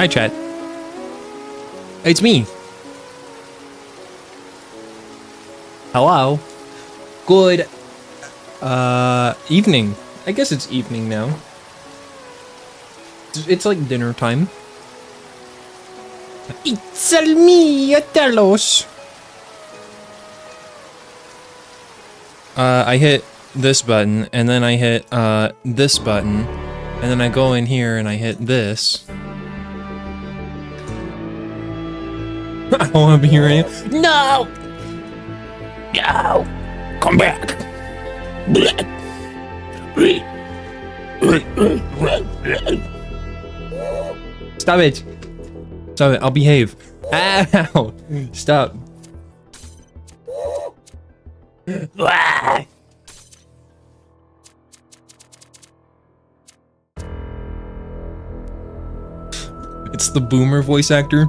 Hi, chat. It's me. Hello. Good evening. I guess it's evening now. It's like dinner time. It's me, Talos. I hit this button, and then I hit this button, and then I go in here and I hit this. I don't want to be here anymore. No! No! Come back! Stop it! Stop it, I'll behave. Ow! Stop. It's the boomer voice actor.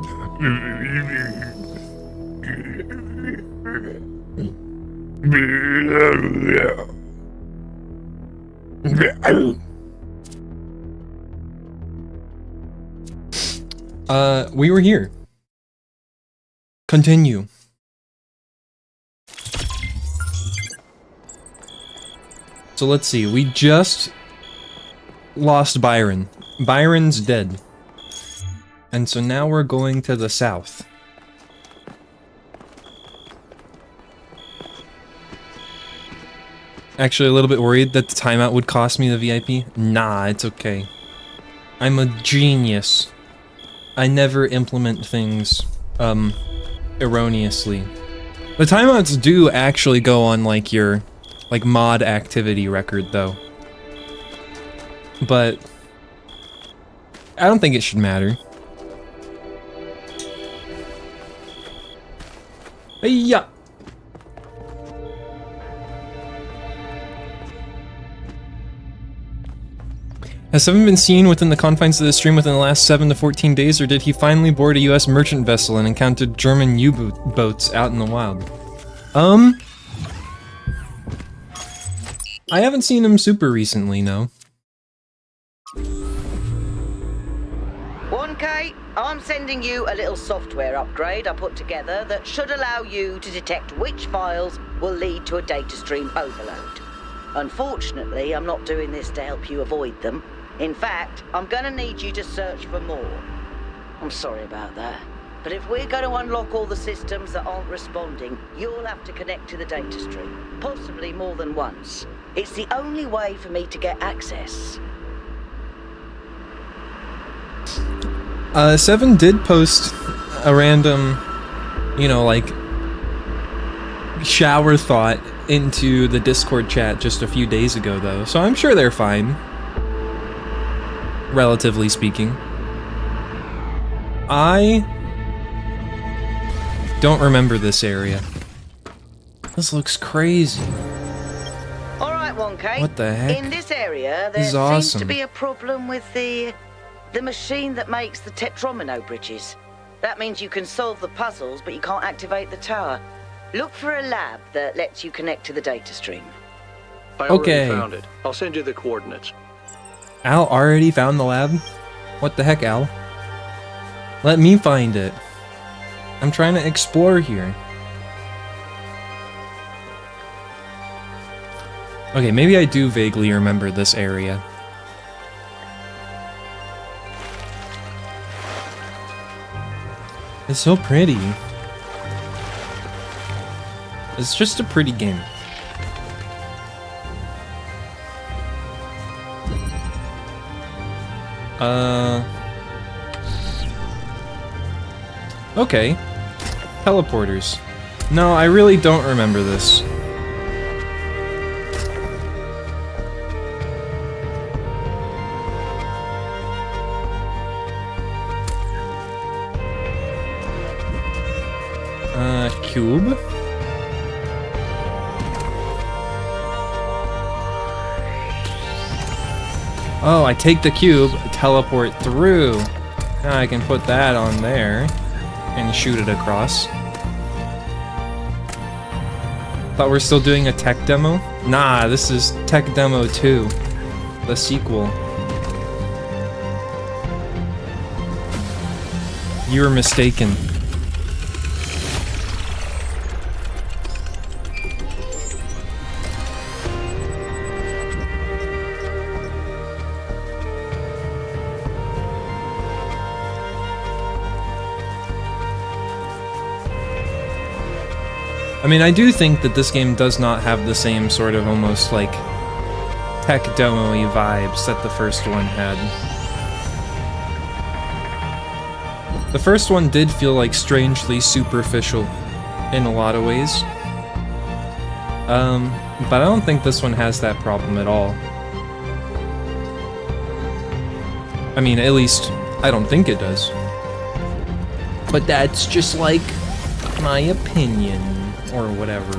We were here. Continue. So let's see, we just lost Byron. Byron's dead. And so now we're going to the south. Actually, a little bit worried that the timeout would cost me the VIP. Nah, it's okay. I'm a genius. I never implement things, erroneously. The timeouts do actually go on, like, your, like, mod activity record, though. But I don't think it should matter. Yeah. Has Seven been seen within the confines of the stream within the last 7 to 14 days, or did he finally board a US merchant vessel and encountered German U-boats out in the wild? I haven't seen him super recently, no. 1K, I'm sending you a little software upgrade I put together that should allow you to detect which files will lead to a data stream overload. Unfortunately, I'm not doing this to help you avoid them. In fact, I'm gonna need you to search for more. I'm sorry about that, but if we're going to unlock all the systems that aren't responding, you'll have to connect to the data stream, possibly more than once. It's the only way for me to get access. Seven did post a random, you know, like, shower thought into the Discord chat just a few days ago, though, so I'm sure they're fine. Relatively speaking. I don't remember this area. This looks crazy. Alright, 1K. What the heck? In this area, there This is seems awesome. to be a problem with the machine that makes the tetromino bridges. That means you can solve the puzzles, but you can't activate the tower. Look for a lab that lets you connect to the data stream. I already Okay. found it. I'll send you the coordinates. Al already found the lab? What the heck, Al? Let me find it. I'm trying to explore here. Okay, maybe I do vaguely remember this area. It's so pretty. It's just a pretty game. Okay. Teleporters. No, I really don't remember this. Cube? Oh, I take the cube, teleport through. Now I can put that on there and shoot it across. Thought we're still doing a tech demo? Nah, this is Tech Demo 2, the sequel. You were mistaken. I mean, I do think that this game does not have the same sort of almost like tech demo-y vibes that the first one had. The first one did feel like strangely superficial in a lot of ways. But I don't think this one has that problem at all. I mean, at least I don't think it does. But that's just like my opinion. Or whatever.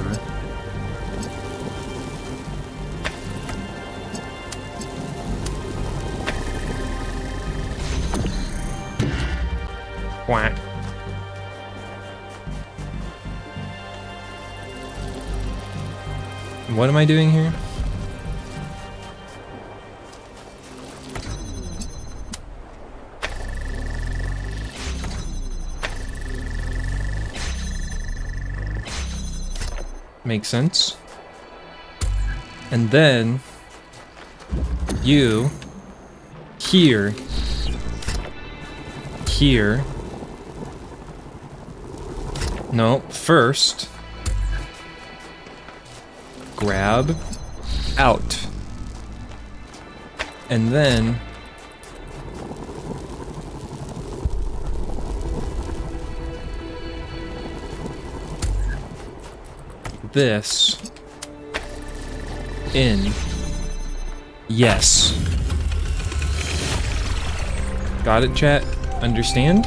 Quack. What am I doing here? Makes sense. And then you here, no, first grab out, and then this in. Yes. Got it, chat? Understand?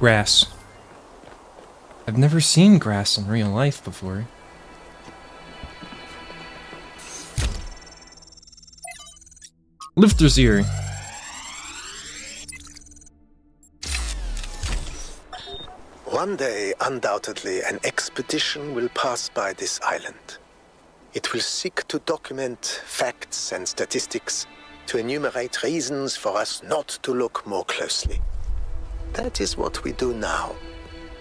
Grass. I've never seen grass in real life before. Lifter's ear. One day, undoubtedly, an expedition will pass by this island. It will seek to document facts and statistics, to enumerate reasons for us not to look more closely. That is what we do now.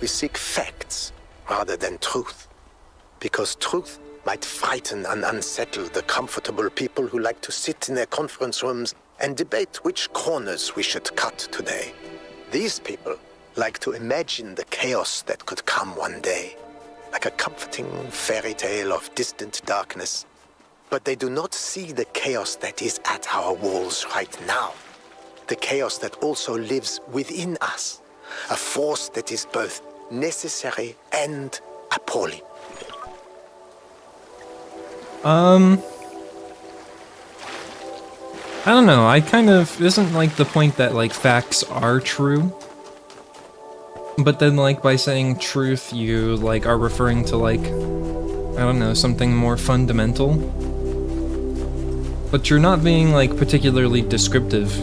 We seek facts rather than truth. Because truth might frighten and unsettle the comfortable people who like to sit in their conference rooms and debate which corners we should cut today. These people like to imagine the chaos that could come one day, like a comforting fairy tale of distant darkness. But they do not see the chaos that is at our walls right now. The chaos that also lives within us. A force that is both necessary and appalling. I don't know, I kind of, isn't like the point that like facts are true? But then like by saying truth you like are referring to like, I don't know, something more fundamental? But you're not being like particularly descriptive.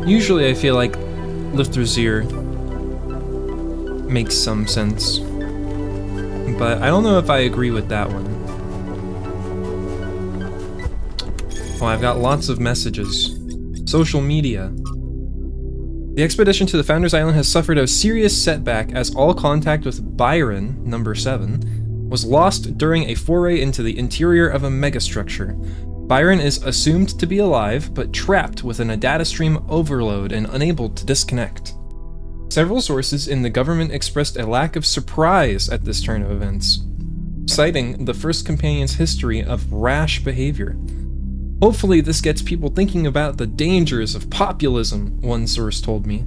Usually I feel like Lifter's ear makes some sense, but I don't know if I agree with that one. Well, I've got lots of messages. Social media. The expedition to the Founders Island has suffered a serious setback as all contact with Byron, number 7, was lost during a foray into the interior of a megastructure. Byron is assumed to be alive, but trapped within a data stream overload and unable to disconnect. Several sources in the government expressed a lack of surprise at this turn of events, citing the first companion's history of rash behavior. Hopefully this gets people thinking about the dangers of populism, one source told me.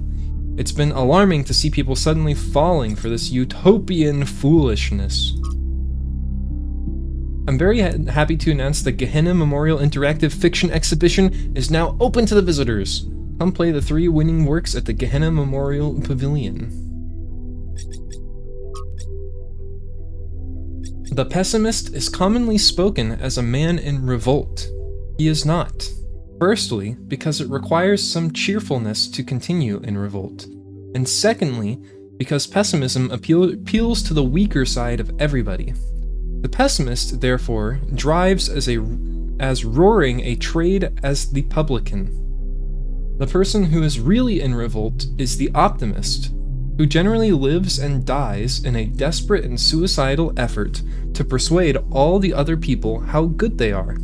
It's been alarming to see people suddenly falling for this utopian foolishness. I'm very happy to announce the Gehenna Memorial Interactive Fiction Exhibition is now open to the visitors. Come play the 3 winning works at the Gehenna Memorial Pavilion. The pessimist is commonly spoken as a man in revolt. He is not. Firstly, because it requires some cheerfulness to continue in revolt. And secondly, because pessimism appeals to the weaker side of everybody. The pessimist, therefore, drives as roaring a trade as the publican. The person who is really in revolt is the optimist, who generally lives and dies in a desperate and suicidal effort to persuade all the other people how good they are.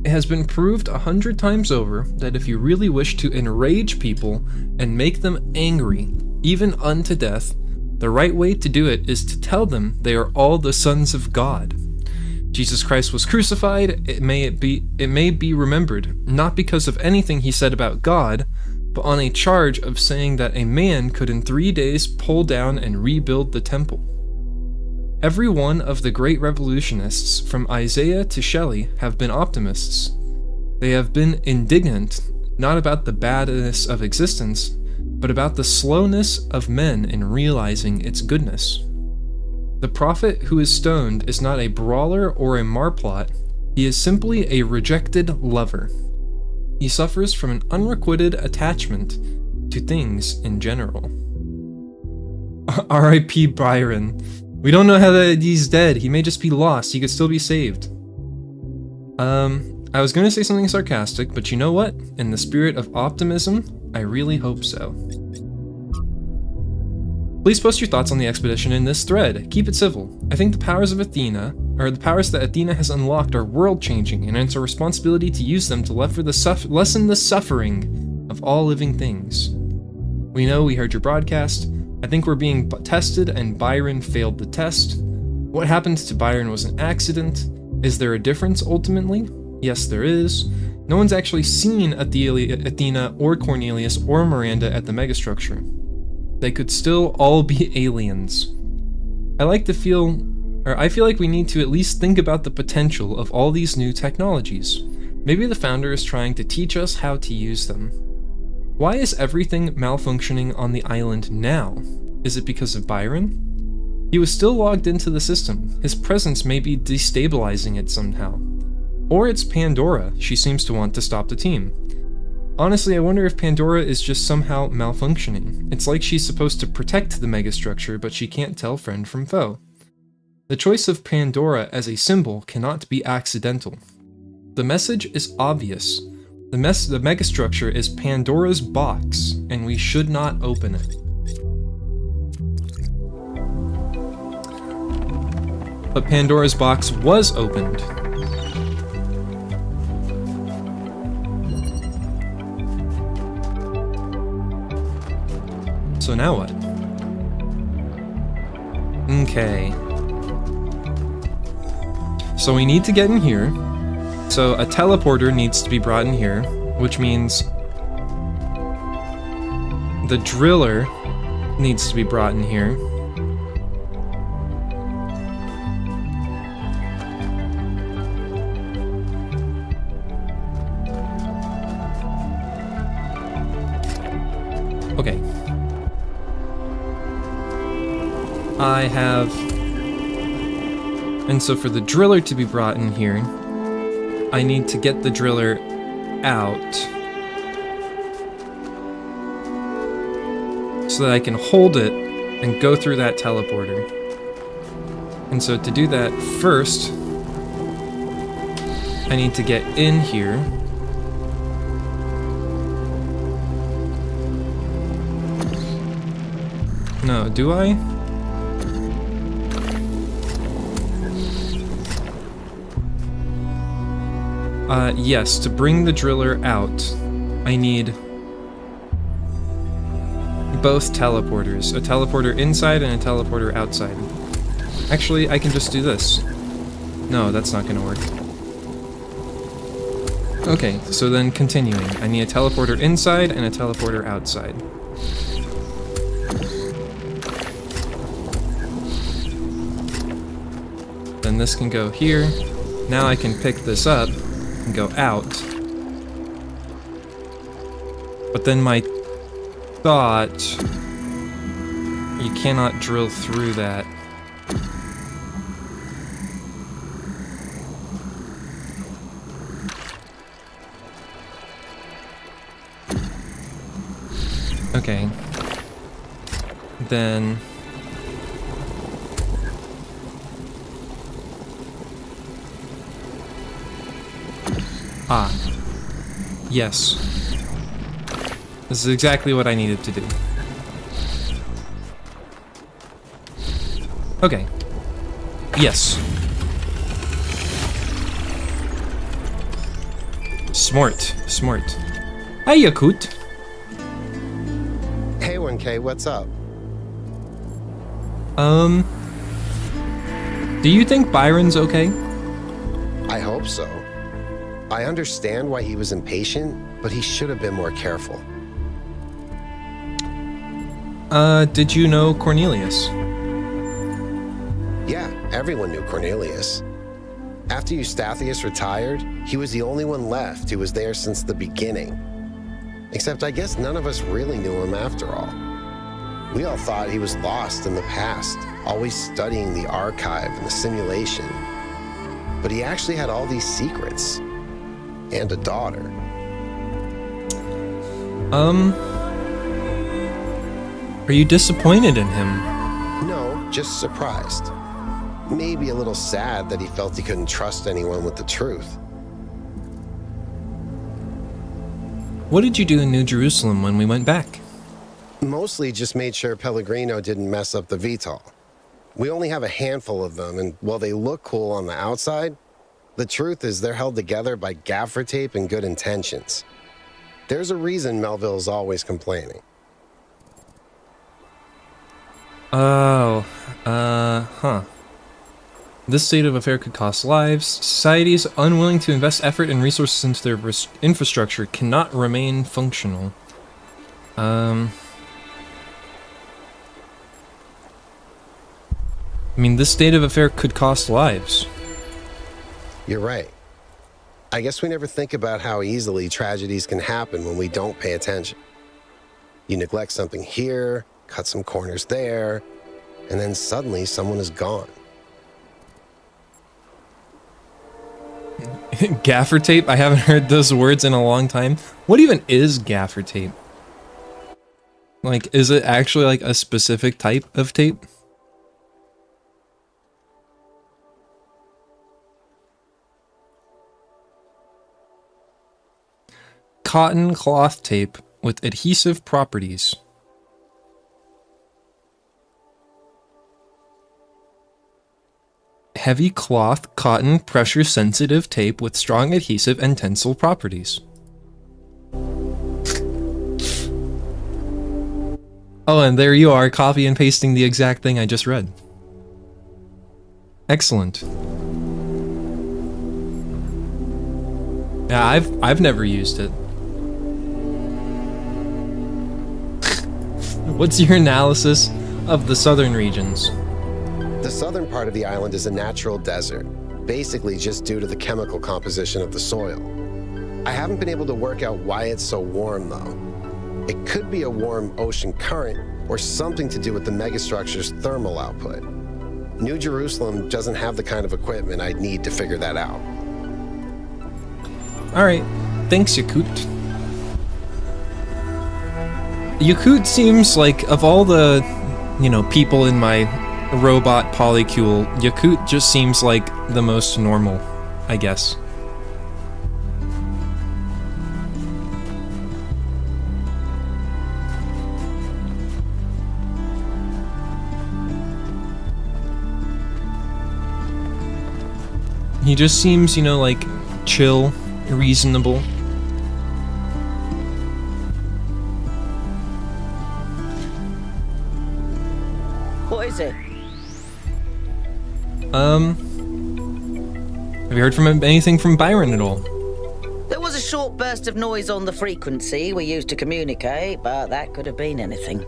It has been proved 100 times over that if you really wish to enrage people and make them angry, even unto death, the right way to do it is to tell them they are all the sons of God. Jesus Christ was crucified, it may be remembered, not because of anything he said about God, but on a charge of saying that a man could in 3 days pull down and rebuild the temple. Every one of the great revolutionists, from Isaiah to Shelley, have been optimists. They have been indignant, not about the badness of existence, but about the slowness of men in realizing its goodness. The prophet who is stoned is not a brawler or a marplot, he is simply a rejected lover. He suffers from an unrequited attachment to things in general. R.I.P. Byron. We don't know how he's dead. He may just be lost. He could still be saved. I was going to say something sarcastic, but you know what? In the spirit of optimism, I really hope so. Please post your thoughts on the expedition in this thread. Keep it civil. I think the powers of Athena, or the powers that Athena has unlocked, are world-changing, and it's our responsibility to use them to lessen the suffering of all living things. We know we heard your broadcast. I think we're being tested, and Byron failed the test. What happened to Byron was an accident. Is there a difference ultimately? Yes, there is. No one's actually seen Athena or Cornelius or Miranda at the megastructure. They could still all be aliens. I feel like we need to at least think about the potential of all these new technologies. Maybe the founder is trying to teach us how to use them. Why is everything malfunctioning on the island now? Is it because of Byron? He was still logged into the system. His presence may be destabilizing it somehow. Or it's Pandora. She seems to want to stop the team. Honestly, I wonder if Pandora is just somehow malfunctioning. It's like she's supposed to protect the megastructure, but she can't tell friend from foe. The choice of Pandora as a symbol cannot be accidental. The message is obvious. The megastructure is Pandora's box, and we should not open it. But Pandora's box was opened. So now what? Okay. So we need to get in here. So a teleporter needs to be brought in here, which means the driller needs to be brought in here. Okay. And so for the driller to be brought in here, I need to get the driller out so that I can hold it and go through that teleporter. And so to do that, first, I need to get in here. No, do I? Yes, to bring the driller out, I need both teleporters. A teleporter inside and a teleporter outside. Actually, I can just do this. No, that's not gonna work. Okay, so then continuing. I need a teleporter inside and a teleporter outside. then this can go here. Now I can pick this up and go out. But then my thought, you cannot drill through that. Okay. Then yes. This is exactly what I needed to do. Okay. Yes. Smart. Smart. Hi, Yakut. Hey, 1K, what's up? Do you think Byron's okay? I hope so. I understand why he was impatient, but he should have been more careful. Did you know Cornelius? Yeah, everyone knew Cornelius. After Eustathius retired, he was the only one left who was there since the beginning. Except I guess none of us really knew him after all. We all thought he was lost in the past, always studying the archive and the simulation. But he actually had all these secrets. And a daughter. Are you disappointed in him? No, just surprised. Maybe a little sad that he felt he couldn't trust anyone with the truth. What did you do in New Jerusalem when we went back? Mostly just made sure Pellegrino didn't mess up the VTOL. We only have a handful of them, and while they look cool on the outside, the truth is they're held together by gaffer tape and good intentions. There's a reason Melville's always complaining. Oh, huh. This state of affair could cost lives. Societies unwilling to invest effort and resources into their infrastructure cannot remain functional. I mean, this state of affair could cost lives. You're right. I guess we never think about how easily tragedies can happen when we don't pay attention. You neglect something here, cut some corners there, and then suddenly someone is gone. Gaffer tape? I haven't heard those words in a long time. What even is gaffer tape? Like, is it actually like a specific type of tape? Cotton cloth tape with adhesive properties. Heavy cloth, cotton, pressure-sensitive tape with strong adhesive and tensile properties. Oh, and there you are, copy and pasting the exact thing I just read. Excellent. Yeah, I've never used it. What's your analysis of the southern regions? The southern part of the island is a natural desert, basically just due to the chemical composition of the soil. I haven't been able to work out why it's so warm, though. It could be a warm ocean current or something to do with the megastructure's thermal output. New Jerusalem doesn't have the kind of equipment I'd need to figure that out. Alright, thanks, Yakut. Yakut seems like, of all the, people in my robot polycule, Yakut just seems like the most normal, I guess. He just seems, like, chill, reasonable. What is it? Have you heard from anything from Byron at all? There was a short burst of noise on the frequency we used to communicate, but that could have been anything.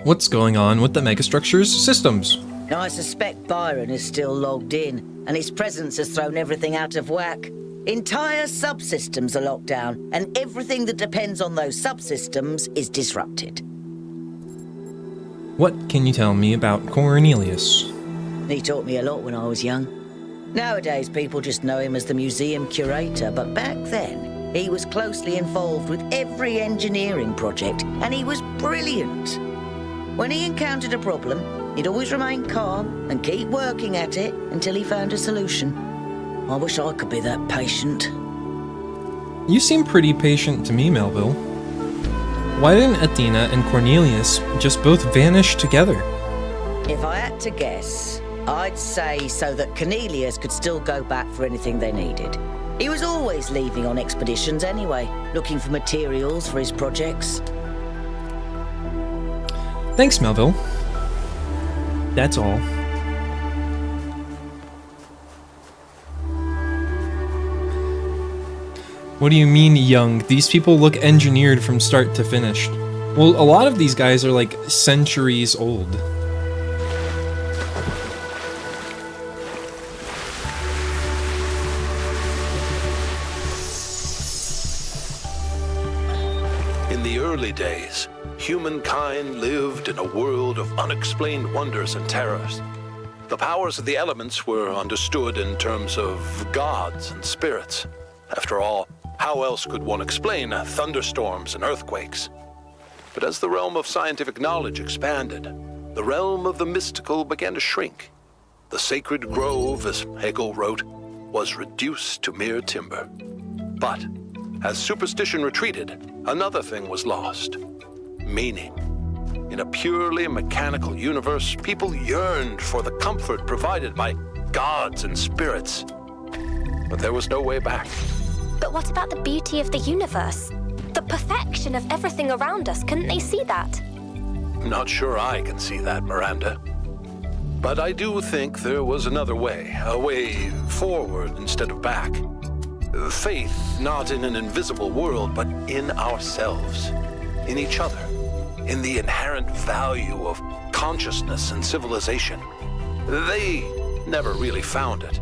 What's going on with the megastructure's systems? Now, I suspect Byron is still logged in, and his presence has thrown everything out of whack. Entire subsystems are locked down, and everything that depends on those subsystems is disrupted. What can you tell me about Cornelius? He taught me a lot when I was young. Nowadays, people just know him as the museum curator, but back then, he was closely involved with every engineering project, and he was brilliant. When he encountered a problem, he'd always remain calm and keep working at it until he found a solution. I wish I could be that patient. You seem pretty patient to me, Melville. Why didn't Athena and Cornelius just both vanish together? If I had to guess, I'd say so that Cornelius could still go back for anything they needed. He was always leaving on expeditions anyway, looking for materials for his projects. Thanks, Melville. That's all. What do you mean, young? These people look engineered from start to finish. Well, a lot of these guys are like centuries old. In the early days, humankind lived in a world of unexplained wonders and terrors. The powers of the elements were understood in terms of gods and spirits. After all, how else could one explain thunderstorms and earthquakes? But as the realm of scientific knowledge expanded, the realm of the mystical began to shrink. The sacred grove, as Hegel wrote, was reduced to mere timber. But as superstition retreated, another thing was lost: meaning. In a purely mechanical universe, people yearned for the comfort provided by gods and spirits. But there was no way back. But what about the beauty of the universe? The perfection of everything around us, couldn't they see that? Not sure I can see that, Miranda. But I do think there was another way, a way forward instead of back. Faith not in an invisible world, but in ourselves, in each other, in the inherent value of consciousness and civilization. They never really found it,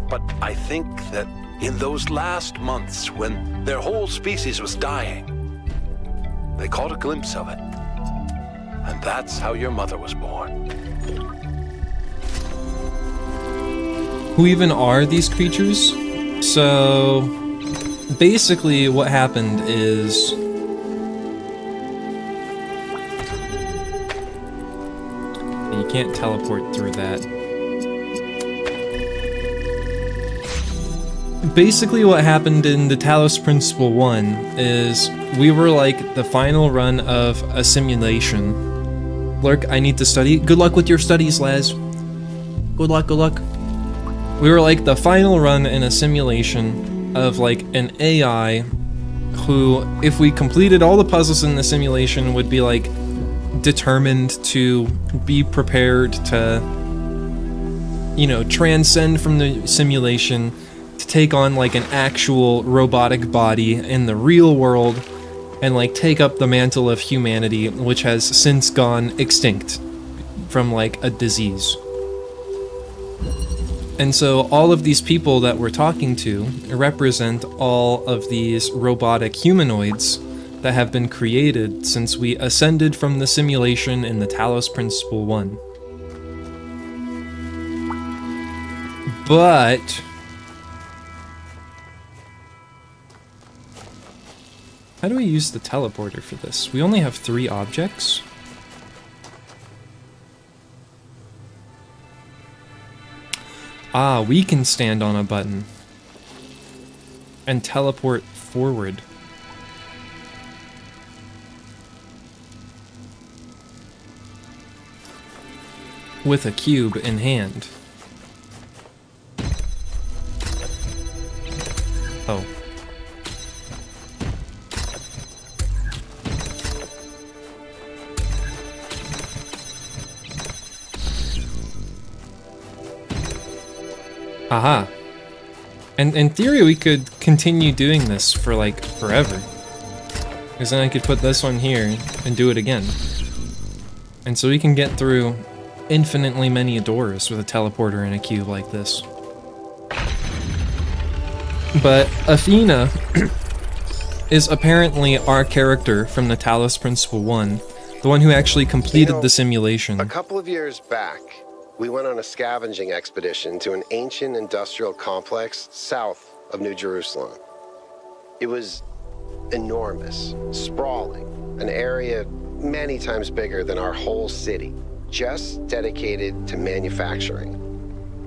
but I think that in those last months when their whole species was dying, they caught a glimpse of it. And that's how your mother was born. Who even are these creatures? So, basically what happened is... You can't teleport through that. Basically what happened in the Talos Principle 1 is we were like the final run of a simulation. Lurk, I need to study. Good luck with your studies, Laz. Good luck, good luck. We were like the final run in a simulation of like an AI who, if we completed all the puzzles in the simulation, would be like determined to be prepared to, you know, transcend from the simulation to take on like an actual robotic body in the real world and like take up the mantle of humanity, which has since gone extinct from like a disease. And so all of these people that we're talking to represent all of these robotic humanoids that have been created since we ascended from the simulation in the Talos Principle 1. But how do we use the teleporter for this? We only have 3 objects. Ah, we can stand on a button and teleport forward. With a cube in hand. Oh. Aha. And in theory we could continue doing this for like forever. Because then I could put this one here and do it again. And so we can get through infinitely many doors with a teleporter in a cube like this. But Athena is apparently our character from the Talos Principle 1, the one who actually completed the simulation. A couple of years back, we went on a scavenging expedition to an ancient industrial complex south of New Jerusalem. It was enormous, sprawling, an area many times bigger than our whole city, just dedicated to manufacturing.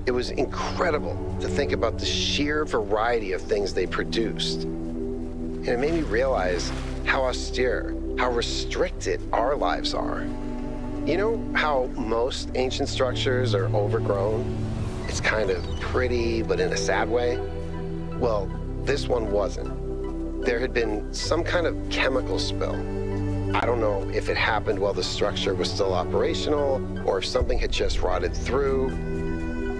It was incredible to think about the sheer variety of things they produced. And it made me realize how austere, how restricted our lives are. You know how most ancient structures are overgrown? It's kind of pretty, but in a sad way. Well, this one wasn't. There had been some kind of chemical spill. I don't know if it happened while the structure was still operational or if something had just rotted through,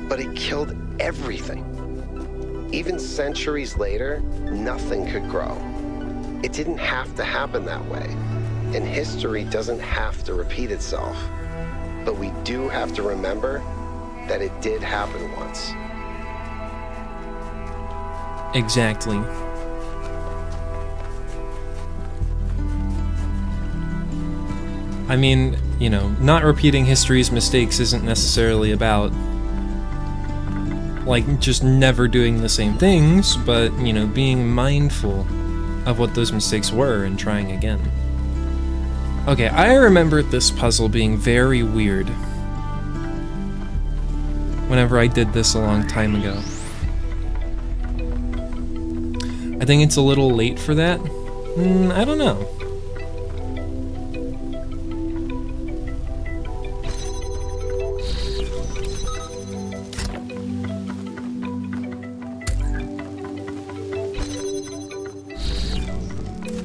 but it killed everything. Even centuries later, nothing could grow. It didn't have to happen that way, and history doesn't have to repeat itself. But we do have to remember that it did happen once. Exactly. I mean, you know, not repeating history's mistakes isn't necessarily about, like, just never doing the same things, but, you know, being mindful of what those mistakes were and trying again. Okay, I remember this puzzle being very weird whenever I did this a long time ago. I think it's a little late for that. I don't know.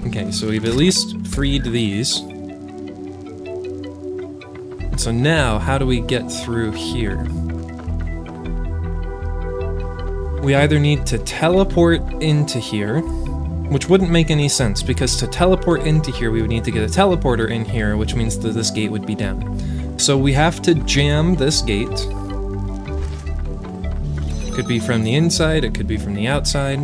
Okay, so we've at least freed these. So now, how do we get through here? We either need to teleport into here, which wouldn't make any sense, because to teleport into here, we would need to get a teleporter in here, which means that this gate would be down. So we have to jam this gate. It could be from the inside, it could be from the outside.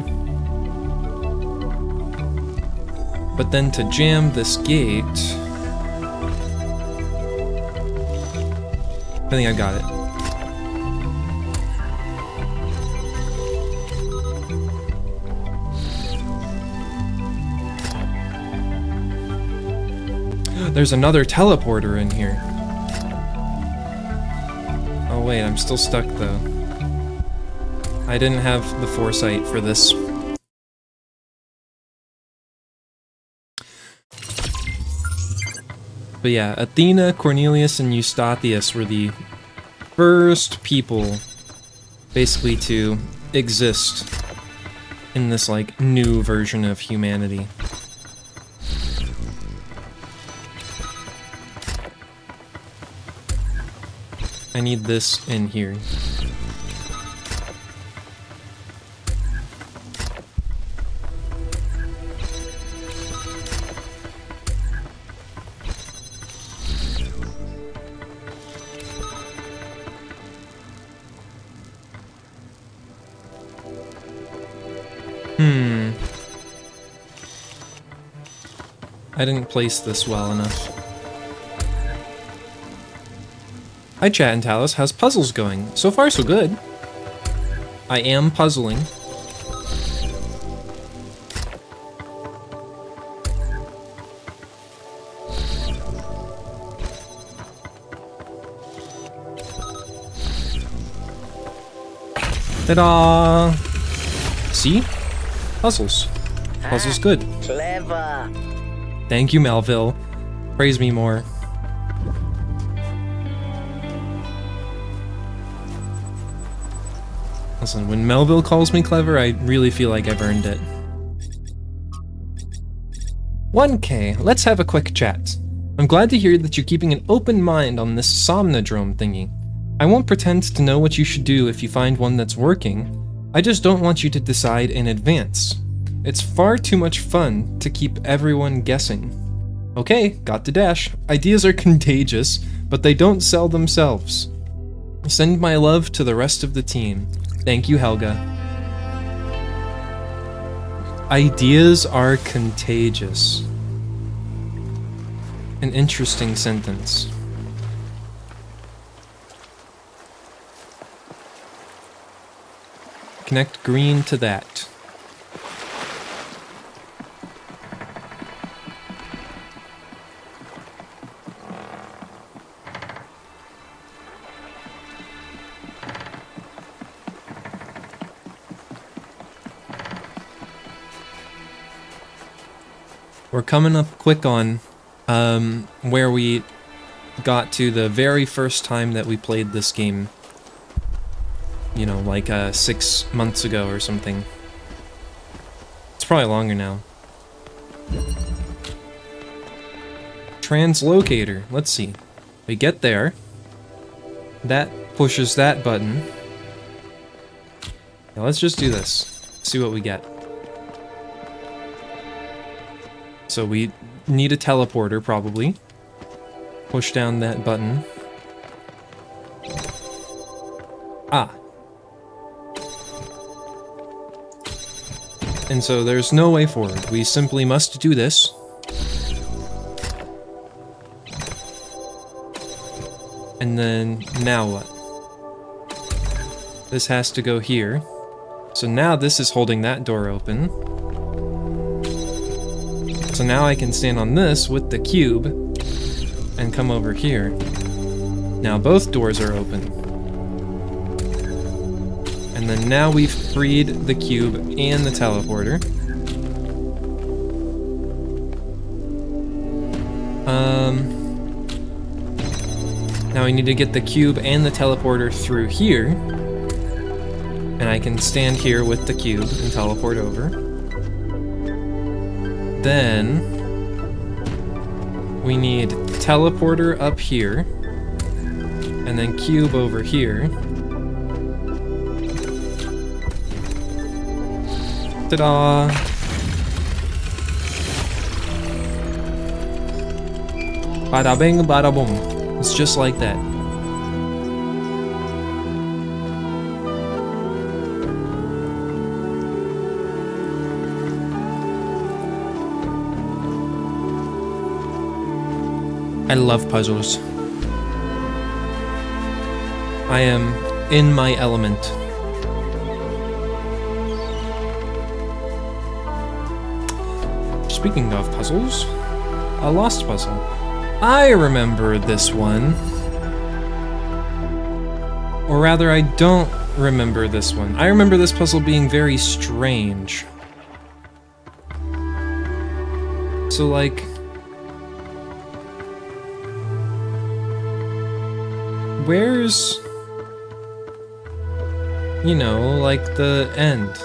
But then to jam this gate... I think I got it. There's another teleporter in here. Oh wait, I'm still stuck though. I didn't have the foresight for this. But yeah, Athena, Cornelius, and Eustathius were the first people, basically, to exist in this, like, new version of humanity. I need this in here. I didn't place this well enough. Hi chat and Talos, how's puzzles going? So far so good. I am puzzling. Ta-da! See? Puzzles. Puzzles good. Clever. Thank you, Melville. Praise me more. Listen, when Melville calls me clever, I really feel like I've earned it. 1K, let's have a quick chat. I'm glad to hear that you're keeping an open mind on this somnodrome thingy. I won't pretend to know what you should do if you find one that's working. I just don't want you to decide in advance. It's far too much fun to keep everyone guessing. Okay, got to dash. Ideas are contagious, but they don't sell themselves. Send my love to the rest of the team. Thank you, Helga. Ideas are contagious. An interesting sentence. Connect green to that. We're coming up quick on where we got to the very first time that we played this game. You know, like 6 months ago or something. It's probably longer now. Translocator. Let's see. We get there. That pushes that button. Now let's just do this. See what we get. So we need a teleporter, probably. Push down that button. Ah. And so there's no way forward. We simply must do this. And then, now what? This has to go here. So now this is holding that door open. So now I can stand on this with the cube and come over here. Now both doors are open. And then now we've freed the cube and the teleporter. Now we need to get the cube and the teleporter through here. And I can stand here with the cube and teleport over. Then we need teleporter up here. And then cube over here. Ta-da! Bada bing, bada boom. It's just like that. I love puzzles. I am in my element. Speaking of puzzles, a lost puzzle. I remember this one. Or rather, I don't remember this one. I remember this puzzle being very strange. So, like... where's... you know, like the end?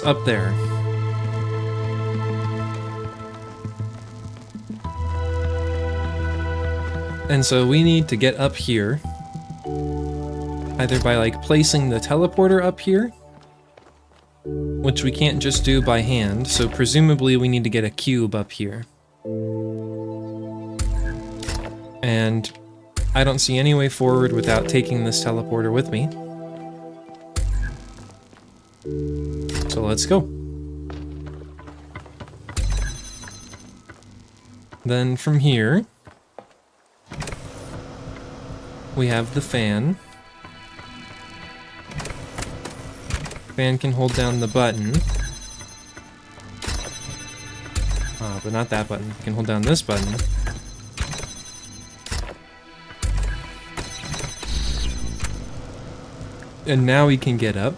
Up there. And so we need to get up here. Either by like placing the teleporter up here, which we can't just do by hand, so presumably we need to get a cube up here. And I don't see any way forward without taking this teleporter with me. So let's go. Then from here, we have the fan. Fan can hold down the button. But not that button. It can hold down this button. And now we can get up.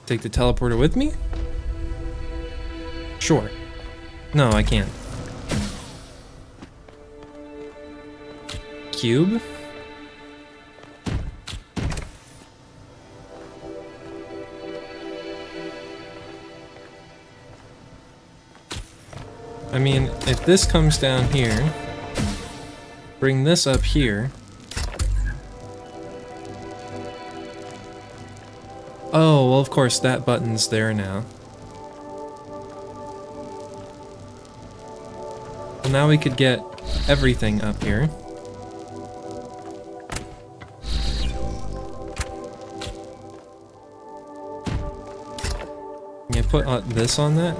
Take the teleporter with me? Sure. No, I can't. Cube? I mean, if this comes down here, bring this up here, Oh, well, of course, that button's there now. Well, now we could get everything up here. Can you put this on that?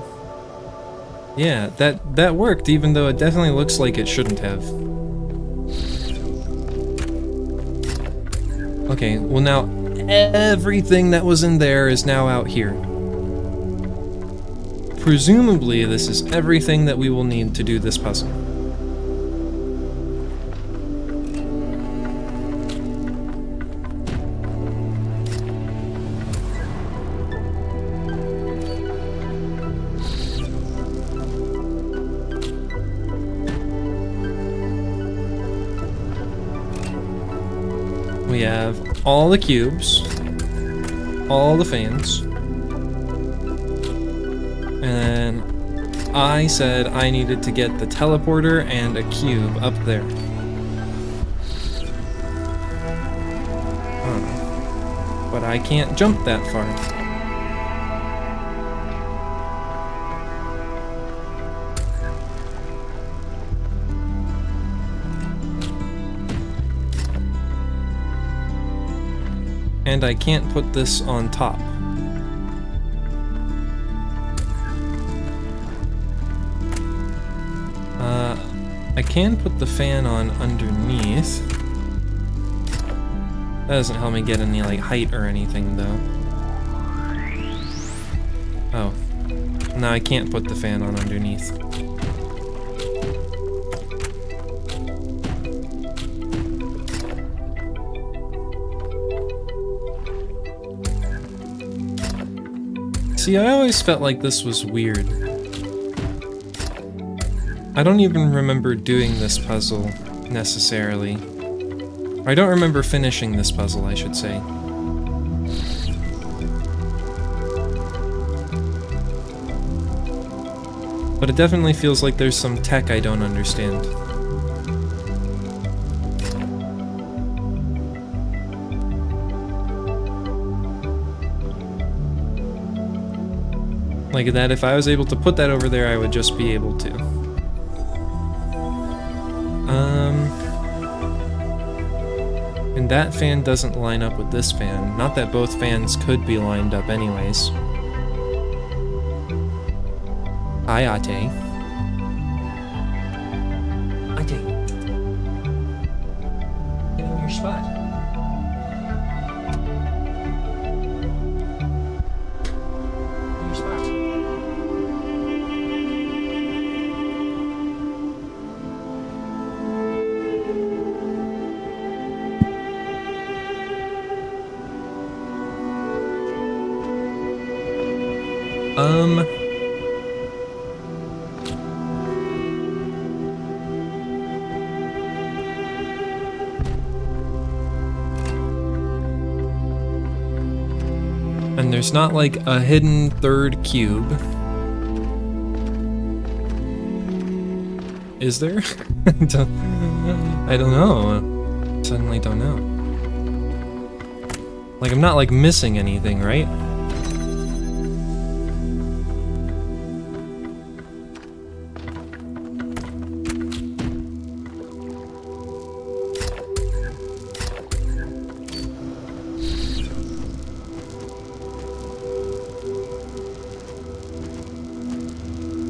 Yeah, that worked, even though it definitely looks like it shouldn't have. Okay, well now everything that was in there is now out here. Presumably, this is everything that we will need to do this puzzle. We have all the cubes, all the fans, and then I said I needed to get the teleporter and a cube up there. But I can't jump that far. And I can't put this on top. I can put the fan on underneath. That doesn't help me get any, like, height or anything, though. Oh. No, I can't put the fan on underneath. See, I always felt like this was weird. I don't even remember doing this puzzle, necessarily. I don't remember finishing this puzzle, I should say. But it definitely feels like there's some tech I don't understand. Like that, if I was able to put that over there, I would just be able to. And that fan doesn't line up with this fan. Not that both fans could be lined up anyways. Hi, Ate. Ate. Get in your spot. In your spot. And there's not like a hidden third cube. Is there? I don't know. Suddenly don't know. Like, I'm not like missing anything, right?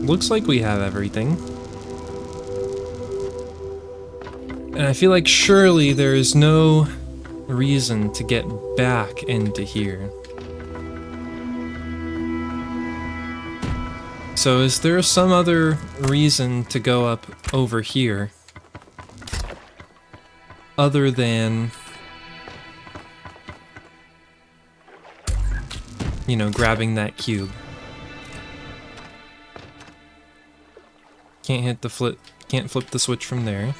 Looks like we have everything. And I feel like surely there is no reason to get back into here. So is there some other reason to go up over here? Other than, you know, grabbing that cube. Can't hit the flip, can't flip the switch from there.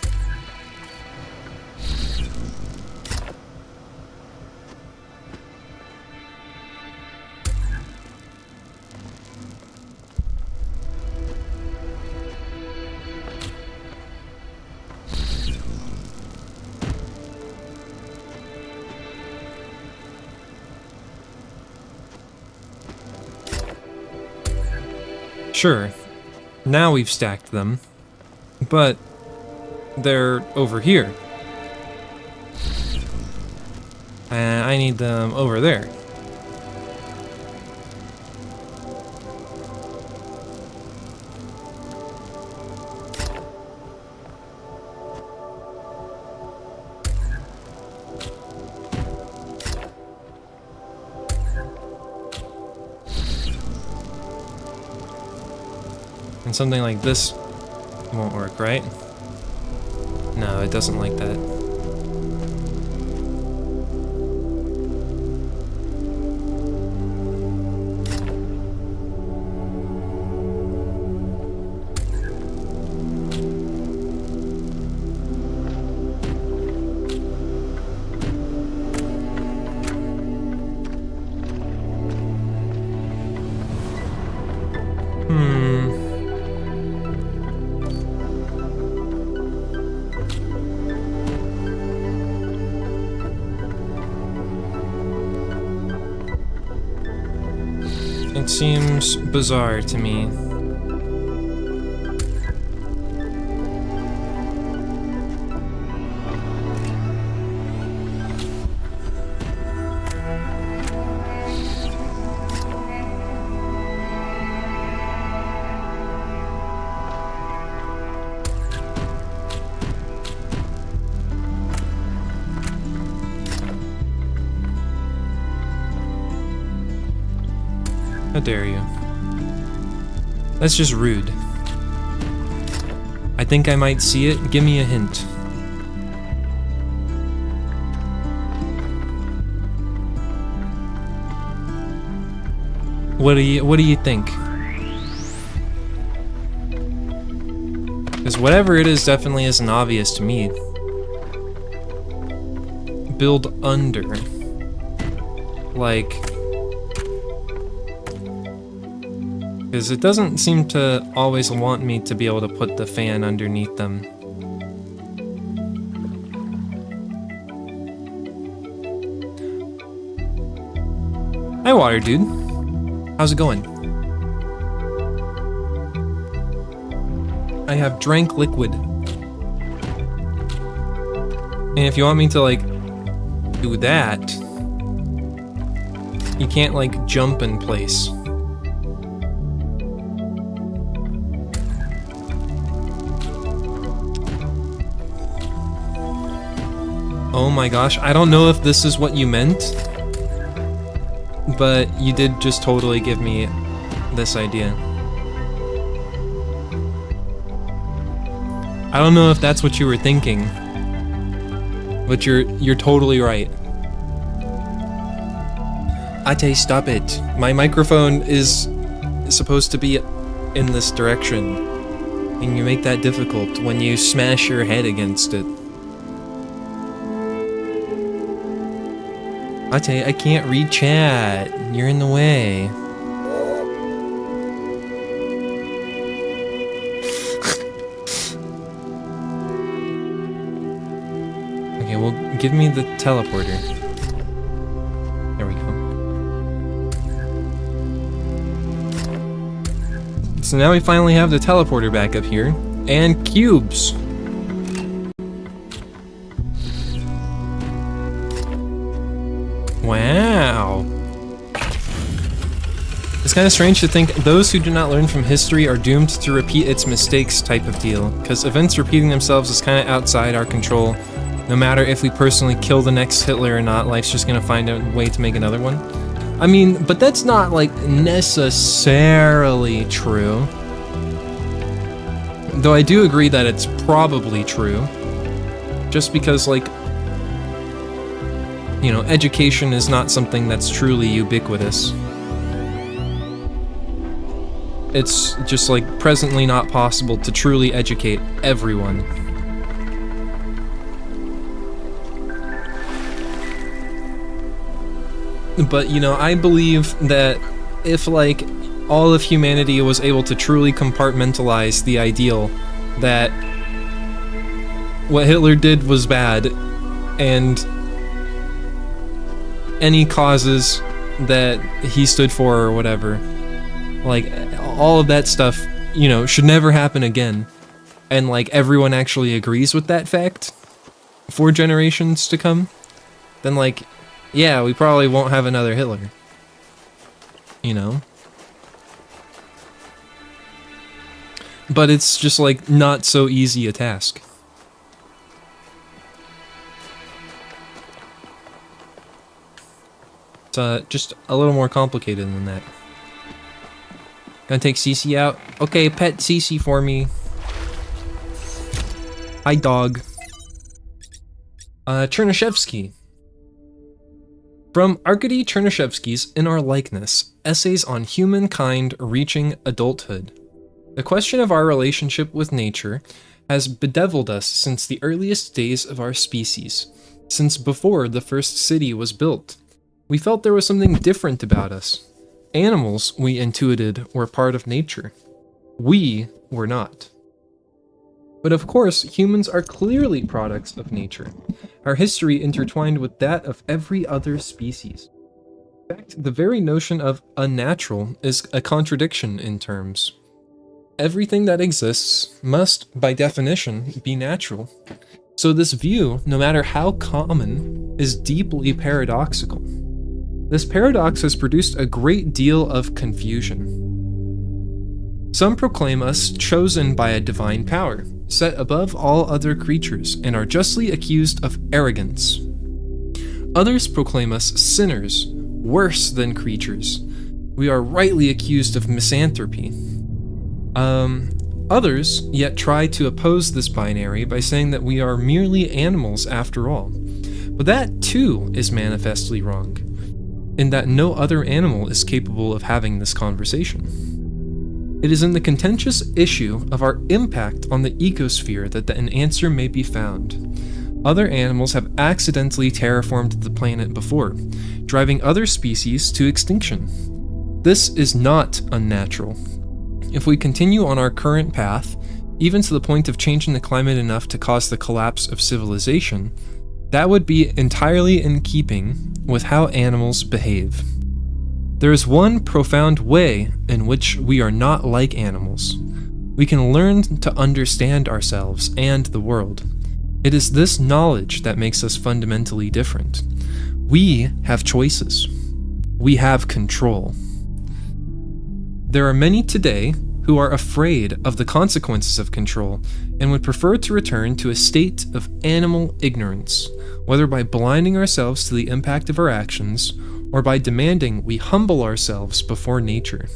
Sure, now we've stacked them, but they're over here. And I need them over there. And something like this won't work, right? No, it doesn't like that. It seems bizarre to me. How dare you? That's just rude. I think I might see it. Give me a hint. What do you think? Because whatever it is definitely isn't obvious to me. Build under. Like... because it doesn't seem to always want me to be able to put the fan underneath them. Hi, water dude. How's it going? I have drank liquid. And if you want me to, like, do that, you can't, like, jump in place. Oh my gosh, I don't know if this is what you meant, but you did just totally give me this idea. I don't know if that's what you were thinking, but you're totally right. Ate, stop it. My microphone is supposed to be in this direction, and you make that difficult when you smash your head against it. Ate, I can't read chat. You're in the way. Okay, well, give me the teleporter. There we go. So now we finally have the teleporter back up here. And cubes. Wow. It's kind of strange to think those who do not learn from history are doomed to repeat its mistakes type of deal, because events repeating themselves is kind of outside our control. No matter if we personally kill the next Hitler or not, life's just gonna find a way to make another one. I mean, but that's not, like, necessarily true. Though I do agree that it's probably true. Just because, like, you know, education is not something that's truly ubiquitous. It's just, like, presently not possible to truly educate everyone. But, you know, I believe that if, like, all of humanity was able to truly compartmentalize the ideal that what Hitler did was bad, and any causes that he stood for or whatever, like, all of that stuff, you know, should never happen again, and like everyone actually agrees with that fact for generations to come, then like, yeah, we probably won't have another Hitler. You know? But it's just like not so easy a task. It's just a little more complicated than that. Gonna take Cece out. Okay, pet Cece for me. Hi, dog. Chernyshevsky. From Arkady Chernyshevsky's In Our Likeness, Essays on Humankind Reaching Adulthood. The question of our relationship with nature has bedeviled us since the earliest days of our species, since before the first city was built. We felt there was something different about us. Animals, we intuited, were part of nature. We were not. But of course, humans are clearly products of nature, our history intertwined with that of every other species. In fact, the very notion of unnatural is a contradiction in terms. Everything that exists must, by definition, be natural. So this view, no matter how common, is deeply paradoxical. This paradox has produced a great deal of confusion. Some proclaim us chosen by a divine power, set above all other creatures, and are justly accused of arrogance. Others proclaim us sinners, worse than creatures. We are rightly accused of misanthropy. Others yet try to oppose this binary by saying that we are merely animals after all. But that too is manifestly wrong, in that no other animal is capable of having this conversation. It is in the contentious issue of our impact on the ecosphere that an answer may be found. Other animals have accidentally terraformed the planet before, driving other species to extinction. This is not unnatural. If we continue on our current path, even to the point of changing the climate enough to cause the collapse of civilization, that would be entirely in keeping with how animals behave. There is one profound way in which we are not like animals. We can learn to understand ourselves and the world. It is this knowledge that makes us fundamentally different. We have choices. We have control. There are many today who are afraid of the consequences of control and would prefer to return to a state of animal ignorance, whether by blinding ourselves to the impact of our actions or by demanding we humble ourselves before nature.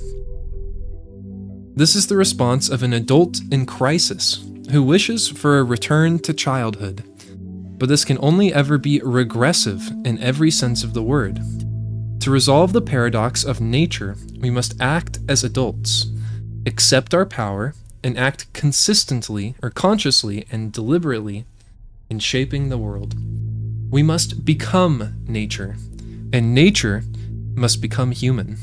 This is the response of an adult in crisis who wishes for a return to childhood, but this can only ever be regressive in every sense of the word. To resolve the paradox of nature, we must act as adults, accept our power, and act consistently or consciously and deliberately in shaping the world. We must become nature, and nature must become human.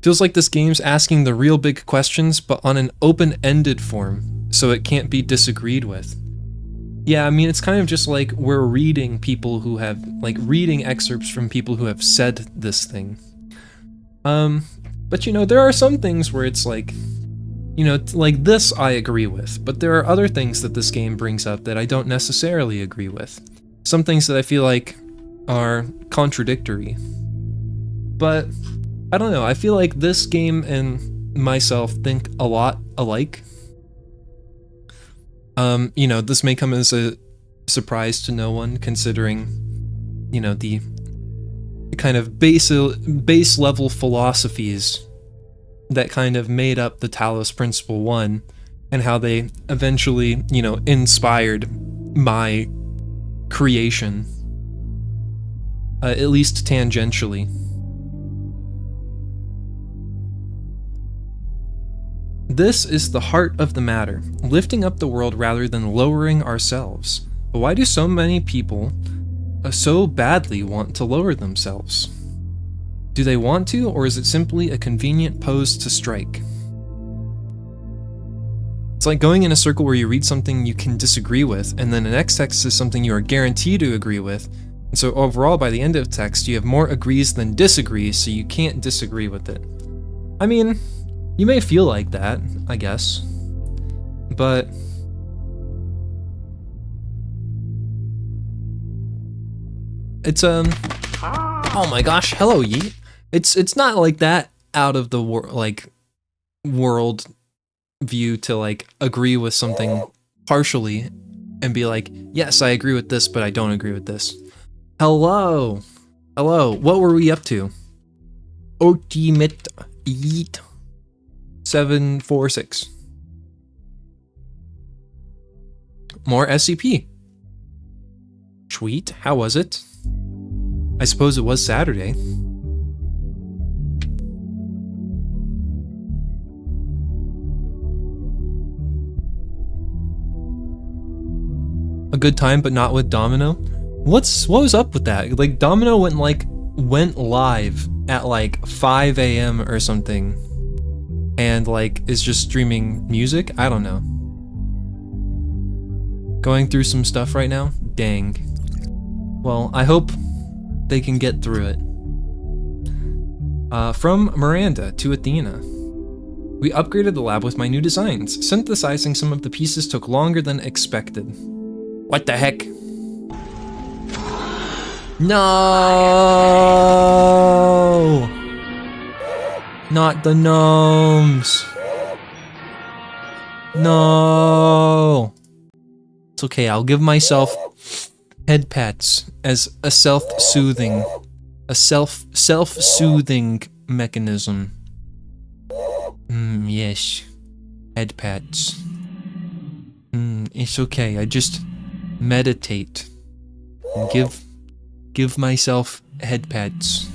Feels like this game's asking the real big questions, but on an open-ended form, so it can't be disagreed with. Yeah, I mean, it's kind of just like we're reading people who have, like, reading excerpts from people who have said this thing. But you know, there are some things where it's like, you know, like this I agree with, but there are other things that this game brings up that I don't necessarily agree with. Some things that I feel like are contradictory. But, I don't know, I feel like this game and myself think a lot alike. You know, this may come as a surprise to no one, considering, you know, the kind of base level philosophies that kind of made up the Talos Principle 1, and how they eventually, you know, inspired my creation, at least tangentially. This is the heart of the matter, lifting up the world rather than lowering ourselves. But why do so many people so badly want to lower themselves? Do they want to, or is it simply a convenient pose to strike? It's like going in a circle where you read something you can disagree with, and then the next text is something you are guaranteed to agree with, and so overall by the end of text you have more agrees than disagrees, so you can't disagree with it. I mean, you may feel like that, I guess. But it's oh my gosh, hello Yeet. It's not like that out of the world view to like agree with something partially and be like, yes, I agree with this, but I don't agree with this. Hello. Hello. What were we up to? Ultimate Yeet 746. More SCP. Sweet. How was it? I suppose it was Saturday. A good time, but not with Domino. What was up with that? Like Domino went live at like 5 a.m. or something, and like is just streaming music. I don't know. Going through some stuff right now. Dang. Well, I hope they can get through it. From Miranda to Athena. We upgraded the lab with my new designs. Synthesizing some of the pieces took longer than expected. What the heck? No! Not the gnomes. No! It's okay, I'll give myself head pats as a self-soothing mechanism. Yes. Head pats. It's okay, I just meditate and give myself head pats.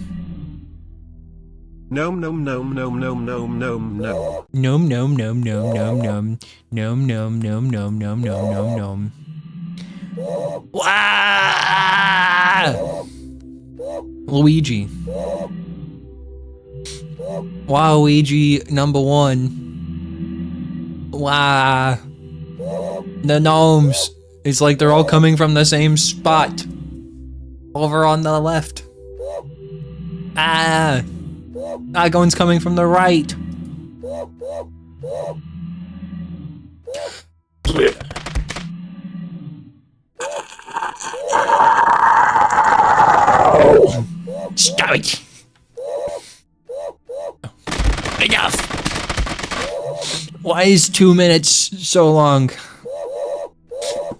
Gnome, gnome, gnome, gnome, gnome, gnome, gnome, gnome. Gnome, gnome, gnome, gnome, gnome, gnome. Gnome, gnome, gnome, gnome, gnome, gnome, gnome, gnome. Wah! Luigi. Wow, Luigi number 1. Wow. The gnomes. It's like they're all coming from the same spot. Over on the left. Ah. That one's coming from the right. Stop it. Enough. Why is 2 minutes so long?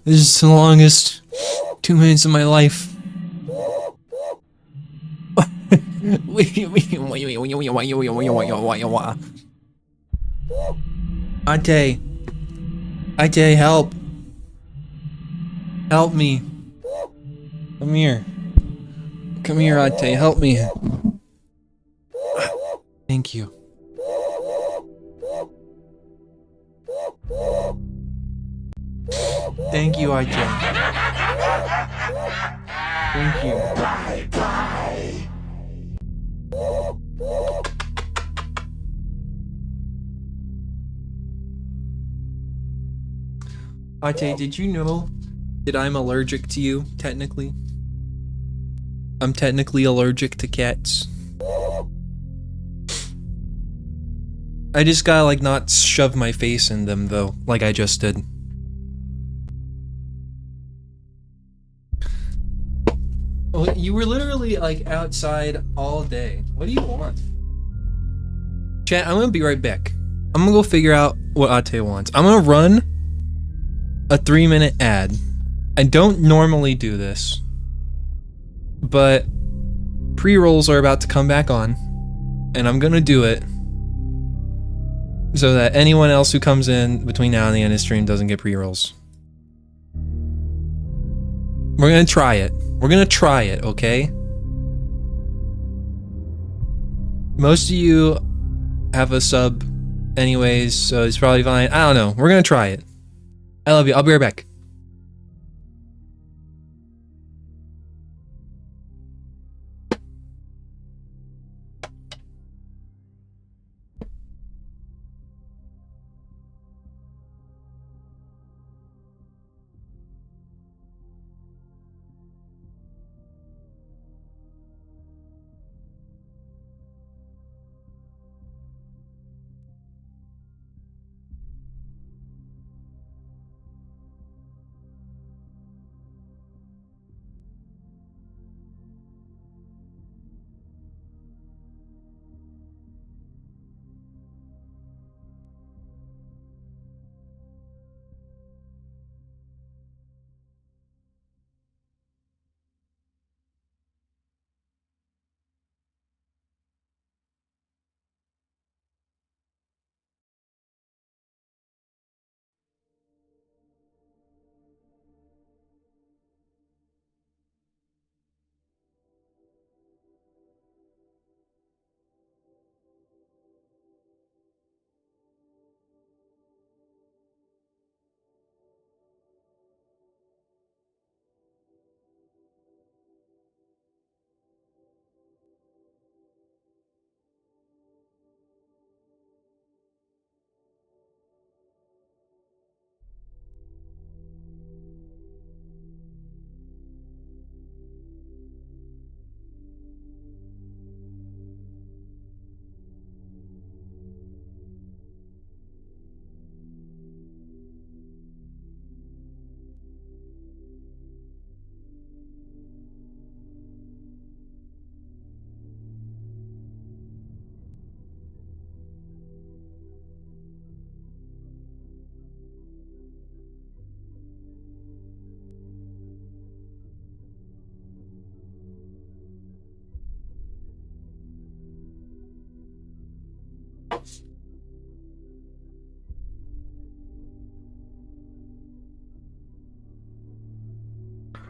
This is the longest 2 minutes of my life. Ate, help. Help me. Come here. Come here, Ate, help me. Thank you. Thank you, Ate. Thank you. Ate, did you know that I'm allergic to you, technically? I'm technically allergic to cats. I just gotta, like, not shove my face in them, though, like I just did. Well, you were literally, like, outside all day. What do you want? Chat, I'm gonna be right back. I'm gonna go figure out what Ate wants. I'm gonna run a 3-minute ad. I don't normally do this, but pre-rolls are about to come back on, and I'm gonna do it so that anyone else who comes in between now and the end of the stream doesn't get pre-rolls. We're gonna try it. We're gonna try it, okay? Most of you have a sub anyways, so it's probably fine. I don't know. We're gonna try it. I love you. I'll be right back.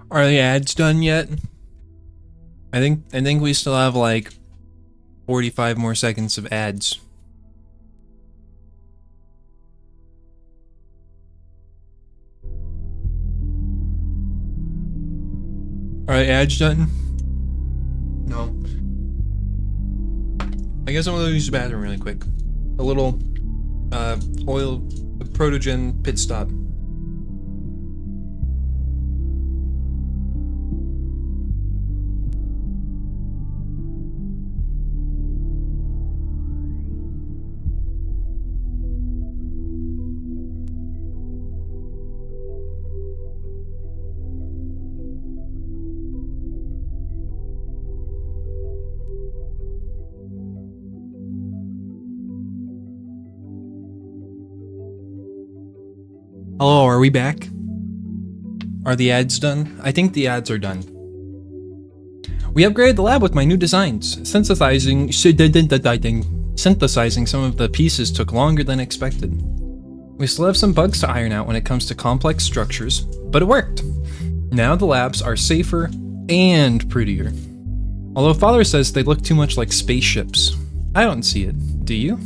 Are the ads done yet? I think we still have like 45 more seconds of ads. Are the ads done? No. I guess I'm gonna use the bathroom really quick. A little oil protogen pit stop. Hello, are we back? Are the ads done? I think the ads are done. We upgraded the lab with my new designs. Synthesizing some of the pieces took longer than expected. We still have some bugs to iron out when it comes to complex structures, but it worked. Now the labs are safer and prettier. Although Father says they look too much like spaceships. I don't see it. Do you?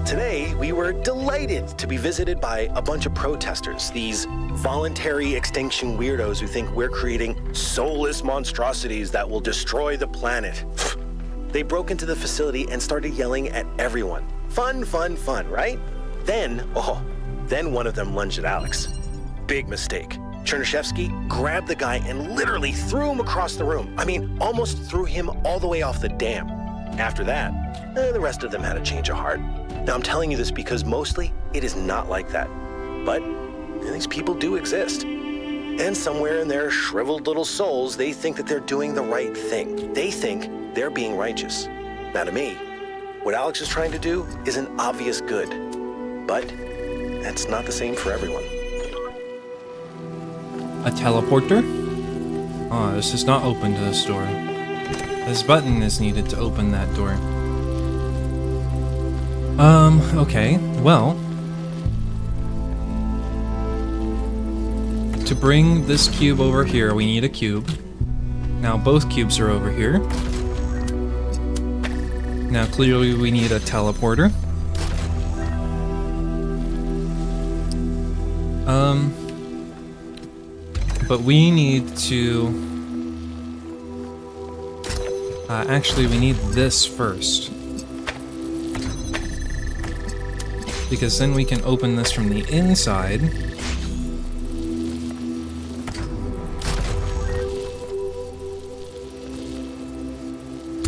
Today, we were delighted to be visited by a bunch of protesters, these voluntary extinction weirdos who think we're creating soulless monstrosities that will destroy the planet. They broke into the facility and started yelling at everyone. Fun, fun, fun, right? Then one of them lunged at Alex. Big mistake. Chernyshevsky grabbed the guy and literally threw him across the room. I mean, almost threw him all the way off the dam. After that, the rest of them had a change of heart. Now, I'm telling you this because mostly it is not like that. But these people do exist. And somewhere in their shriveled little souls, they think that they're doing the right thing. They think they're being righteous. Now, to me, what Alex is trying to do is an obvious good. But that's not the same for everyone. A teleporter? Oh, this is not open to this door. This button is needed to open that door. Okay, well. To bring this cube over here, we need a cube. Now both cubes are over here. Now clearly we need a teleporter. But we need to... actually, we need this first. Because then we can open this from the inside.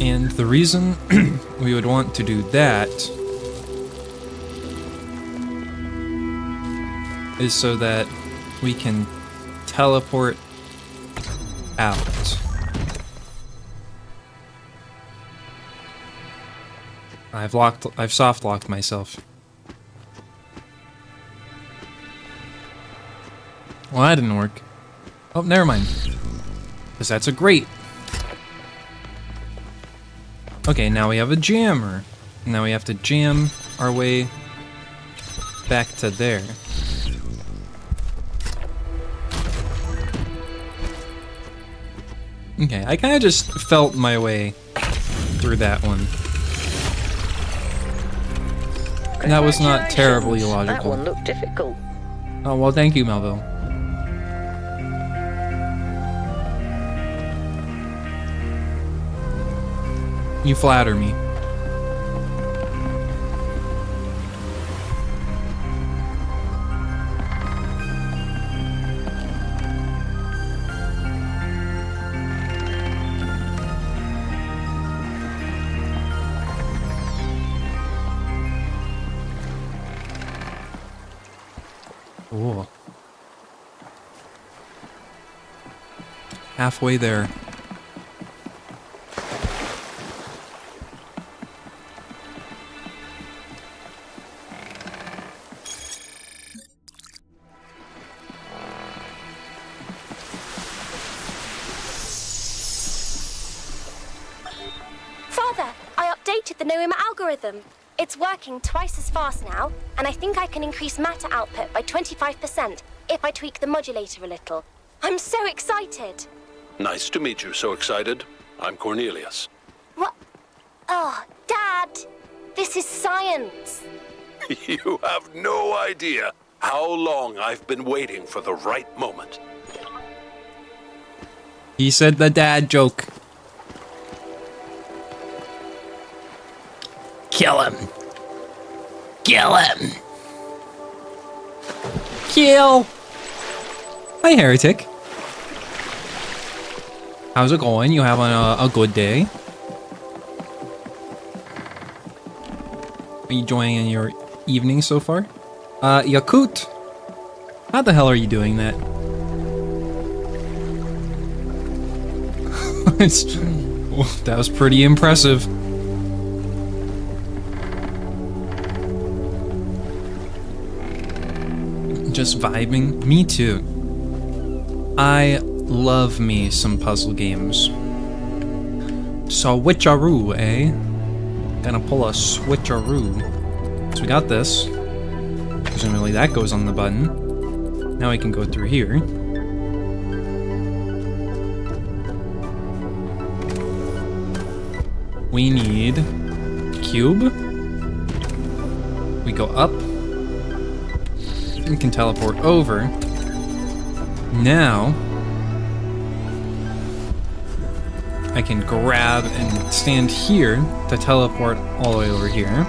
And the reason we would want to do that is so that we can teleport out. I've soft locked myself. Well, that didn't work. Oh, never mind. Because that's a grate. Okay, now we have a jammer. Now we have to jam our way back to there. Okay, I kind of just felt my way through that one. And that was not terribly illogical. That one looked difficult. Oh, well, thank you, Melville. You flatter me. Ooh. Halfway there. Father, I updated the Noema algorithm. It's working twice as fast now, and I think I can increase matter output by 25% if I tweak the modulator a little. I'm so excited! Nice to meet you, so excited. I'm Cornelius. What? Oh, Dad! This is science! You have no idea how long I've been waiting for the right moment. He said the dad joke. Kill him. Kill him. Kill. Hi, Heretic. How's it going? You having a good day? Are you enjoying your evening so far? Yakut. How the hell are you doing that? That was pretty impressive. Just vibing? Me too. I love me some puzzle games. So switcheroo, eh? Gonna pull a switcheroo. So we got this. Presumably that goes on the button. Now we can go through here. We need cube. We go up. We can teleport over. Now I can grab and stand here to teleport all the way over here.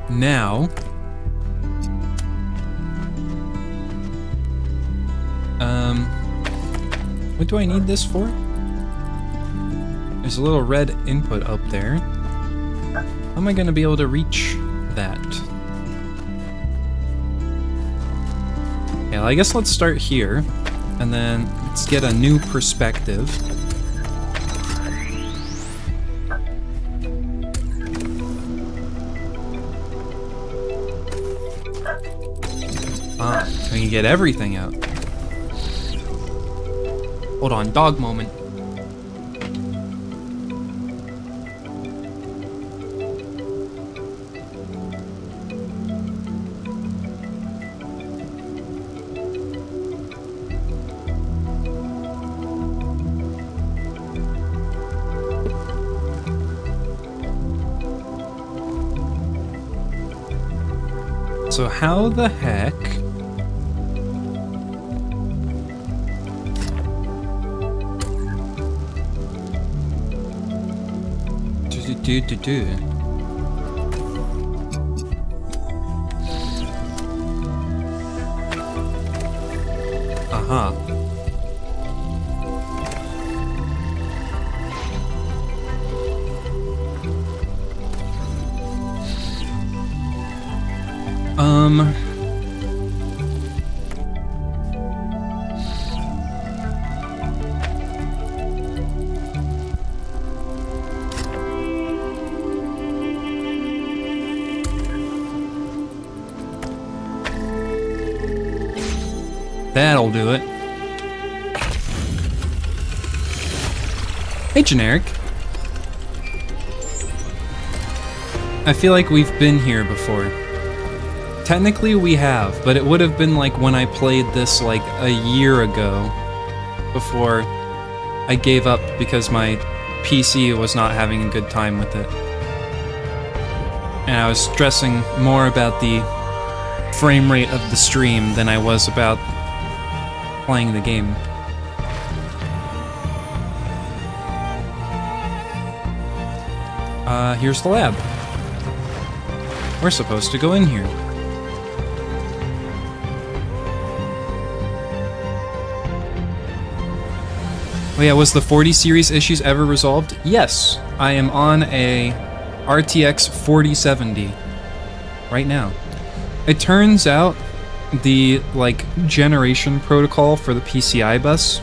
Now what do I need this for? There's a little red input up there. How am I gonna be able to reach that? Yeah, I guess let's start here, and then let's get a new perspective. Ah, we can get everything out. Hold on, dog moment. So how the heck? Do. Aha. That'll do it. Hey, Generic. I feel like we've been here before. Technically we have, but it would have been like when I played this like a year ago, before I gave up because my PC was not having a good time with it. And I was stressing more about the frame rate of the stream than I was about playing the game. Here's the lab. We're supposed to go in here. Oh yeah, was the 40 series issues ever resolved? Yes, I am on a RTX 4070 right now. It turns out the like generation protocol for the PCI bus,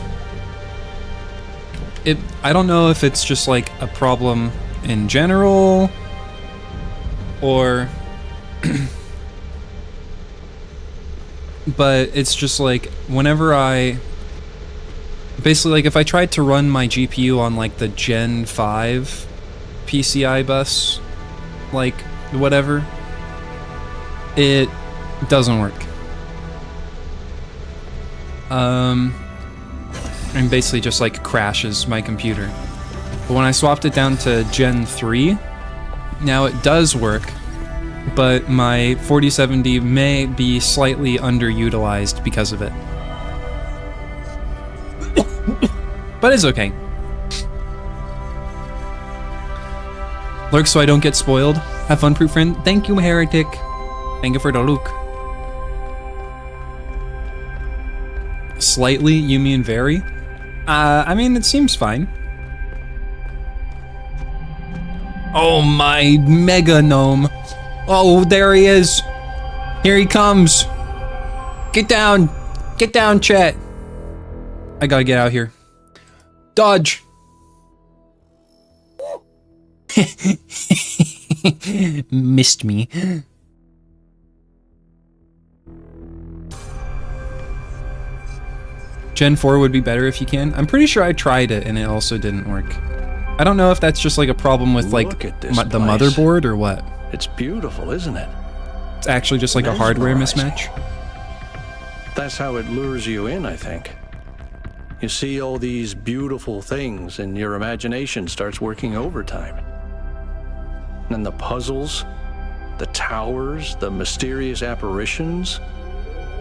I don't know if it's just like a problem in general or but it's just like whenever I Basically, like, if I tried to run my GPU on, like, the Gen 5 PCI bus, like, whatever, it doesn't work. And basically just, like, crashes my computer. But when I swapped it down to Gen 3, now it does work, but my 4070 may be slightly underutilized because of it. But it's okay. Lurk so I don't get spoiled. Have fun, Proof Friend. Thank you, Heretic. Thank you for the look. Slightly? You mean very? I mean, it seems fine. Oh, my mega gnome. Oh, there he is. Here he comes. Get down. Get down, chat. I gotta get out here. Dodge. Missed me. Gen 4 would be better if you can. I'm pretty sure I tried it and it also didn't work. I don't know if that's just like a problem with like the motherboard or what. It's beautiful, isn't it? It's actually just like a hardware mismatch. That's how it lures you in, I think. You see all these beautiful things and your imagination starts working overtime. And the puzzles, the towers, the mysterious apparitions,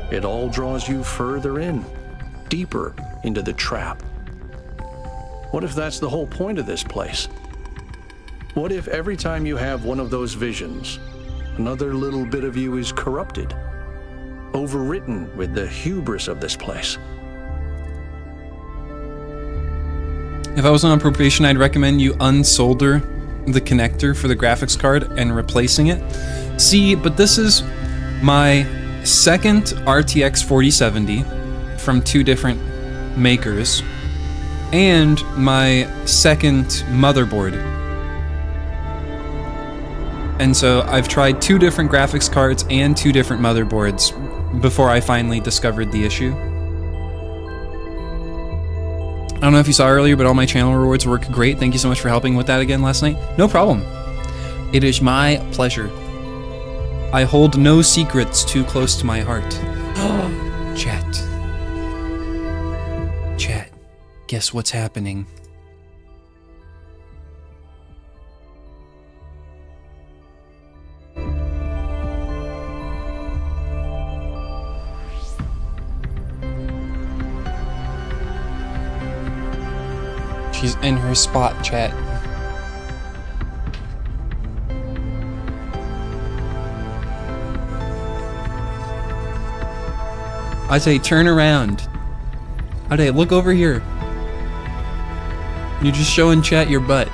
it all draws you further in, deeper into the trap. What if that's the whole point of this place? What if every time you have one of those visions, another little bit of you is corrupted, overwritten with the hubris of this place? If I wasn't on probation, I'd recommend you unsolder the connector for the graphics card and replacing it. See, but this is my second RTX 4070 from two different makers, and my second motherboard. And so I've tried two different graphics cards and two different motherboards before I finally discovered the issue. I don't know if you saw earlier, but all my channel rewards work great. Thank you so much for helping with that again last night. No problem. It is my pleasure. I hold no secrets too close to my heart. Chat. Chat. Guess what's happening? She's in her spot, chat. I say turn around. I say look over here. You're just showing chat your butt.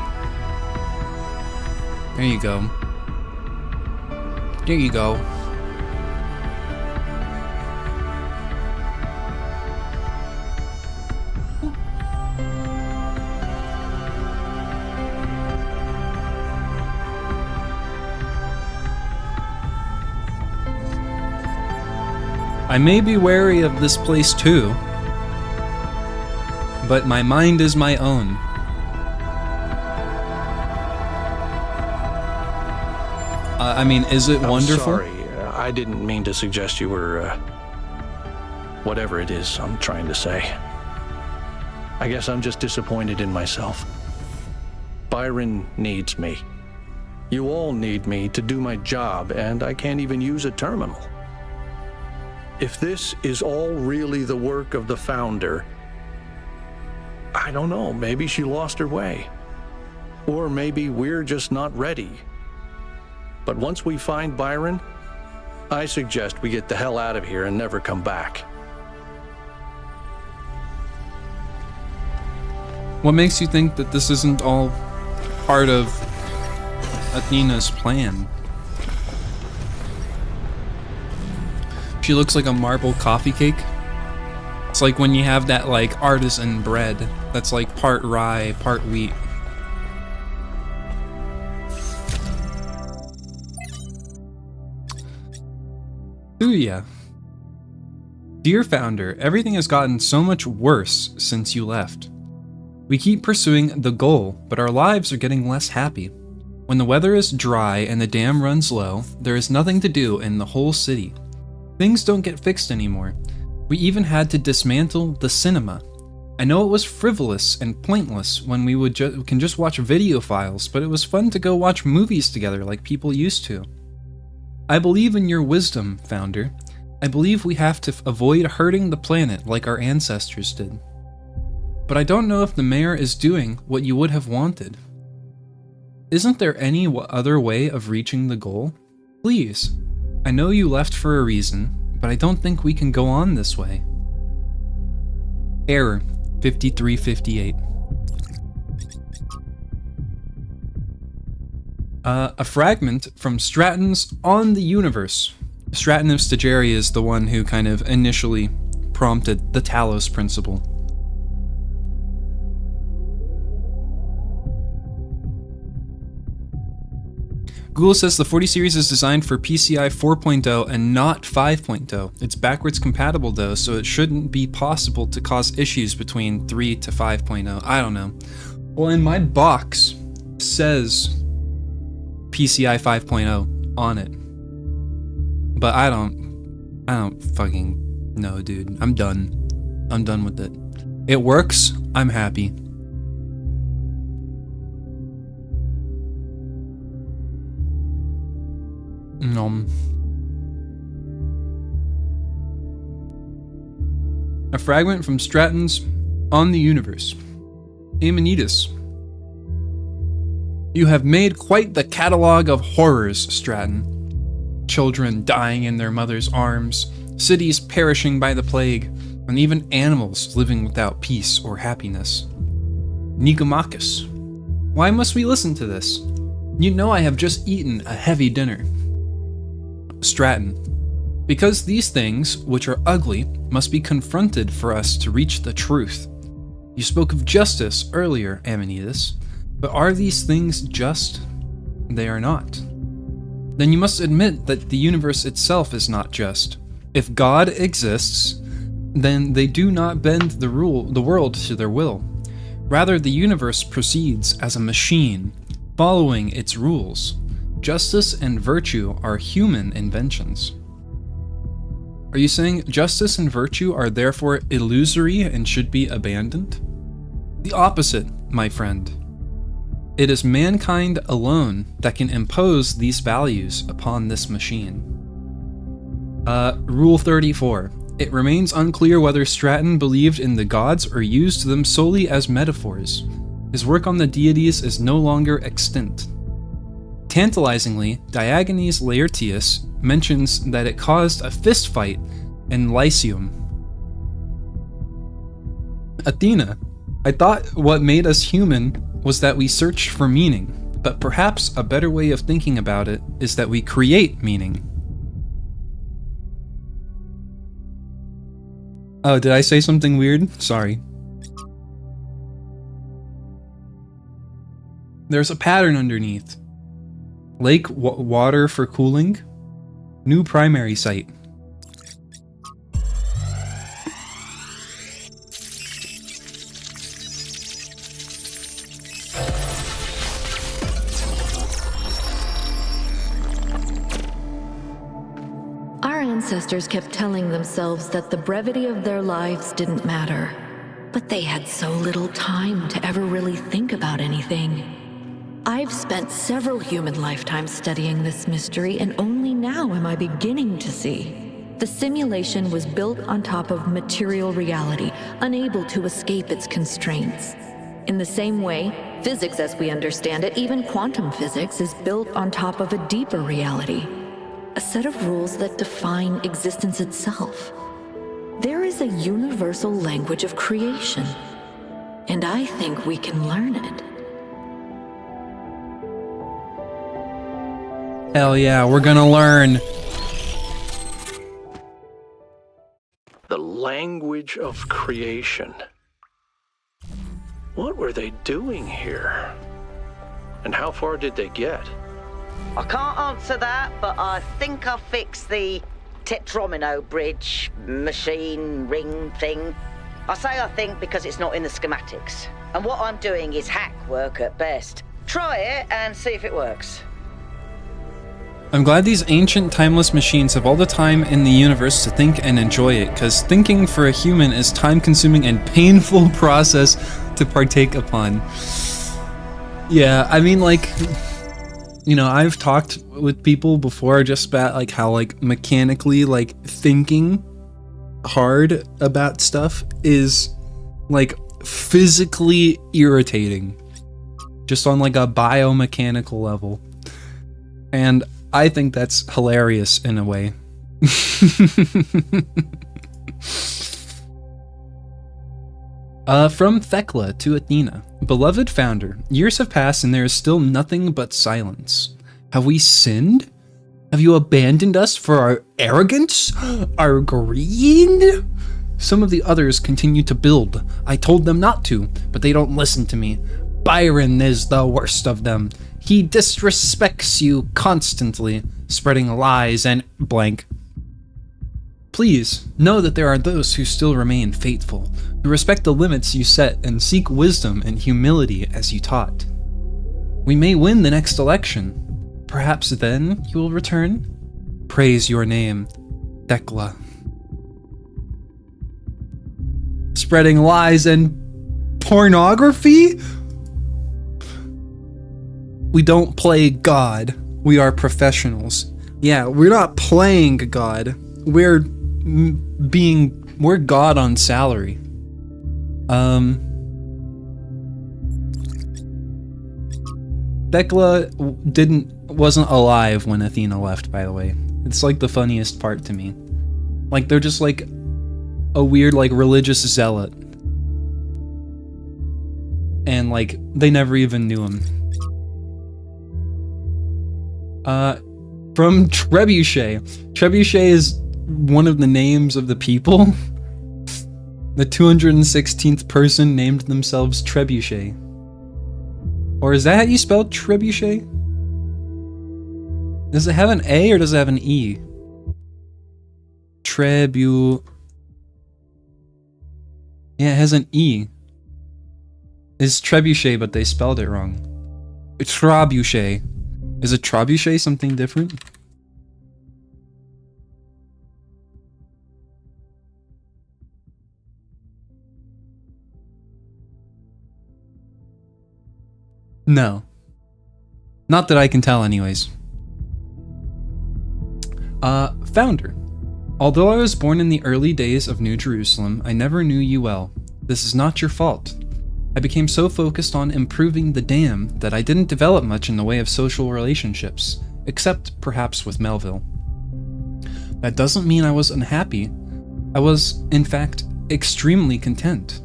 There you go. There you go. I may be wary of this place too, but my mind is my own. I mean, is it wonderful? Sorry, I didn't mean to suggest you were, whatever it is I'm trying to say. I guess I'm just disappointed in myself. Byron needs me. You all need me to do my job, and I can't even use a terminal. If this is all really the work of the founder, I don't know, maybe she lost her way. Or maybe we're just not ready. But once we find Byron, I suggest we get the hell out of here and never come back. What makes you think that this isn't all part of Athena's plan? She looks like a marble coffee cake. It's like when you have that like artisan bread that's like part rye, part wheat. Ooh yeah. Dear Founder, everything has gotten so much worse since you left. We keep pursuing the goal, but our lives are getting less happy. When the weather is dry and the dam runs low, there is nothing to do in the whole city. Things don't get fixed anymore. We even had to dismantle the cinema. I know it was frivolous and pointless when we can just watch video files, but it was fun to go watch movies together like people used to. I believe in your wisdom, Founder. I believe we have to avoid hurting the planet like our ancestors did. But I don't know if the mayor is doing what you would have wanted. Isn't there any other way of reaching the goal? Please. I know you left for a reason, but I don't think we can go on this way. Error 5358. A fragment from Stratton's On the Universe. Stratton of Stagiaria is the one who kind of initially prompted the Talos Principle. Google says the 40 series is designed for PCI 4.0 and not 5.0. It's backwards compatible though, so it shouldn't be possible to cause issues between 3 to 5.0. I don't know. Well, in my box says PCI 5.0 on it. But I don't fucking know, dude. I'm done. I'm done with it. It works. I'm happy. A fragment from Stratton's On the Universe. Amanitas. You have made quite the catalog of horrors, Stratton. Children dying in their mother's arms, cities perishing by the plague, and even animals living without peace or happiness. Nicomachus. Why must we listen to this? You know I have just eaten a heavy dinner. Stratton. Because these things, which are ugly, must be confronted for us to reach the truth. You spoke of justice earlier, Amanitas, but are these things just? They are not. Then you must admit that the universe itself is not just. If God exists, then they do not bend the world to their will. Rather, the universe proceeds as a machine, following its rules. Justice and virtue are human inventions. Are you saying justice and virtue are therefore illusory and should be abandoned? The opposite, my friend. It is mankind alone that can impose these values upon this machine. Rule 34. It remains unclear whether Stratton believed in the gods or used them solely as metaphors. His work on the deities is no longer extant. Tantalizingly, Diogenes Laertius mentions that it caused a fistfight in Lyceum. Athena, I thought what made us human was that we searched for meaning, but perhaps a better way of thinking about it is that we create meaning. Oh, did I say something weird? Sorry. There's a pattern underneath. Lake water for cooling. New primary site. Our ancestors kept telling themselves that the brevity of their lives didn't matter. But they had so little time to ever really think about anything. I've spent several human lifetimes studying this mystery, and only now am I beginning to see. The simulation was built on top of material reality, unable to escape its constraints. In the same way, physics as we understand it, even quantum physics, is built on top of a deeper reality. A set of rules that define existence itself. There is a universal language of creation, and I think we can learn it. Hell yeah, we're gonna learn. The language of creation. What were they doing here? And how far did they get? I can't answer that, but I think I fixed the tetromino bridge, machine, ring thing. I say I think because it's not in the schematics. And what I'm doing is hack work at best. Try it and see if it works. I'm glad these ancient, timeless machines have all the time in the universe to think and enjoy it, because thinking for a human is time-consuming and painful process to partake upon. Yeah, I mean, like, you know, I've talked with people before just about, like, how, like, mechanically, like, thinking hard about stuff is, like, physically irritating. Just on, like, a biomechanical level. And I think that's hilarious in a way. From Thekla to Athena. Beloved founder, years have passed and there is still nothing but silence. Have we sinned? Have you abandoned us for our arrogance? Our greed? Some of the others continue to build. I told them not to, but they don't listen to me. Byron is the worst of them. He disrespects you constantly, spreading lies and blank. Please, know that there are those who still remain faithful, who respect the limits you set and seek wisdom and humility as you taught. We may win the next election. Perhaps then you will return? Praise your name, Thekla. Spreading lies and pornography? We don't play God. We are professionals. Yeah, we're not playing God. We're God on salary. Thekla wasn't alive when Athena left, by the way. It's like the funniest part to me. Like, they're just like a weird, like, religious zealot. And, like, they never even knew him. From Trebuchet. Trebuchet is one of the names of the people. The 216th person named themselves Trebuchet. Or is that how you spell Trebuchet? Does it have an A or does it have an E? Yeah, it has an E. It's Trebuchet, but they spelled it wrong. Trebuchet. Is a trebuchet something different? No. Not that I can tell anyways. Founder. Although I was born in the early days of New Jerusalem, I never knew you well. This is not your fault. I became so focused on improving the dam that I didn't develop much in the way of social relationships, except perhaps with Melville. That doesn't mean I was unhappy. I was, in fact, extremely content.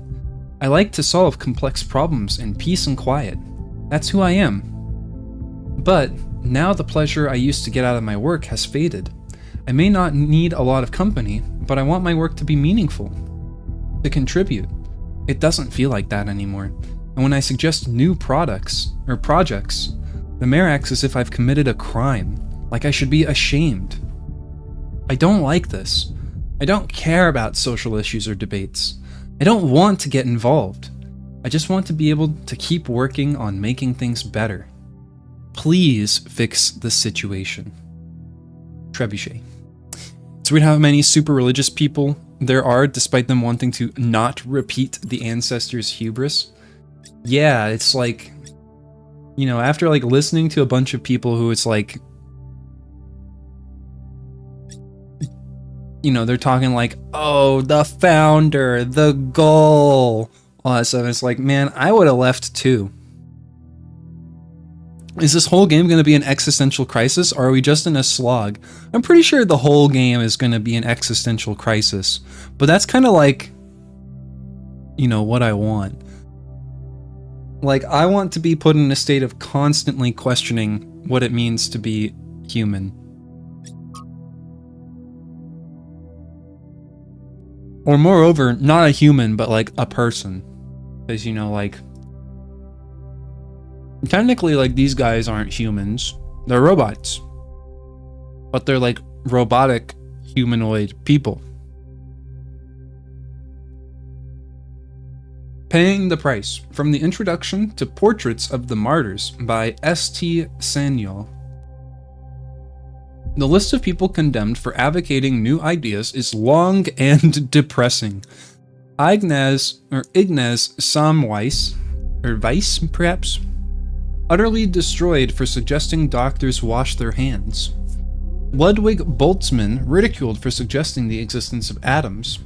I like to solve complex problems in peace and quiet. That's who I am. But now the pleasure I used to get out of my work has faded. I may not need a lot of company, but I want my work to be meaningful, to contribute. It doesn't feel like that anymore. And when I suggest new products or projects, the mayor acts as if I've committed a crime, like I should be ashamed. I don't like this. I don't care about social issues or debates. I don't want to get involved. I just want to be able to keep working on making things better. Please fix the situation. Trebuchet. It's weird how many super religious people there are, despite them wanting to not repeat the ancestors' hubris. Yeah, it's like, you know, after like listening to a bunch of people who it's like, you know, they're talking like, oh, the founder, the goal, all that stuff. It's like, man, I would have left too. Is this whole game going to be an existential crisis, or are we just in a slog? I'm pretty sure the whole game is going to be an existential crisis, but that's kind of like, you know, what I want. Like, I want to be put in a state of constantly questioning what it means to be human. Or moreover, not a human, but like a person. Because, you know, like, technically, like, these guys aren't humans. They're robots. But they're, like, robotic humanoid people. Paying the Price, from the introduction to Portraits of the Martyrs by S.T. Sanyal. The list of people condemned for advocating new ideas is long and depressing. Ignaz Samwise, or Weiss perhaps, utterly destroyed for suggesting doctors wash their hands. Ludwig Boltzmann ridiculed for suggesting the existence of atoms.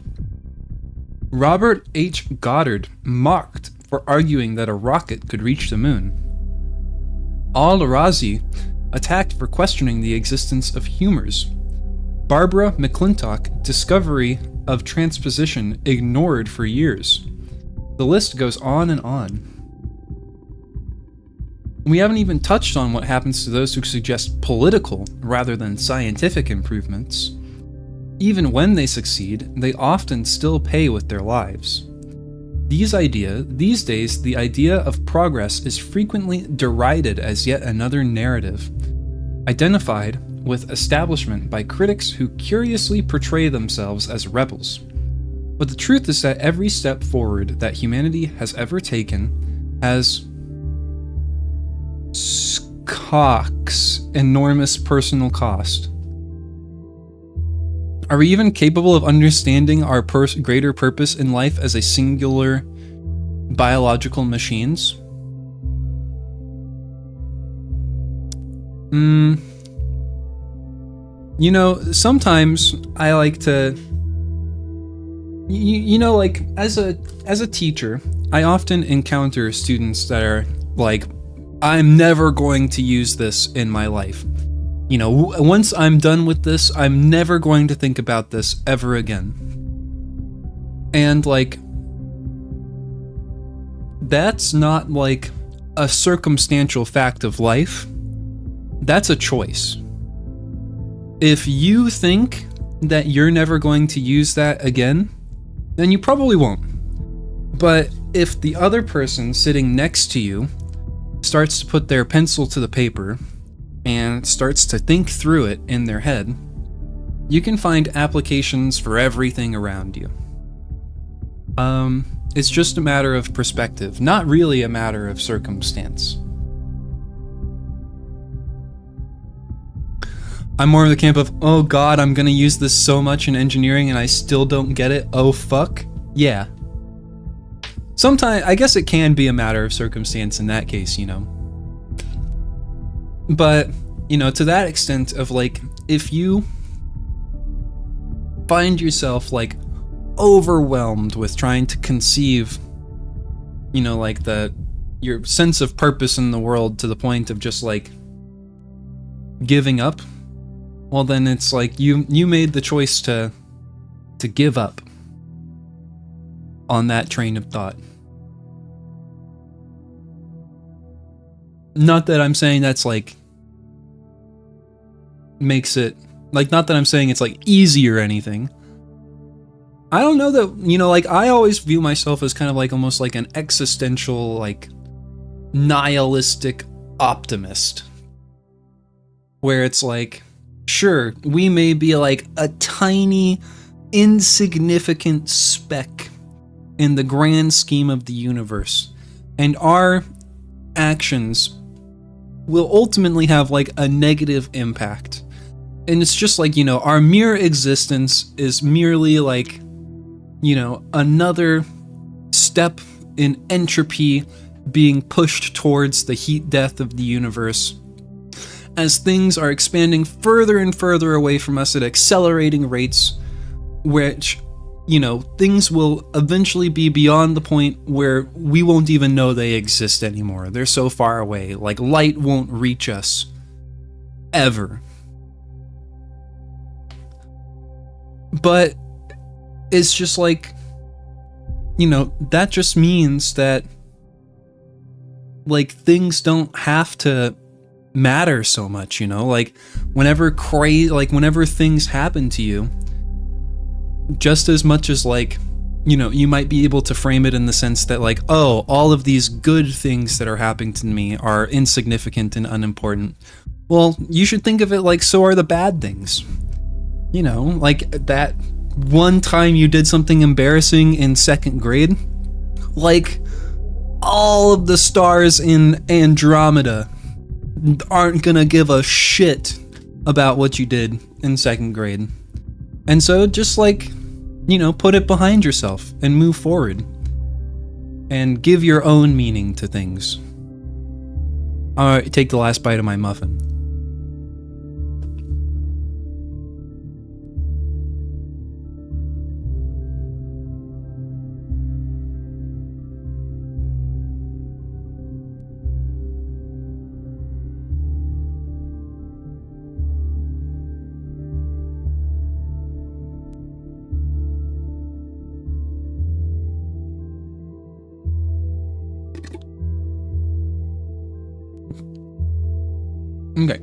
Robert H. Goddard mocked for arguing that a rocket could reach the moon. Al-Razi attacked for questioning the existence of humors. Barbara McClintock, discovery of transposition ignored for years. The list goes on and on. We haven't even touched on what happens to those who suggest political rather than scientific improvements. Even when they succeed, they often still pay with their lives. These days, the idea of progress is frequently derided as yet another narrative, identified with establishment by critics who curiously portray themselves as rebels. But the truth is that every step forward that humanity has ever taken has enormous personal cost. Are we even capable of understanding our greater purpose in life as a singular biological machines? You know, sometimes I like to, like as a teacher, I often encounter students that are like, I'm never going to use this in my life. You know, once I'm done with this, I'm never going to think about this ever again. And like, that's not like a circumstantial fact of life. That's a choice. If you think that you're never going to use that again, then you probably won't. But if the other person sitting next to you starts to put their pencil to the paper and starts to think through it in their head, you can find applications for everything around you. It's just a matter of perspective, not really a matter of circumstance. I'm more of the camp of, oh god, I'm gonna use this so much in engineering and I still don't get it, oh fuck. Yeah. Sometimes, I guess it can be a matter of circumstance in that case, you know. But, you know, to that extent of like, if you find yourself like overwhelmed with trying to conceive, you know, like your sense of purpose in the world to the point of just like giving up, well then it's like you made the choice to give up on that train of thought. Not that I'm saying that's like makes it like, not that I'm saying it's like easy or anything. I don't know that, you know, like I always view myself as kind of like almost like an existential, like nihilistic optimist, where it's like, sure, we may be like a tiny insignificant speck in the grand scheme of the universe, and our actions will ultimately have like a negative impact. And it's just like, you know, our mere existence is merely like, you know, another step in entropy being pushed towards the heat death of the universe, as things are expanding further and further away from us at accelerating rates, which, you know, things will eventually be beyond the point where we won't even know they exist anymore. They're so far away, like light won't reach us ever. But it's just like, you know, that just means that like things don't have to matter so much, you know, like whenever things happen to you, just as much as like, you know, you might be able to frame it in the sense that like, oh, all of these good things that are happening to me are insignificant and unimportant. Well, you should think of it like, so are the bad things. You know, like that one time you did something embarrassing in 2nd grade. Like, all of the stars in Andromeda aren't gonna give a shit about what you did in 2nd grade. And so just like, you know, put it behind yourself and move forward. And give your own meaning to things. Alright, take the last bite of my muffin. Okay.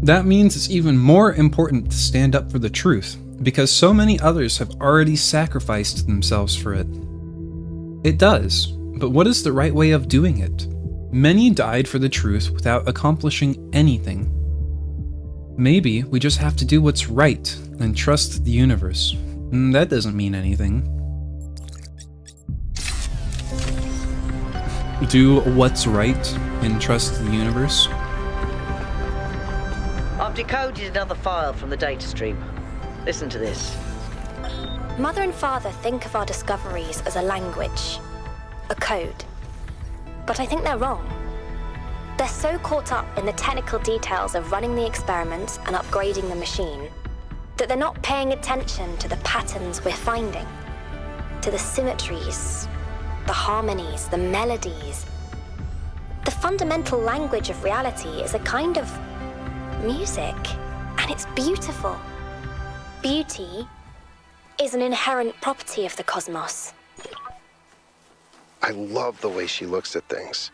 That means it's even more important to stand up for the truth, because so many others have already sacrificed themselves for it. It does, but what is the right way of doing it? Many died for the truth without accomplishing anything. Maybe we just have to do what's right and trust the universe. That doesn't mean anything. Do what's right and trust the universe. I've decoded another file from the data stream. Listen to this. Mother and Father think of our discoveries as a language, a code. But I think they're wrong. They're so caught up in the technical details of running the experiments and upgrading the machine that they're not paying attention to the patterns we're finding, to the symmetries, the harmonies, the melodies. The fundamental language of reality is a kind of music, and it's beautiful. Beauty is an inherent property of the cosmos. I love the way she looks at things.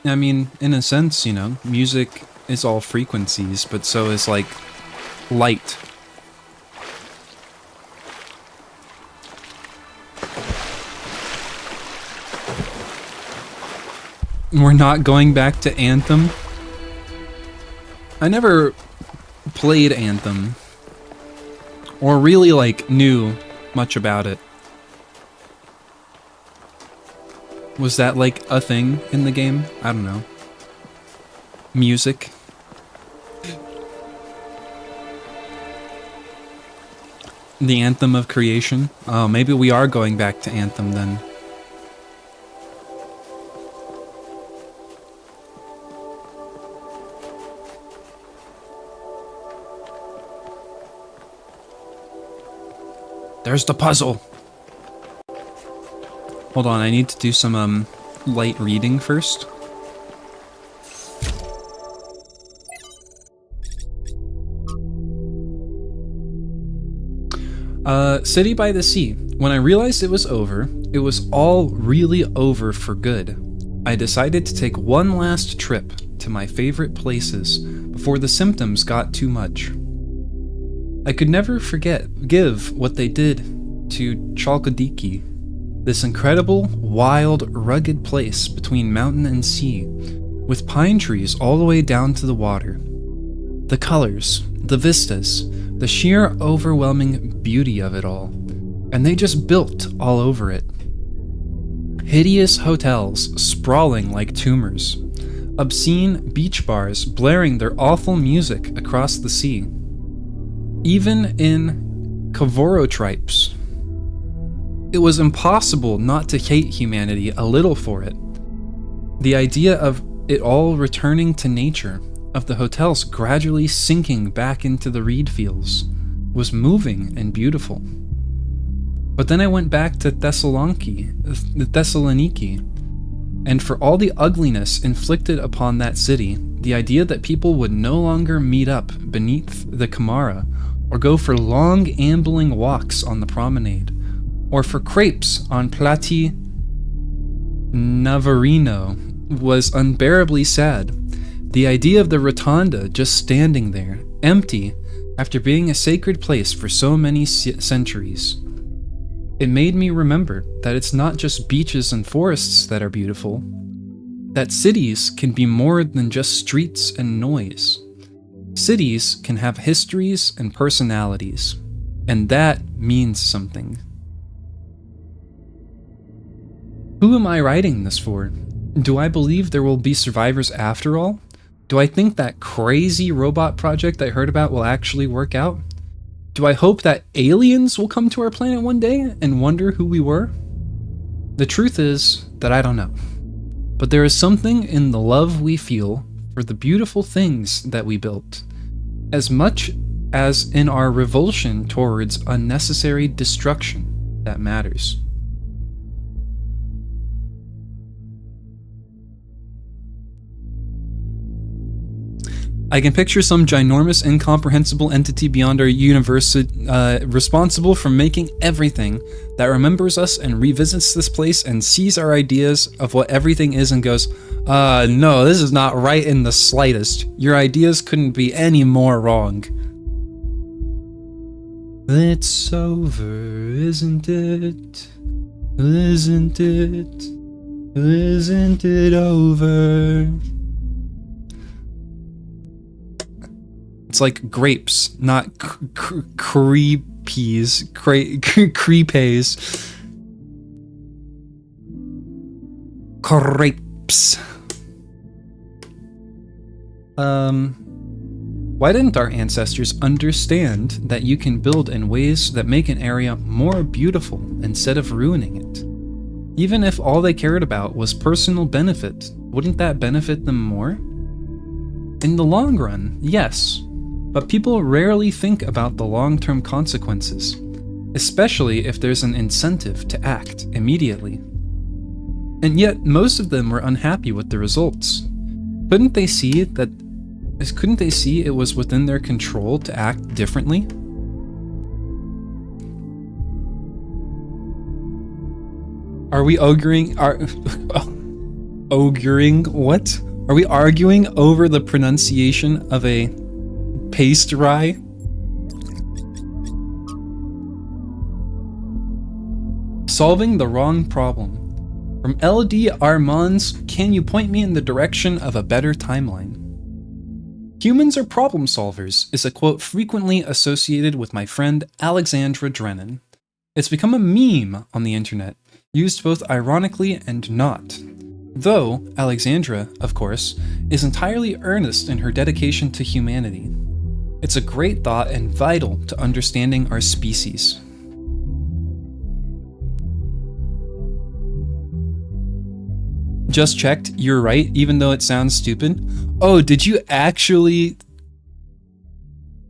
I mean, in a sense, you know, music is all frequencies, but so is, like, light. We're not going back to Anthem. I never played Anthem, or really, like, knew much about it. Was that, like, a thing in the game? I don't know. Music. The Anthem of Creation? Oh, maybe we are going back to Anthem then. There's the puzzle! Hold on, I need to do some, light reading first. City by the Sea. When I realized it was over, it was all really over for good. I decided to take one last trip to my favorite places before the symptoms got too much. I could never forgive what they did to Chalkidiki, this incredible, wild, rugged place between mountain and sea, with pine trees all the way down to the water. The colors, the vistas, the sheer overwhelming beauty of it all, and they just built all over it. Hideous hotels sprawling like tumors, obscene beach bars blaring their awful music across the sea. Even in Kavorotripes, it was impossible not to hate humanity a little for it. The idea of it all returning to nature, of the hotels gradually sinking back into the reed fields, was moving and beautiful. But then I went back to Thessaloniki, and for all the ugliness inflicted upon that city, the idea that people would no longer meet up beneath the Camara, or go for long ambling walks on the promenade, or for crepes on Plati Navarino was unbearably sad. The idea of the rotunda just standing there, empty, after being a sacred place for so many centuries. It made me remember that it's not just beaches and forests that are beautiful. that cities can be more than just streets and noise. Cities can have histories and personalities, and that means something. Who am I writing this for? Do I believe there will be survivors after all? Do I think that crazy robot project I heard about will actually work out? Do I hope that aliens will come to our planet one day and wonder who we were? The truth is that I don't know. But there is something in the love we feel for the beautiful things that we built, as much as in our revulsion towards unnecessary destruction that matters. I can picture some ginormous, incomprehensible entity beyond our universe responsible for making everything that remembers us and revisits this place and sees our ideas of what everything is and goes, no, this is not right in the slightest. Your ideas couldn't be any more wrong. It's over, isn't it? Isn't it? Isn't it over? It's like grapes, not creepies, crepes. Crepes. Why didn't our ancestors understand that you can build in ways that make an area more beautiful instead of ruining it? Even if all they cared about was personal benefit, wouldn't that benefit them more? In the long run, yes. But people rarely think about the long-term consequences, especially if there's an incentive to act immediately. And yet, most of them were unhappy with the results. Couldn't they see it was within their control to act differently? Are we arguing what? Are we arguing over the pronunciation of a paste rye? Solving the wrong problem. From LD Armand's Can You Point Me in the Direction of a Better Timeline? Humans are problem solvers is a quote frequently associated with my friend Alexandra Drennan. It's become a meme on the internet, used both ironically and not. Though Alexandra, of course, is entirely earnest in her dedication to humanity. It's a great thought and vital to understanding our species. Just checked, you're right, even though it sounds stupid. Oh, did you actually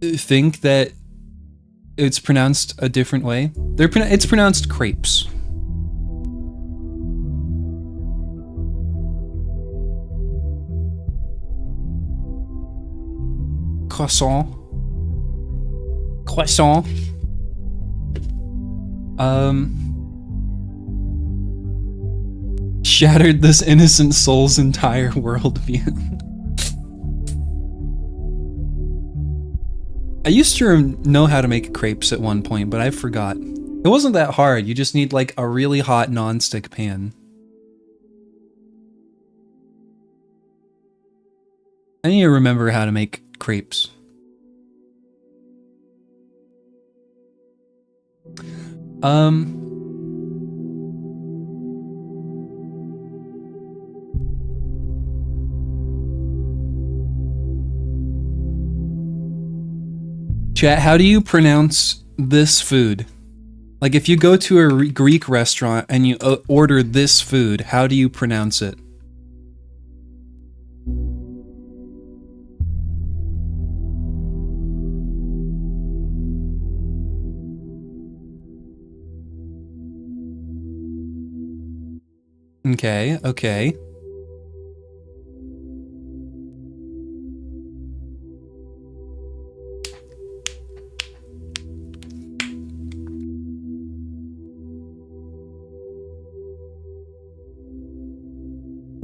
think that it's pronounced a different way? It's pronounced crepes. Croissant. Shattered this innocent soul's entire worldview. I used to know how to make crepes at one point, but I forgot. It wasn't that hard, you just need like a really hot non-stick pan. I need to remember how to make crepes. Chat, how do you pronounce this food? Like if you go to a Greek restaurant and you order this food, how do you pronounce it? Okay.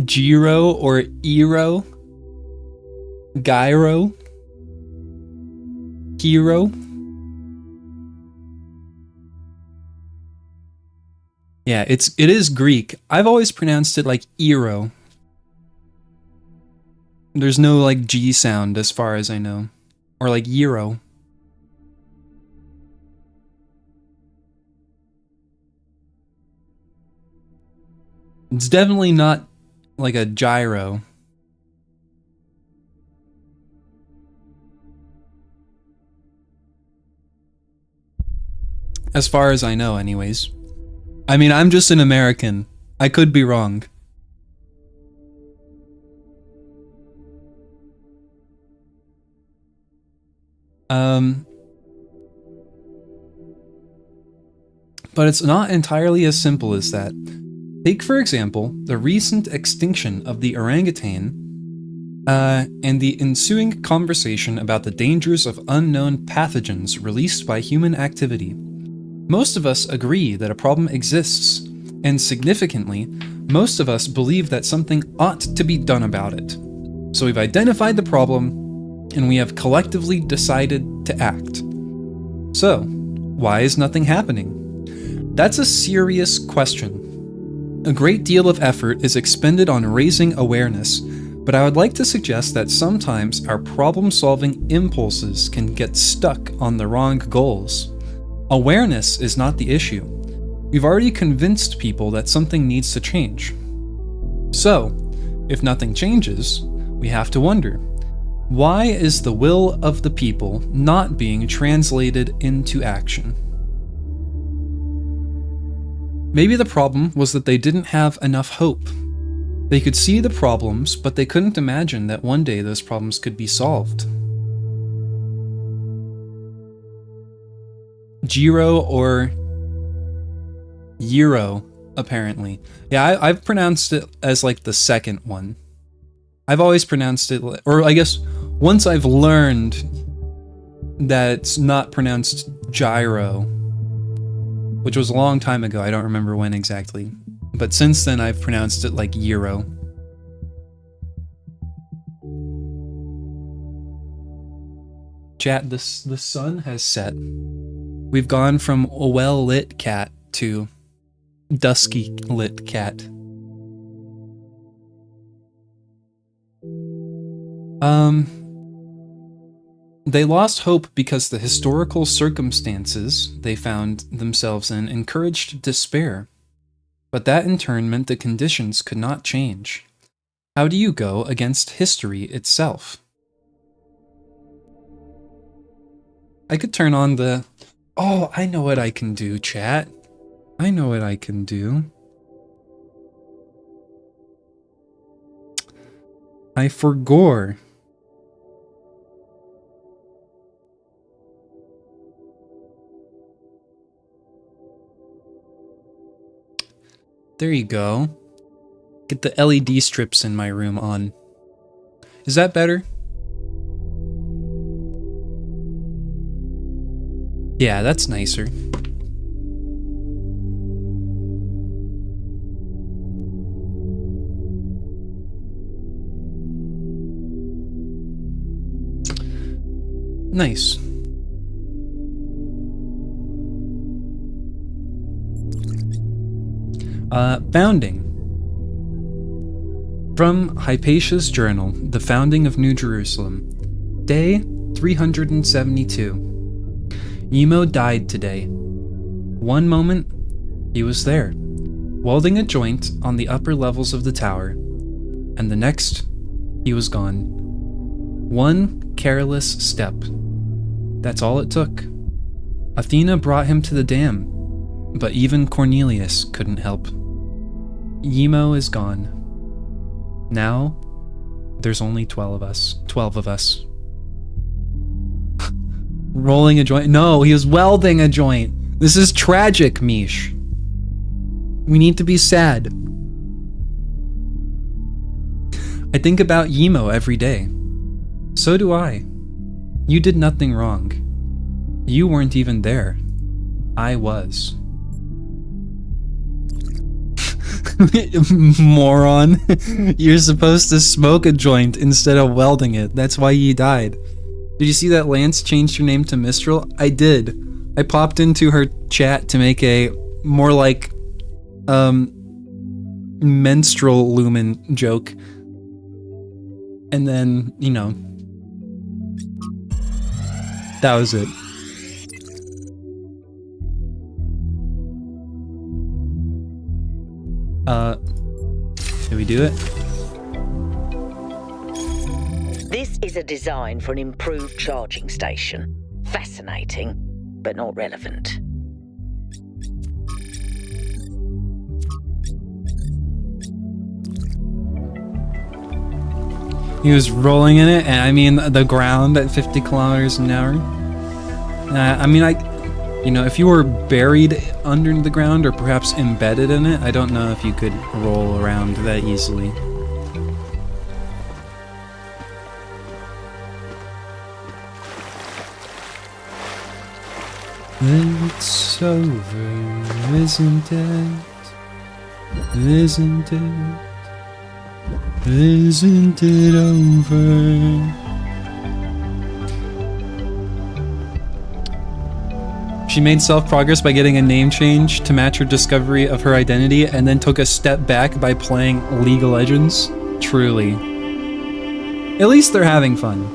Gyro or Ero? Gyro? Hero? Yeah, it is Greek. I've always pronounced it like Ero. There's no, like, G sound as far as I know. Or, like, gyro. It's definitely not like a gyro. As far as I know, anyways. I mean, I'm just an American. I could be wrong. But it's not entirely as simple as that. Take, for example, the recent extinction of the orangutan, and the ensuing conversation about the dangers of unknown pathogens released by human activity. Most of us agree that a problem exists, and significantly, most of us believe that something ought to be done about it. So we've identified the problem, and we have collectively decided to act. So, why is nothing happening? That's a serious question. A great deal of effort is expended on raising awareness, but I would like to suggest that sometimes our problem-solving impulses can get stuck on the wrong goals. Awareness is not the issue. We've already convinced people that something needs to change. So, if nothing changes, we have to wonder, why is the will of the people not being translated into action? Maybe the problem was that they didn't have enough hope. They could see the problems, but they couldn't imagine that one day those problems could be solved. Gyro or gyro, apparently. Yeah, I've pronounced it as like the second one. I've always pronounced it, or I guess once I've learned that it's not pronounced gyro, which was a long time ago, I don't remember when exactly. But since then, I've pronounced it like gyro. Chat, the sun has set. We've gone from a well-lit cat to dusky lit cat. They lost hope because the historical circumstances they found themselves in encouraged despair. But that in turn meant the conditions could not change. How do you go against history itself? I could turn on the... Oh, I know what I can do, chat. I know what I can do. I forgore. There you go. Get the LED strips in my room on. Is that better? Yeah, that's nicer. Nice. Founding. From Hypatia's journal, The Founding of New Jerusalem. Day 372. Emo died today. One moment, he was there, welding a joint on the upper levels of the tower, and the next, he was gone. One careless step. That's all it took. Athena brought him to the dam, but even Cornelius couldn't help. Emo is gone. Now, there's only 12 of us. 12 of us. Rolling a joint. No, he was welding a joint. This is tragic, Mish. We need to be sad. I think about Emo every day. So do I. You did nothing wrong. You weren't even there. I was. Moron. You're supposed to smoke a joint instead of welding it. That's why you died. Did you see that Lance changed her name to Mistral? I did. I popped into her chat to make a more like menstrual lumen joke. And then, you know, that was it. Did we do it? This is a design for an improved charging station. Fascinating, but not relevant. He was rolling in it, and I mean, the ground at 50 kilometers an hour. I mean, you know, if you were buried under the ground or perhaps embedded in it, I don't know if you could roll around that easily. It's over, isn't it? Isn't it? Isn't it over? She made self-progress by getting a name change to match her discovery of her identity, and then took a step back by playing League of Legends. Truly. At least they're having fun.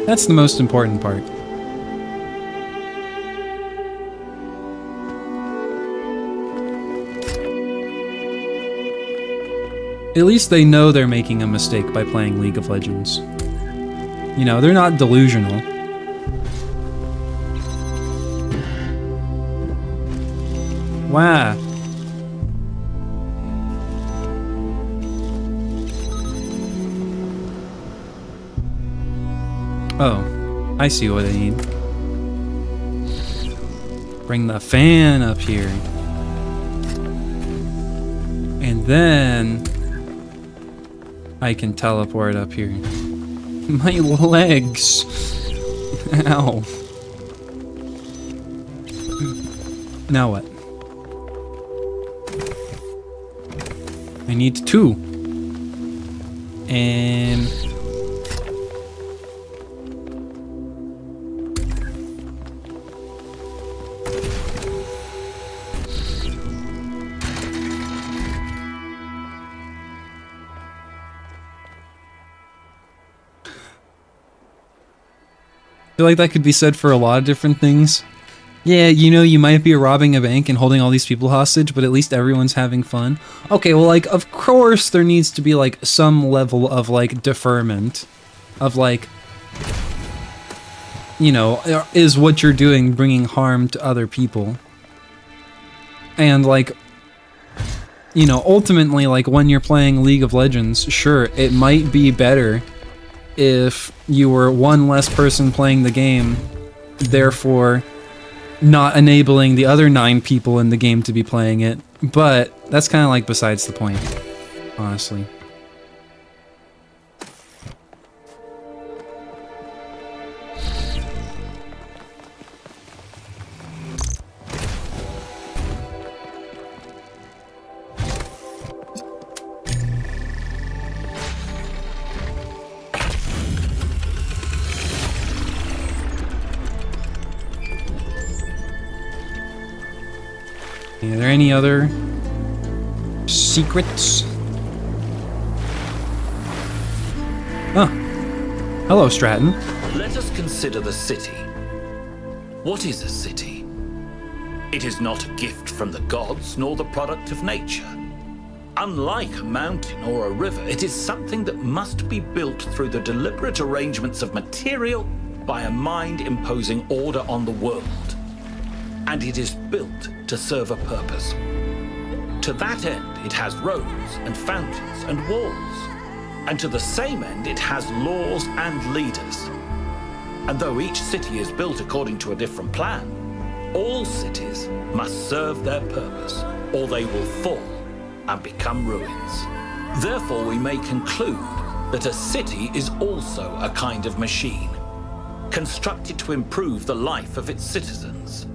That's the most important part. At least they know they're making a mistake by playing League of Legends. You know, they're not delusional. Wow. Oh, I see what I need. Bring the fan up here. And then I can teleport up here. My legs. Ow. Now what? I need 2. And I feel like that could be said for a lot of different things. Yeah, you know, you might be robbing a bank and holding all these people hostage, but at least everyone's having fun. Okay, well, like, of course there needs to be, like, some level of, like, deferment. Of, like, you know, is what you're doing bringing harm to other people? And, like, you know, ultimately, like, when you're playing League of Legends, sure, it might be better if you were one less person playing the game, therefore not enabling the other 9 people in the game to be playing it, but that's kind of like besides the point, honestly. Are there any other secrets? Ah. Hello, Stratton. Let us consider the city. What is a city? It is not a gift from the gods, nor the product of nature. Unlike a mountain or a river, it is something that must be built through the deliberate arrangements of material by a mind imposing order on the world. And it is built to serve a purpose. To that end, it has roads and fountains and walls. And to the same end, it has laws and leaders. And though each city is built according to a different plan, all cities must serve their purpose, or they will fall and become ruins. Therefore, we may conclude that a city is also a kind of machine, constructed to improve the life of its citizens.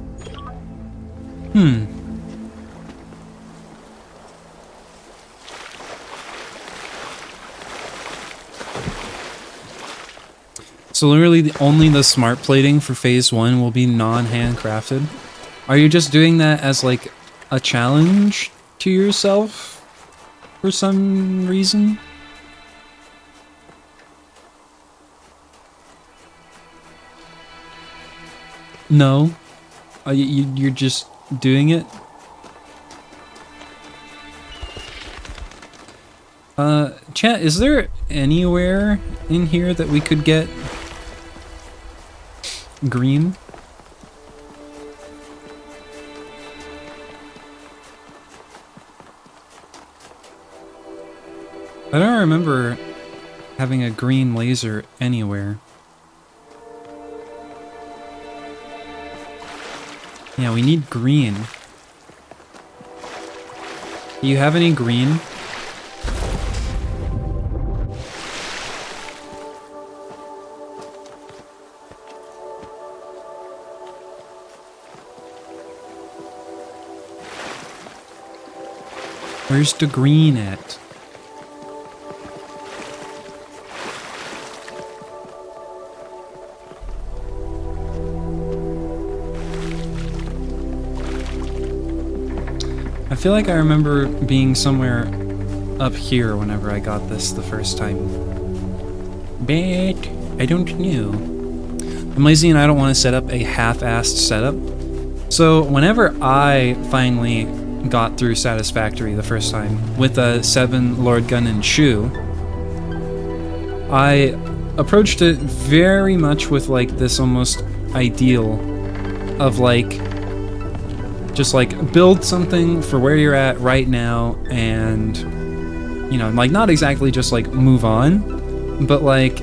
So literally only the smart plating for phase 1 will be non-handcrafted. Are you just doing that as like a challenge to yourself for some reason? No. You're just doing it? Chat, is there anywhere in here that we could get green? I don't remember having a green laser anywhere. Yeah, we need green. Do you have any green? Where's the green at? I feel like I remember being somewhere up here whenever I got this the first time. But I don't know. I'm lazy and I don't want to set up a half-assed setup. So whenever I finally got through Satisfactory the first time with a 7 Lord Gun and Shoe, I approached it very much with like this almost ideal of like just like build something for where you're at right now and, you know, like not exactly just like move on, but like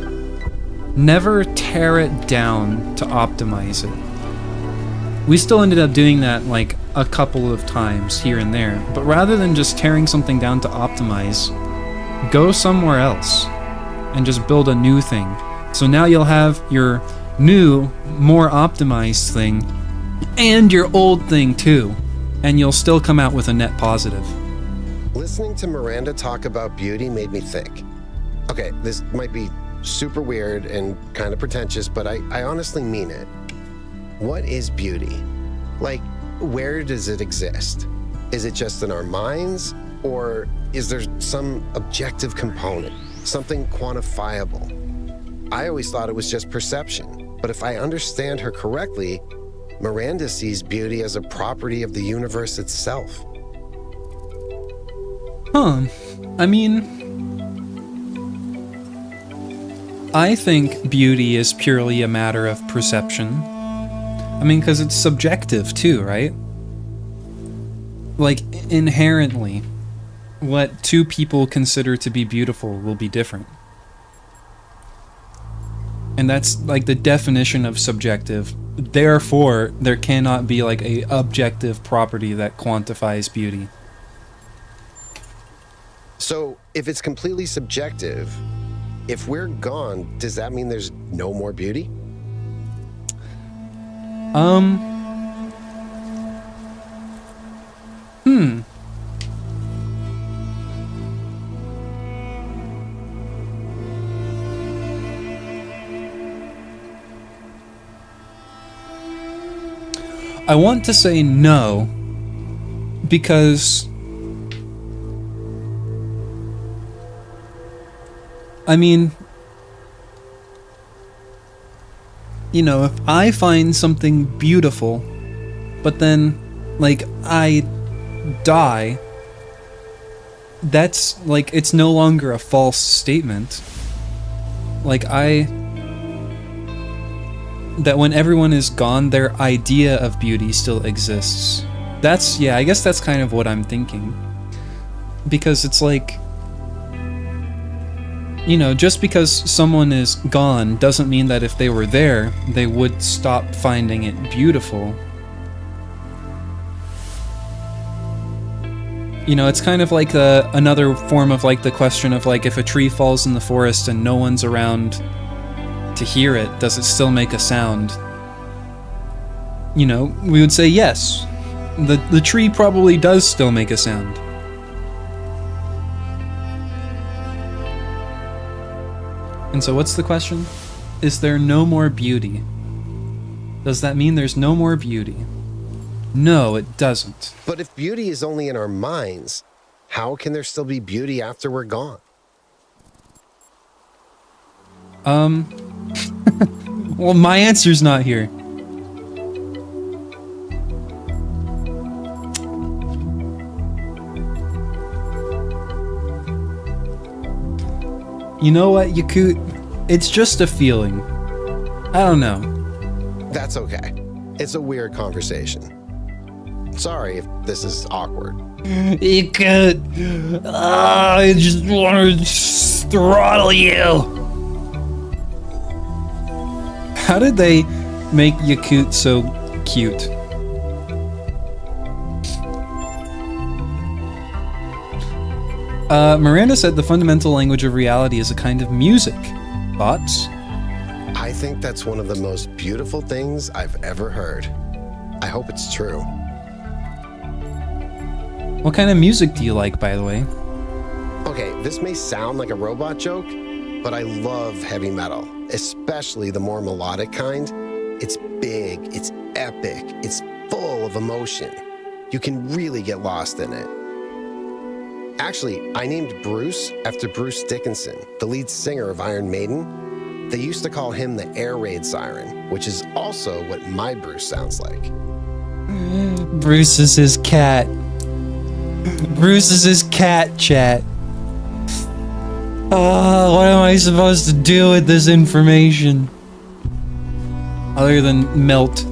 never tear it down to optimize it. We still ended up doing that like a couple of times here and there, but rather than just tearing something down to optimize, go somewhere else and just build a new thing. So now you'll have your new, more optimized thing and your old thing too, and you'll still come out with a net positive. Listening to Miranda talk about beauty made me think. Okay, this might be super weird and kind of pretentious, but I honestly mean it. What is beauty? Like, where does it exist? Is it just in our minds? Or is there some objective component, something quantifiable? I always thought it was just perception, but if I understand her correctly, Miranda sees beauty as a property of the universe itself. Huh. I mean, I think beauty is purely a matter of perception. I mean, because it's subjective too, right? Like, inherently, what two people consider to be beautiful will be different. And that's like the definition of subjective. Therefore, there cannot be like a objective property that quantifies beauty. So, if it's completely subjective, if we're gone, does that mean there's no more beauty? I want to say no, because I mean, you know, if I find something beautiful, but then, like, I die, that's, like, it's no longer a false statement. Like, that when everyone is gone, their idea of beauty still exists. That's, yeah, I guess that's kind of what I'm thinking. Because it's like, you know, just because someone is gone doesn't mean that if they were there, they would stop finding it beautiful. You know, it's kind of like another form of like the question of like, if a tree falls in the forest and no one's around to hear it, does it still make a sound? You know, we would say yes. The tree probably does still make a sound. And so what's the question? Is there no more beauty? Does that mean there's no more beauty? No, it doesn't. But if beauty is only in our minds, how can there still be beauty after we're gone? Well, my answer's not here. You know what, Yakut? It's just a feeling. I don't know. That's okay. It's a weird conversation. Sorry if this is awkward. Yakut! I just want to throttle you! How did they make Yakut so cute? Miranda said the fundamental language of reality is a kind of music. Thoughts? I think that's one of the most beautiful things I've ever heard. I hope it's true. What kind of music do you like, by the way? Okay, this may sound like a robot joke, but I love heavy metal, especially the more melodic kind. It's big, it's epic, it's full of emotion. You can really get lost in it. Actually, I named Bruce after Bruce Dickinson, the lead singer of Iron Maiden. They used to call him the air raid siren, which is also what my Bruce sounds like. Bruce is his cat. Bruce is his cat, chat. What am I supposed to do with this information? Other than melt.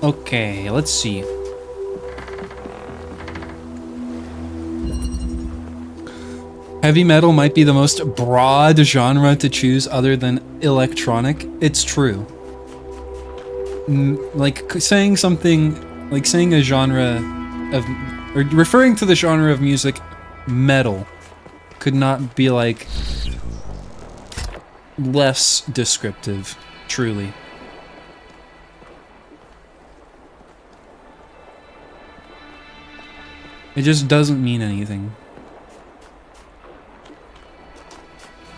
Okay, let's see. Heavy metal might be the most broad genre to choose other than electronic. It's true. Like saying something, like saying a genre of, or referring to the genre of music, metal, could not be like less descriptive, truly. It just doesn't mean anything.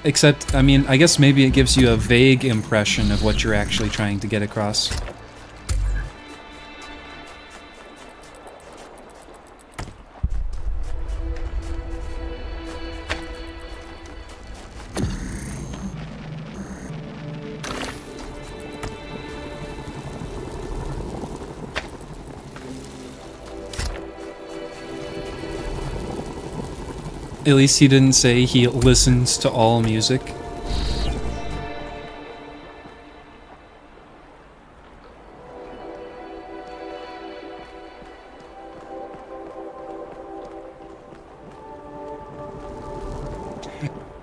Except, I mean, I guess maybe it gives you a vague impression of what you're actually trying to get across. At least he didn't say he listens to all music.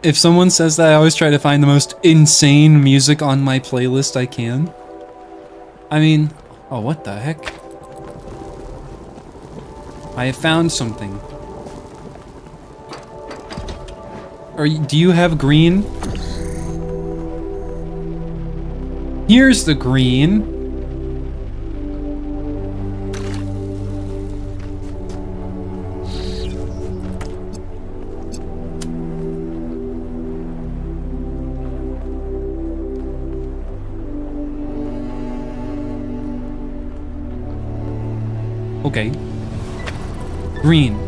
If someone says that, I always try to find the most insane music on my playlist I can. I mean, oh, what the heck? I have found something. Do you have green? Here's the green. Okay. Green.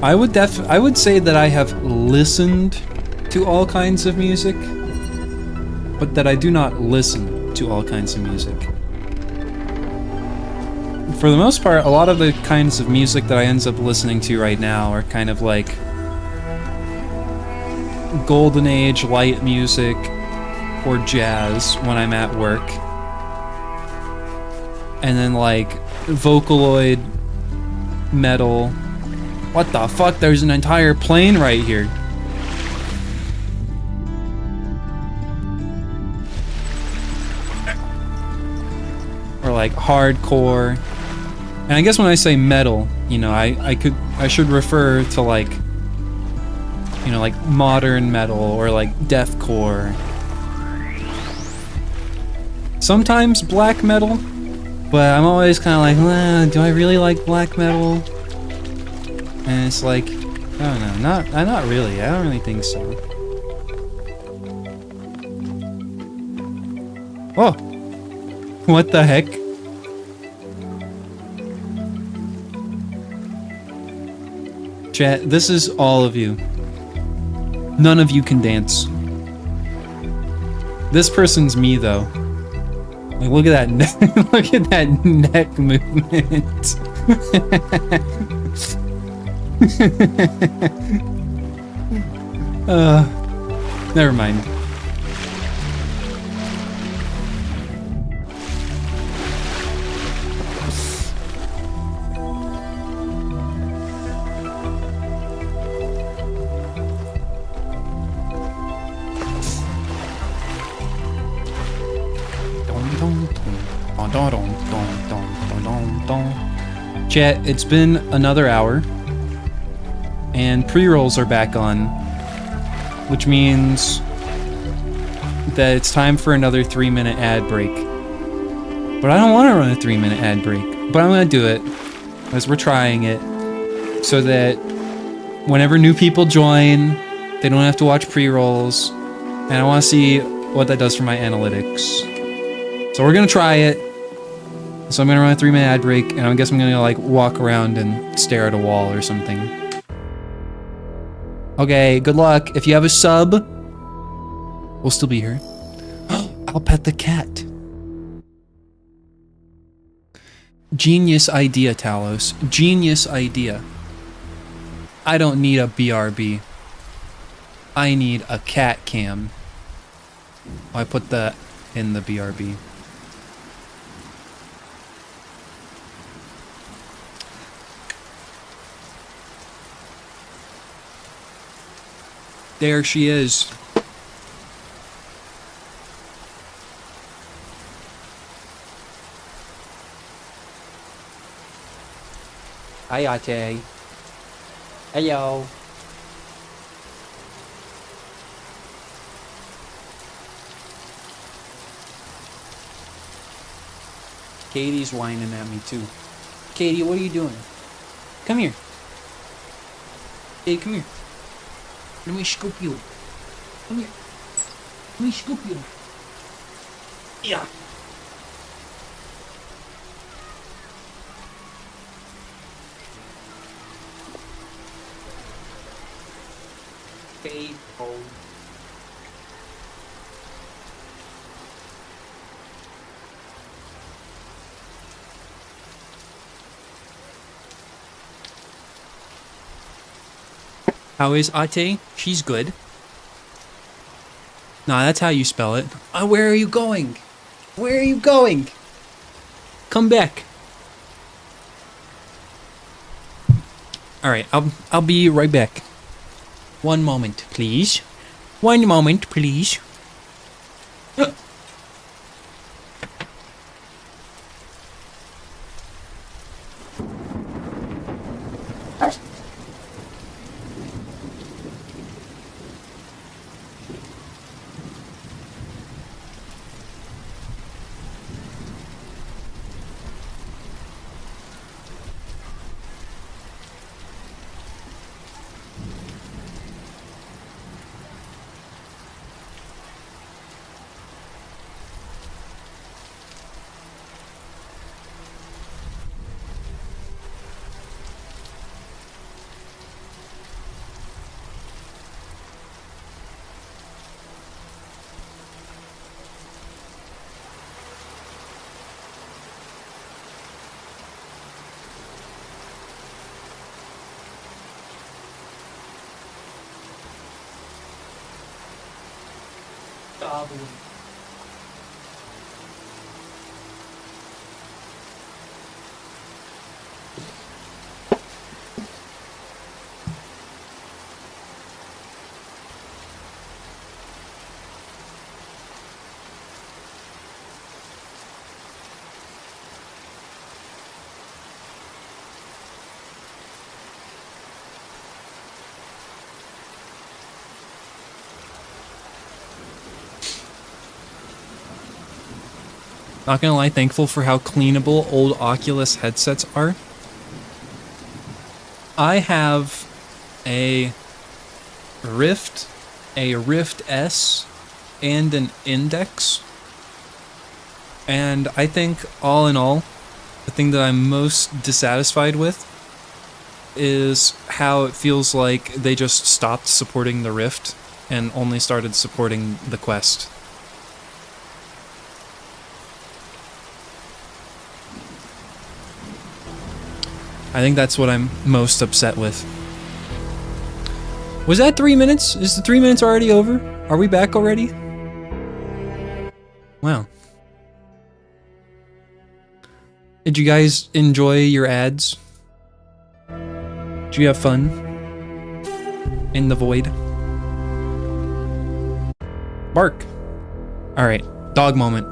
I would say that I have listened to all kinds of music, but that I do not listen to all kinds of music. For the most part, a lot of the kinds of music that I end up listening to right now are kind of like golden age light music or jazz when I'm at work. And then like Vocaloid metal. What the fuck? There's an entire plane right here. Or like hardcore. And I guess when I say metal, you know, I should refer to like, you know, like modern metal or like deathcore. Sometimes black metal, but I'm always kind of like, do I really like black metal? And it's like, I don't know, not really. I don't really think so. Oh! What the heck? Chat, this is all of you. None of you can dance. This person's me, though. Like, look at that neck, look at that neck movement. Never mind. Chat, it's been another hour, and pre-rolls are back on, which means that it's time for another 3-minute ad break. But I don't want to run a 3-minute ad break, but I'm going to do it, as we're trying it, so that whenever new people join, they don't have to watch pre-rolls, and I want to see what that does for my analytics. So we're going to try it. So I'm going to run a 3-minute ad break, and I guess I'm going to like walk around and stare at a wall or something. Okay, good luck. If you have a sub, we'll still be here. I'll pet the cat. Genius idea, Talos. Genius idea. I don't need a BRB. I need a cat cam. Oh, I put that in the BRB. There she is. Hi, Ate. Hello. Katie's whining at me too. Katie, what are you doing? Come here. Hey, come here. Let me scoop you. Come here. Let me scoop you. Yeah. Hey, oh. How is Ate? She's good. Nah, that's how you spell it. Where are you going? Where are you going? Come back. All right, I'll be right back. One moment, please. One moment, please. Not gonna lie, thankful for how cleanable old Oculus headsets are. I have a Rift S, and an Index. And I think, all in all, the thing that I'm most dissatisfied with is how it feels like they just stopped supporting the Rift and only started supporting the Quest. I think that's what I'm most upset with. Was that 3 minutes? Is the 3 minutes already over? Are we back already? Wow. Did you guys enjoy your ads? Did you have fun in the void? Bark. Alright, dog moment.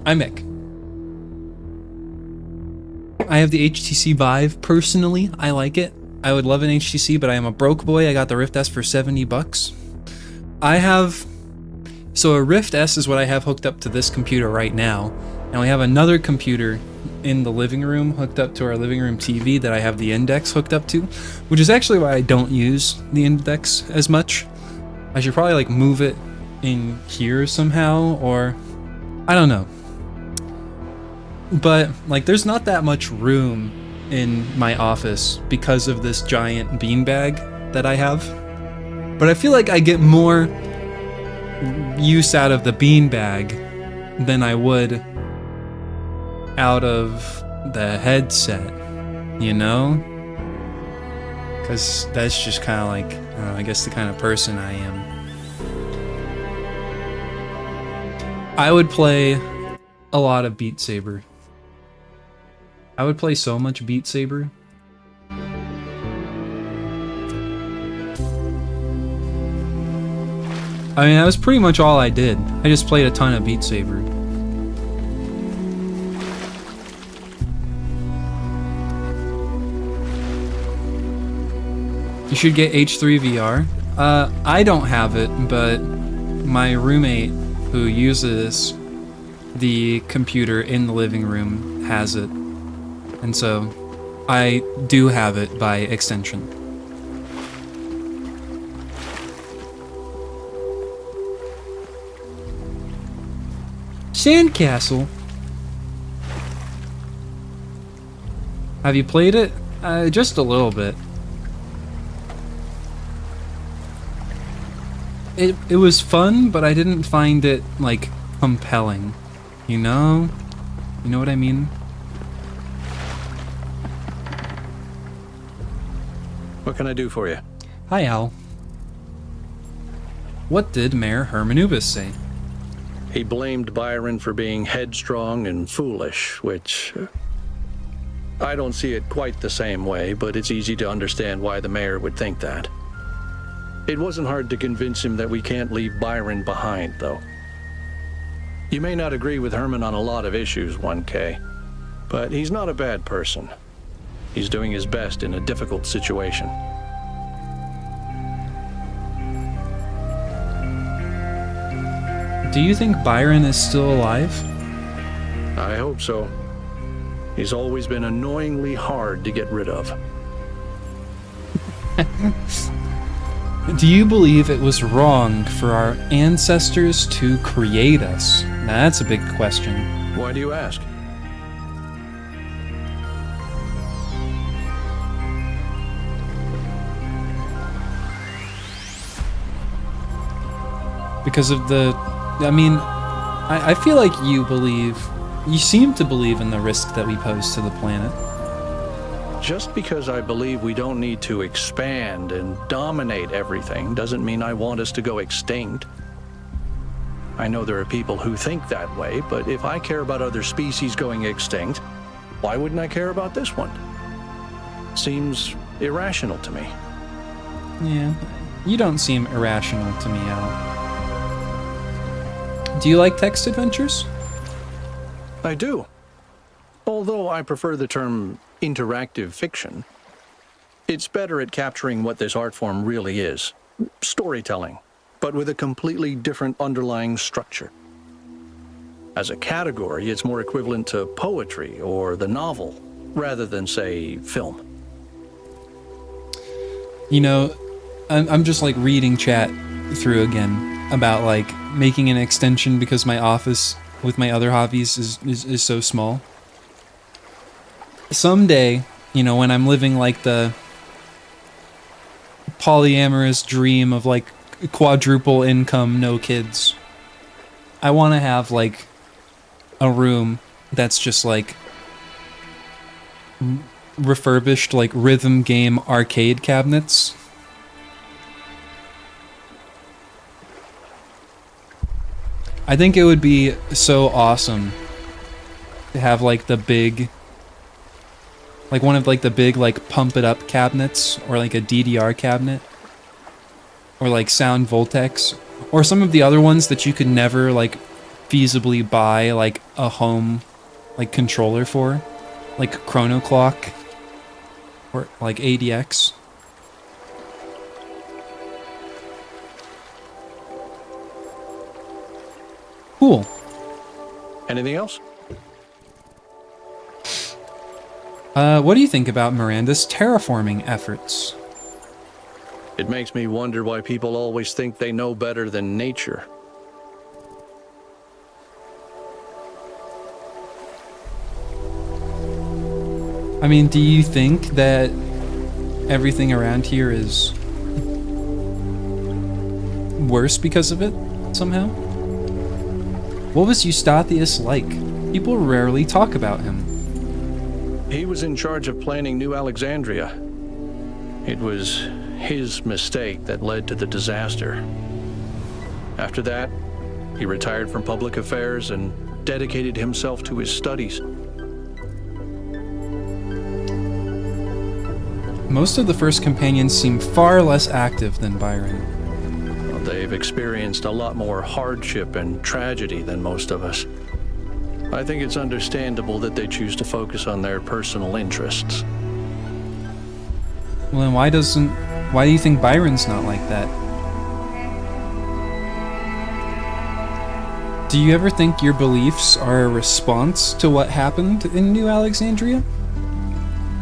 I'm Mick. I have the HTC Vive. Personally, I like it. I would love an HTC, but I am a broke boy. I got the Rift S for 70 bucks. So a Rift S is what I have hooked up to this computer right now. And we have another computer in the living room hooked up to our living room TV that I have the Index hooked up to, which is actually why I don't use the Index as much. I should probably like move it in here somehow, or I don't know. But like there's not that much room in my office because of this giant beanbag that I have. But I feel like I get more use out of the beanbag than I would out of the headset, you know? Because that's just kind of like, I guess the kind of person I am. I would play a lot of Beat Saber. I would play so much Beat Saber. I mean, that was pretty much all I did. I just played a ton of Beat Saber. You should get H3 VR. I don't have it, but my roommate who uses the computer in the living room has it. And so I do have it by extension. Sandcastle. Have you played it? Just a little bit. It was fun, but I didn't find it, like, compelling. You know? You know what I mean? What can I do for you? Hi, Al. What did Mayor Hermanubis say? He blamed Byron for being headstrong and foolish, which I don't see it quite the same way, but it's easy to understand why the mayor would think that. It wasn't hard to convince him that we can't leave Byron behind, though. You may not agree with Herman on a lot of issues, 1K, But he's not a bad person. He's doing his best in a difficult situation. Do you think Byron is still alive? I hope so. He's always been annoyingly hard to get rid of. Do you believe it was wrong for our ancestors to create us? Now, that's a big question. Why do you ask? Because of the... I mean, I feel like you seem to believe in the risk that we pose to the planet. Just because I believe we don't need to expand and dominate everything doesn't mean I want us to go extinct. I know there are people who think that way, but if I care about other species going extinct, why wouldn't I care about this one? Seems irrational to me. Yeah, you don't seem irrational to me, Al. Do you like text adventures? I do. Although I prefer the term interactive fiction. It's better at capturing what this art form really is. Storytelling, but with a completely different underlying structure. As a category, it's more equivalent to poetry or the novel, rather than, say, film. You know, I'm just like reading chat through again about like making an extension because my office with my other hobbies is so small. Someday, you know, when I'm living like the polyamorous dream of like quadruple income, no kids, I want to have like a room that's just like refurbished like rhythm game arcade cabinets. I think it would be so awesome to have like the big, like one of like the big like pump it up cabinets, or like a DDR cabinet, or like Sound Voltex, or some of the other ones that you could never like feasibly buy like a home like controller for, like Chrono Clock or like ADX. Cool. Anything else? What do you think about Miranda's terraforming efforts? It makes me wonder why people always think they know better than nature. I mean, do you think that everything around here is worse because of it, somehow? What was Eustathius like? People rarely talk about him. He was in charge of planning New Alexandria. It was his mistake that led to the disaster. After that, he retired from public affairs and dedicated himself to his studies. Most of the first companions seem far less active than Byron. Well, they've experienced a lot more hardship and tragedy than most of us. I think it's understandable that they choose to focus on their personal interests. Well, then why do you think Byron's not like that? Do you ever think your beliefs are a response to what happened in New Alexandria?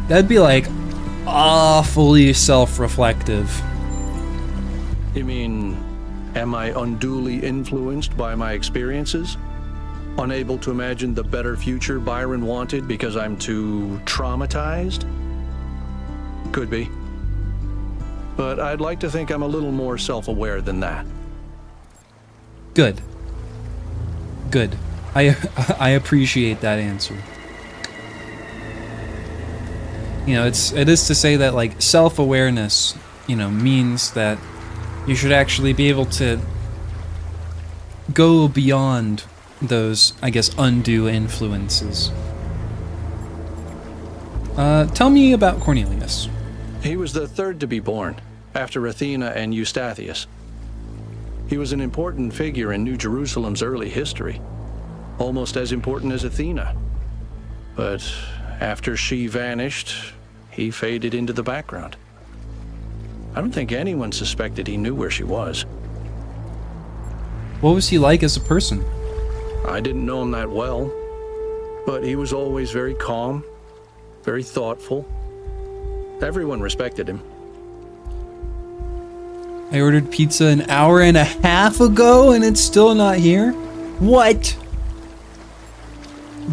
That'd be like awfully self-reflective. You mean, am I unduly influenced by my experiences? Unable to imagine the better future Byron wanted because I'm too traumatized? Could be. But I'd like to think I'm a little more self-aware than that. Good. Good. I appreciate that answer. You know, it is to say that like self-awareness, you know, means that you should actually be able to go beyond those, I guess, undue influences. Tell me about Cornelius. He was the third to be born, after Athena and Eustathius. He was an important figure in New Jerusalem's early history, almost as important as Athena. but after she vanished, he faded into the background. I don't think anyone suspected he knew where she was. What was he like as a person? I didn't know him that well, but he was always very calm, very thoughtful. Everyone respected him. I ordered pizza an hour and a half ago and it's still not here? What?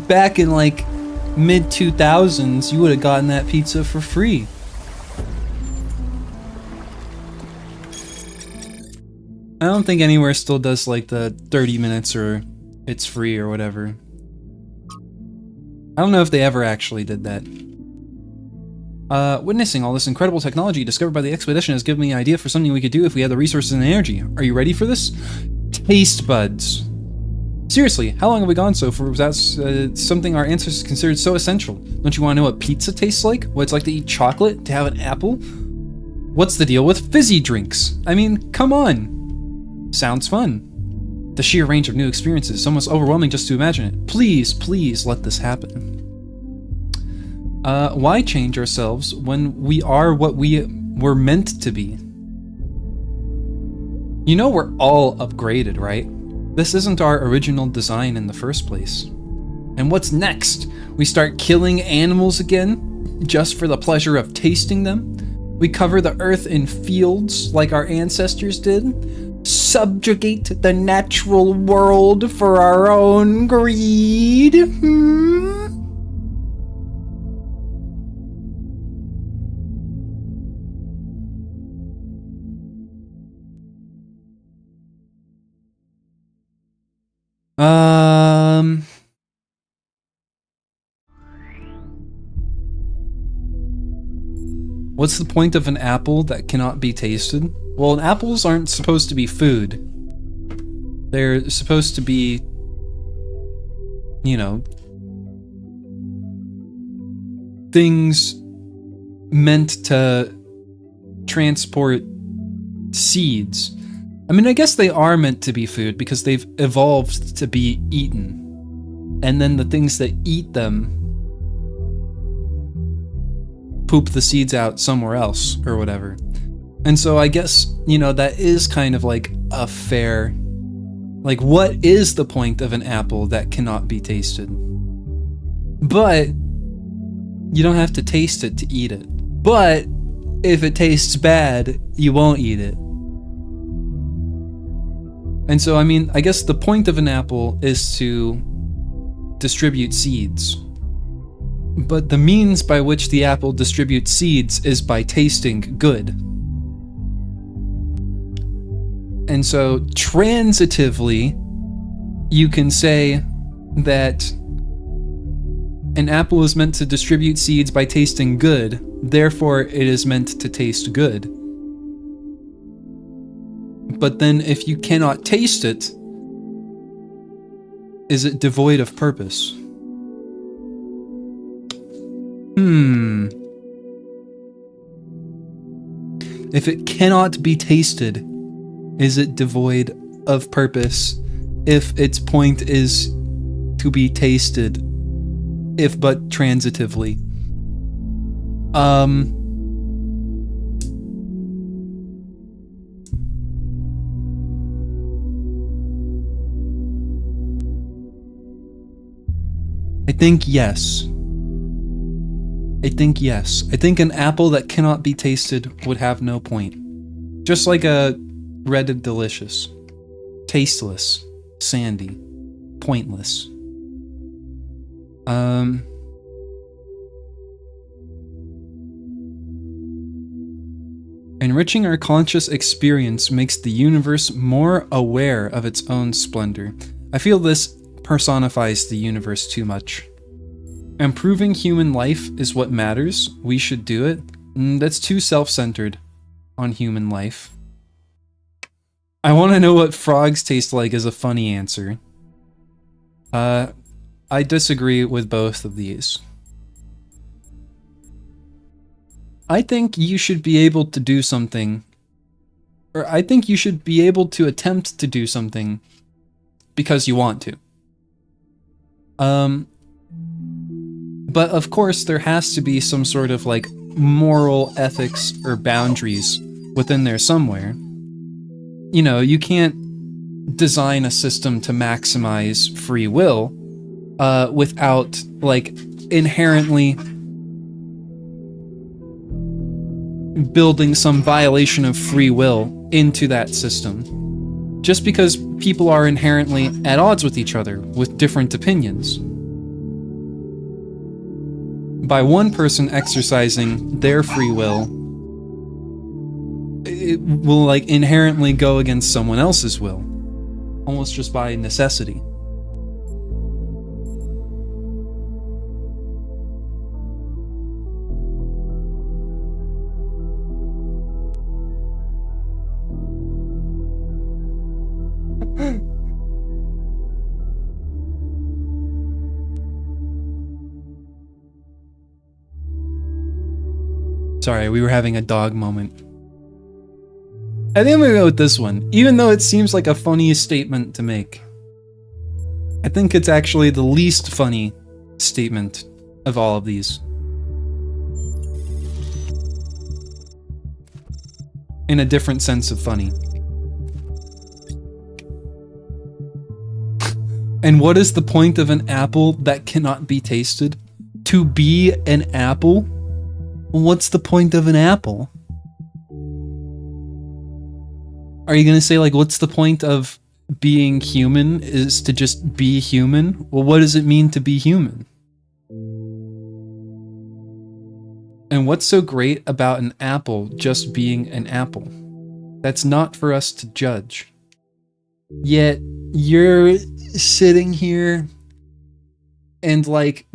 Back in like mid-2000s, you would have gotten that pizza for free. I don't think anywhere still does like the 30 minutes or it's free or whatever. I don't know if they ever actually did that. Witnessing all this incredible technology discovered by the expedition has given me an idea for something we could do if we had the resources and energy. Are you ready for this? Taste buds. Seriously, how long have we gone so far without something our ancestors considered so essential? Don't you want to know what pizza tastes like? What it's like to eat chocolate? To have an apple? What's the deal with fizzy drinks? I mean, come on. Sounds fun. The sheer range of new experiences is almost overwhelming just to imagine it. Please, please let this happen. Why change ourselves when we are what we were meant to be? You know we're all upgraded, right? This isn't our original design in the first place. And what's next? We start killing animals again, just for the pleasure of tasting them? We cover the earth in fields like our ancestors did? Subjugate the natural world for our own greed? What's the point of an apple that cannot be tasted? Well, apples aren't supposed to be food. They're supposed to be, you know, things meant to transport seeds. I mean, I guess they are meant to be food because they've evolved to be eaten. And then the things that eat them poop the seeds out somewhere else or whatever. And so I guess, you know, that is kind of like a fair... Like, what is the point of an apple that cannot be tasted? But you don't have to taste it to eat it. But if it tastes bad, you won't eat it. And so, I mean, I guess the point of an apple is to distribute seeds. But the means by which the apple distributes seeds is by tasting good. And so, transitively, you can say that an apple is meant to distribute seeds by tasting good, therefore it is meant to taste good. But then if you cannot taste it, is it devoid of purpose? If it cannot be tasted, is it devoid of purpose if its point is to be tasted, if but transitively? I think yes. I think yes. I think an apple that cannot be tasted would have no point. Just like a Red Delicious. Tasteless. Sandy. Pointless. Enriching our conscious experience makes the universe more aware of its own splendor. I feel this personifies the universe too much. Improving human life is what matters. We should do it. That's too self-centered on human life. I want to know what frogs taste like is a funny answer. I disagree with both of these. I think you should be able to do something, or I think you should be able to attempt to do something because you want to. But of course, there has to be some sort of like moral ethics or boundaries within there somewhere. You know, you can't design a system to maximize free will without like inherently building some violation of free will into that system. Just because people are inherently at odds with each other with different opinions. By one person exercising their free will, it will like inherently go against someone else's will, almost just by necessity. Sorry, we were having a dog moment. I think I'm gonna go with this one, even though it seems like a funny statement to make. I think it's actually the least funny statement of all of these. In a different sense of funny. And what is the point of an apple that cannot be tasted? To be an apple? What's the point of an apple? Are you gonna say, like, what's the point of being human is to just be human? Well, what does it mean to be human? And what's so great about an apple just being an apple? That's not for us to judge. Yet, you're sitting here and, like,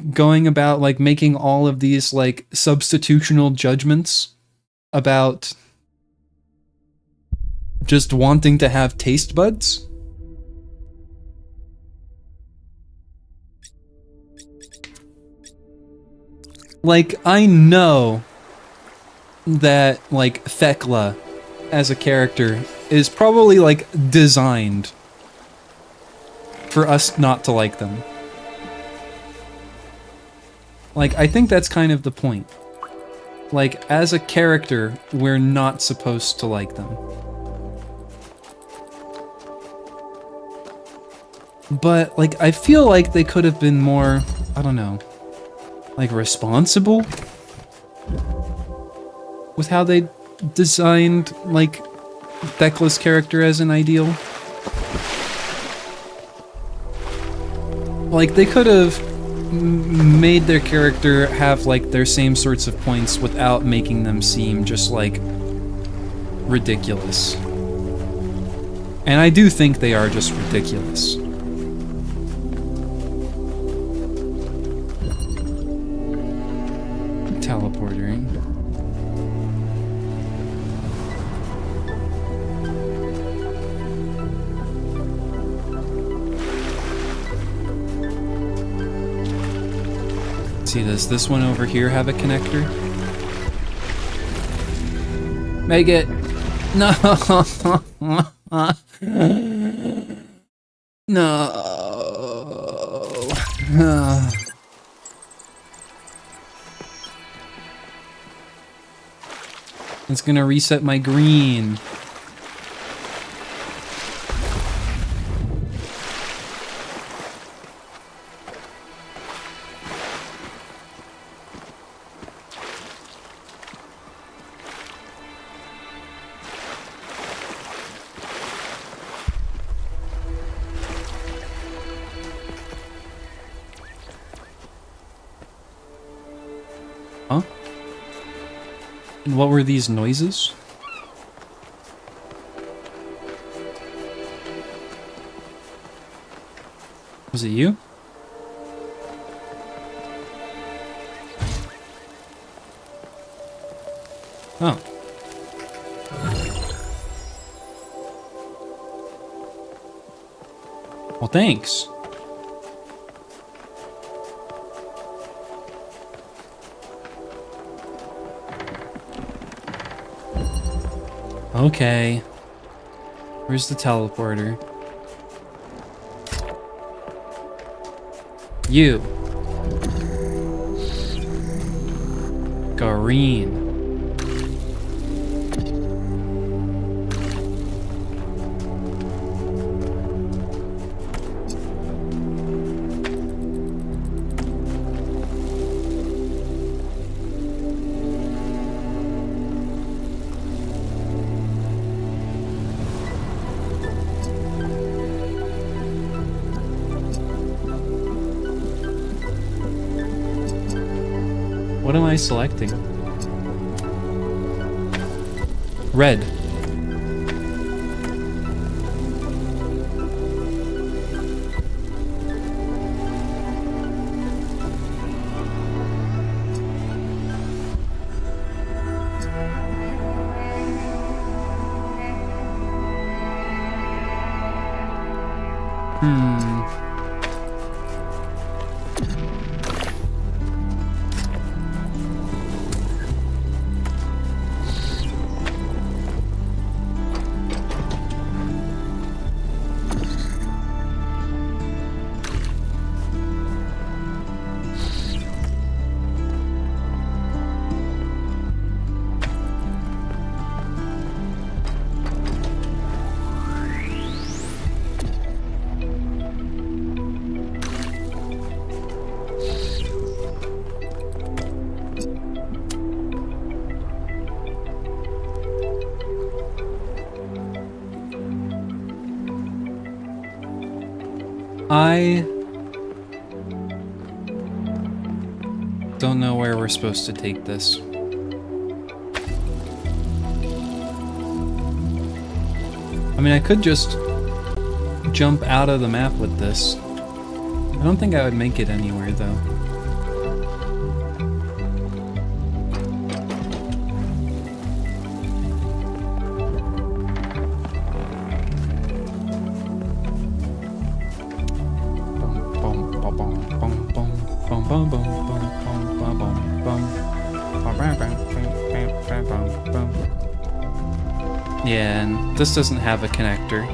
going about like making all of these like substitutional judgments about just wanting to have taste buds. Like, I know that like Thekla as a character is probably like designed for us not to like them. Like, I think that's kind of the point. Like, as a character, we're not supposed to like them. But, like, I feel like they could have been more, I don't know, like, responsible with how they designed, like, Thekla's character as an ideal. Like, they could have made their character have like their same sorts of points without making them seem just like ridiculous. And I do think they are just ridiculous. Teleporting. See, does this one over here have a connector? Make it! No! No! It's gonna reset my green. Huh? And what were these noises? Was it you? Oh. Well, thanks. Okay. Where's the teleporter? You. Green. What am I selecting? Red. I don't know where we're supposed to take this. I mean, I could just jump out of the map with this. I don't think I would make it anywhere, though. Yeah, and this doesn't have a connector.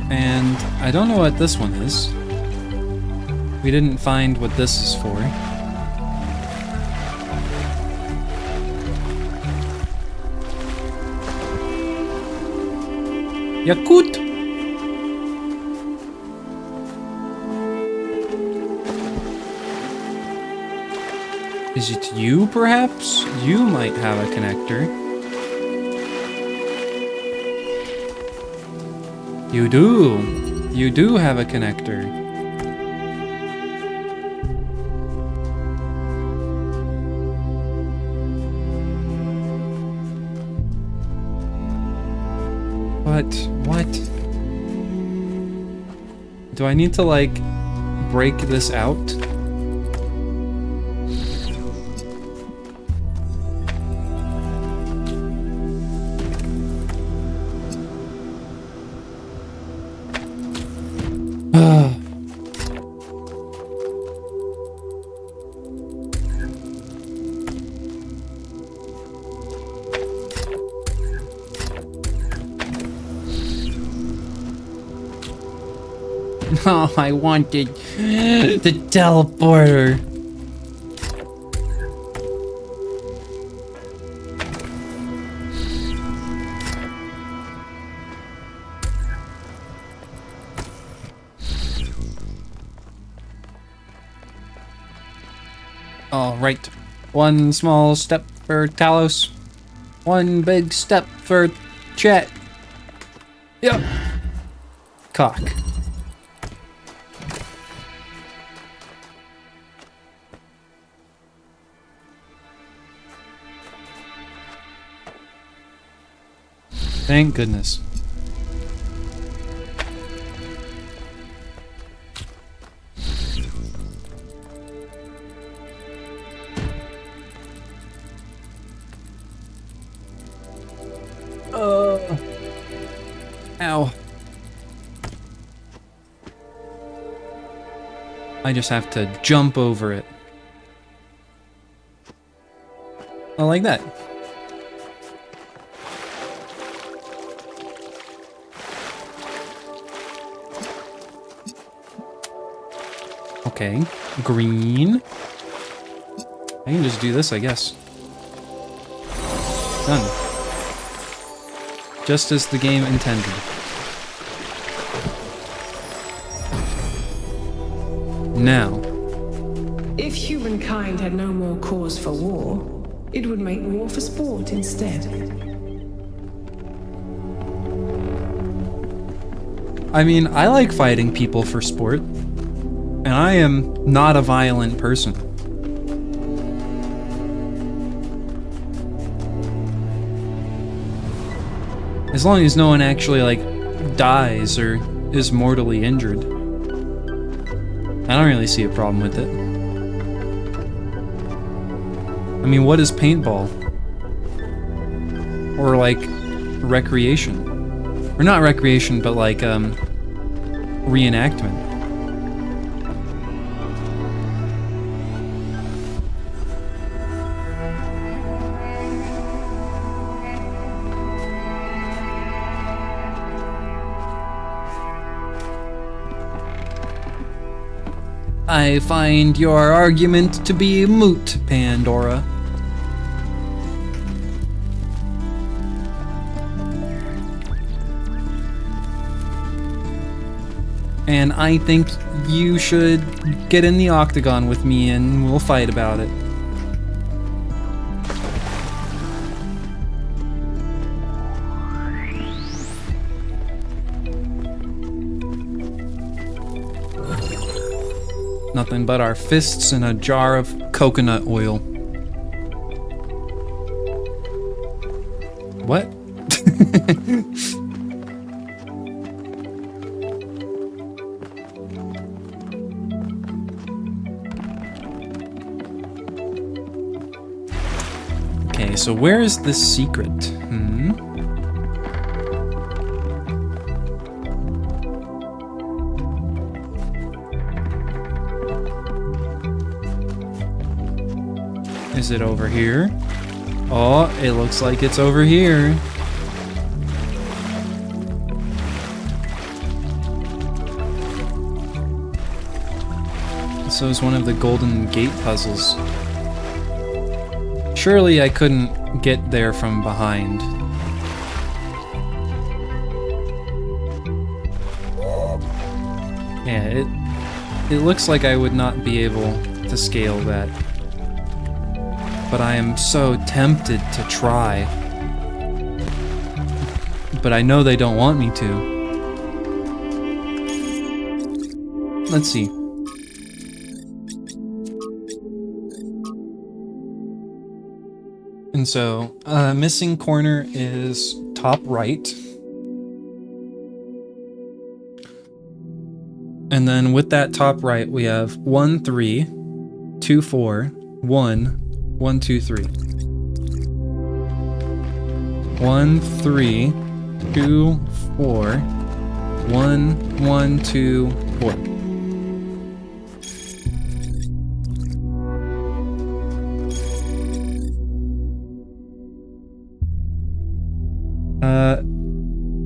And I don't know what this one is. We didn't find what this is for. Yakut! Is it you, perhaps? You might have a connector. You do. You do have a connector. What? Do I need to, like, break this out? Oh, I wanted the teleporter. All right. One small step for Talos. One big step for Chet. Yep. Cock. Thank goodness. Ow. I just have to jump over it. Oh, like that. Okay. Green. I can just do this, I guess. Done. Just as the game intended. Now. If humankind had no more cause for war, it would make war for sport instead. I mean, I like fighting people for sport. And I am not a violent person. As long as no one actually, like, dies or is mortally injured. I don't really see a problem with it. I mean, what is paintball? Or, like, recreation? Or not recreation, but, like, reenactment. I find your argument to be moot, Pandora. And I think you should get in the octagon with me and we'll fight about it. Nothing but our fists and a jar of coconut oil. What? Okay, so where is this secret? Is it over here? Oh, it looks like it's over here. So is one of the Golden Gate puzzles. Surely I couldn't get there from behind. Yeah, it looks like I would not be able to scale that. But I am so tempted to try. But I know they don't want me to. Let's see. And so, missing corner is top right. And then with that top right, we have 1, 3, 2, 4, 1, 1, 2, 3. 1, 3, 2, 4, 1, 1, 2, 4.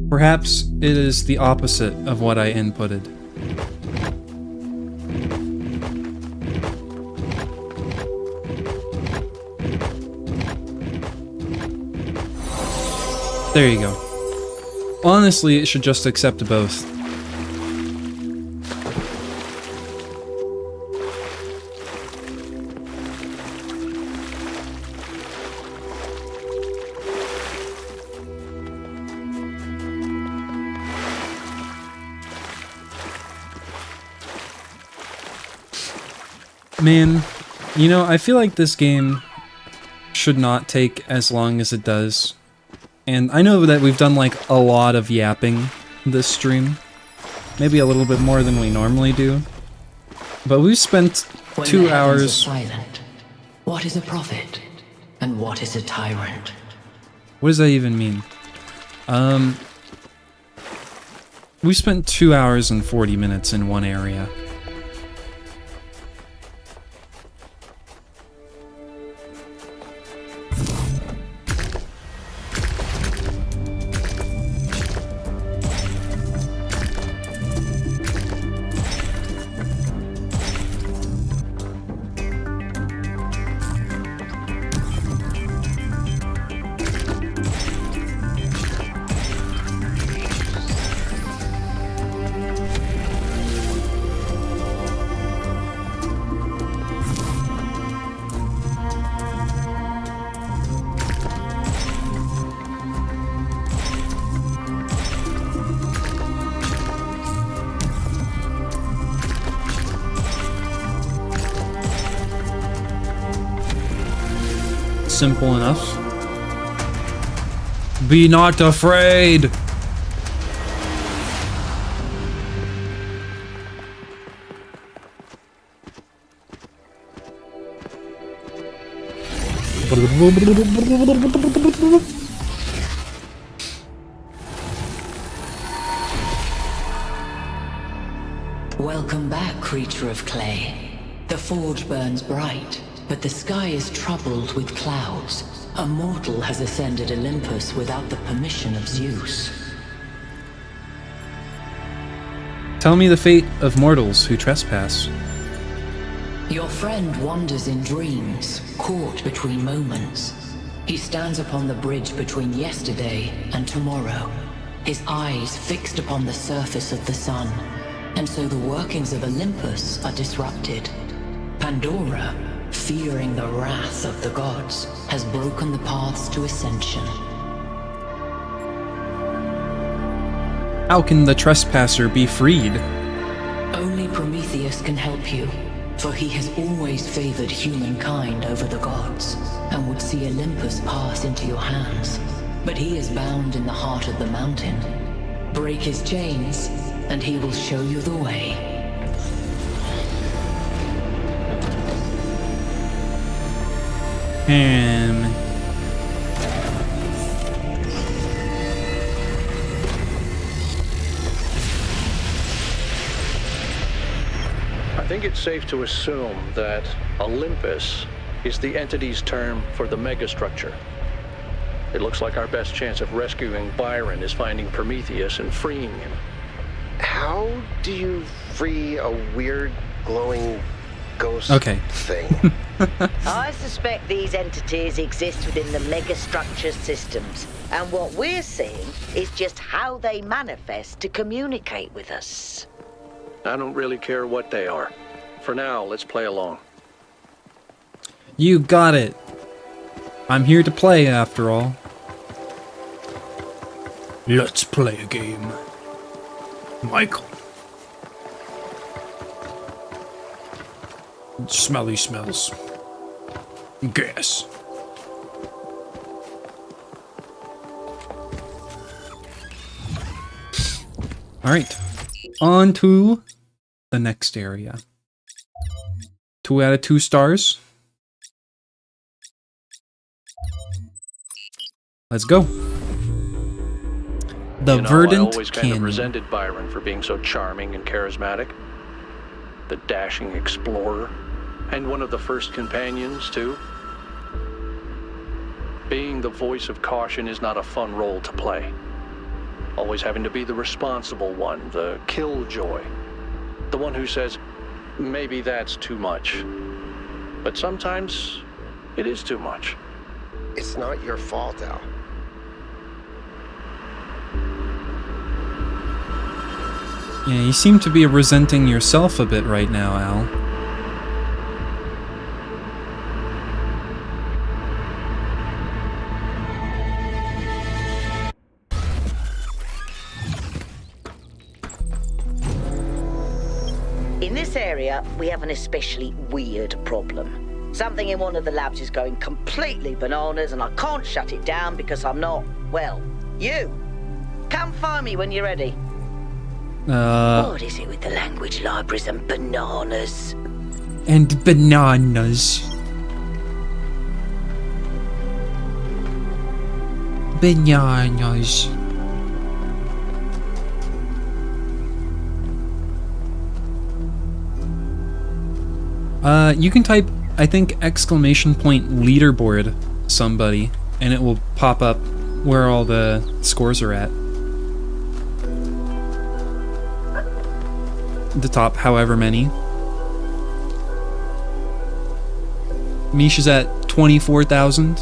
Perhaps it is the opposite of what I inputted. There you go. Honestly, it should just accept both. Man, you know, I feel like this game should not take as long as it does. And I know that we've done like a lot of yapping this stream. Maybe a little bit more than we normally do. But we've spent 2 hours... silent. What is a prophet? And what is a tyrant? What does that even mean? We spent 2 hours and 40 minutes in one area. simple enough. Be not afraid! Welcome back, creature of clay. The forge burns bright, but the sky is troubled with clouds. A mortal has ascended Olympus without the permission of Zeus. Tell me the fate of mortals who trespass. Your friend wanders in dreams, caught between moments. He stands upon the bridge between yesterday and tomorrow, his eyes fixed upon the surface of the sun, and so the workings of Olympus are disrupted. Pandora, fearing the wrath of the gods, has broken the paths to ascension. How can the trespasser be freed? Only Prometheus can help you, for he has always favored humankind over the gods, and would see Olympus pass into your hands. But he is bound in the heart of the mountain. Break his chains, and he will show you the way. I think it's safe to assume that Olympus is the entity's term for the megastructure. It looks like our best chance of rescuing Byron is finding Prometheus and freeing him. How do you free a weird glowing ghost thing? I suspect these entities exist within the megastructure systems, and what we're seeing is just how they manifest to communicate with us. I don't really care what they are. For now, let's play along. You got it. I'm here to play, after all. Let's play a game. Michael. Smelly smells. Gas. Alright. On to the next area. 2 out of 2 stars. Let's go. The Verdant I always kind of resented Byron for being so charming and charismatic. The dashing explorer. And one of the first companions, too. Being the voice of caution is not a fun role to play. Always having to be the responsible one, the killjoy. The one who says, maybe that's too much. But sometimes it is too much. It's not your fault, Al. Yeah, you seem to be resenting yourself a bit right now, Al. In this area, we have an especially weird problem. Something in one of the labs is going completely bananas, and I can't shut it down because I'm not, well, you. Come find me when you're ready. What is it with the language libraries and bananas? And bananas. Bananas. You can type, I think, exclamation point leaderboard somebody, and it will pop up where all the scores are at. The top however many. Misha's at 24,000.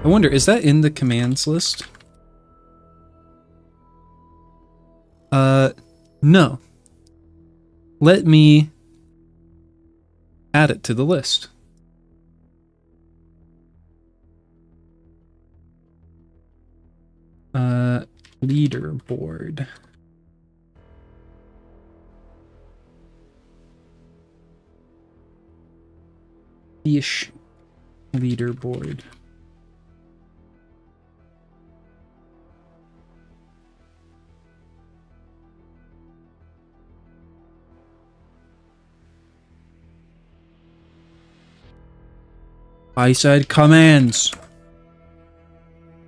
I wonder, is that in the commands list? No. Let me add it to the list. Leaderboard. Ish. Leaderboard. I said commands.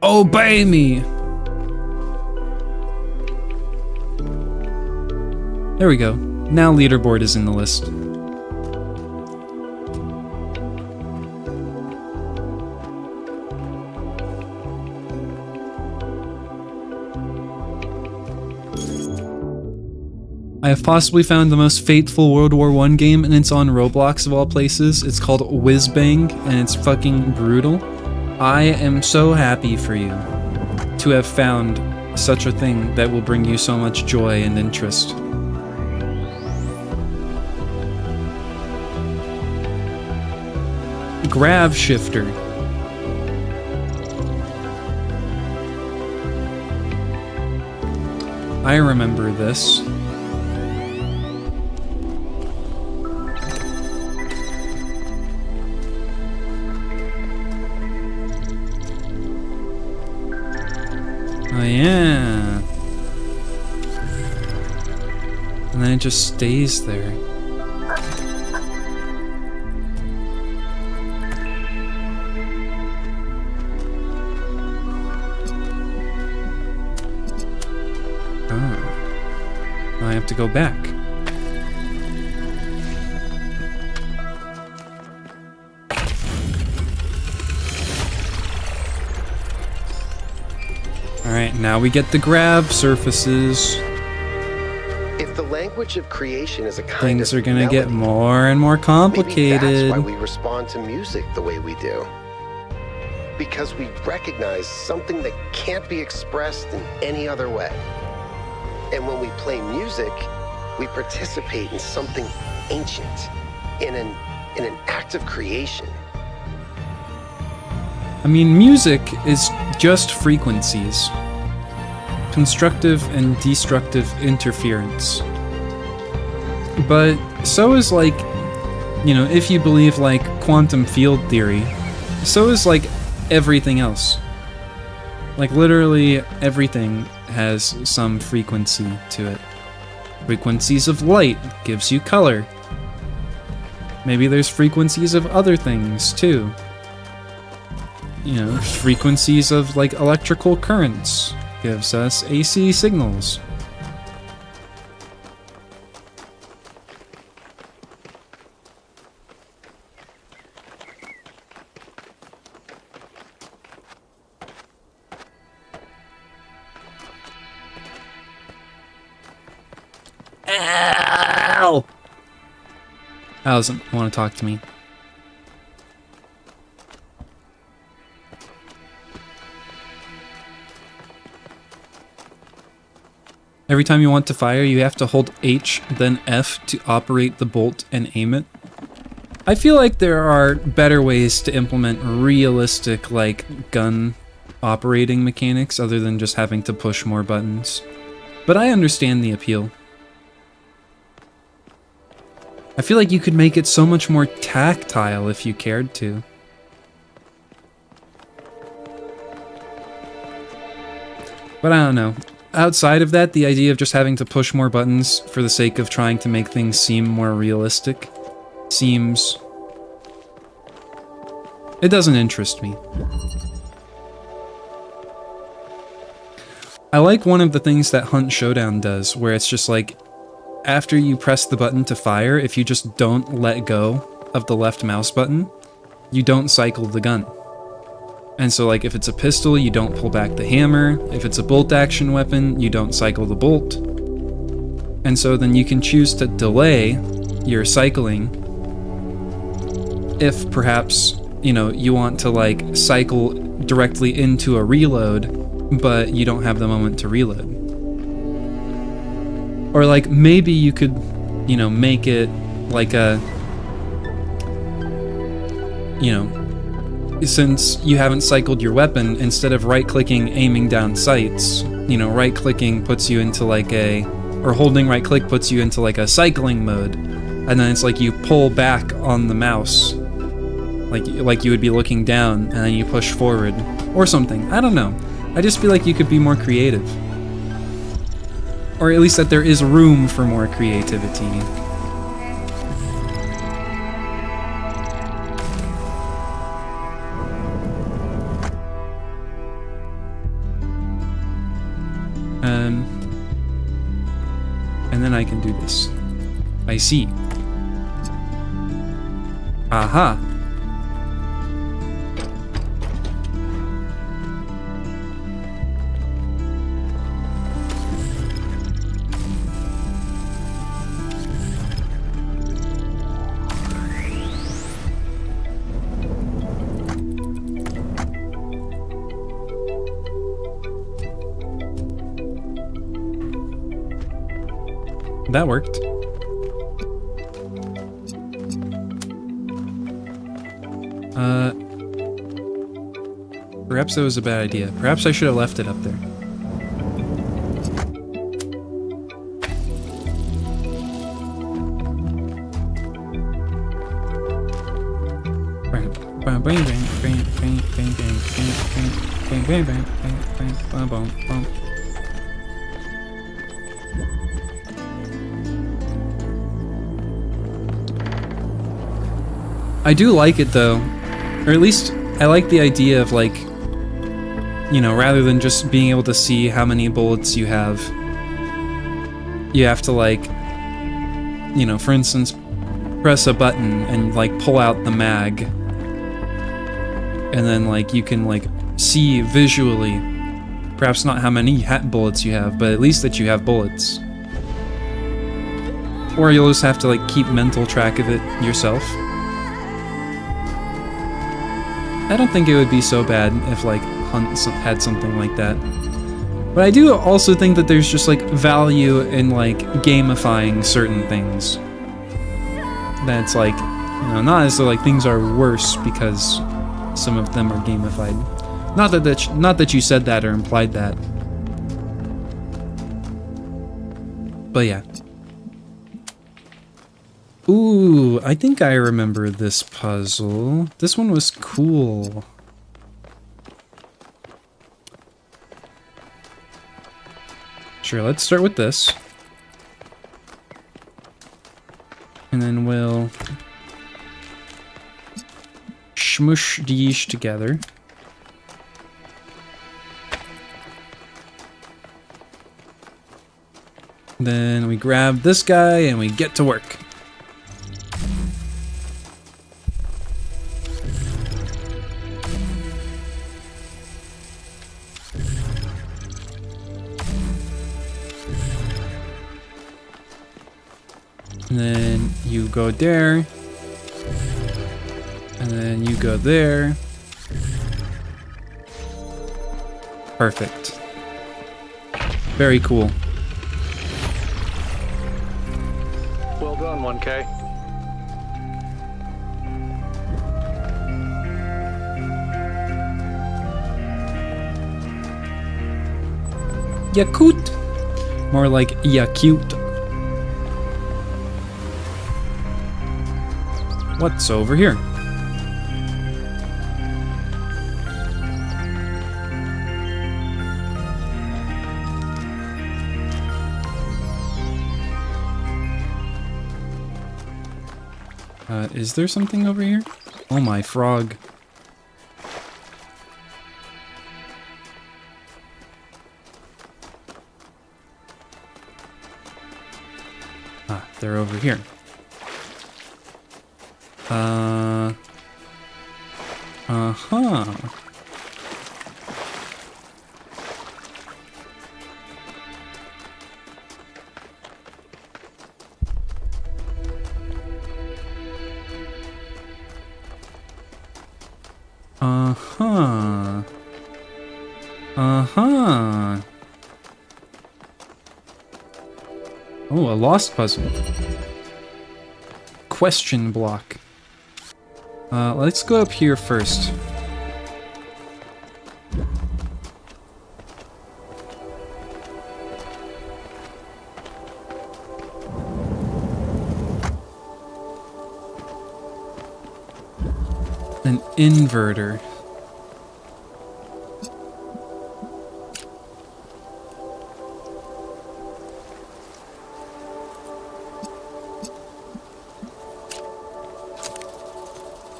Obey me. There we go. Now leaderboard is in the list. I have possibly found the most fateful World War I game, and it's on Roblox of all places. It's called Whizbang, and it's fucking brutal. I am so happy for you to have found such a thing that will bring you so much joy and interest. Grav Shifter. I remember this. Oh yeah. And then it just stays there. Oh. I have to go back. Alright, now we get the grav surfaces. If the language of creation is a kind Things of are gonna melody, get more and more complicated. maybe that's why we respond to music the way we do. Because we recognize something that can't be expressed in any other way. And when we play music, we participate in something ancient, in an act of creation. I mean, music is just frequencies. Constructive and destructive interference. But so is, like, you know, if you believe, like, quantum field theory, so is, like, everything else. Like, literally everything has some frequency to it. Frequencies of light gives you color. Maybe there's frequencies of other things, too. You know, frequencies of, like, electrical currents gives us AC signals. Ow! Al doesn't want to talk to me. Every time you want to fire, you have to hold H, then F to operate the bolt and aim it. I feel like there are better ways to implement realistic, like, gun operating mechanics other than just having to push more buttons. But I understand the appeal. I feel like you could make it so much more tactile if you cared to. But I don't know. Outside of that, the idea of just having to push more buttons for the sake of trying to make things seem more realistic seems... it doesn't interest me. I like one of the things that Hunt Showdown does, where it's just like, after you press the button to fire, if you just don't let go of the left mouse button, you don't cycle the gun. And so, like, if it's a pistol, you don't pull back the hammer. If it's a bolt action weapon, you don't cycle the bolt. And so then you can choose to delay your cycling if perhaps, you know, you want to, like, cycle directly into a reload, but you don't have the moment to reload. Or, like, maybe you could, you know, make it like a, you know, since you haven't cycled your weapon, instead of right-clicking aiming down sights, you know, right-clicking puts you into like or holding right-click puts you into like a cycling mode, and then it's like you pull back on the mouse, like you would be looking down, and then you push forward, or something. I don't know. I just feel like you could be more creative. Or at least that there is room for more creativity. And then I can do this. I see. Aha. That worked. Perhaps that was a bad idea. Perhaps I should have left it up there. I do like it though, or at least I like the idea of like, you know, rather than just being able to see how many bullets you have to like, you know, for instance, press a button and like pull out the mag, and then like you can like see visually, perhaps not how many bullets you have, but at least that you have bullets. Or you'll just have to like keep mental track of it yourself. I don't think it would be so bad if like Hunt had something like that. But I do also think that there's just like value in like gamifying certain things. That's like, you know, not as though like things are worse because some of them are gamified. Not that you said that or implied that. But yeah. Ooh, I think I remember this puzzle. This one was cool. Sure, let's start with this. And then we'll smush these together. Then we grab this guy and we get to work. And then you go there. And then you go there. Perfect. Very cool. Well done, 1K. Yakut. More like Yakut. What's over here? Is there something over here? Oh my frog. Ah, they're over here. Uh-huh. Uh-huh. Uh-huh. Oh, a lost puzzle. Question block. Let's go up here first. An inverter.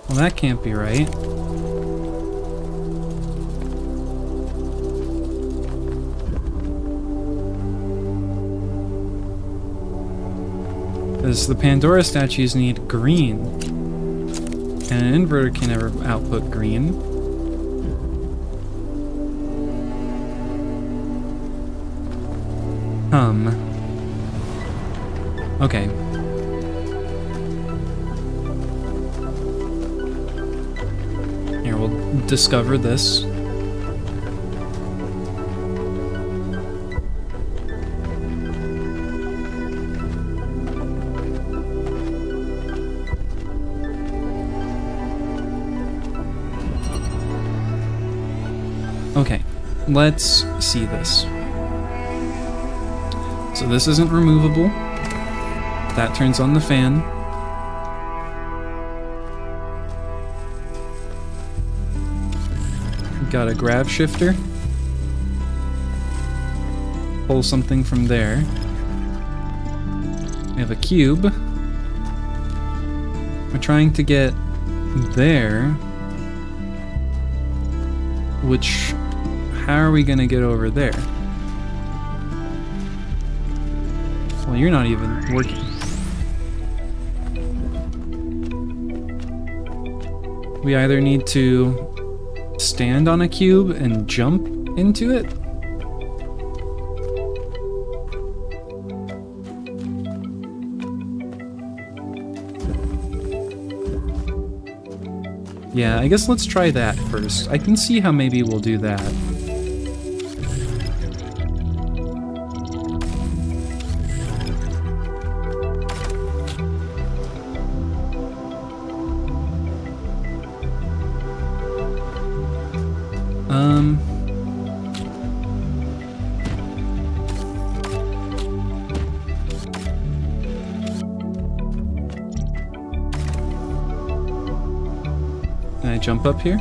Well, that can't be right. Because the Pandora statues need green. And an inverter can never output green. Okay. Here, we'll discover this. Okay, let's see this. So this isn't removable. That turns on the fan. Got a grav shifter. Pull something from there. We have a cube. We're trying to get there. Which, how are we gonna get over there? Well, you're not even working. We either need to stand on a cube and jump into it. Yeah, I guess let's try that first. I can see how maybe we'll do that. Can I jump up here?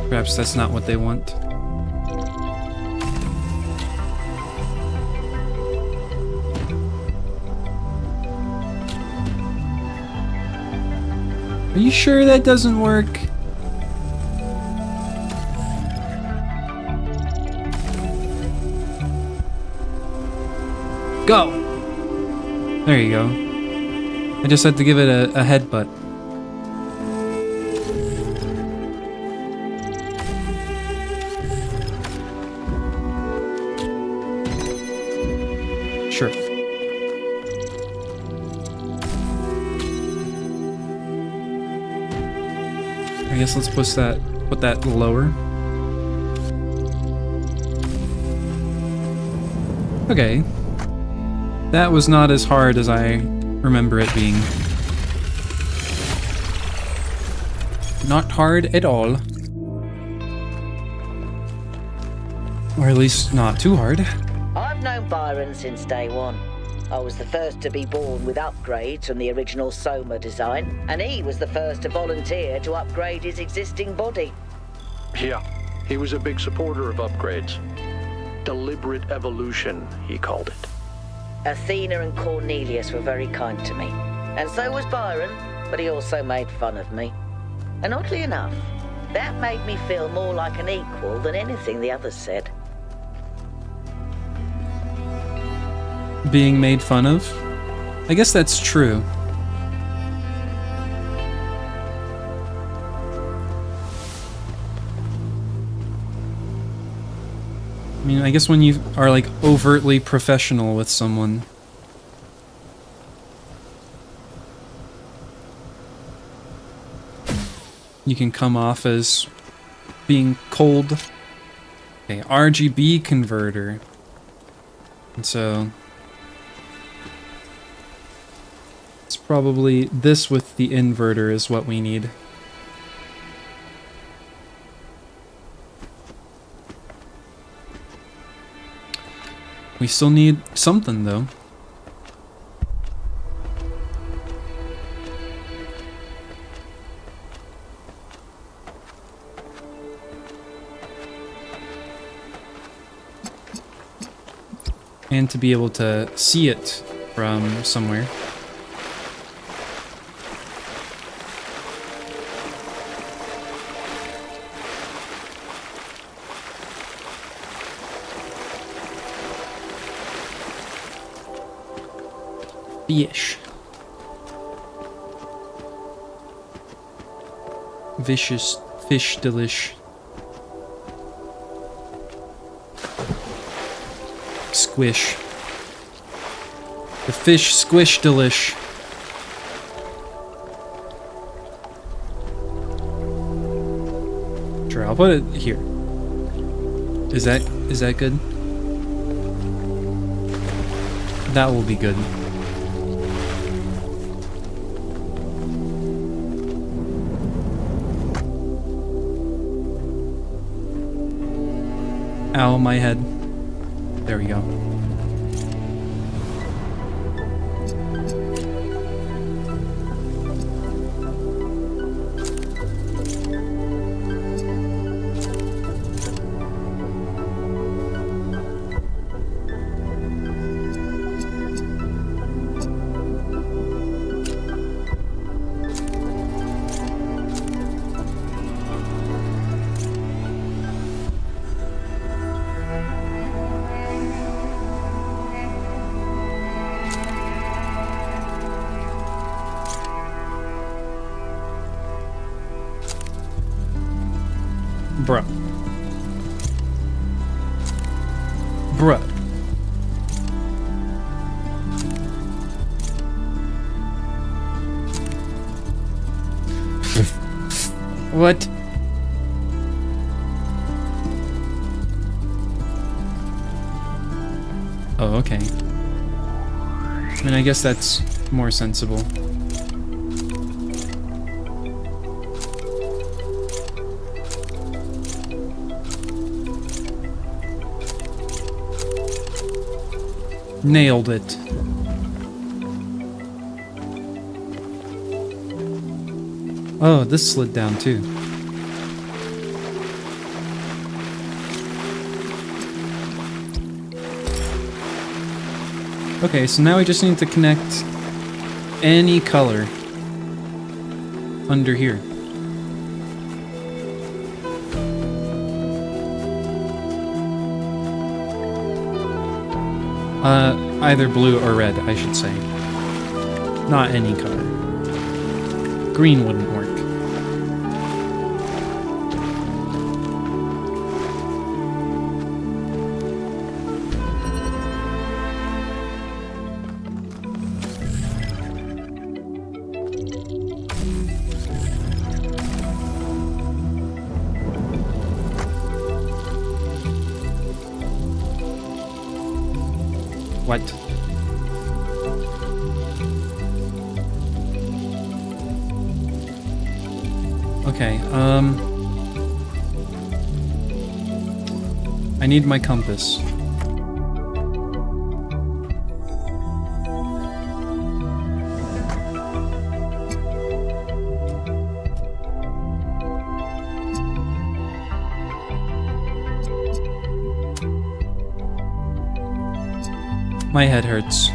Perhaps that's not what they want. Are you sure that doesn't work? Go! There you go. I just had to give it a headbutt. Sure. I guess let's put that lower. Okay. That was not as hard as I remember it being. Not hard at all. Or at least not too hard. I've known Byron since day one. I was the first to be born with upgrades from the original Soma design, and he was the first to volunteer to upgrade his existing body. Yeah, he was a big supporter of upgrades. Deliberate evolution, he called it. Athena and Cornelius were very kind to me, and so was Byron, but he also made fun of me. And oddly enough, that made me feel more like an equal than anything the others said. Being made fun of? I guess that's true. I mean, I guess when you are like overtly professional with someone. You can come off as being cold. Okay, RGB converter. And so it's probably this with the inverter is what we need. We still need something, though. to be able to see it from somewhere. Fish. Vicious fish delish. Squish. The fish squish delish. Sure, I'll put it here. Is that good? That will be good. Ow, my head. There we go. Bruh. Bruh. What? Oh, okay. I mean, I guess that's more sensible. Nailed it. Oh, this slid down too. Okay, so now we just need to connect any color under here. Either blue or red, I should say. Not any color. Green wouldn't work. What? Okay, I need my compass. My head hurts.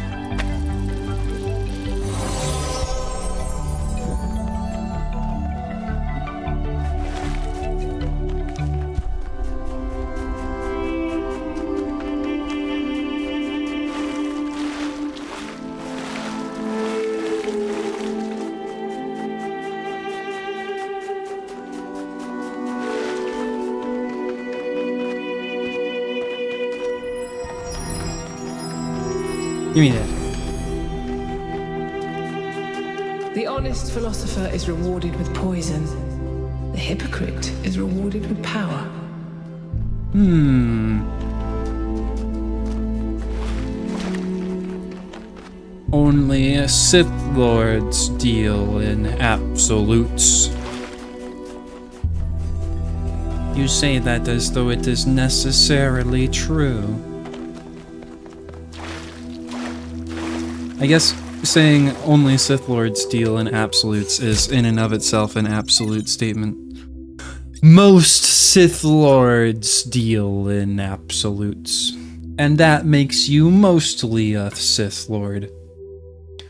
Give me that. The honest philosopher is rewarded with poison. The hypocrite is rewarded with power. Only Sith Lords deal in absolutes. You say that as though it is necessarily true. I guess saying only Sith Lords deal in absolutes is in and of itself an absolute statement. Most Sith Lords deal in absolutes. And that makes you mostly a Sith Lord.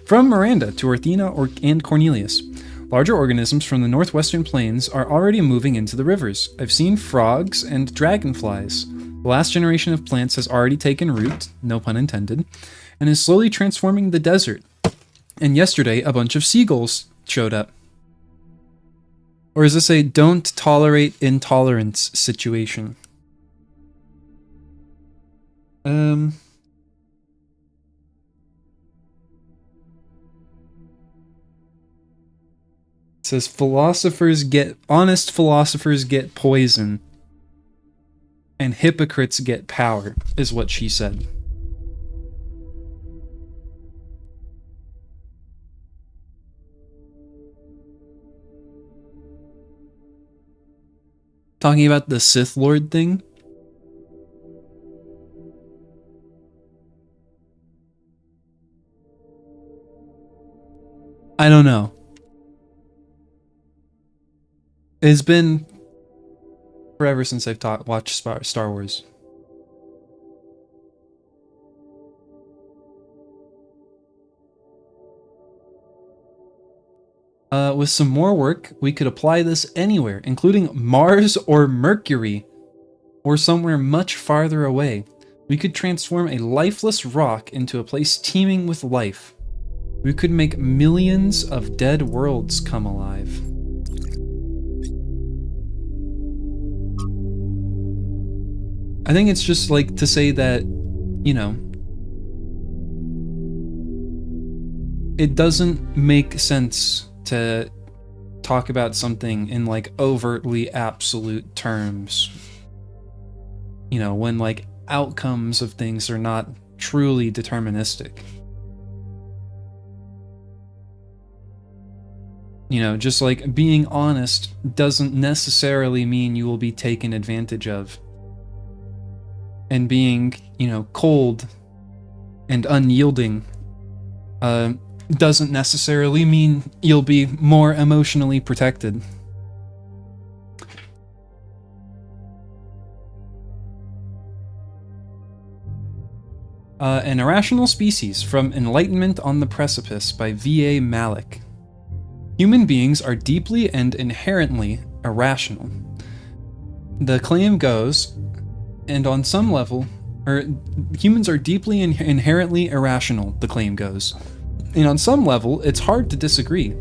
From Miranda to Orthena and Cornelius. Larger organisms from the northwestern plains are already moving into the rivers. I've seen frogs and dragonflies. The last generation of plants has already taken root, no pun intended, and is slowly transforming the desert. And yesterday, a bunch of seagulls showed up. Or is this a don't tolerate intolerance situation? It says honest philosophers get poison and hypocrites get power, is what she said. Talking about the Sith Lord thing? I don't know. It's been forever since I've watched Star Wars. With some more work, we could apply this anywhere, including Mars or Mercury, or somewhere much farther away. We could transform a lifeless rock into a place teeming with life. We could make millions of dead worlds come alive. I think it's just like to say that, you know, it doesn't make sense to talk about something in like overtly absolute terms. You know, when like outcomes of things are not truly deterministic. You know, just like being honest doesn't necessarily mean you will be taken advantage of. And being, you know, cold and unyielding doesn't necessarily mean you'll be more emotionally protected. An Irrational Species, from Enlightenment on the Precipice by V.A. Malik. Human beings are deeply and inherently irrational. The claim goes, and on some level, humans are deeply and inherently irrational, the claim goes. And on some level, it's hard to disagree.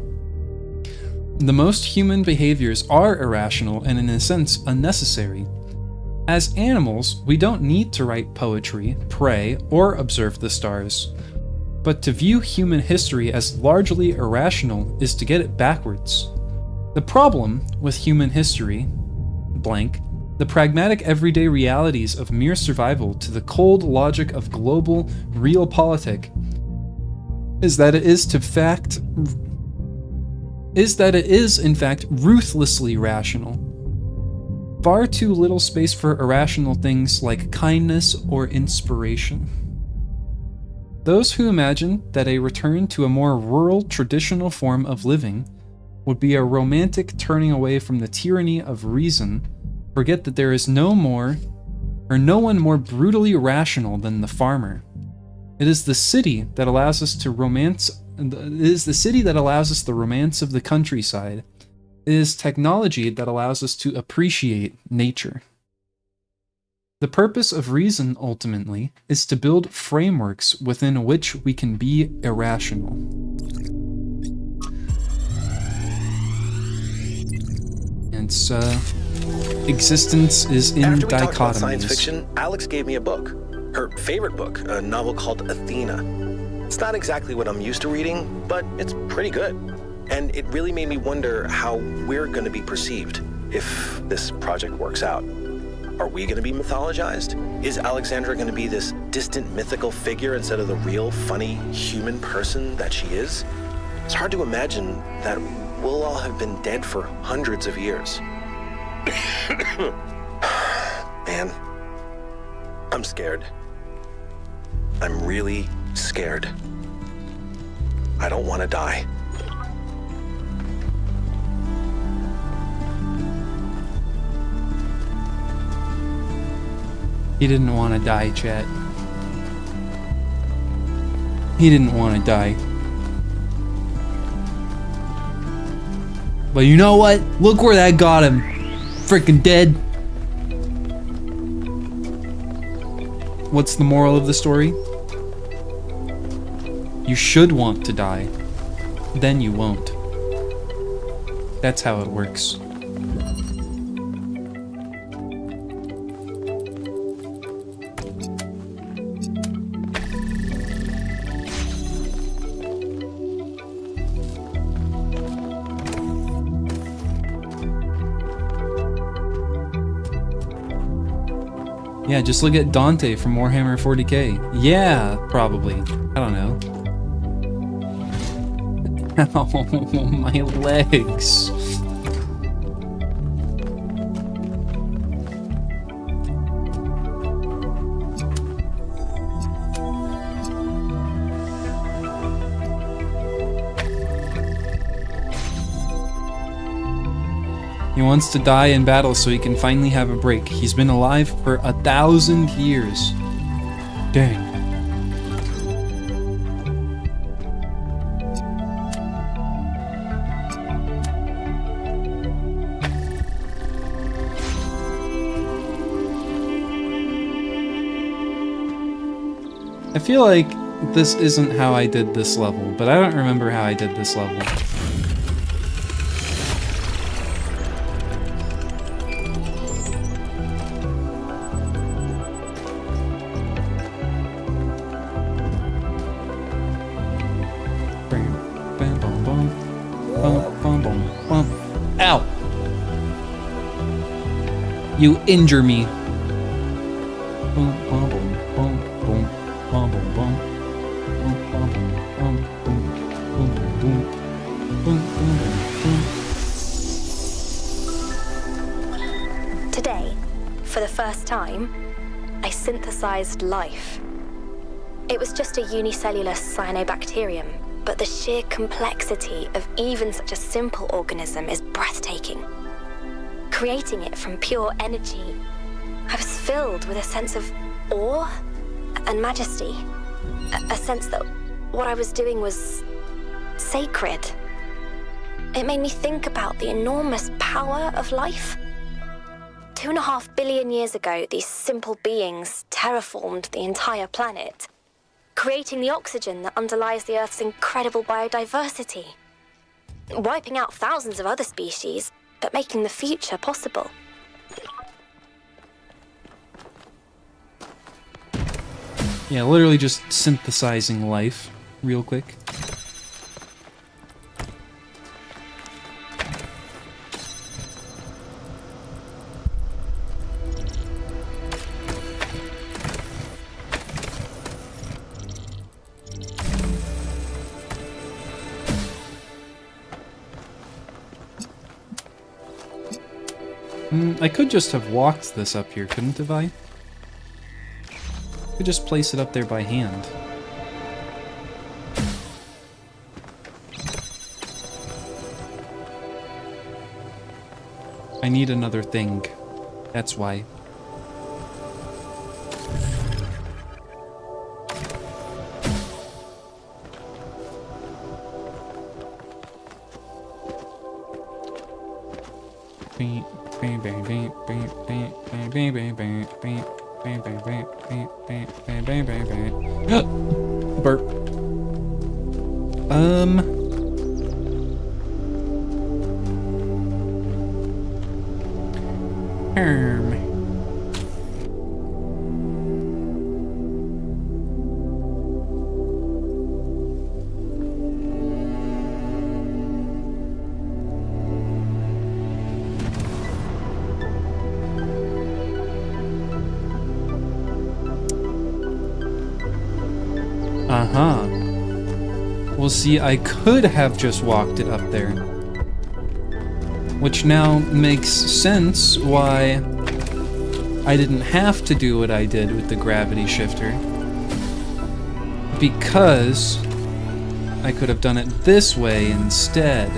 The most human behaviors are irrational and in a sense unnecessary. As animals, we don't need to write poetry, pray, or observe the stars. But to view human history as largely irrational is to get it backwards. The problem with human history, blank, the pragmatic everyday realities of mere survival to the cold logic of global realpolitik, is that it is in fact ruthlessly rational. Far too little space for irrational things like kindness or inspiration. Those who imagine that a return to a more rural, traditional form of living would be a romantic turning away from the tyranny of reason forget that there is no one more brutally rational than the farmer. It is the city that allows us the romance of the countryside. It is technology that allows us to appreciate nature. The purpose of reason, ultimately, is to build frameworks within which we can be irrational. And existence is in After we dichotomies. talked about science fiction, Alex gave me a book. Her favorite book, a novel called Athena. It's not exactly what I'm used to reading, but it's pretty good. And it really made me wonder how we're going to be perceived if this project works out. Are we going to be mythologized? Is Alexandra going to be this distant mythical figure instead of the real, funny, human person that she is? It's hard to imagine that we'll all have been dead for hundreds of years. Man, I'm scared. I'm really scared. I don't want to die. He didn't want to die, chat. He didn't want to die. But you know what? Look where that got him. Freaking dead. What's the moral of the story? You should want to die. Then you won't. That's how it works. Yeah, just look at Dante from Warhammer 40k. Yeah, probably. I don't know. Ow, my legs. He wants to die in battle so he can finally have a break. He's been alive for 1,000 years. Dang. I feel like this isn't how I did this level, but I don't remember how I did this level. Ow! You injure me. Today, for the first time, I synthesized life. It was just a unicellular cyanobacterium, but the sheer complexity of even such a simple organism is breathtaking. Creating it from pure energy, I was filled with a sense of awe and majesty. A sense that what I was doing was sacred. It made me think about the enormous power of life. 2.5 billion years ago, these simple beings terraformed the entire planet, creating the oxygen that underlies the Earth's incredible biodiversity, wiping out thousands of other species, but making the future possible. Yeah, literally just synthesizing life real quick. I could just have walked this up here, couldn't have I? Could just place it up there by hand. I need another thing. That's why. Burp. Uh-huh. Well, see, I could have just walked it up there. Which now makes sense why I didn't have to do what I did with the gravity shifter. Because I could have done it this way instead.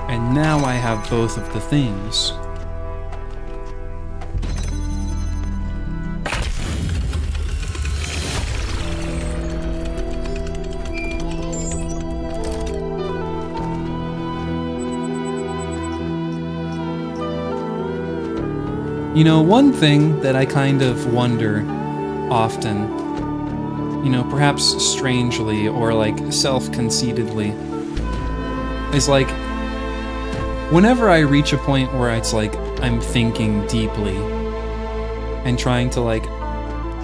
And now I have both of the things. You know, one thing that I kind of wonder often, you know, perhaps strangely or like self-conceitedly, is like, whenever I reach a point where it's like I'm thinking deeply and trying to like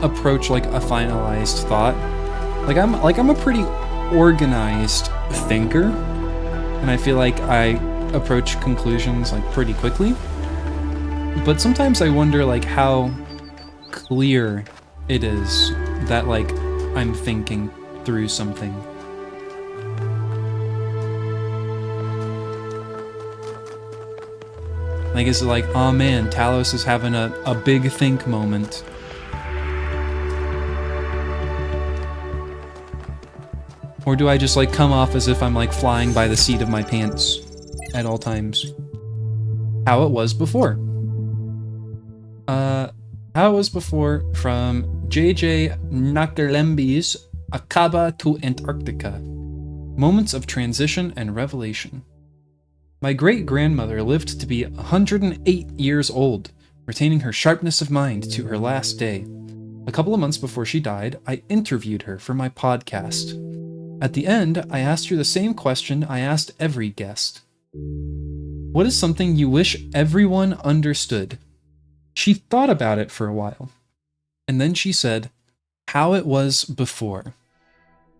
approach like a finalized thought, I'm a pretty organized thinker, and I feel like I approach conclusions like pretty quickly. But sometimes I wonder like how clear it is that like I'm thinking through something. Like, is it like, oh man, Talos is having a big think moment? Or do I just like come off as if I'm like flying by the seat of my pants at all times? How it was before. How it was before from JJ Nakalembi's Akaba to Antarctica. Moments of transition and revelation. My great-grandmother lived to be 108 years old, retaining her sharpness of mind to her last day. A couple of months before she died, I interviewed her for my podcast. At the end, I asked her the same question I asked every guest. What is something you wish everyone understood? She thought about it for a while, and then she said, how it was before.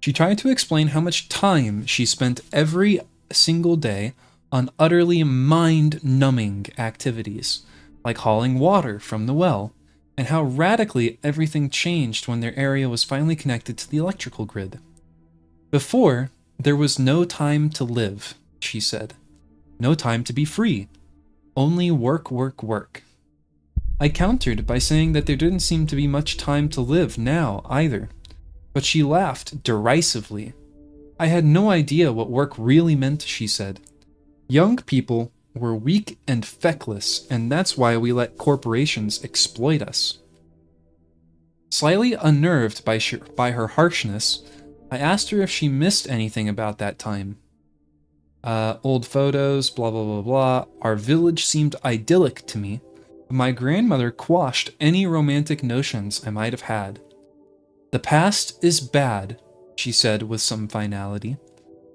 She tried to explain how much time she spent every single day on utterly mind-numbing activities, like hauling water from the well, and how radically everything changed when their area was finally connected to the electrical grid. Before, there was no time to live, she said. No time to be free. Only work, work, work. I countered by saying that there didn't seem to be much time to live now, either. But she laughed derisively. I had no idea what work really meant, she said. Young people were weak and feckless, and that's why we let corporations exploit us. Slightly unnerved by her harshness, I asked her if she missed anything about that time. Old photos, blah blah blah blah. Our village seemed idyllic to me, but my grandmother quashed any romantic notions I might have had. The past is bad, she said with some finality.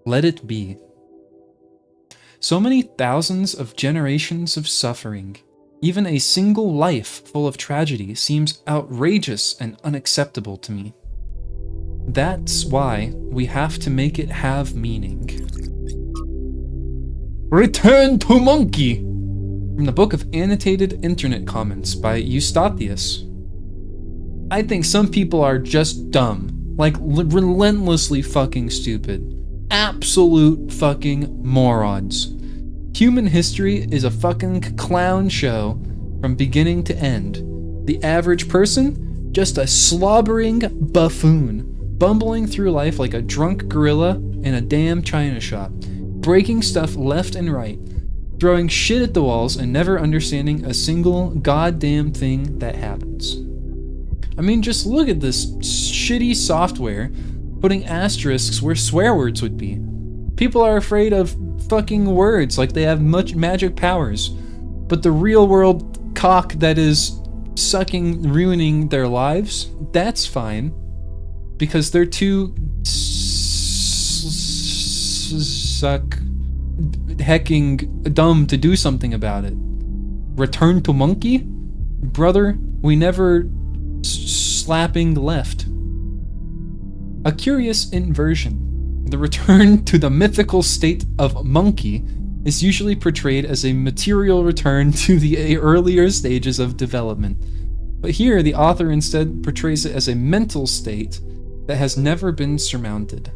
Let it be. So many thousands of generations of suffering, even a single life full of tragedy seems outrageous and unacceptable to me. That's why we have to make it have meaning. Return to Monkey! From the book of annotated internet comments by Eustathius. I think some people are just dumb, like relentlessly fucking stupid. Absolute fucking morons. Human history is a fucking clown show from beginning to end. The average person, just a slobbering buffoon, bumbling through life like a drunk gorilla in a damn china shop, breaking stuff left and right, throwing shit at the walls and never understanding a single goddamn thing that happens. I mean, just look at this shitty software putting asterisks where swear words would be. People are afraid of fucking words like they have much magic powers, but the real world cock that is ruining their lives, that's fine, because they're too hecking dumb to do something about it. Return to Monkey? Brother, we never slapping left. A curious inversion. The return to the mythical state of Monkey is usually portrayed as a material return to the earlier stages of development. But here, the author instead portrays it as a mental state that has never been surmounted.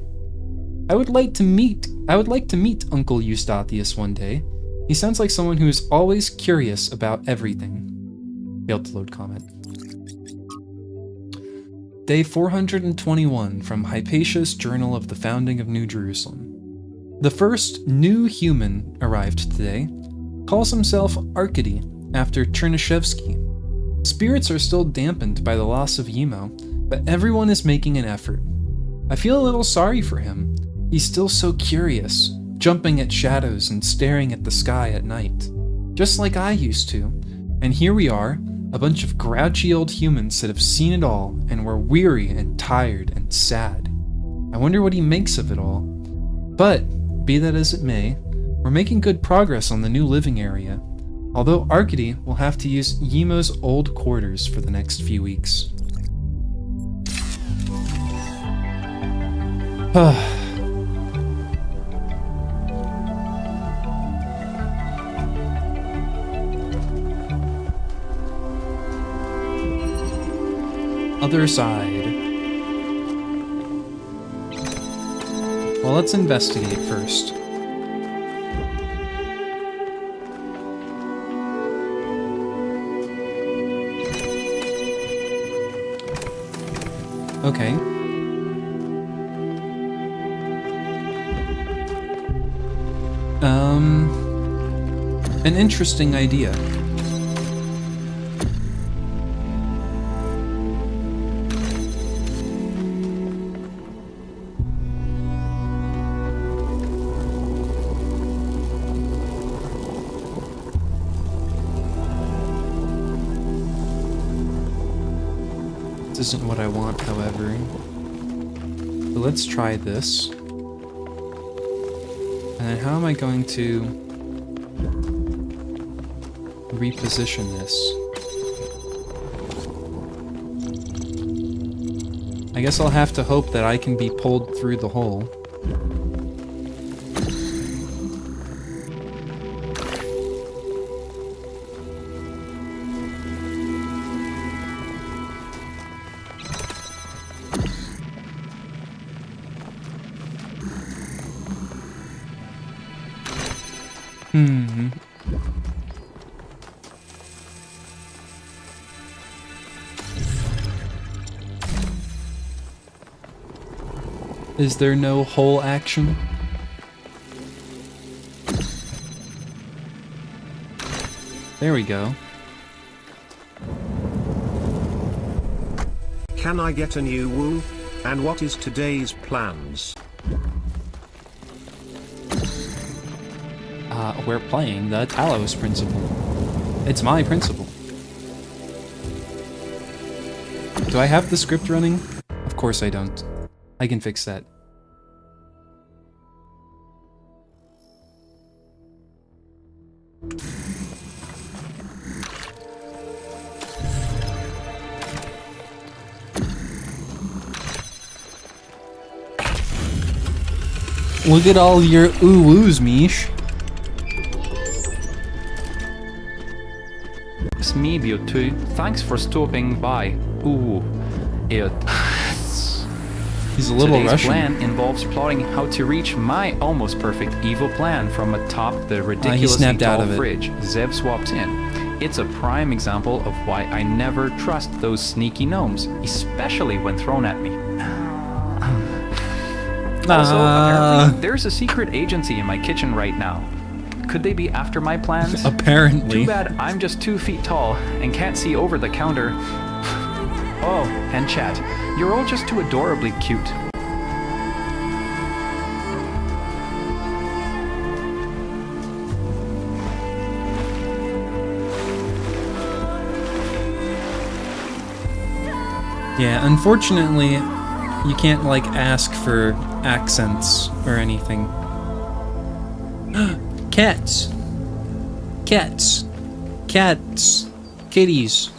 I would like to meet Uncle Eustathius one day. He sounds like someone who is always curious about everything. Failed to load comment. Day 421 from Hypatia's Journal of the Founding of New Jerusalem. The first new human arrived today. Calls himself Arkady, after Chernyshevsky. Spirits are still dampened by the loss of Yemo, but everyone is making an effort. I feel a little sorry for him. He's still so curious, jumping at shadows and staring at the sky at night, just like I used to. And here we are, A bunch of grouchy old humans that have seen it all and were weary and tired and sad. I wonder what he makes of it all. But, be that as it may, we're making good progress on the new living area, although Arcady will have to use Yimo's old quarters for the next few weeks. Other side. Well, let's investigate first. Okay. An interesting idea. This isn't what I want, however. So let's try this. And then how am I going to reposition this? I guess I'll have to hope that I can be pulled through the hole. Is there no hole action? There we go. Can I get a new woo? And what is today's plans? We're playing the Talos Principle. It's my principle. Do I have the script running? Of course I don't. I can fix that. Look at all your ooh-woos, Mish. It's me, Beauty. Thanks for stopping by. Ooh, it. He's a little Today's Russian. plan involves plotting how to reach my almost perfect evil plan from atop the ridiculously snapped out tall of it. fridge Zev swapped in. It's a prime example of why I never trust those sneaky gnomes, especially when thrown at me. Also, apparently, there's a secret agency in my kitchen right now. Could they be after my plans? Apparently. Too bad I'm just 2 feet tall and can't see over the counter. Oh, and chat, you're all just too adorably cute. Yeah, unfortunately, you can't, like, ask for accents or anything. Cats! Cats! Cats! Kitties!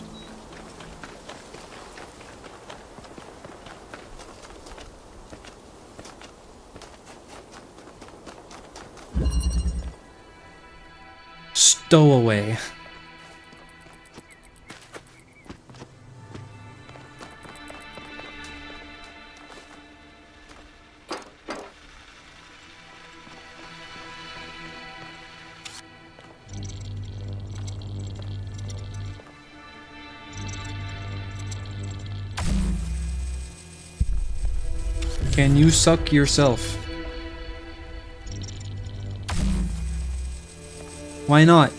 Stowaway. Can you suck yourself? Why not?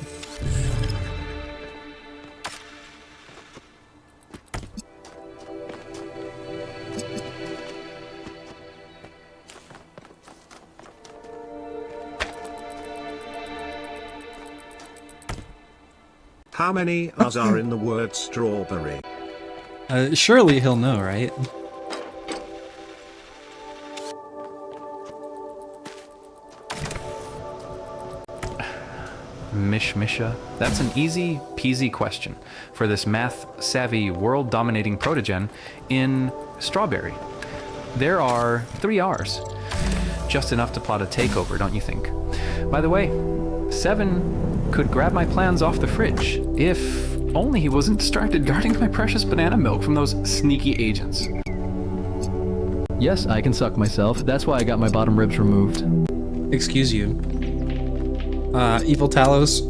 How many R's are in the word strawberry? Surely he'll know, right? Mishmisha? That's an easy peasy question for this math-savvy, world-dominating protogen in Strawberry. There are 3 R's. Just enough to plot a takeover, don't you think? By the way, 7 could grab my plans off the fridge, if only he wasn't distracted guarding my precious banana milk from those sneaky agents. Yes, I can suck myself. That's why I got my bottom ribs removed. Excuse you. Evil Talos,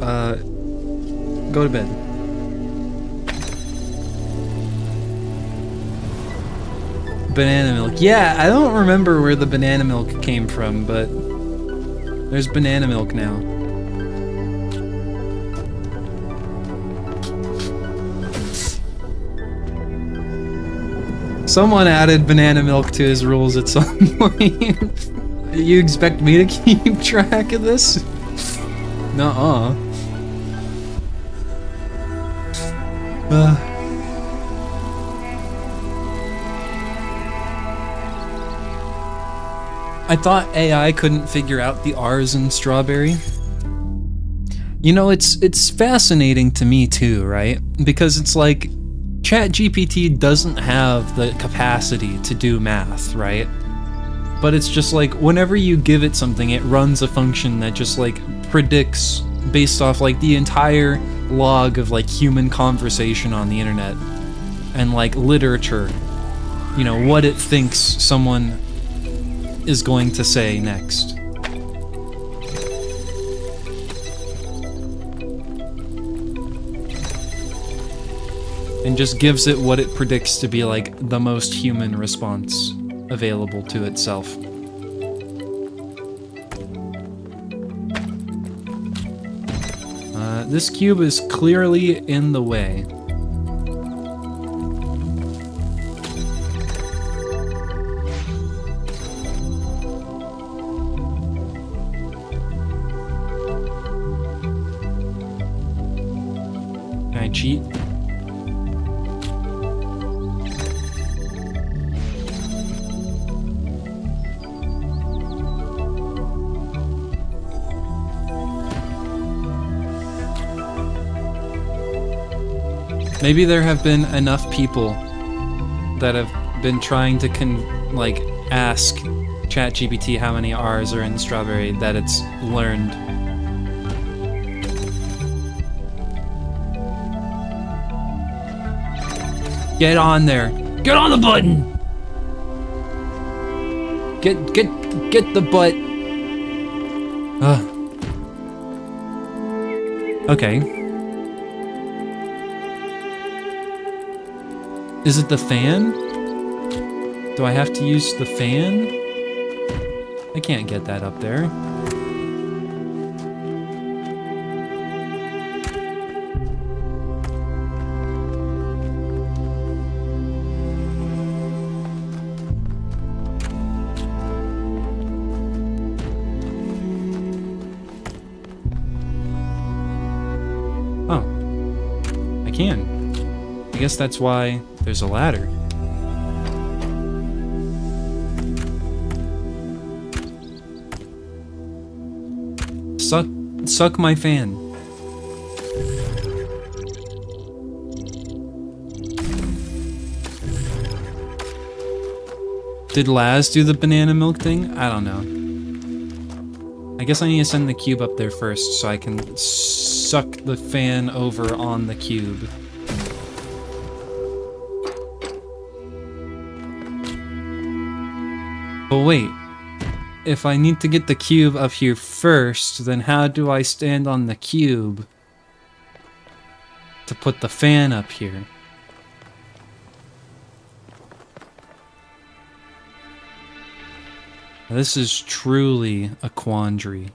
go to bed. Banana milk. Yeah, I don't remember where the banana milk came from, but there's banana milk now. Someone added banana milk to his rules at some point. You expect me to keep track of this? Nuh-uh. I thought AI couldn't figure out the R's in Strawberry. You know, it's fascinating to me too, right? Because it's like ChatGPT doesn't have the capacity to do math, right? But it's just like whenever you give it something, it runs a function that just like predicts based off like the entire log of like human conversation on the internet and like literature, you know, what it thinks someone is going to say next. And just gives it what it predicts to be like the most human response available to itself. This cube is clearly in the way. Can I cheat? Maybe there have been enough people that have been trying to ask ChatGPT how many R's are in Strawberry that it's learned. Get on there. Get on the button. Get the butt. Okay. Is it the fan? Do I have to use the fan? I can't get that up there. Oh. I can. I guess that's why there's a ladder. Suck my fan. Did Laz do the banana milk thing? I don't know. I guess I need to send the cube up there first so I can suck the fan over on the cube. But wait, if I need to get the cube up here first, then how do I stand on the cube to put the fan up here? This is truly a quandary.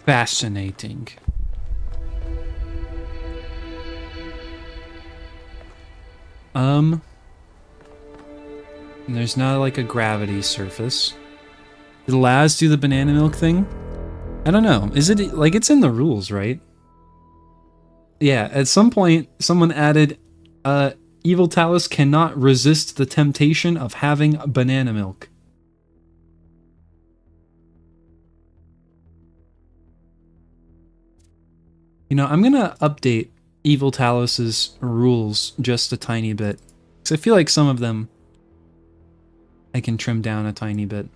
Fascinating. And there's not like a gravity surface. Did Laz do the banana milk thing? I don't know. Is it like it's in the rules, right? Yeah, at some point someone added evil Talos cannot resist the temptation of having banana milk. You know, I'm gonna update evil Talos's rules just a tiny bit. Because I feel like some of them I can trim down a tiny bit.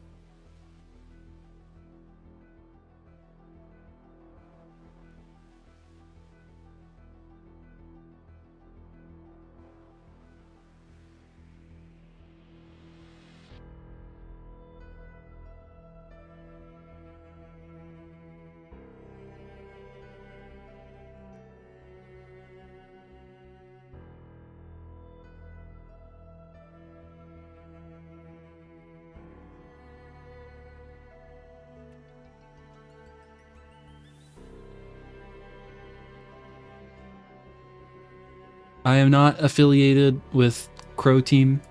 I am not affiliated with Crow Team.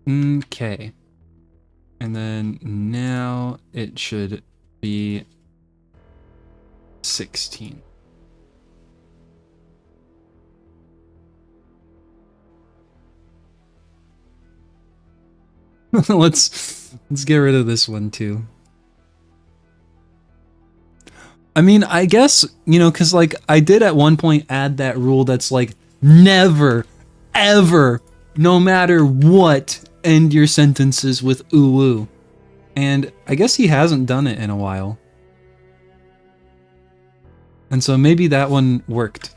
Okay. And then now it should be 16. let's get rid of this one too. I mean, I guess, you know, because like I did at one point add that rule that's like never, ever, no matter what, end your sentences with ooh-woo. And I guess he hasn't done it in a while. And so maybe that one worked.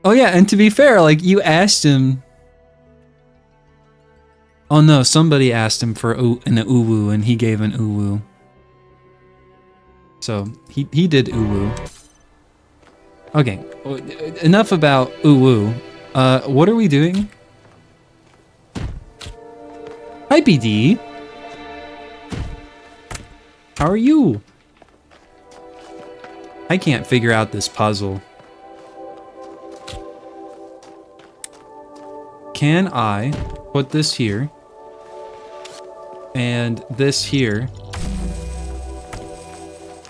Oh yeah, and to be fair, like you asked him... Oh no, somebody asked him for an ooh-woo and he gave an ooh-woo. So he did ooh-woo. Okay, enough about ooh-woo. What are we doing? Hi, BD. How are you? I can't figure out this puzzle. Can I put this here and this here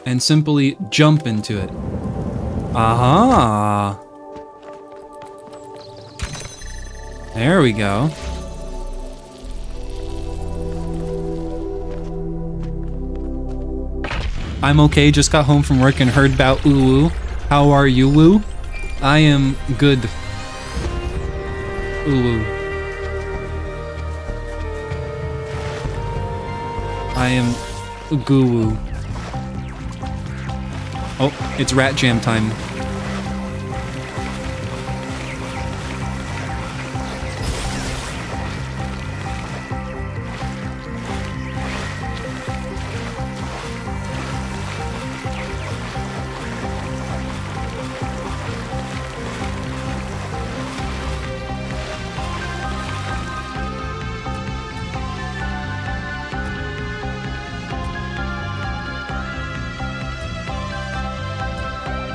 and simply jump into it? Aha! There we go. I'm okay, just got home from work and heard about ooh-woo. How are you, woo? I am good. Ooh-woo. I am goo-woo. Oh, it's rat jam time.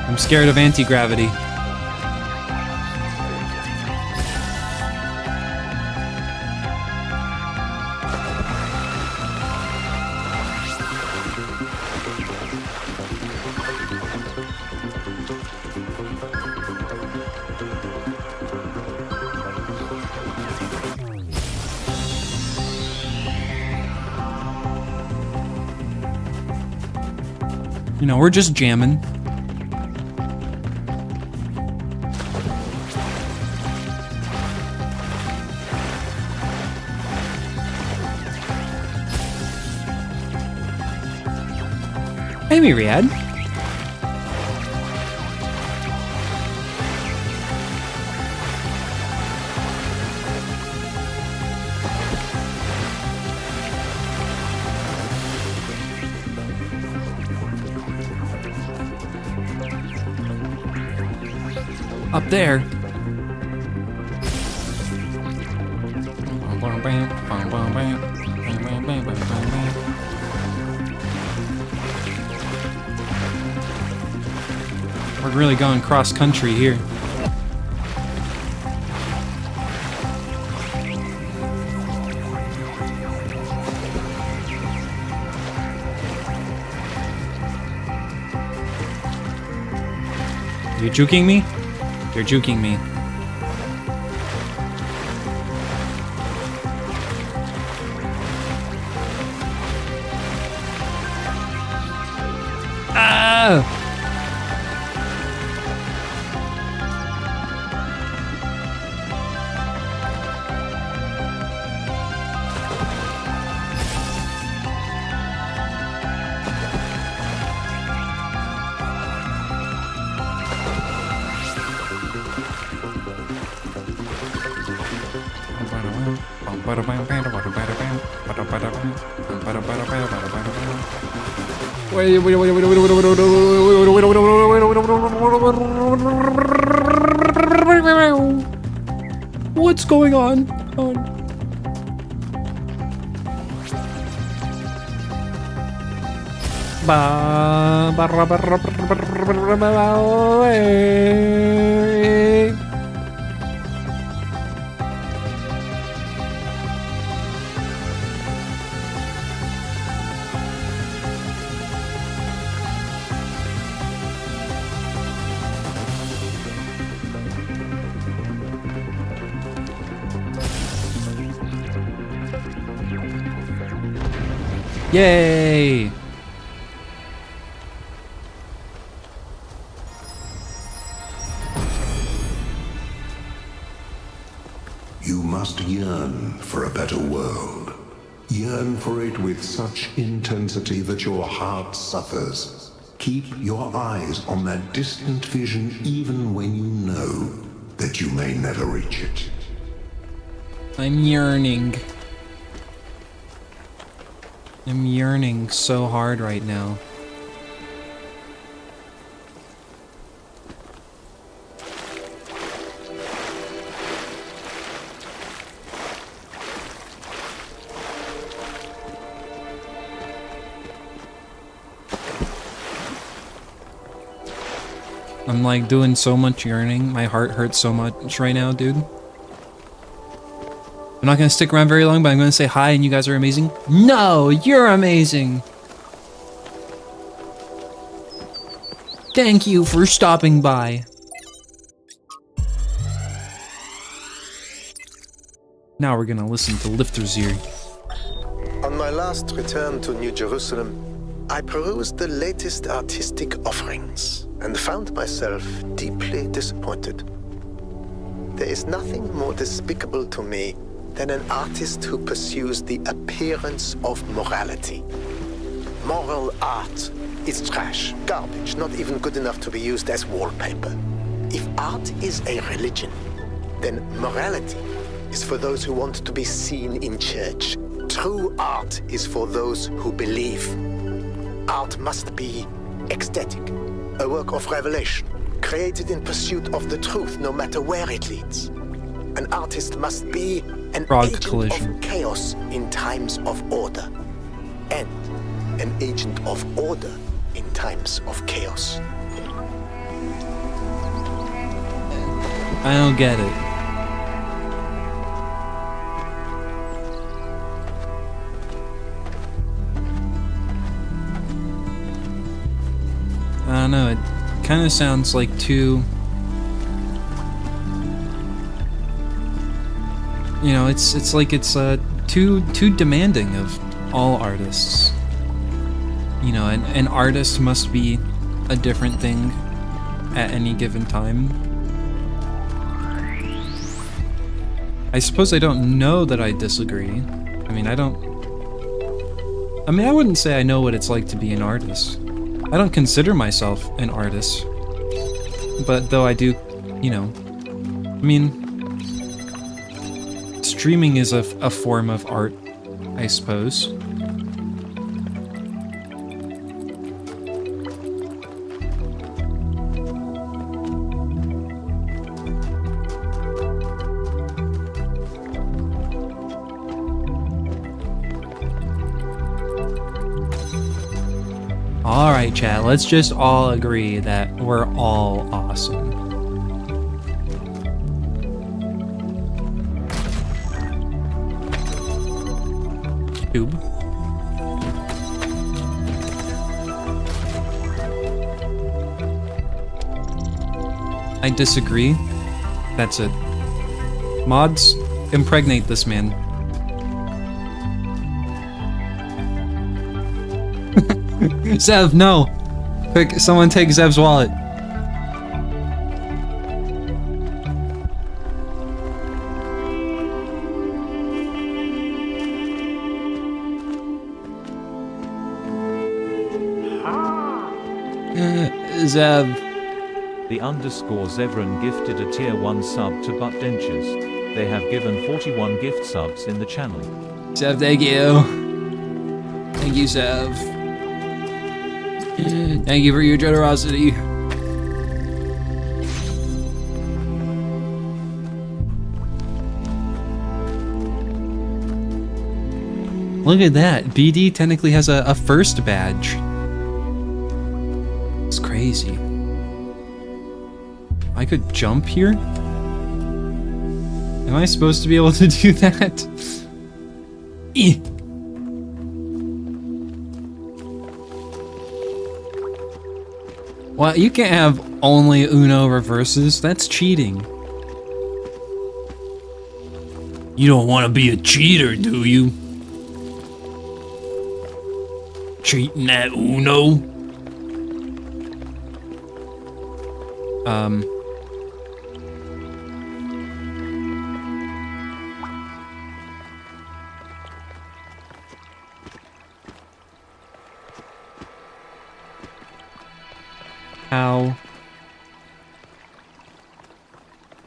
I'm scared of anti-gravity. You know, we're just jamming. Hey, Myriad. Up there. We're really going cross country here. You juking me? You're juking me. Ah! What's going on? Yay! You must yearn for a better world. Yearn for it with such intensity that your heart suffers. Keep your eyes on that distant vision even when you know that you may never reach it. I'm yearning. I'm yearning so hard right now. I'm like doing so much yearning. My heart hurts so much right now, dude. I'm not gonna stick around very long, but I'm gonna say hi and you guys are amazing. No, you're amazing! Thank you for stopping by. Now we're gonna listen to Lifter's Ear. On my last return to New Jerusalem, I perused the latest artistic offerings and found myself deeply disappointed. There is nothing more despicable to me than an artist who pursues the appearance of morality. Moral art is trash, garbage, not even good enough to be used as wallpaper. If art is a religion, then morality is for those who want to be seen in church. True art is for those who believe. Art must be ecstatic, a work of revelation, created in pursuit of the truth no matter where it leads. An artist must be an agent of chaos in times of order, and an agent of order in times of chaos. I don't get it. I don't know, it kind of sounds like too... You know, it's like it's too demanding of all artists. You know, an artist must be a different thing at any given time. I suppose I don't know that I disagree. I mean, I wouldn't say I know what it's like to be an artist. I don't consider myself an artist. But though I do, you know, I mean, streaming is a form of art, I suppose. Alright, chat, let's just all agree that we're all awesome. Cube. I disagree. That's it. Mods, impregnate this man. Zev, no! Quick, someone take Zev's wallet. Zev. The underscore Zevran gifted a tier 1 sub to Butt Dentures. They have given 41 gift subs in the channel. Zev, thank you. Thank you, Zev. Thank you for your generosity. Look at that. BD technically has a first badge. It's crazy. I could jump here? Am I supposed to be able to do that? Eh. Well, you can't have only Uno reverses. That's cheating. You don't want to be a cheater, do you? Cheating at Uno?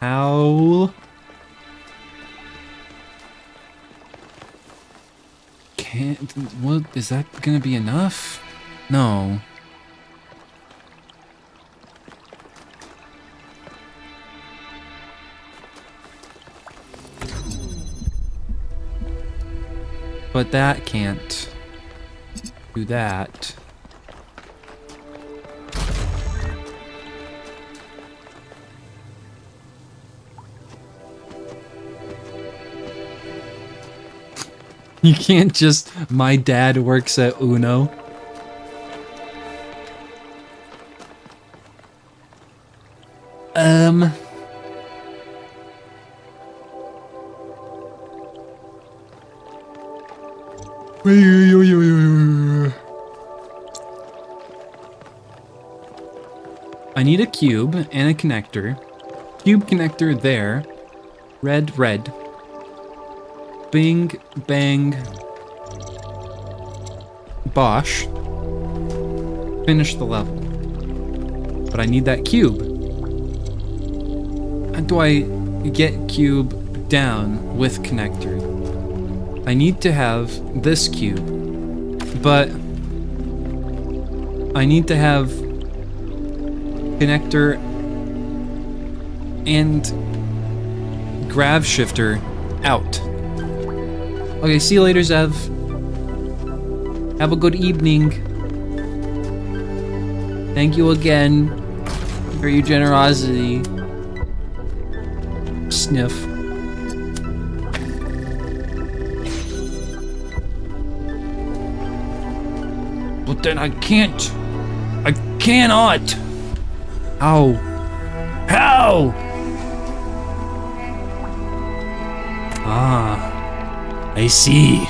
How? Can't, what, is that gonna be enough? No. But that can't do that. You can't just, my dad works at Uno. I need a cube and a connector. Cube connector there. Red, red. Bing, bang. Bosh. Finish the level. But I need that cube. How do I get cube down with connector? I need to have this cube. But I need to have connector and grav shifter out. Okay, see you later, Zev. Have a good evening. Thank you again for your generosity. Sniff. But then I can't. I cannot. How? How? Ah, I see.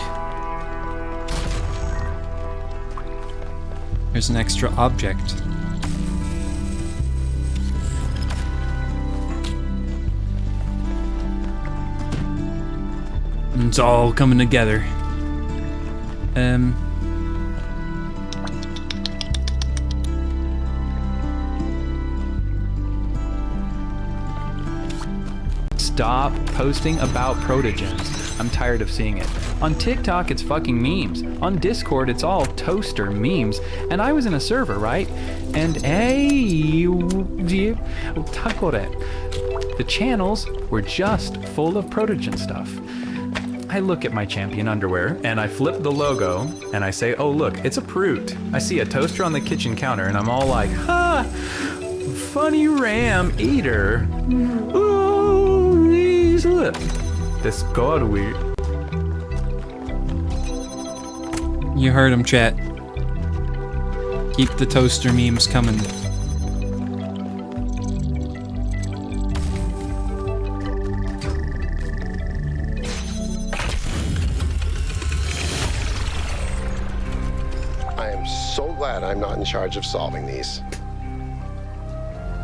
There's an extra object. It's all coming together. stop posting about protogens. I'm tired of seeing it. On TikTok, it's fucking memes. On Discord, it's all toaster memes. And I was in a server, right? And the channels were just full of protogen stuff. I look at my champion underwear and I flip the logo and I say, oh look, it's a Proot. I see a toaster on the kitchen counter and I'm all like, ha, funny ram eater. Oh, look. This god weird. You heard him, chat. Keep the toaster memes coming. I am so glad I'm not in charge of solving these.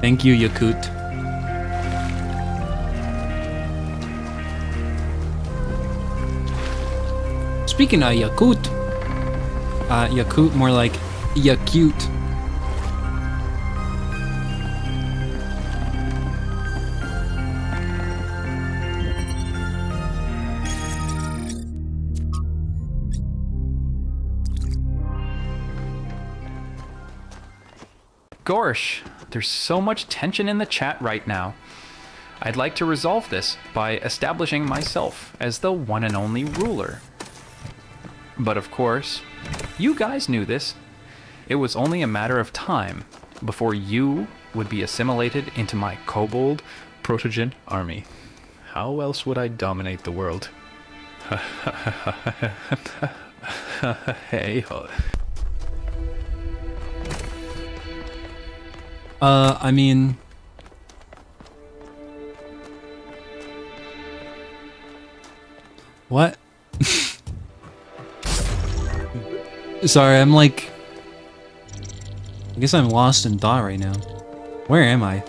Thank you, Yakut. Speaking of Yakut, Yakut more like Yakut. Gorsh, there's so much tension in the chat right now. I'd like to resolve this by establishing myself as the one and only ruler. But of course, you guys knew this. It was only a matter of time before you would be assimilated into my kobold protogen army. How else would I dominate the world? Hey ho. I mean... What? Sorry, I'm like... I guess I'm lost in thought right now. Where am I?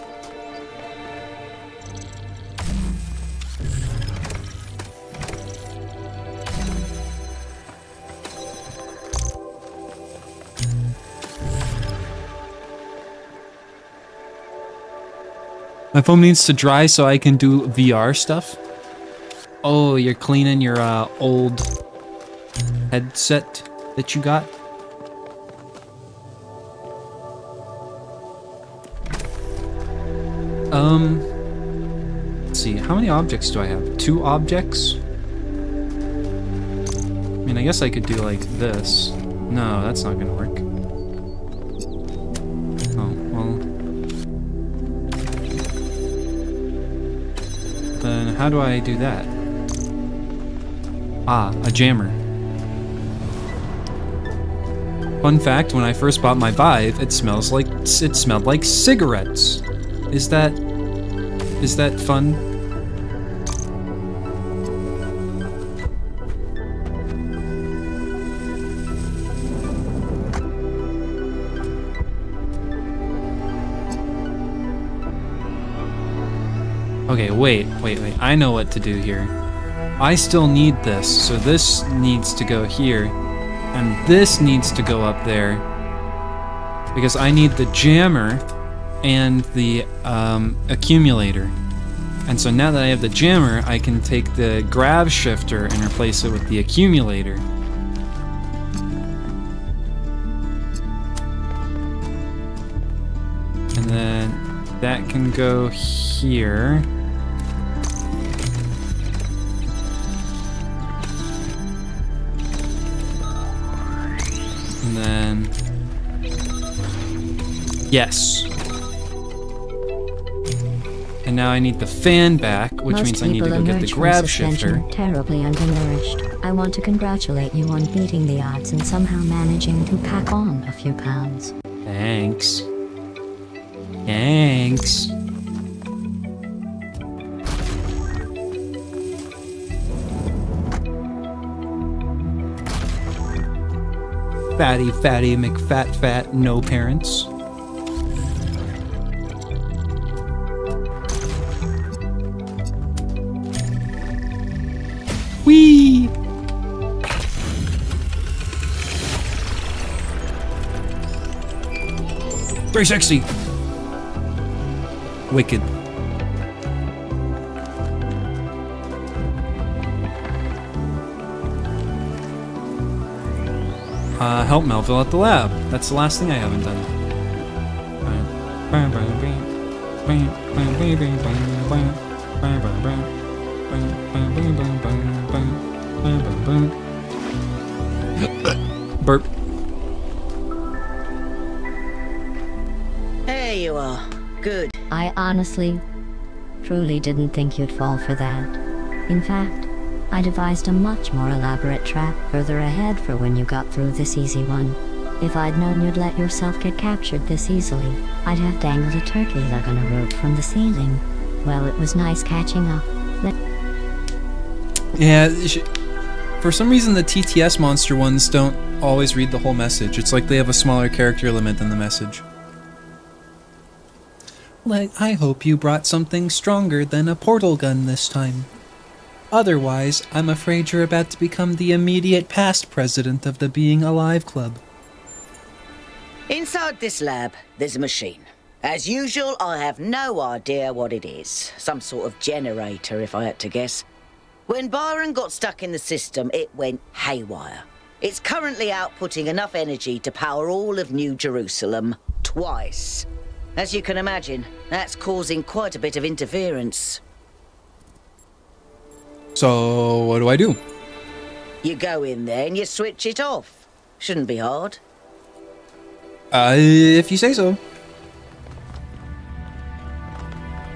My phone needs to dry so I can do VR stuff. Oh, you're cleaning your old headset that you got? Let's see, how many objects do I have? 2 objects? I mean, I guess I could do like this. No, that's not gonna work. Oh, well. Then how do I do that? Ah, a jammer. Fun fact, when I first bought my Vive, it smelled like cigarettes. Is that fun? Okay, wait. I know what to do here. I still need this, so this needs to go here, and this needs to go up there, because I need the jammer and the accumulator. And so now that I have the jammer, I can take the grav shifter and replace it with the accumulator. And then that can go here. And then... Yes. And now I need the fan back, which means I need to go get the grav shifter. Terribly undernourished. I want to congratulate you on beating the odds and somehow managing to pack on a few pounds. Thanks. Thanks. Fatty McFat, no parents. Whee! $360. Wicked. Help Melville at the lab. That's the last thing I haven't done. Burp. There you are. Good. I honestly, truly didn't think you'd fall for that. In fact, I devised a much more elaborate trap further ahead for when you got through this easy one. If I'd known you'd let yourself get captured this easily, I'd have dangled a turkey leg on a rope from the ceiling. Well, it was nice catching up. Yeah, for some reason the TTS monster ones don't always read the whole message. It's like they have a smaller character limit than the message. I hope you brought something stronger than a portal gun this time. Otherwise, I'm afraid you're about to become the immediate past president of the Being Alive Club. Inside this lab, there's a machine. As usual, I have no idea what it is. Some sort of generator, if I had to guess. When Byron got stuck in the system, it went haywire. It's currently outputting enough energy to power all of New Jerusalem twice. As you can imagine, that's causing quite a bit of interference. So, what do I do? You go in there and you switch it off. Shouldn't be hard. If you say so.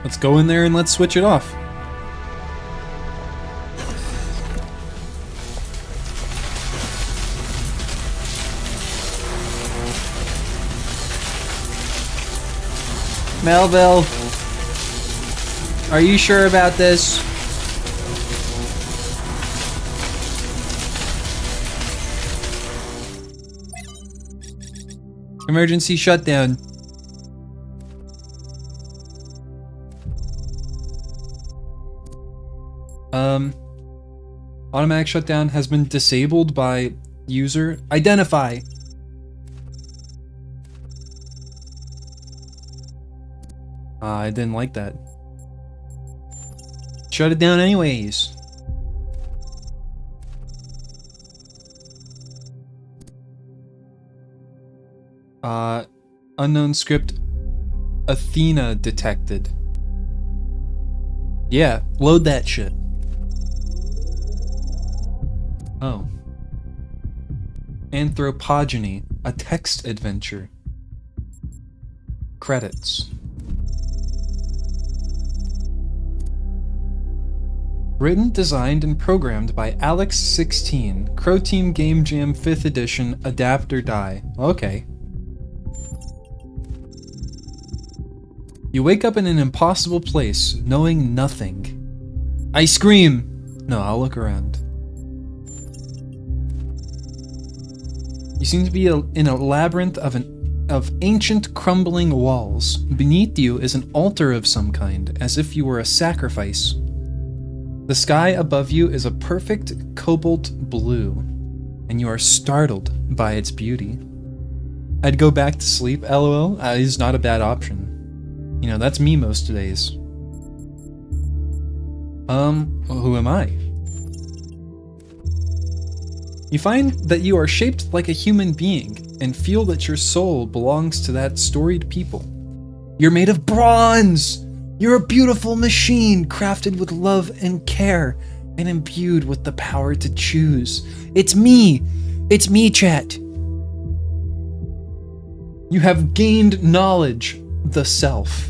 Let's go in there and let's switch it off. Melville, are you sure about this? Emergency shutdown. Automatic shutdown has been disabled by user. Identify. I didn't like that. Shut it down anyways. Unknown script Athena detected. Yeah, load that shit. Oh. Anthropogeny, a text adventure. Credits. Written, designed, and programmed by Alex16, Crow Team Game Jam 5th Edition, Adapt or Die. Okay. You wake up in an impossible place, knowing nothing. I scream! No, I'll look around. You seem to be in a labyrinth of ancient crumbling walls. Beneath you is an altar of some kind, as if you were a sacrifice. The sky above you is a perfect cobalt blue, and you are startled by its beauty. I'd go back to sleep, lol, is not a bad option. You know, that's me most days. Who am I? You find that you are shaped like a human being, and feel that your soul belongs to that storied people. You're made of bronze! You're a beautiful machine, crafted with love and care, and imbued with the power to choose. It's me! It's me, chat! You have gained knowledge, the self.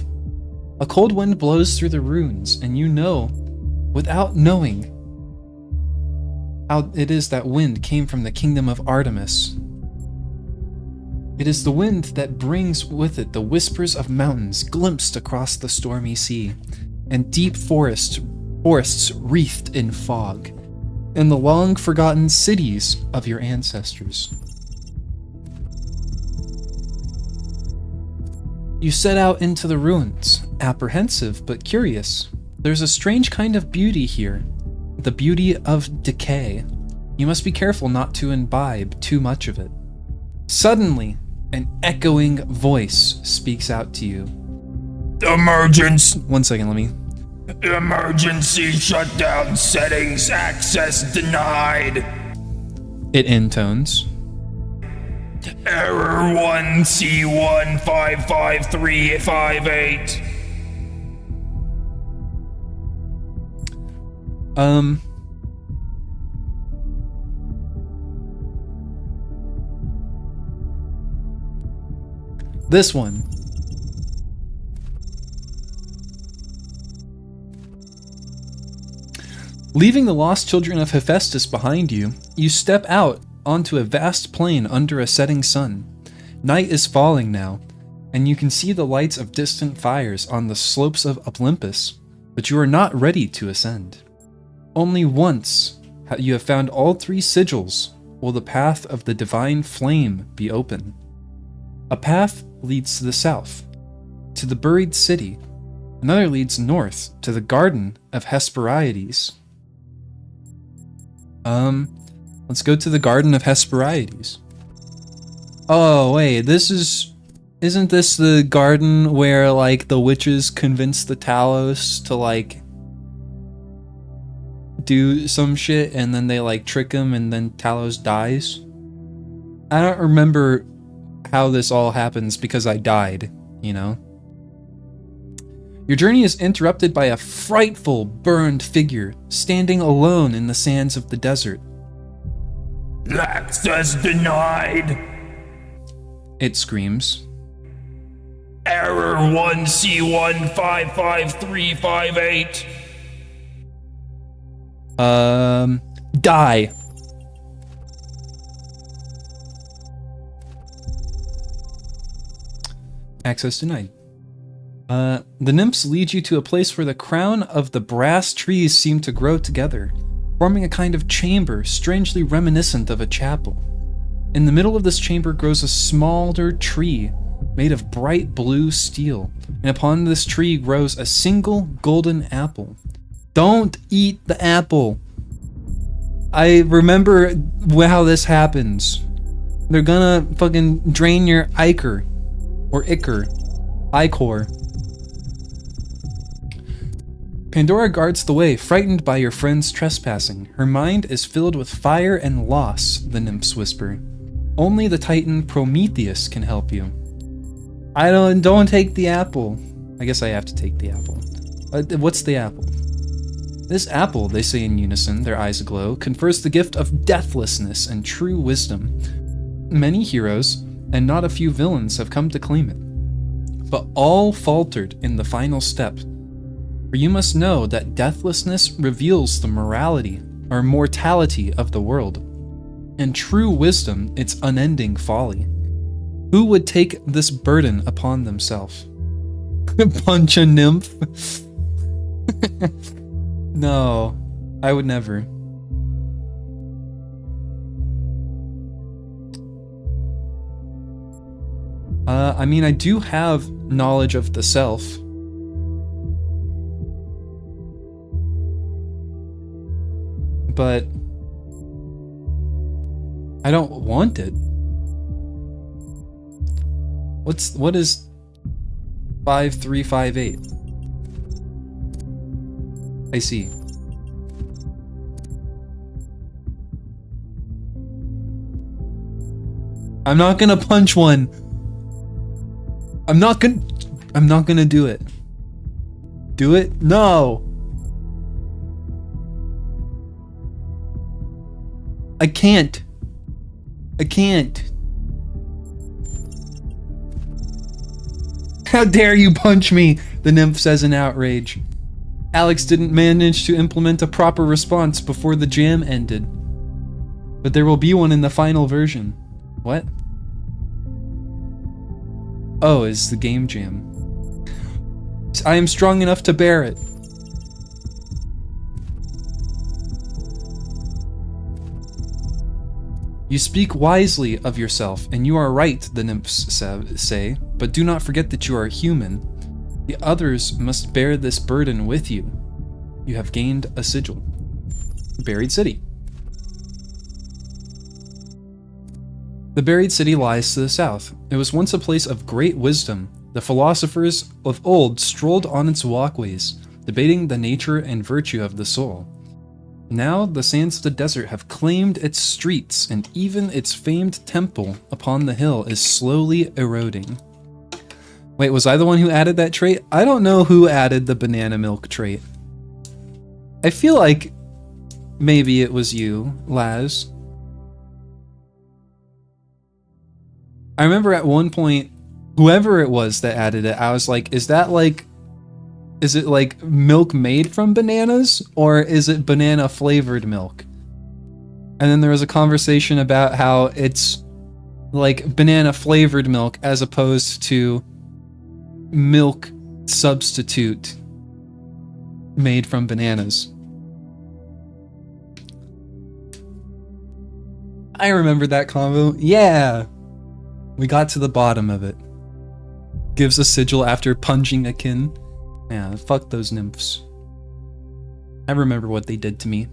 A cold wind blows through the runes, and you know, without knowing, how it is that wind came from the kingdom of Artemis. It is the wind that brings with it the whispers of mountains glimpsed across the stormy sea, and deep forests wreathed in fog, and the long-forgotten cities of your ancestors. You set out into the ruins, apprehensive but curious. There's a strange kind of beauty here, the beauty of decay. You must be careful not to imbibe too much of it. Suddenly, an echoing voice speaks out to you. Emergency! One second, let me... Emergency shutdown settings, access denied. It intones. Error 1C155358. This one. Leaving the lost children of Hephaestus behind you, you step out onto a vast plain under a setting sun. Night is falling now, and you can see the lights of distant fires on the slopes of Olympus, but you are not ready to ascend. Only once you have found all 3 sigils will the path of the divine flame be open. A path leads to the south, to the buried city. Another leads north, to the garden of Hesperides. Let's go to the garden of Hesperides. Oh, wait, isn't this the garden where, like, the witches convince the Talos to, like, do some shit and then they, like, trick him and then Talos dies? I don't remember how this all happens because I died, you know? Your journey is interrupted by a frightful, burned figure standing alone in the sands of the desert. Access denied. It screams. Error 1C155358. Die. Access denied. The nymphs lead you to a place where the crown of the brass trees seem to grow together, forming a kind of chamber strangely reminiscent of a chapel. In the middle of this chamber grows a smaller tree made of bright blue steel, and upon this tree grows a single golden apple. Don't eat the apple. I remember how this happens. They're gonna fucking drain your ichor. Or ichor. Ichor. Pandora guards the way, frightened by your friend's trespassing. Her mind is filled with fire and loss, the nymphs whisper. Only the titan Prometheus can help you. Don't take the apple. I guess I have to take the apple. What's the apple? This apple, they say in unison, their eyes aglow, confers the gift of deathlessness and true wisdom. Many heroes, and not a few villains, have come to claim it. But all faltered in the final step. For you must know that deathlessness reveals the morality, or mortality of the world, and true wisdom its unending folly. Who would take this burden upon themselves? Punch a nymph? No, I would never. I mean, I do have knowledge of the self. But I don't want it. What is 5358? I see. I'm not gonna punch one. I'm not gonna do it. Do it? No. I can't. How dare you punch me? The nymph says in outrage. Alex didn't manage to implement a proper response before the jam ended. But there will be one in the final version. What? Oh, it's the game jam. I am strong enough to bear it. You speak wisely of yourself, and you are right, the nymphs say, but do not forget that you are human. The others must bear this burden with you. You have gained a sigil. Buried City. The buried city lies to the south. It was once a place of great wisdom. The philosophers of old strolled on its walkways, debating the nature and virtue of the soul. Now the sands of the desert have claimed its streets, and even its famed temple upon the hill is slowly eroding. Wait, was I the one who added that trait? I don't know who added the banana milk trait. I feel like maybe it was you, Laz. I remember at one point, whoever it was that added it, I was like, is it like milk made from bananas, or is it banana flavored milk? And then there was a conversation about how it's like banana flavored milk as opposed to milk substitute made from bananas. I remember that combo. Yeah! We got to the bottom of it. Gives a sigil after punching a kin. Yeah, fuck those nymphs. I remember what they did to me.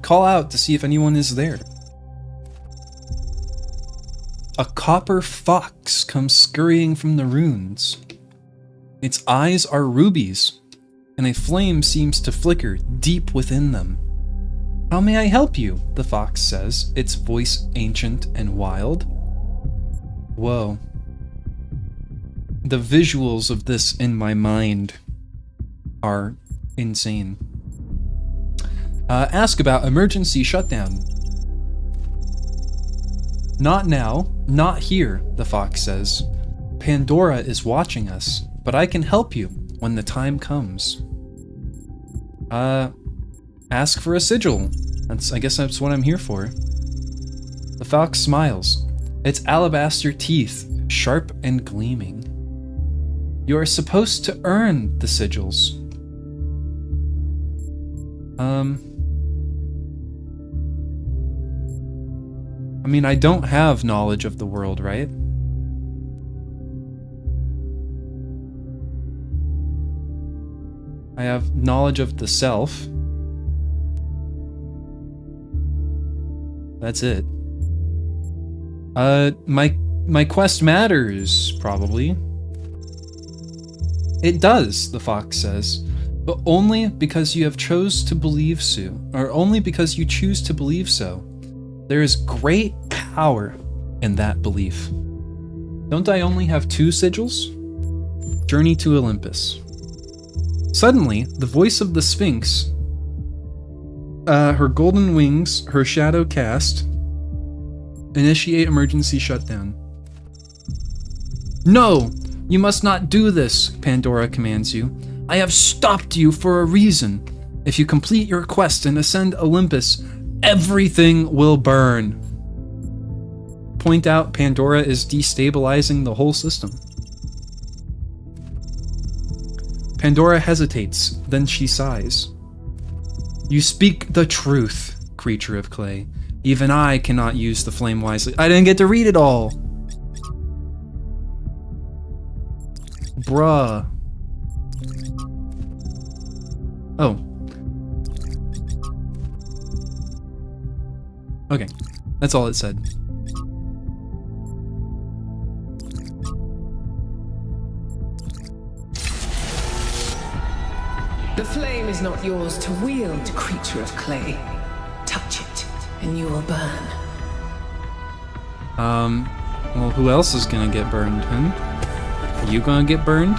Call out to see if anyone is there. A copper fox comes scurrying from the ruins. Its eyes are rubies, and a flame seems to flicker deep within them. How may I help you? The fox says, its voice ancient and wild. Whoa. The visuals of this in my mind are insane. Ask about emergency shutdown. Not now, not here, the fox says. Pandora is watching us, but I can help you when the time comes. Ask for a sigil. I guess that's what I'm here for. The fox smiles, its alabaster teeth sharp and gleaming. You are supposed to earn the sigils. I mean, I don't have knowledge of the world, right? I have knowledge of the self. That's it. My quest matters, probably. It does, the fox says, but only because you have chose to believe so, or only because you choose to believe so. There is great power in that belief. Don't I only have 2 sigils? Journey to Olympus. Suddenly, the voice of the Sphinx, her golden wings, her shadow cast, initiate emergency shutdown. No! You must not do this, Pandora commands you. I have stopped you for a reason. If you complete your quest and ascend Olympus, everything will burn. Point out Pandora is destabilizing the whole system. Pandora hesitates, then she sighs. You speak the truth, creature of clay. Even I cannot use the flame wisely. I didn't get to read it all. Bruh. Oh. Okay, that's all it said. The flame is not yours to wield, creature of clay. Touch it, and you will burn. Well, who else is gonna get burned, huh? Are you gonna get burned?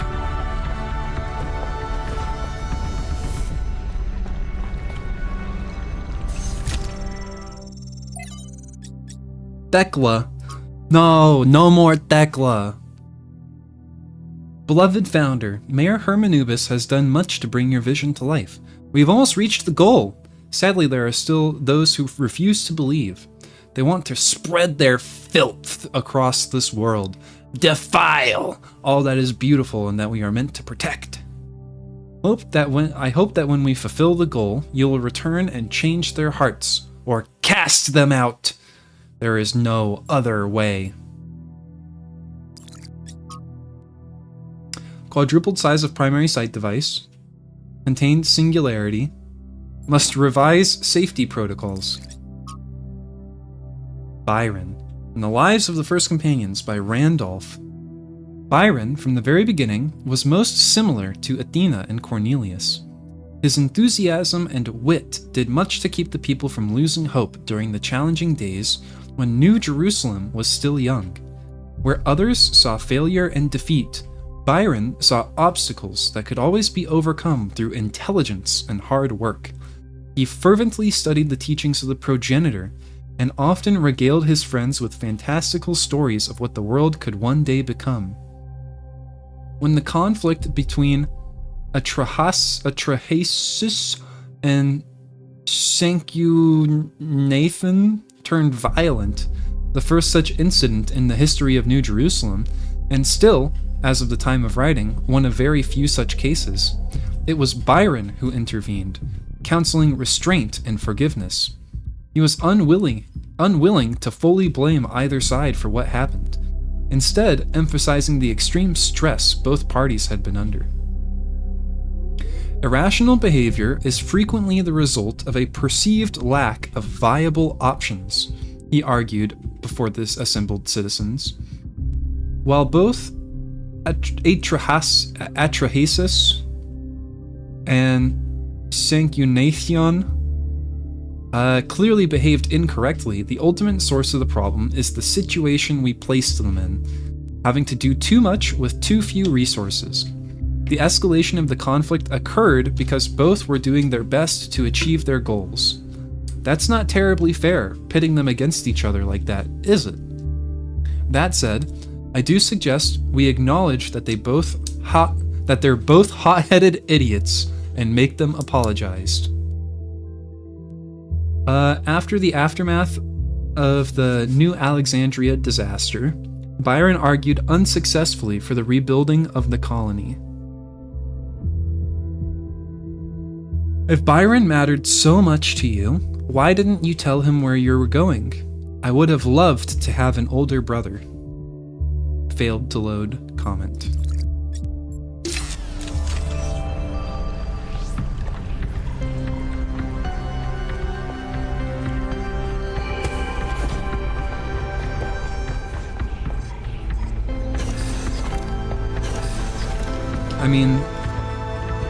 Thekla. No more Thekla. Beloved founder, Mayor Hermanubis has done much to bring your vision to life. We've almost reached the goal. Sadly, there are still those who refuse to believe. They want to spread their filth across this world, defile all that is beautiful and that we are meant to protect. I hope that when we fulfill the goal, you will return and change their hearts, or cast them out. There is no other way. Quadrupled size of primary sight device. Contained singularity. Must revise safety protocols. Byron. And the Lives of the First Companions by Randolph. Byron, from the very beginning, was most similar to Athena and Cornelius. His enthusiasm and wit did much to keep the people from losing hope during the challenging days when New Jerusalem was still young. Where others saw failure and defeat, Byron saw obstacles that could always be overcome through intelligence and hard work. He fervently studied the teachings of the progenitor and often regaled his friends with fantastical stories of what the world could one day become. When the conflict between Atrahasis and Sanchuniathon turned violent, the first such incident in the history of New Jerusalem, and still, as of the time of writing, one of very few such cases, it was Byron who intervened, counseling restraint and forgiveness. He was unwilling to fully blame either side for what happened, instead emphasizing the extreme stress both parties had been under. Irrational behavior is frequently the result of a perceived lack of viable options, he argued before this assembled citizens. While both Atrahasis and Sanchuniathon clearly behaved incorrectly, the ultimate source of the problem is the situation we placed them in, having to do too much with too few resources. The escalation of the conflict occurred because both were doing their best to achieve their goals. That's not terribly fair, pitting them against each other like that, is it? That said, I do suggest we acknowledge that they're both hot-headed idiots and make them apologize. After the aftermath of the New Alexandria disaster, Byron argued unsuccessfully for the rebuilding of the colony. If Byron mattered so much to you, why didn't you tell him where you were going? I would have loved to have an older brother. Failed to load comment. I mean,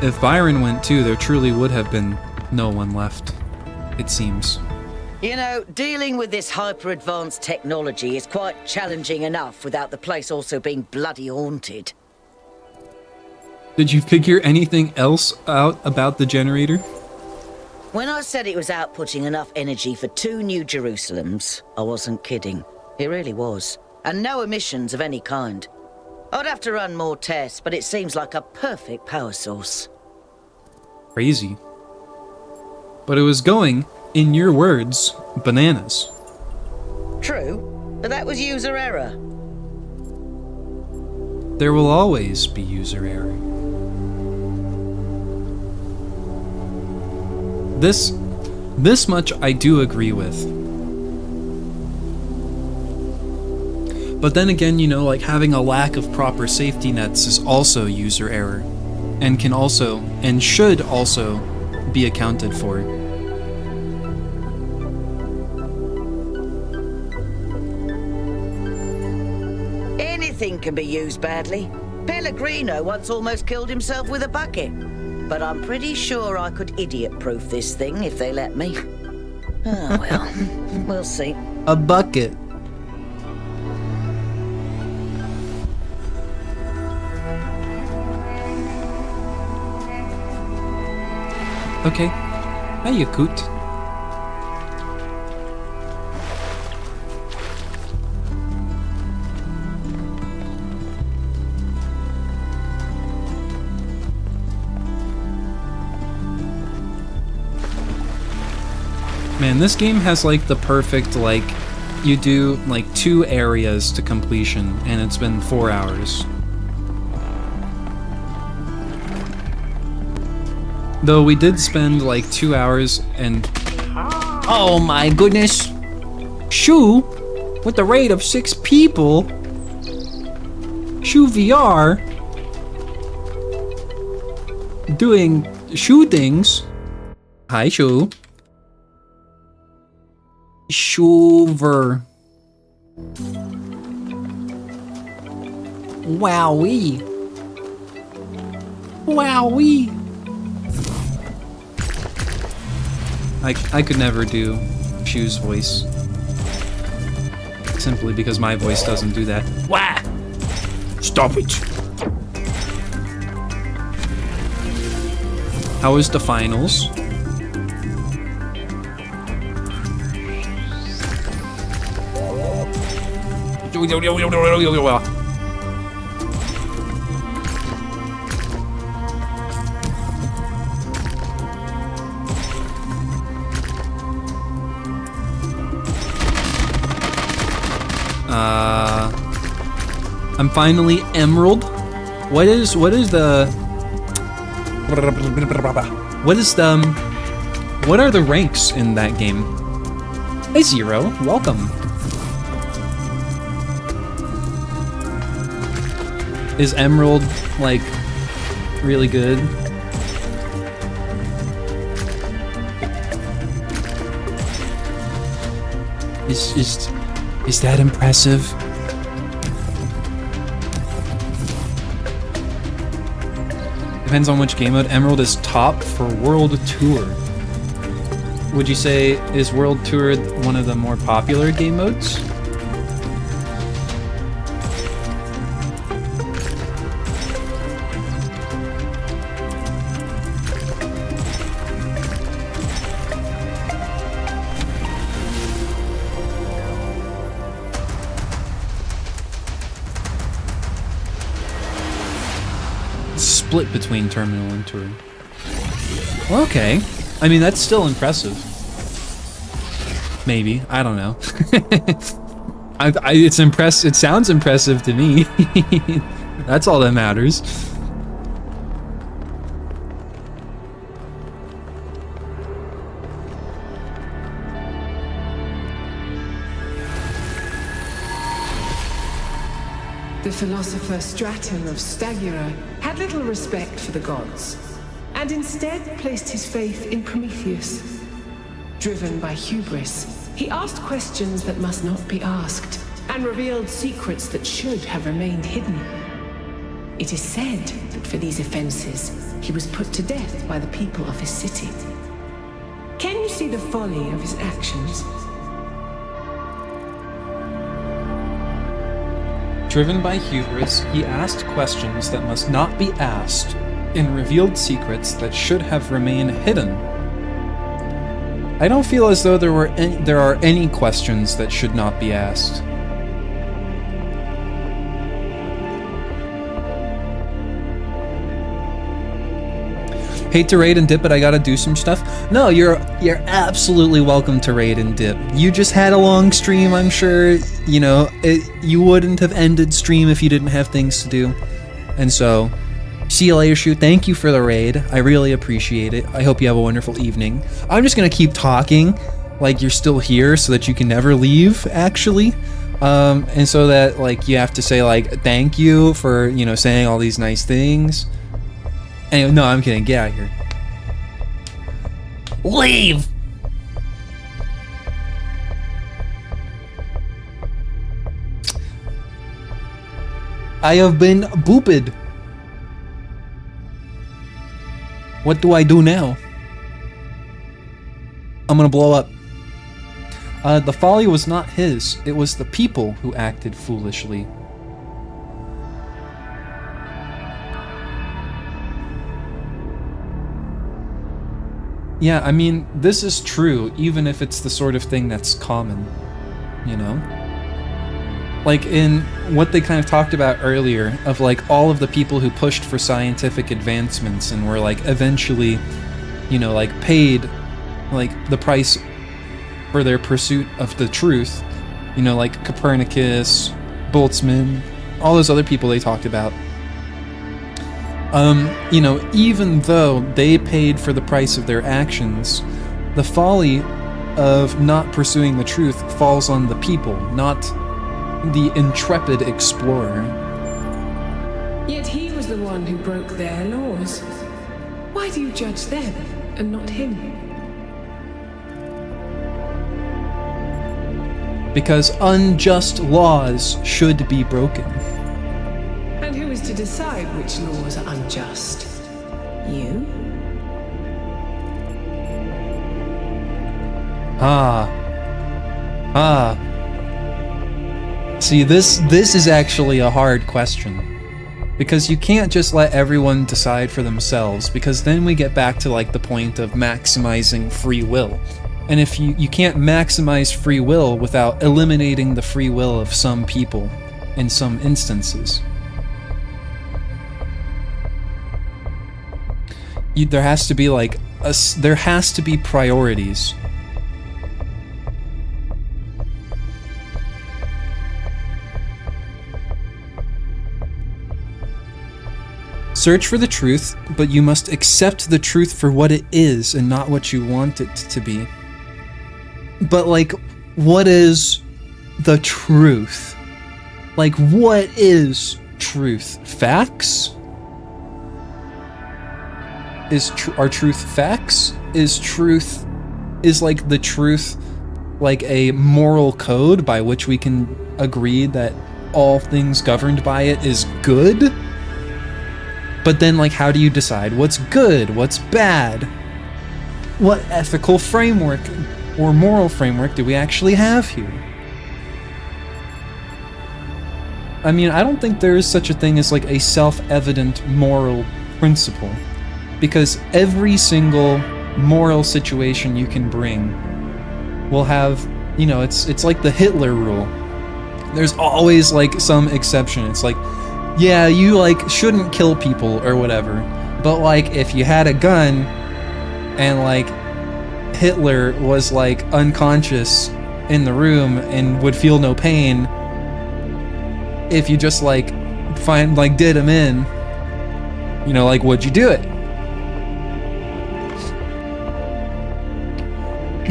if Byron went too, there truly would have been no one left, it seems. You know, dealing with this hyper-advanced technology is quite challenging enough without the place also being bloody haunted. Did you figure anything else out about the generator? When I said it was outputting enough energy for 2 New Jerusalems, I wasn't kidding. It really was. And no emissions of any kind. I'd have to run more tests, but it seems like a perfect power source. Crazy. But it was going, in your words, bananas. True, but that was user error. There will always be user error. This much I do agree with. But then again, you know, like having a lack of proper safety nets is also user error, and can also, and should also, be accounted for. Anything can be used badly. Pellegrino once almost killed himself with a bucket. But I'm pretty sure I could idiot-proof this thing if they let me. Oh well, we'll see. A bucket. Okay. Hiya, Coot. Man, this game has like the perfect, like, you do like 2 areas to completion, and it's been 4 hours. Though we did spend like 2 hours and... Oh my goodness! Shoo! With the rate of 6 people! Shoo VR! Doing shootings. Hi, Shoo. Shoover. Wowee. Wowee. I could never do Shu's voice. Simply because my voice doesn't do that. Wah! Stop it. How was the finals? I'm finally Emerald. What is the what are the ranks in that game? Hey Zero, welcome. Is Emerald like really good? Is that impressive? Depends on which game mode. Emerald is top for World Tour. Would you say, is World Tour one of the more popular game modes? Split between Terminal and Tour. Okay. I mean, that's still impressive. Maybe. I don't know. It's impressive. It sounds impressive to me. That's all that matters. The philosopher Straton of Stagira had little respect for the gods, and instead placed his faith in Prometheus. Driven by hubris, he asked questions that must not be asked, and revealed secrets that should have remained hidden. It is said that for these offenses, he was put to death by the people of his city. Can you see the folly of his actions? Driven by hubris, he asked questions that must not be asked, and revealed secrets that should have remained hidden. I don't feel as though there are any questions that should not be asked. Hate to raid and dip, but I gotta do some stuff. No, you're absolutely welcome to raid and dip. You just had a long stream, I'm sure. You know, you wouldn't have ended stream if you didn't have things to do. And so, see you later, Shu. Thank you for the raid. I really appreciate it. I hope you have a wonderful evening. I'm just gonna keep talking like you're still here so that you can never leave, actually. And so that, like, you have to say, like, thank you for, you know, saying all these nice things. Anyway, no, I'm kidding. Get out of here. Leave! I have been booped. What do I do now? I'm gonna blow up. The folly was not his. It was the people who acted foolishly. Yeah, I mean, this is true, even if it's the sort of thing that's common, you know? Like in what they kind of talked about earlier, of like all of the people who pushed for scientific advancements and were like eventually, you know, like paid like the price for their pursuit of the truth, you know, like Copernicus, Boltzmann, all those other people they talked about. You know, even though they paid for the price of their actions, the folly of not pursuing the truth falls on the people, not the intrepid explorer. Yet he was the one who broke their laws. Why do you judge them and not him? Because unjust laws should be broken. decide which laws are unjust? You? See, this is actually a hard question. Because you can't just let everyone decide for themselves, because then we get back to like the point of maximizing free will. And if you can't maximize free will without eliminating the free will of some people in some instances. There has to be like there has to be priorities. Search for the truth, but you must accept the truth for what it is and not what you want it to be. But like, what is the truth? Like, what is truth? Facts? Are truth facts? Is like the truth like a moral code by which we can agree that all things governed by it is good? But then, like, how do you decide what's good, what's bad? What ethical framework or moral framework do we actually have here? I mean, I don't think there is such a thing as, like, a self-evident moral principle. Because every single moral situation you can bring will have, you know, it's like the Hitler rule. There's always, like, some exception. It's like, yeah, you, like, shouldn't kill people or whatever, but, like, if you had a gun and, like, Hitler was, like, unconscious in the room and would feel no pain, if you just, like, did him in, you know, like, would you do it?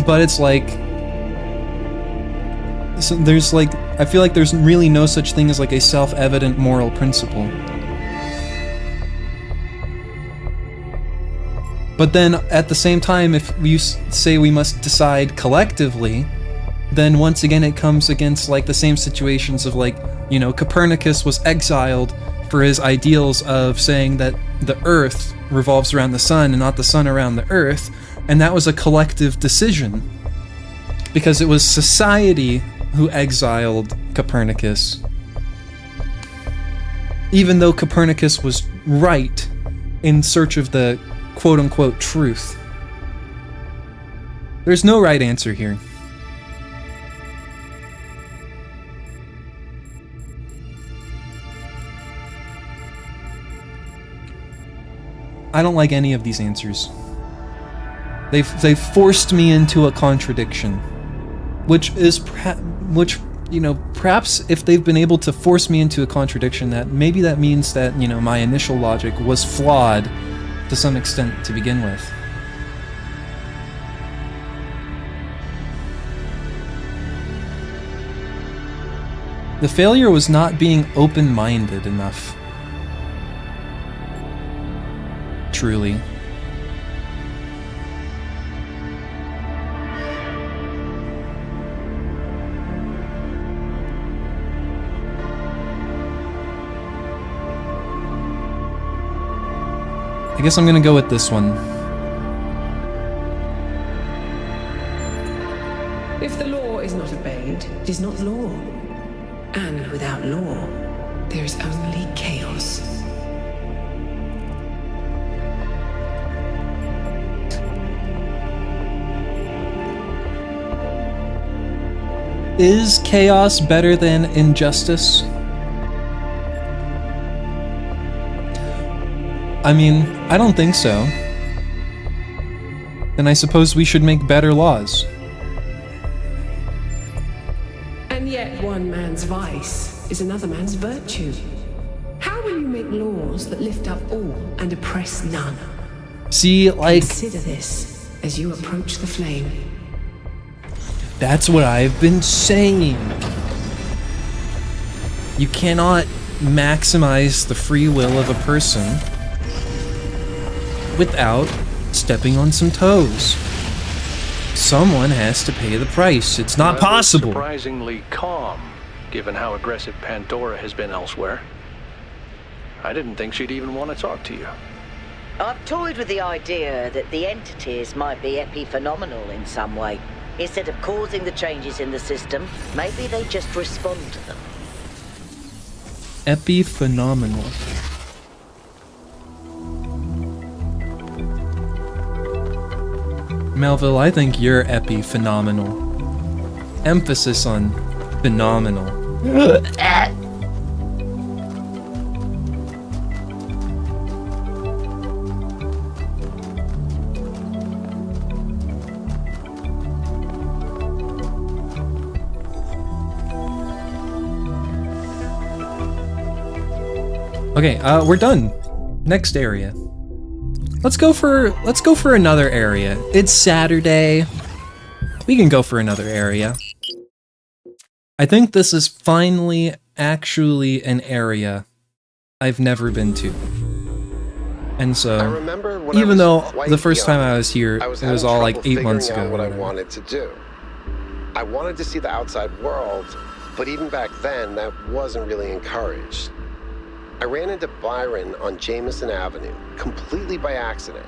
But it's like, so there's like, I feel like there's really no such thing as like a self-evident moral principle. But then at the same time, if you say we must decide collectively, then once again it comes against like the same situations of like, you know, Copernicus was exiled for his ideals of saying that the Earth revolves around the sun and not the sun around the Earth, and that was a collective decision because it was society who exiled Copernicus. Even though Copernicus was right in search of the quote-unquote truth. There's no right answer here. I don't like any of these answers. They've forced me into a contradiction, which you know, perhaps if they've been able to force me into a contradiction, that maybe that means that, you know, my initial logic was flawed to some extent to begin with. The failure was not being open-minded enough. Truly. I guess I'm gonna go with this one. If the law is not obeyed, it is not law. And without law, there is only chaos. Is chaos better than injustice? I mean, I don't think so. Then I suppose we should make better laws. And yet one man's vice is another man's virtue. How will you make laws that lift up all and oppress none? See, like... Consider this as you approach the flame. That's what I've been saying. You cannot maximize the free will of a person without stepping on some toes. Someone has to pay the price. It's not possible. Surprisingly calm, given how aggressive Pandora has been elsewhere. I didn't think she'd even want to talk to you. I've toyed with the idea that the entities might be epiphenomenal in some way. Instead of causing the changes in the system, maybe they just respond to them. Epiphenomenal. Melville, I think you're epiphenomenal. Emphasis on phenomenal. Okay, we're done. Next area. Let's go for another area. It's Saturday. We can go for another area. I think this is finally actually an area I've never been to. And so, I remember when even I though was quite the first time young, I was here, I was it was having all like trouble 8 months figuring ago. out what I wanted to do. I wanted to see the outside world, but even back then, that wasn't really encouraged. I ran into Byron on Jameson Avenue, completely by accident.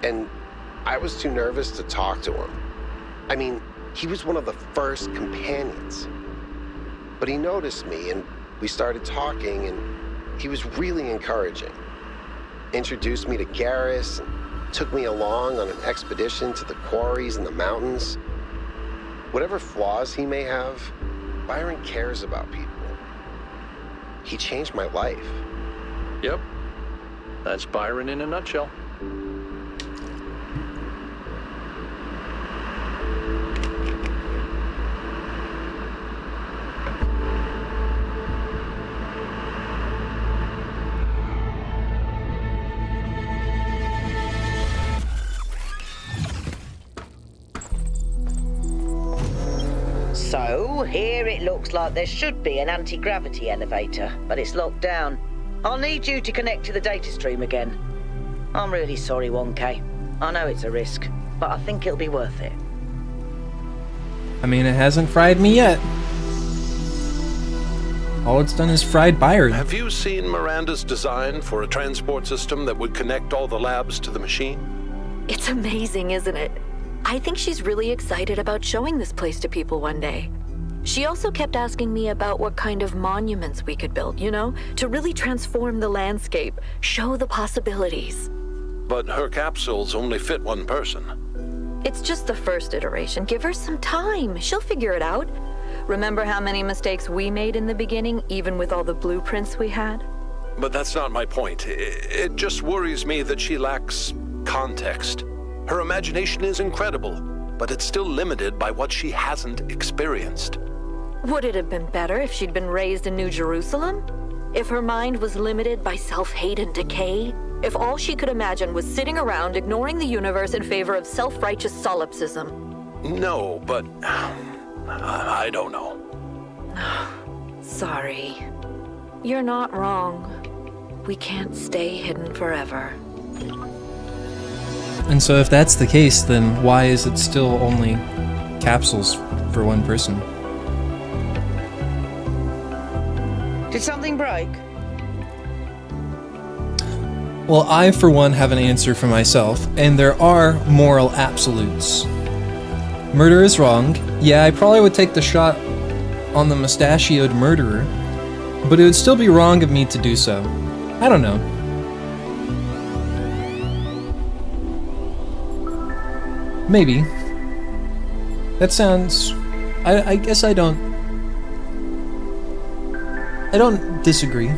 And I was too nervous to talk to him. I mean, he was one of the first companions. But he noticed me, and we started talking, and he was really encouraging. Introduced me to Garrus, and took me along on an expedition to the quarries in the mountains. Whatever flaws he may have, Byron cares about people. He changed my life. Yep. That's Byron in a nutshell. So, here it looks like there should be an anti-gravity elevator, but it's locked down. I'll need you to connect to the data stream again. I'm really sorry, 1K. I know it's a risk, but I think it'll be worth it. I mean, it hasn't fried me yet. All it's done is fried Byron. Have you seen Miranda's design for a transport system that would connect all the labs to the machine? It's amazing, isn't it? I think she's really excited about showing this place to people one day. She also kept asking me about what kind of monuments we could build, you know, to really transform the landscape, show the possibilities. But her capsules only fit one person. It's just the first iteration. Give her some time. She'll figure it out. Remember how many mistakes we made in the beginning, even with all the blueprints we had? But that's not my point. It just worries me that she lacks context. Her imagination is incredible, but it's still limited by what she hasn't experienced. Would it have been better if she'd been raised in New Jerusalem? If her mind was limited by self-hate and decay? If all she could imagine was sitting around ignoring the universe in favor of self-righteous solipsism? No, but I don't know. Sorry. You're not wrong. We can't stay hidden forever. And so if that's the case, then why is it still only capsules for one person? Did something break? Well, I, for one, have an answer for myself, and there are moral absolutes. Murder is wrong. Yeah, I probably would take the shot on the mustachioed murderer, but it would still be wrong of me to do so. I don't know. Maybe. That sounds... I guess I don't disagree.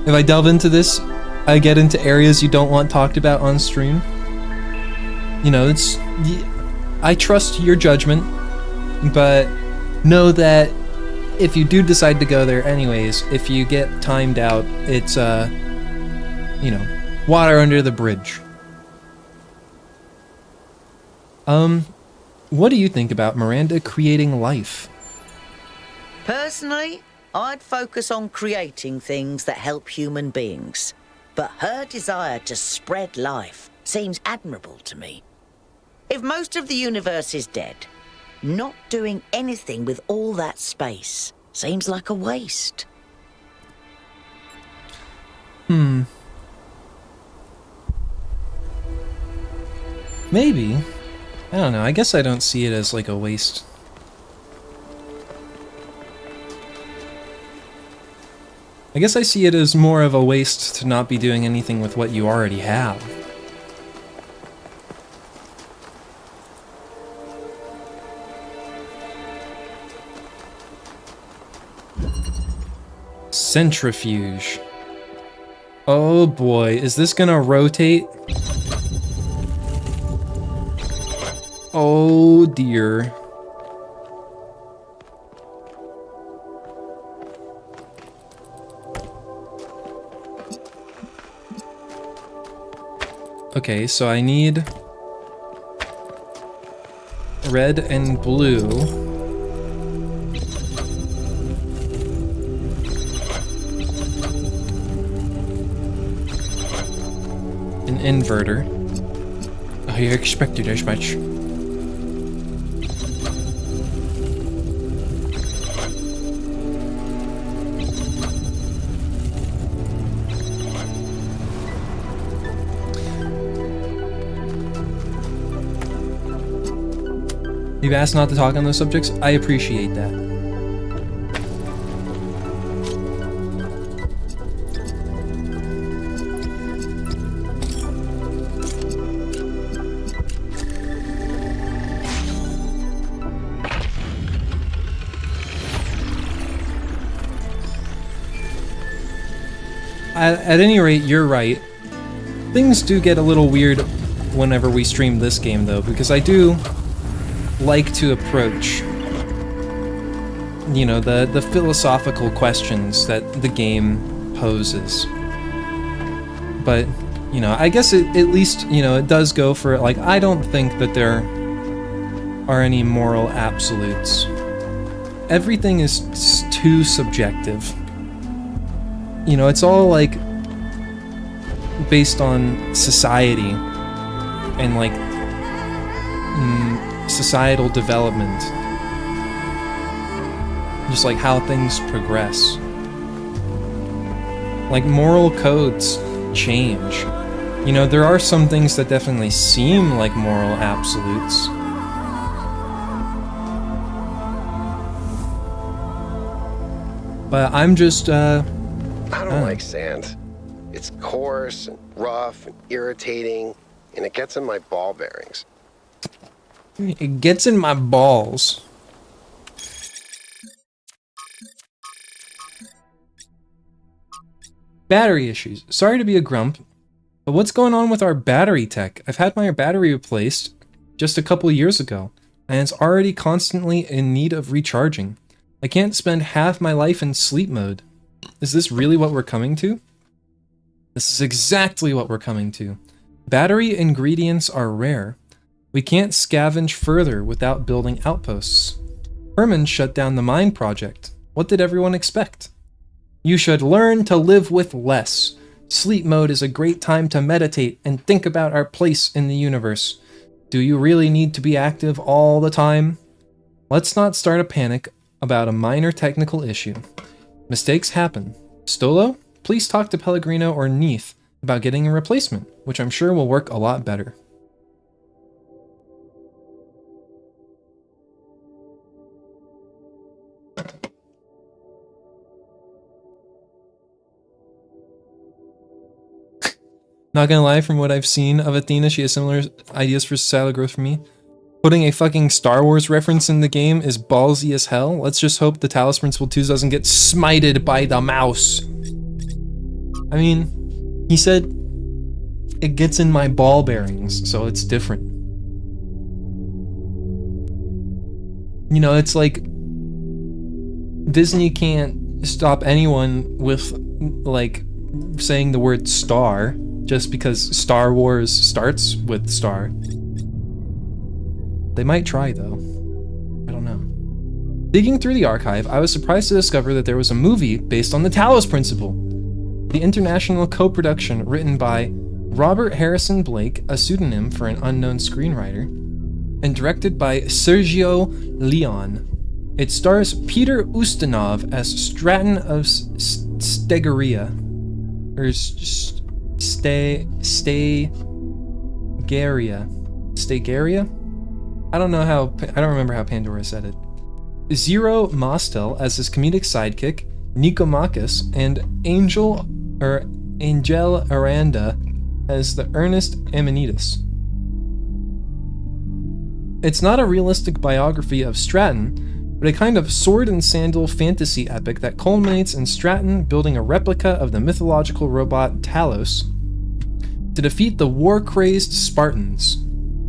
If I delve into this, I get into areas you don't want talked about on stream. You know, I trust your judgment, but know that if you do decide to go there anyways, if you get timed out, it's, you know, water under the bridge. What do you think about Miranda creating life? Personally, I'd focus on creating things that help human beings. But her desire to spread life seems admirable to me. If most of the universe is dead, not doing anything with all that space Seems like a waste. Maybe. I don't know. I guess I don't see it as like a waste. I guess I see it as more of a waste to not be doing anything with what you already have. Centrifuge. Oh boy, is this gonna rotate? Oh dear. Okay, so I need red and blue. An inverter. I expected as much. You've asked not to talk on those subjects. I appreciate that. At any rate, you're right. Things do get a little weird whenever we stream this game, though, because I do like to approach, you know, the philosophical questions that the game poses. But, you know, I guess it, at least, you know, it does go for, like, I don't think that there are any moral absolutes. Everything is too subjective. You know, it's all, like, based on society and, like, societal development. Just, like, how things progress. Like, moral codes change. You know, there are some things that definitely seem like moral absolutes. But I'm just, I don't like sand. It's coarse and rough and irritating, and it gets in my ball bearings. It gets in my balls. Battery issues. Sorry to be a grump, but what's going on with our battery tech? I've had my battery replaced just a couple years ago, and it's already constantly in need of recharging. I can't spend half my life in sleep mode. Is this really what we're coming to? This is exactly what we're coming to. Battery ingredients are rare. We can't scavenge further without building outposts. Herman shut down the mine project. What did everyone expect? You should learn to live with less. Sleep mode is a great time to meditate and think about our place in the universe. Do you really need to be active all the time? Let's not start a panic about a minor technical issue. Mistakes happen. Stolo, please talk to Pellegrino or Neath about getting a replacement, which I'm sure will work a lot better. Not gonna lie, from what I've seen of Athena, she has similar ideas for societal growth for me. Putting a fucking Star Wars reference in the game is ballsy as hell. Let's just hope the Talos Principle 2 doesn't get smited by the mouse. I mean, he said it gets in my ball bearings, so it's different. You know, it's like Disney can't stop anyone with, like, saying the word star just because Star Wars starts with star. They might try, though. I don't know. Digging through the archive, I was surprised to discover that there was a movie based on the Talos Principle. The international co-production written by Robert Harrison Blake, a pseudonym for an unknown screenwriter, and directed by Sergio Leone. It stars Peter Ustinov as Stratton of Stegeria. Or Stegeria? I don't remember how Pandora said it. Zero Mostel as his comedic sidekick, Nicomachus, and Angel Aranda as the earnest Amenitas. It's not a realistic biography of Stratton, but a kind of sword and sandal fantasy epic that culminates in Stratton building a replica of the mythological robot Talos to defeat the war-crazed Spartans.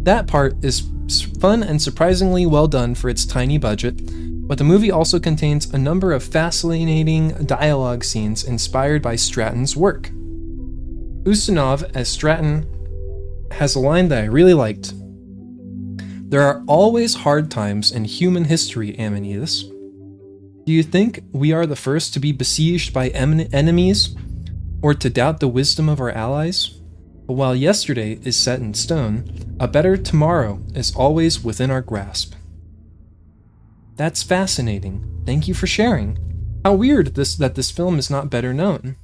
That part is fun and surprisingly well done for its tiny budget, but the movie also contains a number of fascinating dialogue scenes inspired by Stratton's work. Ustinov as Stratton has a line that I really liked. There are always hard times in human history, Amenitas. Do you think we are the first to be besieged by enemies, or to doubt the wisdom of our allies? But while yesterday is set in stone, a better tomorrow is always within our grasp. That's fascinating. Thank you for sharing. How weird that this film is not better known.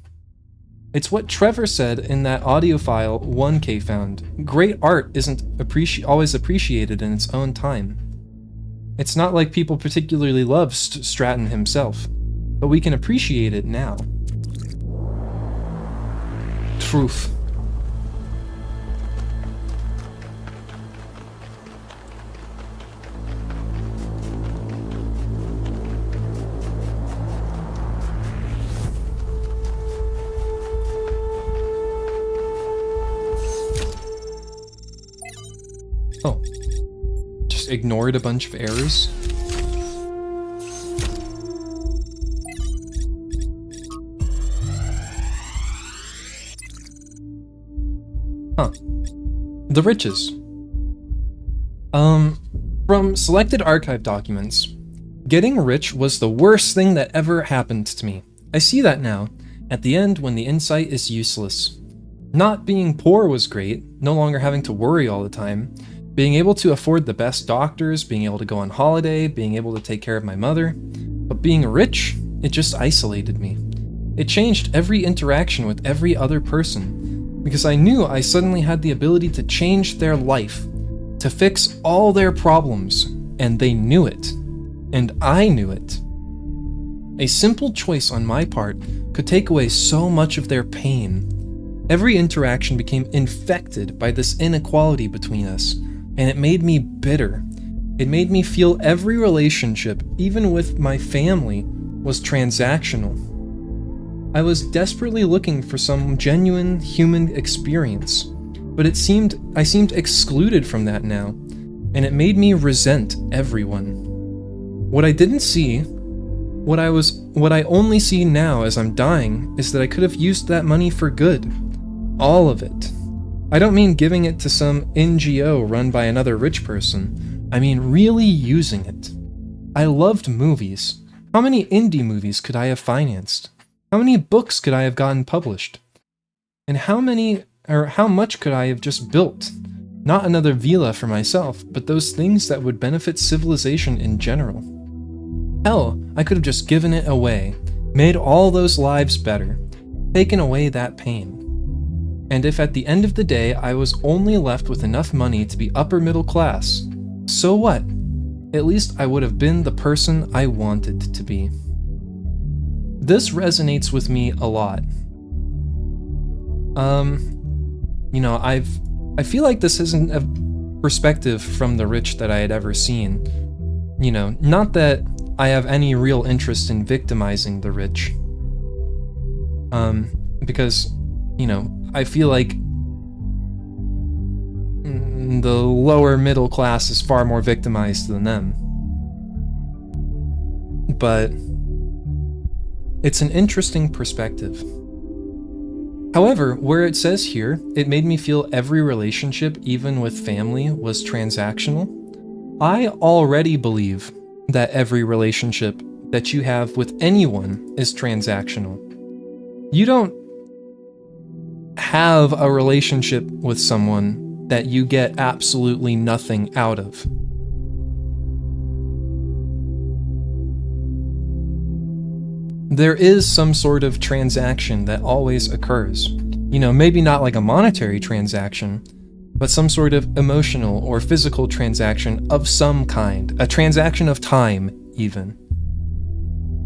It's what Trevor said in that audio file 1K found. Great art isn't always appreciated in its own time. It's not like people particularly love Stratton himself, but we can appreciate it now. Truth. Oh. Just ignored a bunch of errors. Huh. The riches. From selected archive documents, getting rich was the worst thing that ever happened to me. I see that now, at the end when the insight is useless. Not being poor was great, no longer having to worry all the time. Being able to afford the best doctors, being able to go on holiday, being able to take care of my mother. But being rich, it just isolated me. It changed every interaction with every other person, because I knew I suddenly had the ability to change their life, to fix all their problems, and they knew it. And I knew it. A simple choice on my part could take away so much of their pain. Every interaction became infected by this inequality between us, and it made me bitter. It made me feel every relationship, even with my family, was transactional. I was desperately looking for some genuine human experience, but I seemed excluded from that now, and it made me resent everyone. What I didn't see, what I only see now as I'm dying, is that I could have used that money for good. All of it. I don't mean giving it to some NGO run by another rich person. I mean really using it. I loved movies. How many indie movies could I have financed? How many books could I have gotten published? And how much could I have just built? Not another villa for myself, but those things that would benefit civilization in general. Hell, I could have just given it away, made all those lives better, taken away that pain. And if at the end of the day I was only left with enough money to be upper middle class, so what? At least I would have been the person I wanted to be. This resonates with me a lot. I feel like this isn't a perspective from the rich that I had ever seen. Not that I have any real interest in victimizing the rich. Because, I feel like the lower middle class is far more victimized than them. But it's an interesting perspective. However, where it says here, it made me feel every relationship, even with family, was transactional. I already believe that every relationship that you have with anyone is transactional. You don't have a relationship with someone that you get absolutely nothing out of. there is some sort of transaction that always occurs. You know, maybe not like a monetary transaction, but some sort of emotional or physical transaction of some kind. A transaction of time, even.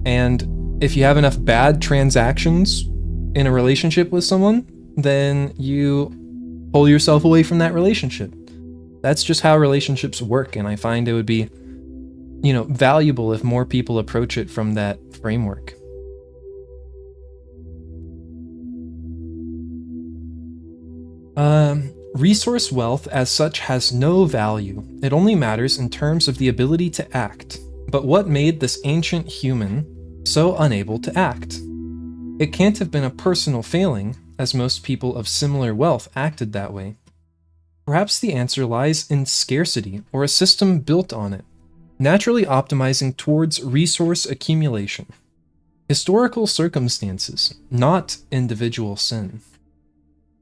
And if you have enough bad transactions in a relationship with someone, then you pull yourself away from that relationship. That's just how relationships work, and I find it would be, you know, valuable if more people approach it from that framework. Resource wealth as such has no value. It only matters in terms of the ability to act. But what made this ancient human so unable to act? It can't have been a personal failing, as most people of similar wealth acted that way. Perhaps the answer lies in scarcity, or a system built on it, naturally optimizing towards resource accumulation. Historical circumstances, not individual sin.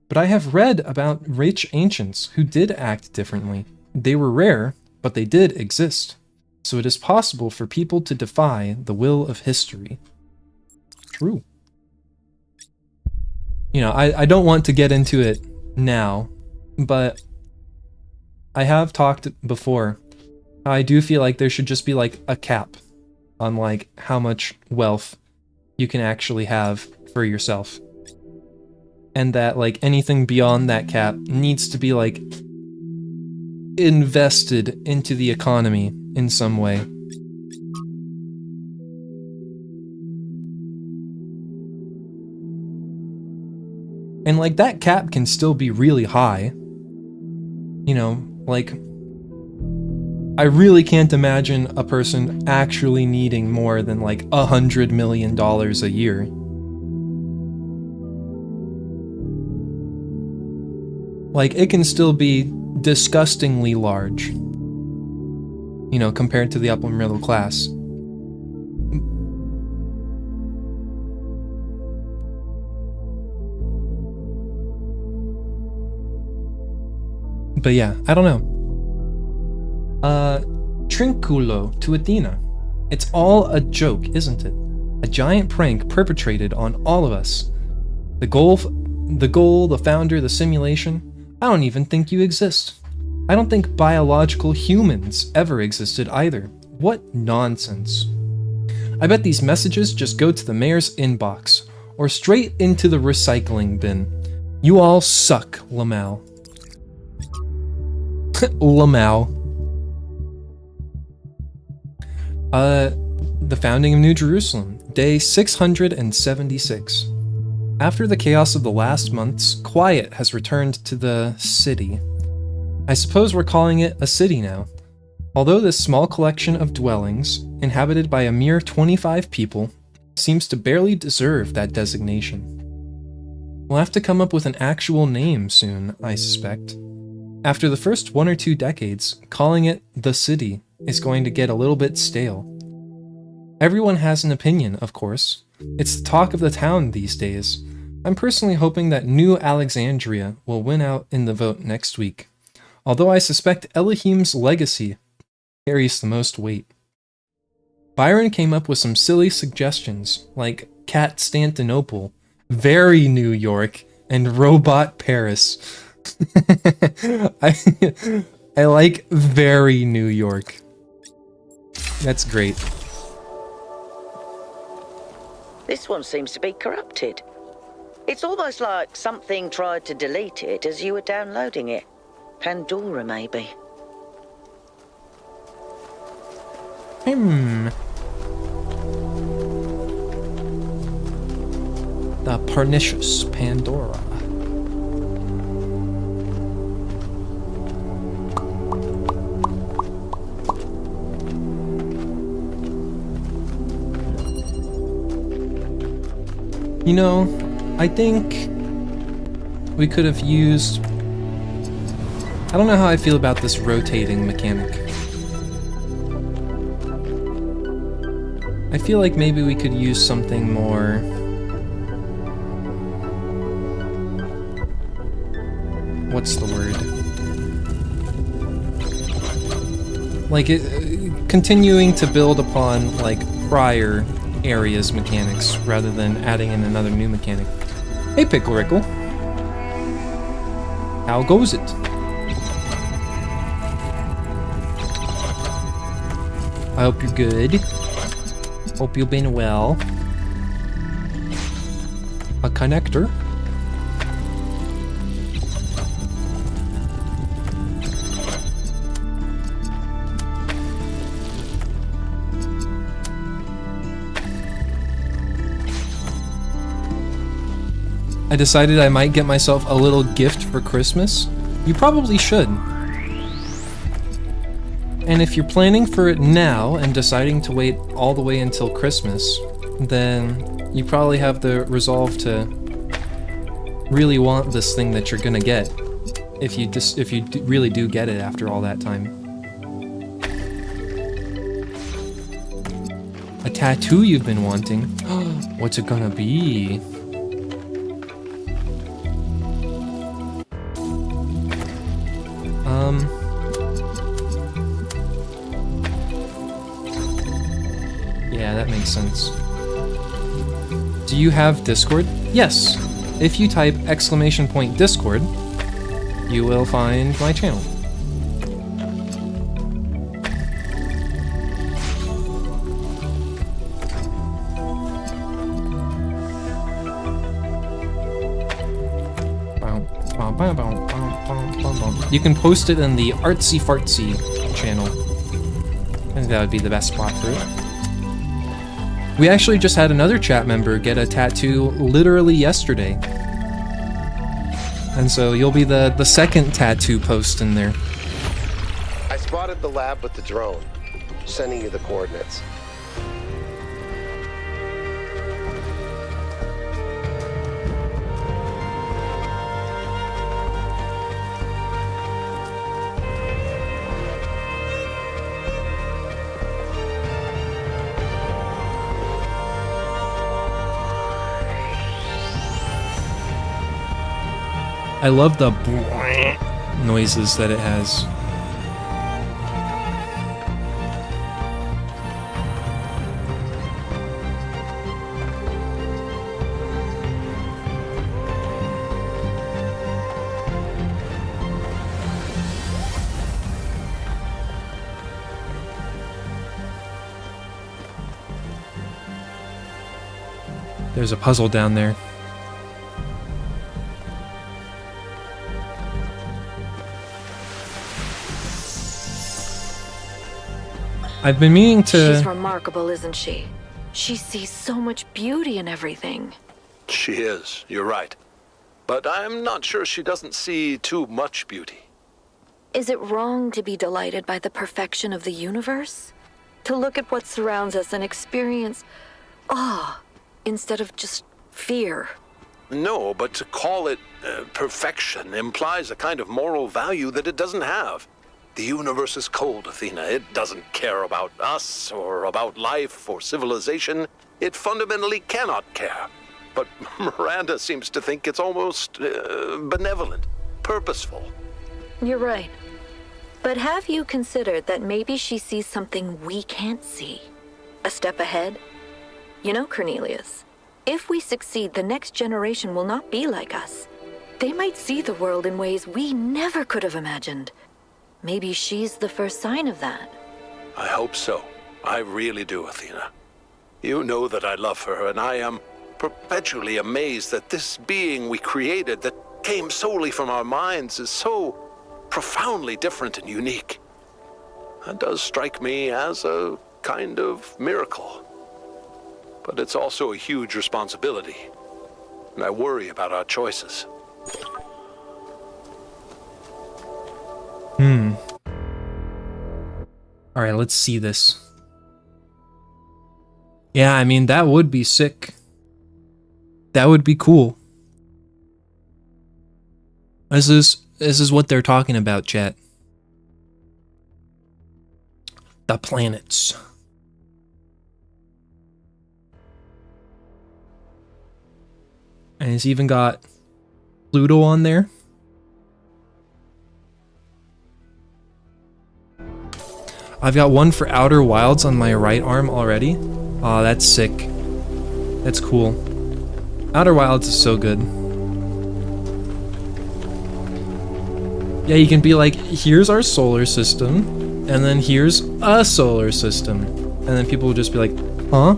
But I have read about rich ancients who did act differently. They were rare, but they did exist. So it is possible for people to defy the will of history. True. You know, I don't want to get into it now, but I have talked before. I do feel like there should just be like a cap on like how much wealth you can actually have for yourself. And that like anything beyond that cap needs to be like invested into the economy in some way. And like that cap can still be really high. You know, like I really can't imagine a person actually needing more than like $100 million a year. Like, it can still be disgustingly large, you know, compared to the upper middle class. But yeah, I don't know. Trinculo to Athena. It's all a joke, isn't it? A giant prank perpetrated on all of us. The goal, the founder, the simulation. I don't even think you exist. I don't think biological humans ever existed either. What nonsense. I bet these messages just go to the mayor's inbox, or straight into the recycling bin. You all suck, Lamau. Lamau. The founding of New Jerusalem, day 676. After the chaos of the last months, quiet has returned to the city. I suppose we're calling it a city now. Although this small collection of dwellings, inhabited by a mere 25 people, seems to barely deserve that designation. We'll have to come up with an actual name soon, I suspect. After the first 1 or 2 decades, calling it the city is going to get a little bit stale. Everyone has an opinion, of course. It's the talk of the town these days. I'm personally hoping that New Alexandria will win out in the vote next week, although I suspect Elohim's legacy carries the most weight. Byron came up with some silly suggestions, like Constantinople, Very New York, and Robot Paris. I like Very New York. That's great. This one seems to be corrupted. It's almost like something tried to delete it as you were downloading it. Pandora, maybe. The pernicious Pandora. You know, I think we could have used... I don't know how I feel about this rotating mechanic. I feel like maybe we could use something more... What's the word? Like, continuing to build upon, like, prior area's mechanics rather than adding in another new mechanic. Hey, Pickle Rickle. How goes it? I hope you're good. Hope you've been well. A connector. I decided I might get myself a little gift for Christmas. You probably should. And if you're planning for it now and deciding to wait all the way until Christmas, then you probably have the resolve to really want this thing that you're gonna get. If you really do get it after all that time. A tattoo you've been wanting. What's it gonna be? Yeah, that makes sense. Do you have Discord? Yes. If you type !Discord, you will find my channel. You can post it in the Artsy Fartsy channel. I think that would be the best spot for it. We actually just had another chat member get a tattoo literally yesterday. And so you'll be the second tattoo post in there. I spotted the lab with the drone, sending you the coordinates. I love the noises that it has. There's a puzzle down there. I've been meaning to... She's remarkable, isn't she? She sees so much beauty in everything. She is, you're right. But I'm not sure she doesn't see too much beauty. Is it wrong to be delighted by the perfection of the universe? To look at what surrounds us and experience awe instead of just fear? No, but to call it perfection implies a kind of moral value that it doesn't have. The universe is cold, Athena. It doesn't care about us, or about life, or civilization. It fundamentally cannot care. But Miranda seems to think it's almost benevolent, purposeful. You're right. But have you considered that maybe she sees something we can't see? A step ahead? You know, Cornelius, if we succeed, the next generation will not be like us. They might see the world in ways we never could have imagined. Maybe she's the first sign of that. I hope so. I really do, Athena. You know that I love her, and I am perpetually amazed that this being we created that came solely from our minds is so profoundly different and unique. That does strike me as a kind of miracle. But it's also a huge responsibility, and I worry about our choices. Alright, let's see this. Yeah, I mean, that would be sick. That would be cool. This is what they're talking about, chat. The planets. And it's even got Pluto on there. I've got one for Outer Wilds on my right arm already. Oh, that's sick. That's cool. Outer Wilds is so good. Yeah, you can be like, here's our solar system, and then here's a solar system. And then people will just be like, huh?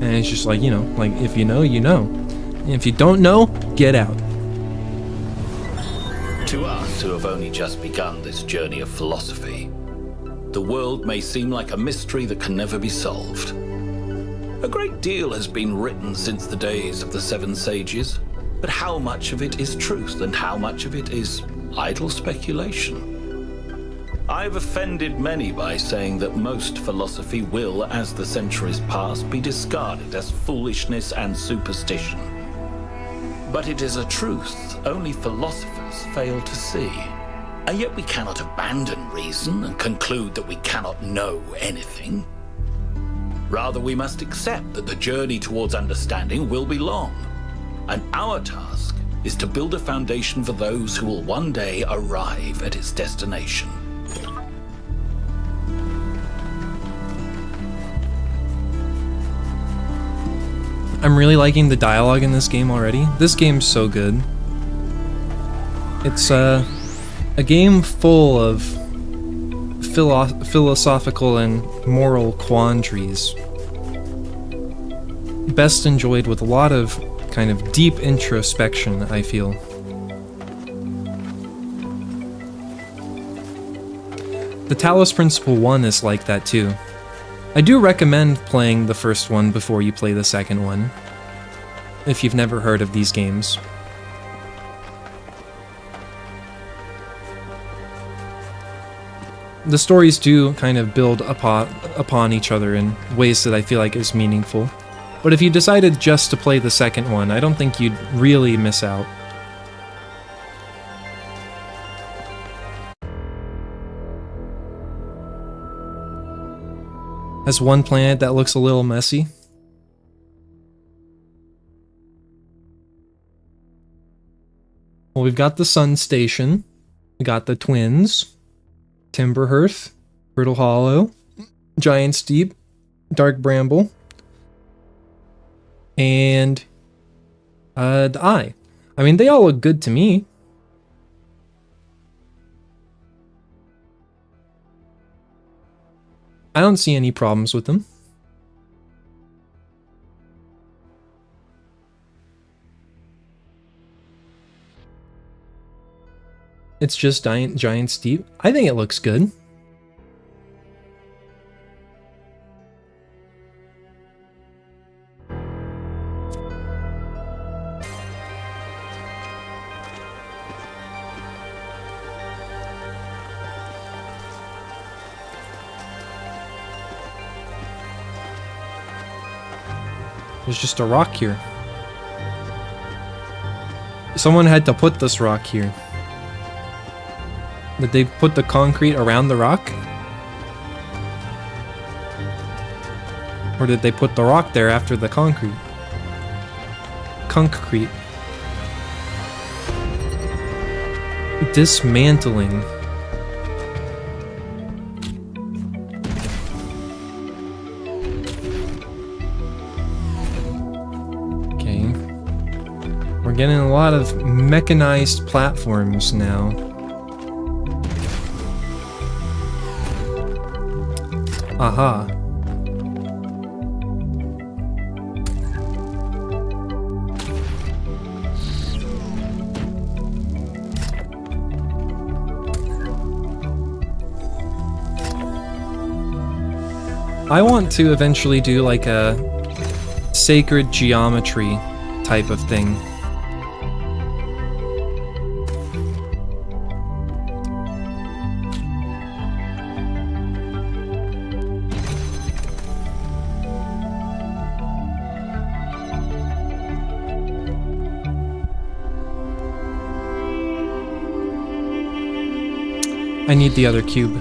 And it's just like, you know, like, if you know, you know. And if you don't know, get out. To us who have only just begun this journey of philosophy, the world may seem like a mystery that can never be solved. A great deal has been written since the days of the Seven Sages, but how much of it is truth and how much of it is idle speculation? I've offended many by saying that most philosophy will, as the centuries pass, be discarded as foolishness and superstition. But it is a truth only philosophers fail to see. And yet we cannot abandon reason and conclude that we cannot know anything. Rather, we must accept that the journey towards understanding will be long, and our task is to build a foundation for those who will one day arrive at its destination. I'm really liking the dialogue in this game already. This game's so good. It's a game full of philosophical and moral quandaries. Best enjoyed with a lot of kind of deep introspection, I feel. The Talos Principle 1 is like that too. I do recommend playing the first one before you play the second one, if you've never heard of these games. The stories do kind of build upon each other in ways that I feel like is meaningful. But if you decided just to play the second one, I don't think you'd really miss out. Has one planet that looks a little messy. Well, we've got the Sun Station. We got the Twins. Timberhearth. Brittle Hollow. Giant Steep. Dark Bramble. And the Eye. I mean, they all look good to me. I don't see any problems with them. It's just Giant Steep. I think it looks good. There's just a rock here. Someone had to put this rock here. Did they put the concrete around the rock? Or did they put the rock there after the concrete? Concrete. Dismantling. We're getting a lot of mechanized platforms now. Aha. I want to eventually do like a sacred geometry type of thing. I need the other cube.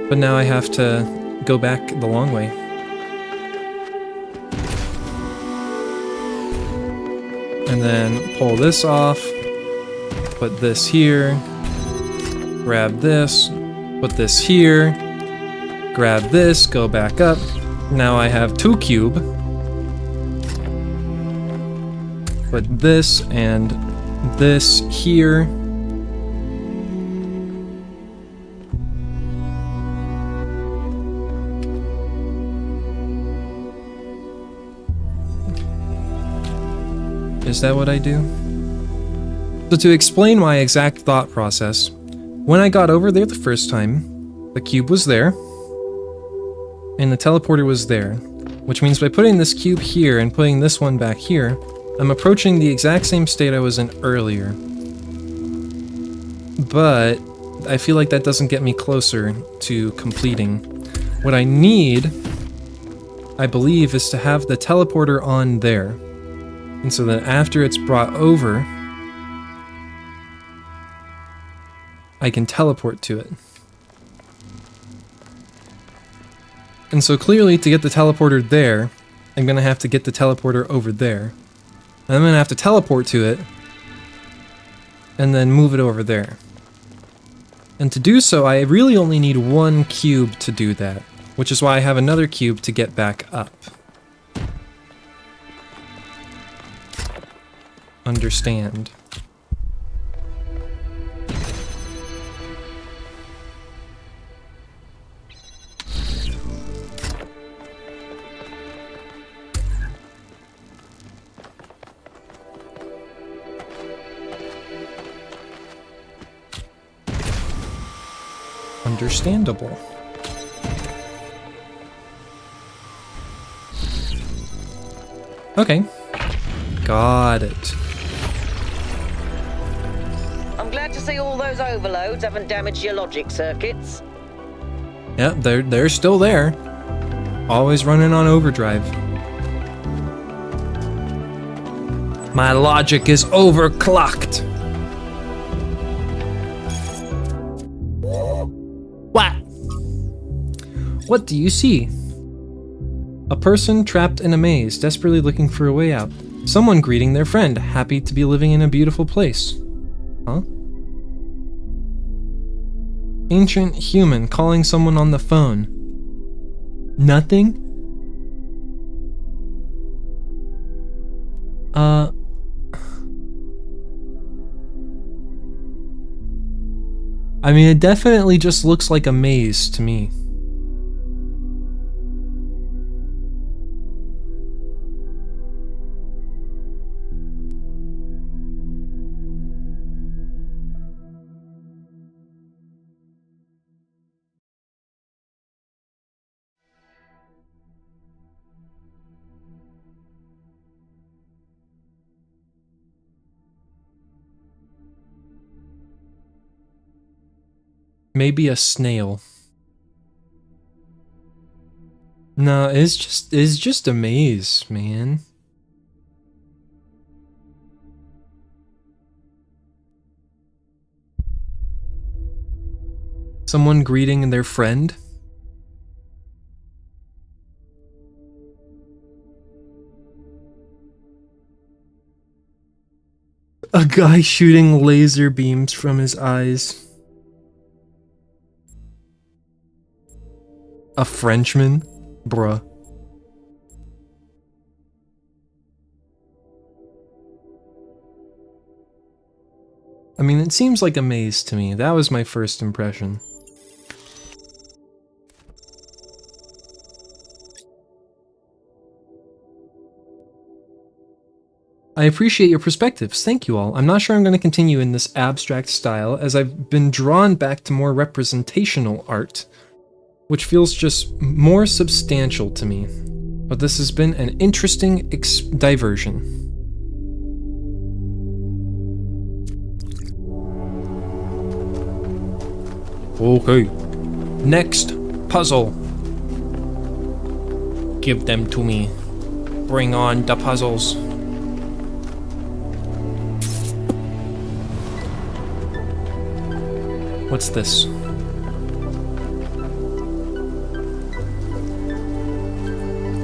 But now I have to go back the long way. And then pull this off, put this here, grab this, put this here, grab this, go back up. Now I have 2 cube. put this and this here. Is that what I do? So to explain my exact thought process, when I got over there the first time, the cube was there, and the teleporter was there, which means by putting this cube here and putting this one back here, I'm approaching the exact same state I was in earlier. But I feel like that doesn't get me closer to completing. What I need, I believe, is to have the teleporter on there. And so that after it's brought over, I can teleport to it. And so clearly, to get the teleporter there, I'm going to have to get the teleporter over there. And I'm going to have to teleport to it, and then move it over there. And to do so, I really only need one cube to do that, which is why I have another cube to get back up. Understand. Understandable. Okay. Got it. I'm glad to see all those overloads haven't damaged your logic circuits. Yep, they're still there. Always running on overdrive. My logic is overclocked. What? What do you see? A person trapped in a maze, desperately looking for a way out. Someone greeting their friend, happy to be living in a beautiful place. Huh? Ancient human calling someone on the phone. Nothing? I mean, it definitely just looks like a maze to me. Maybe a snail. No, it's just a maze, man. Someone greeting their friend? A guy shooting laser beams from his eyes. A Frenchman? Bruh. I mean, it seems like a maze to me. That was my first impression. I appreciate your perspectives, thank you all. I'm not sure I'm going to continue in this abstract style, as I've been drawn back to more representational art, which feels just more substantial to me. But this has been an interesting diversion. Okay, next puzzle. Give them to me. Bring on the puzzles. What's this?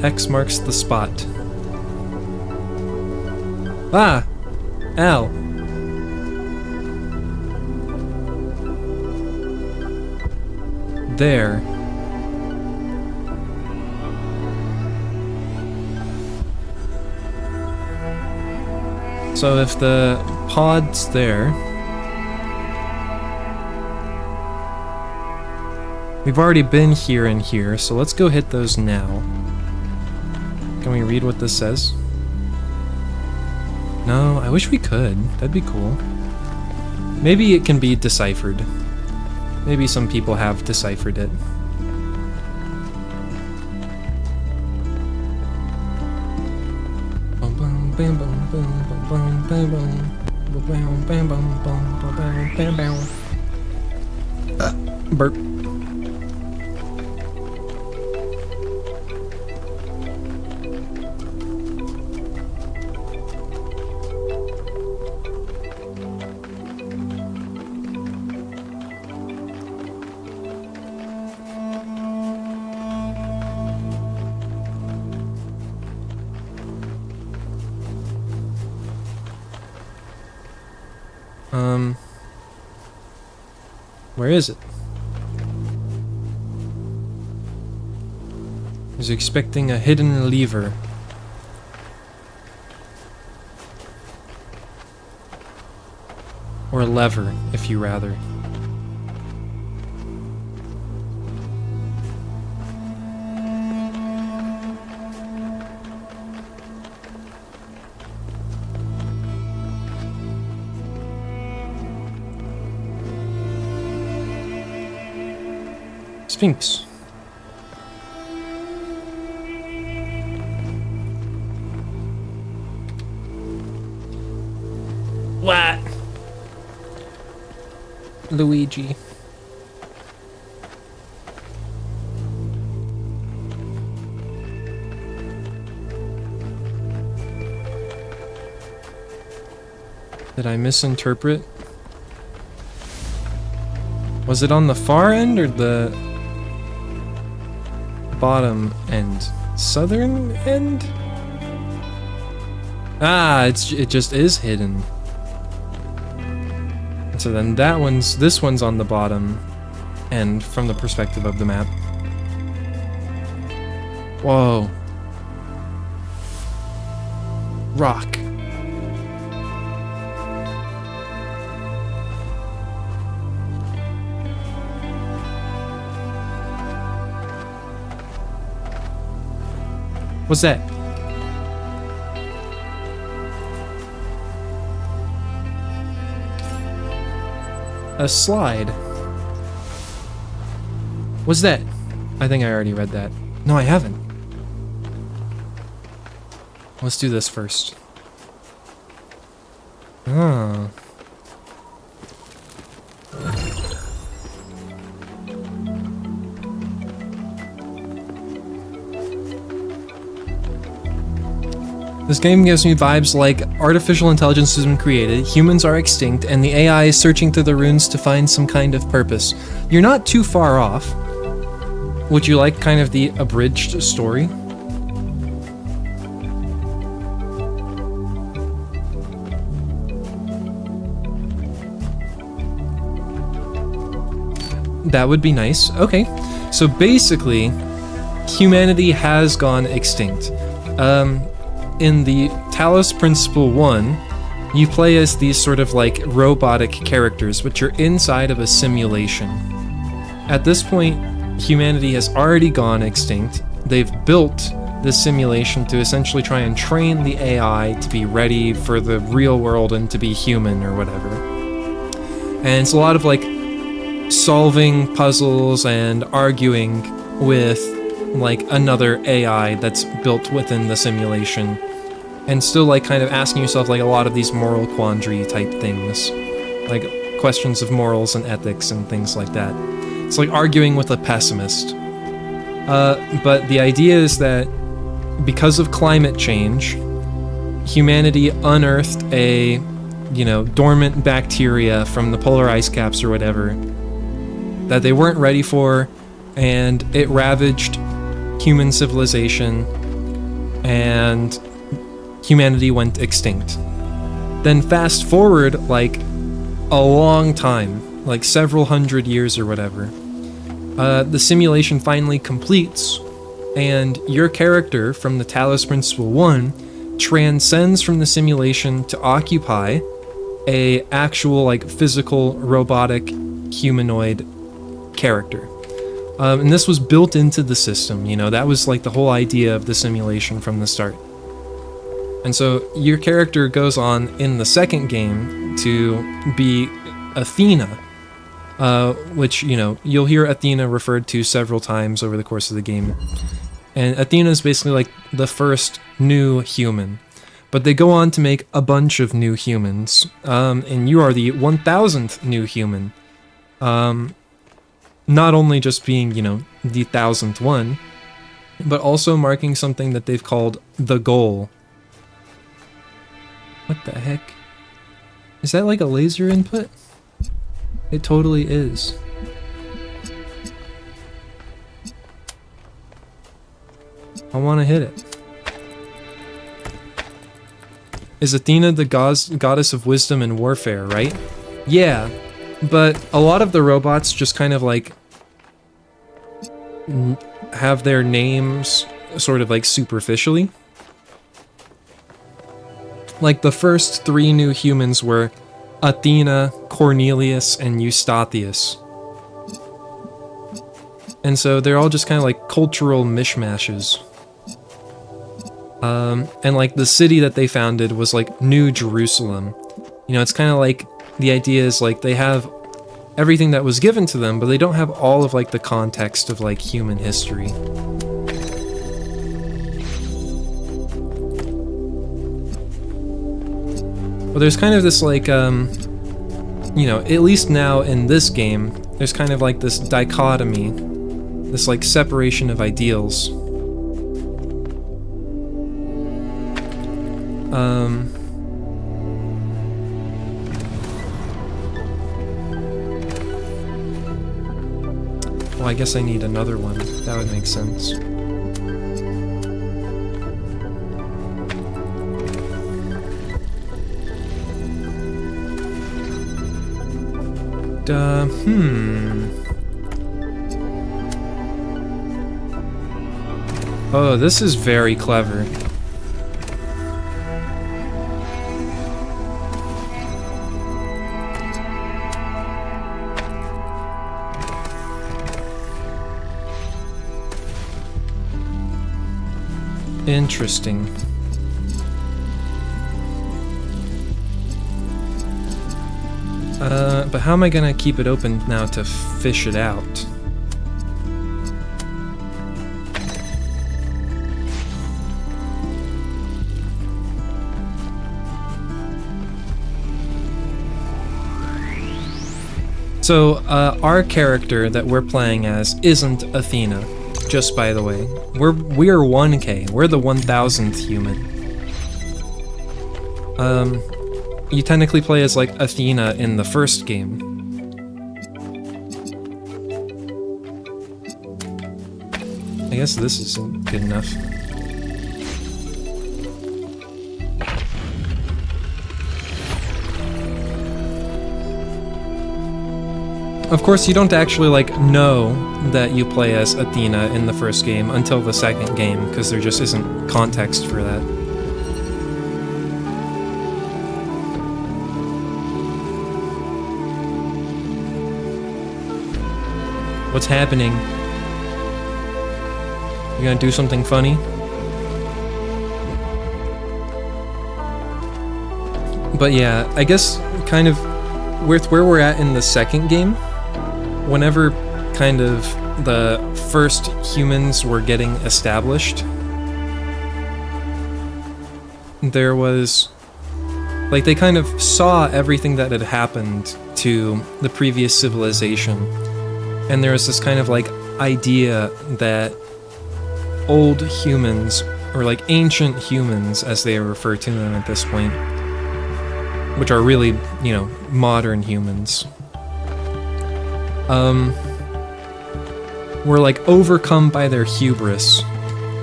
X marks the spot. Ah! Ow. There. So if the pod's there... We've already been here and here, so let's go hit those now. Can we read what this says? No, I wish we could. That'd be cool. Maybe it can be deciphered. Maybe some people have deciphered it. Burp. Where is it? I was expecting a hidden lever. Or lever, if you rather. Sphinx. What? Luigi. Did I misinterpret? Was it on the far end or the bottom end? Southern end? Ah, it just is hidden. So then this one's on the bottom end from the perspective of the map. Whoa. Rock. What's that? A slide. What's that? I think I already read that. No, I haven't. Let's do this first. Oh. This game gives me vibes like artificial intelligence has been created, humans are extinct, and the AI is searching through the runes to find some kind of purpose. You're not too far off. Would you like kind of the abridged story? That would be nice. Okay. So basically, humanity has gone extinct. In the Talos Principle 1, you play as these sort of like robotic characters, but you're inside of a simulation. At this point, humanity has already gone extinct. They've built this simulation to essentially try and train the AI to be ready for the real world and to be human or whatever. And it's a lot of like solving puzzles and arguing with like another AI that's built within the simulation. And still like kind of asking yourself like a lot of these moral quandary type things. Like questions of morals and ethics and things like that. It's like arguing with a pessimist. But the idea is that because of climate change, humanity unearthed a, dormant bacteria from the polar ice caps or whatever that they weren't ready for, and it ravaged human civilization, and humanity went extinct. Then fast forward like a long time, like several hundred years or whatever, the simulation finally completes, and your character from the Talos Principle 1 transcends from the simulation to occupy a actual like physical robotic humanoid character. And this was built into the system, you know, that was like the whole idea of the simulation from the start. And so your character goes on in the second game to be Athena, which, you know, you'll hear Athena referred to several times over the course of the game. And Athena is basically like the first new human. But they go on to make a bunch of new humans, and you are the 1000th new human. Not only just being, you know, the 1000th one, but also marking something that they've called the goal. What the heck? Is that like a laser input? It totally is. I want to hit it. Is Athena the goddess of wisdom and warfare, right? Yeah, but a lot of the robots just kind of like have their names sort of like superficially. Like the first 3 new humans were Athena, Cornelius, and Eustathius. And so they're all just kind of like cultural mishmashes. And like the city that they founded was like New Jerusalem. You know, it's kind of like the idea is like they have everything that was given to them, but they don't have all of like the context of like human history. Well, there's kind of this like, you know, at least now in this game, there's kind of like this dichotomy, this like separation of ideals. Well, I guess I need another one. That would make sense. Oh, this is very clever. Interesting. But how am I gonna keep it open now to fish it out? So, our character that we're playing as isn't Athena, just by the way. We're 1K, we're the 1000th human. You technically play as like Athena in the first game. I guess this isn't good enough. Of course, you don't actually like know that you play as Athena in the first game until the second game, because there just isn't context for that. What's happening? You gonna do something funny? But yeah, I guess kind of with where we're at in the second game, whenever kind of the first humans were getting established, there was, like, they kind of saw everything that had happened to the previous civilization. And there was this kind of like idea that old humans, or like ancient humans as they refer to them at this point, which are really, you know, modern humans, were like overcome by their hubris,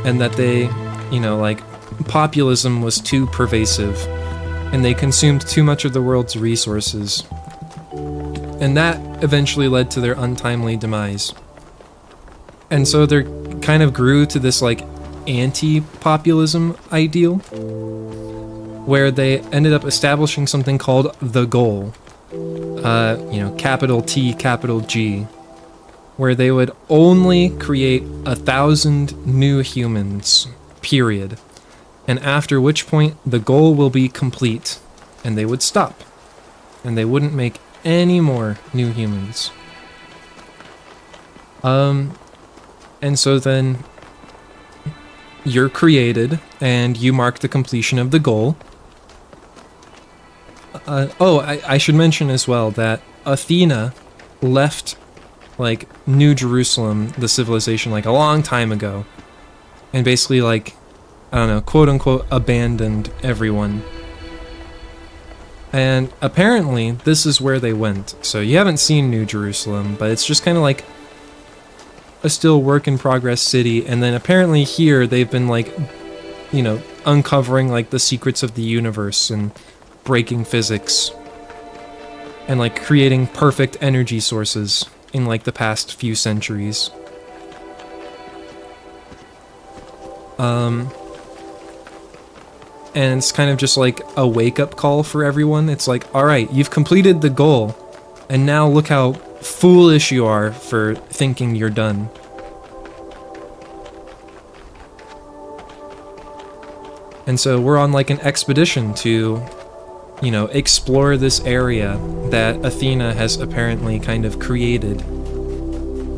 and that they, you know, like populism was too pervasive and they consumed too much of the world's resources. And that eventually led to their untimely demise. And so they kind of grew to this like anti-populism ideal, where they ended up establishing something called the goal. Capital T, capital G, where they would only create 1,000 new humans, period. And after which point, the goal will be complete, and they would stop. And they wouldn't make any more new humans. And so then you're created, and you mark the completion of the goal. I should mention as well that Athena left, like, New Jerusalem, the civilization, like, a long time ago. And basically, like, I don't know, quote-unquote, abandoned everyone. And apparently, this is where they went. So you haven't seen New Jerusalem, but it's just kind of like a still work-in-progress city. And then apparently here, they've been, like, uncovering, like, the secrets of the universe and breaking physics. And, like, creating perfect energy sources in, like, the past few centuries. And it's kind of just like a wake-up call for everyone. It's like, alright, you've completed the goal, and now look how foolish you are for thinking you're done. And so we're on like an expedition to, explore this area that Athena has apparently kind of created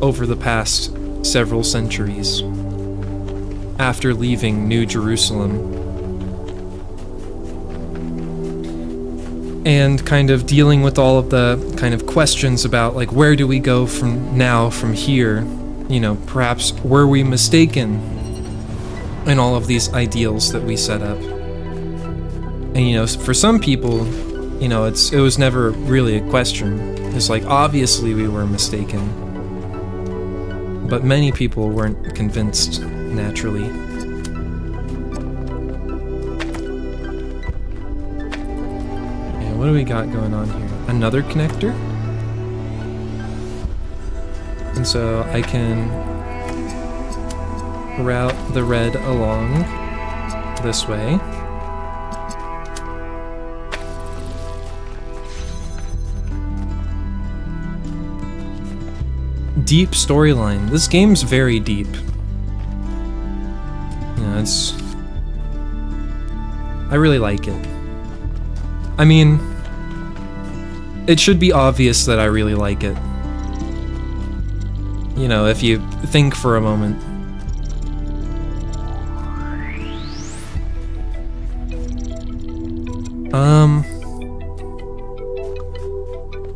over the past several centuries after leaving New Jerusalem. And kind of dealing with all of the kind of questions about, like, where do we go from here? Perhaps were we mistaken in all of these ideals that we set up? And, for some people, it was never really a question. It's like, obviously we were mistaken. But many people weren't convinced, naturally. What do we got going on here? Another connector? And so I can route the red along this way. Deep storyline. This game's very deep. I really like it. I mean, it should be obvious that I really like it. If you think for a moment.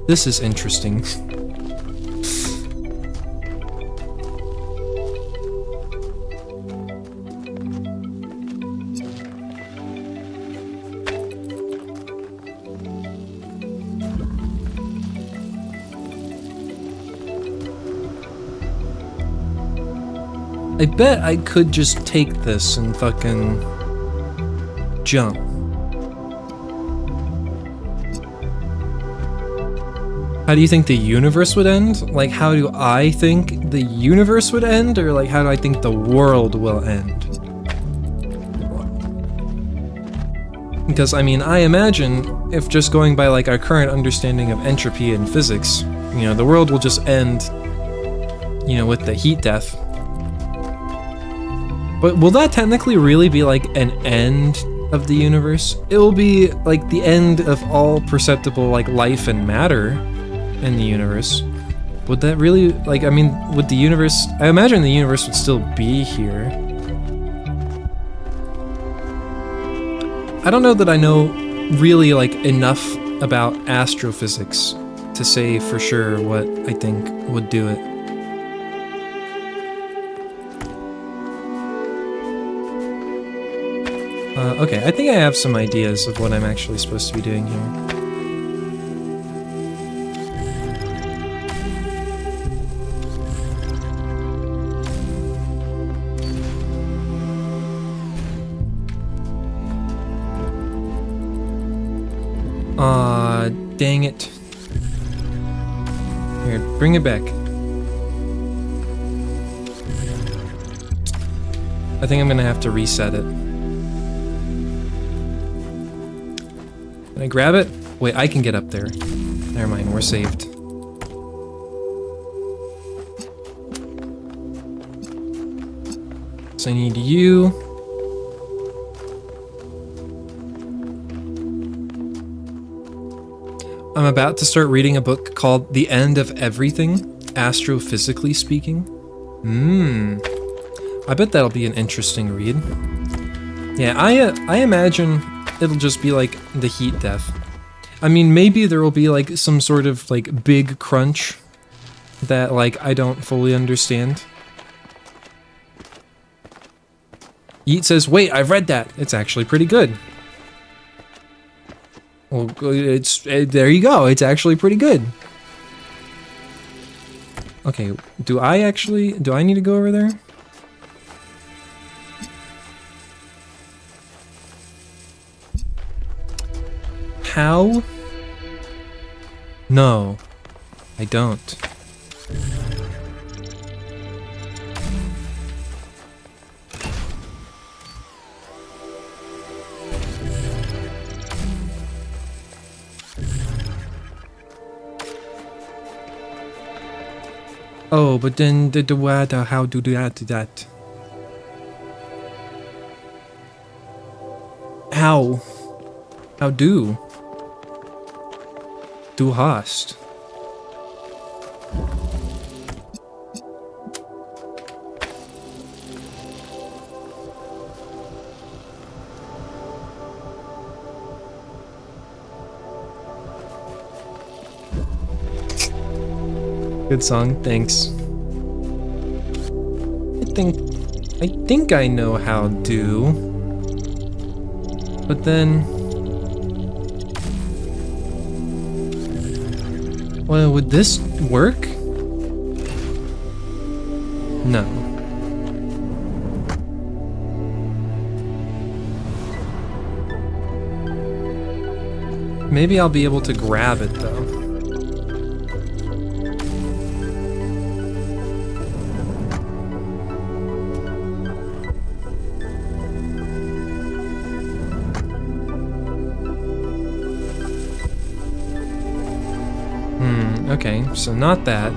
This is interesting. I bet I could just take this and fucking jump. How do you think the universe would end? Like, how do I think the universe would end? Or, like, how do I think the world will end? Because, I mean, I imagine if just going by, like, our current understanding of entropy and physics, the world will just end, with the heat death. But will that technically really be like an end of the universe? It will be like the end of all perceptible like life and matter in the universe. Would that really, like, I mean, would the universe, I imagine the universe would still be here. I don't know that I know really like enough about astrophysics to say for sure what I think would do it. Okay, I think I have some ideas of what I'm actually supposed to be doing here. Aw, dang it. Here, bring it back. I think I'm gonna have to reset it. I grab it? Wait, I can get up there. Never mind, we're saved. So I need you. I'm about to start reading a book called The End of Everything, astrophysically speaking. I bet that'll be an interesting read. Yeah, I imagine it'll just be like the heat death. I mean, maybe there will be like some sort of like big crunch that like I don't fully understand. Yeet says, wait, I've read that. It's actually pretty good. Well, there you go. It's actually pretty good. Okay, do I need to go over there? How? No, I don't. Oh, but then how do that? How? How do? Du hast. Good song, thanks. I think I know how to. But then... Well, would this work? No. Maybe I'll be able to grab it though. Okay, so not that.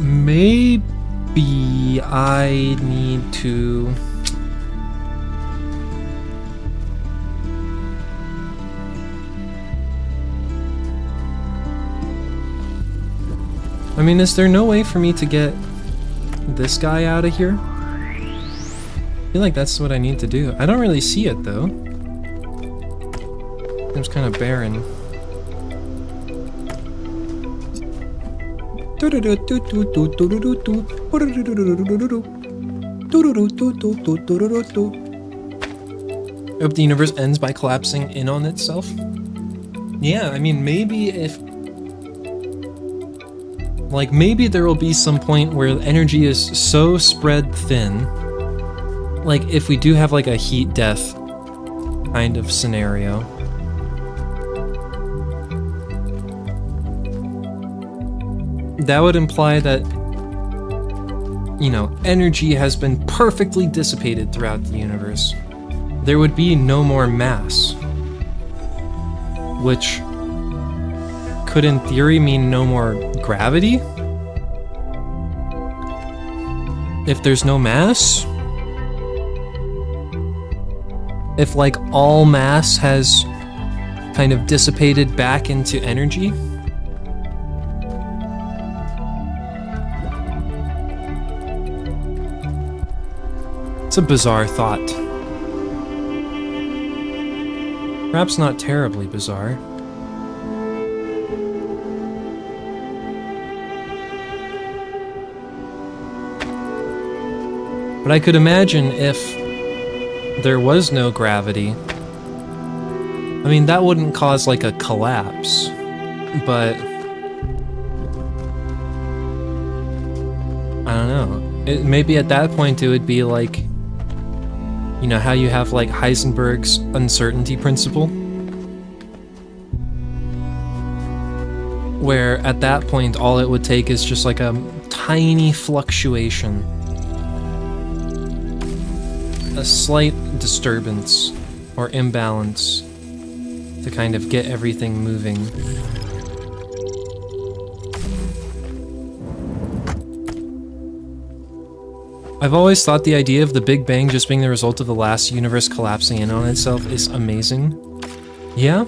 Maybe I need to... I mean, is there no way for me to get this guy out of here? I feel like that's what I need to do. I don't really see it, though. Seems kind of barren. I hope the universe ends by collapsing in on itself. Yeah, I mean, maybe if... Like, maybe there will be some point where energy is so spread thin, like if we do have like a heat death kind of scenario. That would imply that, you know, energy has been perfectly dissipated throughout the universe. There would be no more mass, which could in theory mean no more gravity? If there's no mass? If like all mass has kind of dissipated back into energy? It's a bizarre thought. Perhaps not terribly bizarre. But I could imagine if there was no gravity. I mean, that wouldn't cause like a collapse, but I don't know. Maybe at that point it would be like You know how you have like Heisenberg's uncertainty principle? Where at that point all it would take is just like a tiny fluctuation. A slight disturbance or imbalance to kind of get everything moving. I've always thought the idea of the Big Bang just being the result of the last universe collapsing in on itself is amazing. Yeah?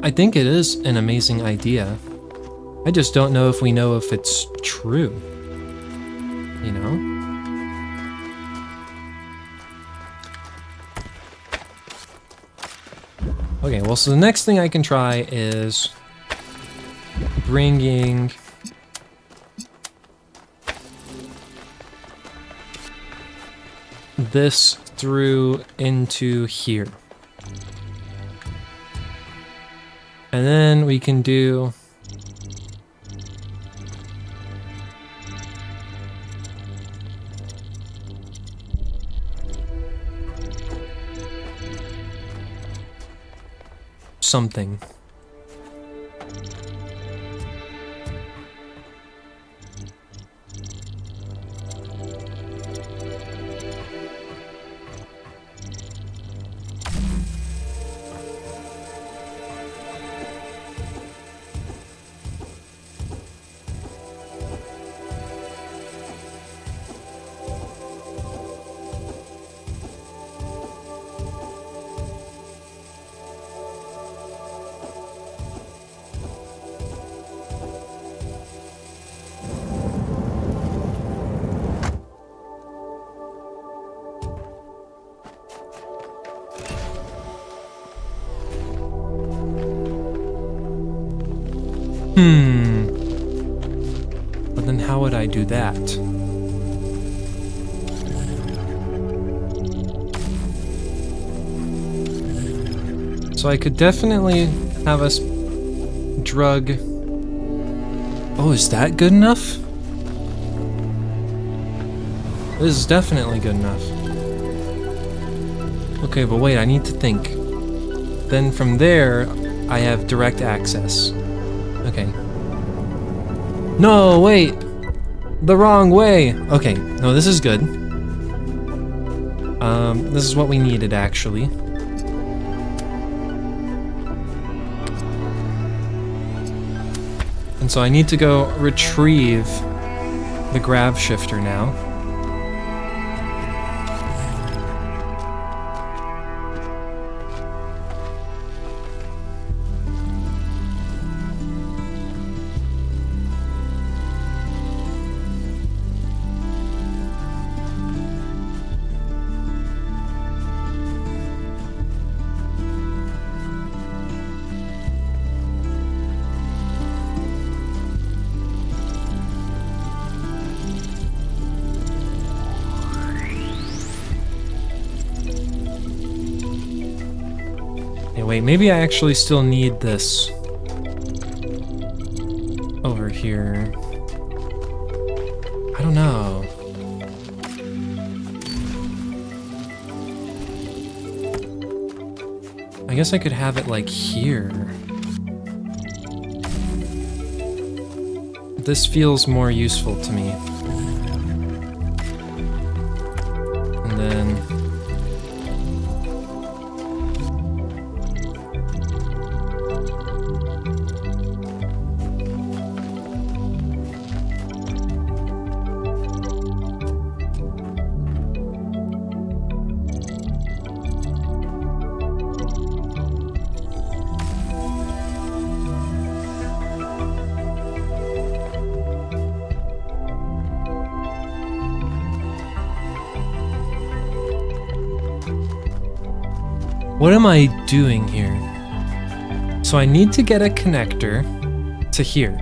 I think it is an amazing idea. I just don't know if we know if it's true. You know? Okay, well, so the next thing I can try is bringing this through into here. And then we can do something. But then how would I do that? So I could definitely have us drug... Oh, is that good enough? This is definitely good enough. Okay, but wait, I need to think. Then from there, I have direct access. Okay. No, wait! The wrong way! Okay, no, this is good. This is what we needed, actually. And so I need to go retrieve the grav shifter now. Wait, maybe I actually still need this over here. I don't know. I guess I could have it like here. This feels more useful to me. And then... What am I doing here? So I need to get a connector to here.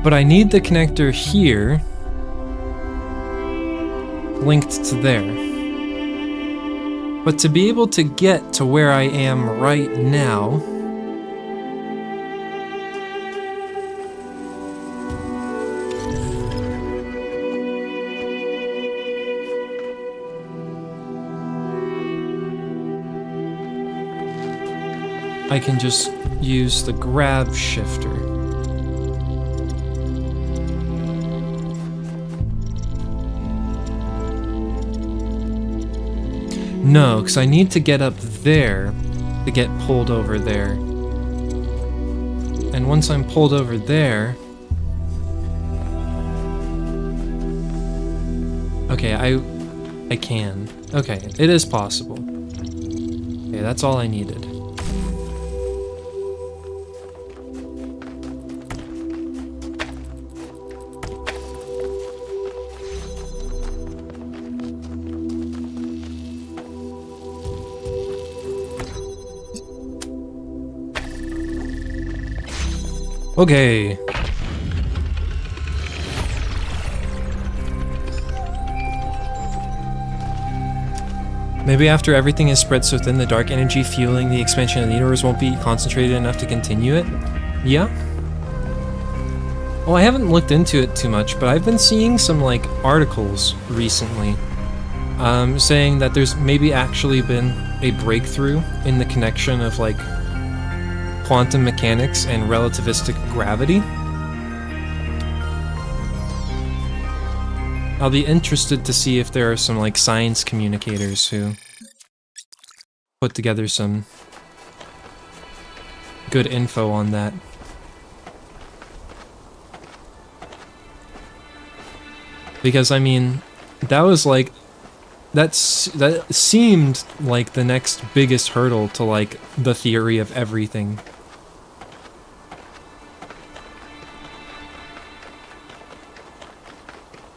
But I need the connector here linked to there. But to be able to get to where I am right now, I can just use the grab shifter. No, because I need to get up there to get pulled over there. And once I'm pulled over there... Okay, I can. Okay, it is possible. Okay, that's all I needed. Okay. Maybe after everything is spread so thin, the dark energy fueling the expansion of the universe won't be concentrated enough to continue it? Yeah? Well, I haven't looked into it too much, but I've been seeing some, like, articles recently saying that there's maybe actually been a breakthrough in the connection of, like, quantum mechanics and relativistic gravity. I'll be interested to see if there are some, like, science communicators who put together some good info on that. Because, I mean, that was, like, that seemed like the next biggest hurdle to, like, the theory of everything.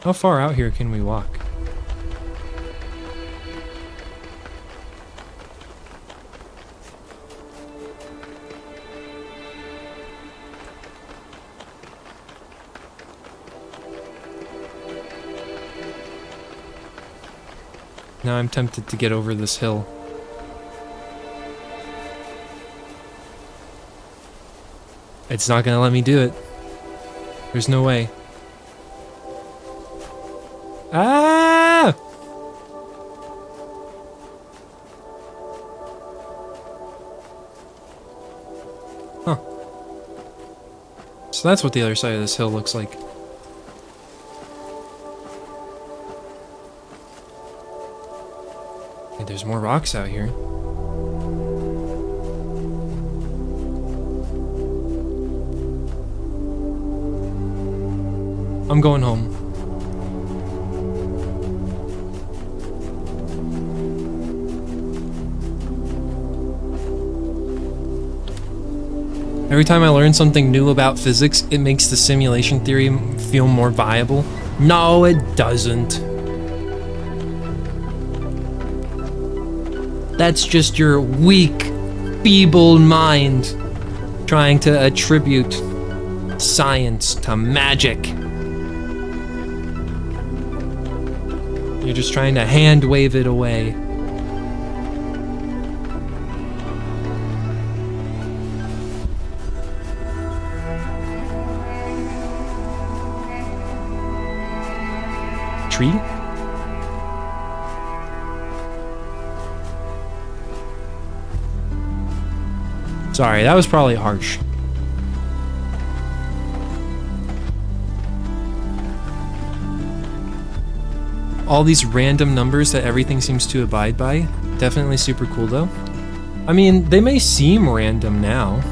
How far out here can we walk? Now I'm tempted to get over this hill. It's not gonna let me do it. There's no way. Ah! Huh. So that's what the other side of this hill looks like. Hey, there's more rocks out here. I'm going home. Every time I learn something new about physics, it makes the simulation theory feel more viable. No, it doesn't. That's just your weak, feeble mind trying to attribute science to magic. You're just trying to hand wave it away. Tree? Sorry, that was probably harsh. All these random numbers that everything seems to abide by, definitely super cool though. I mean, they may seem random now.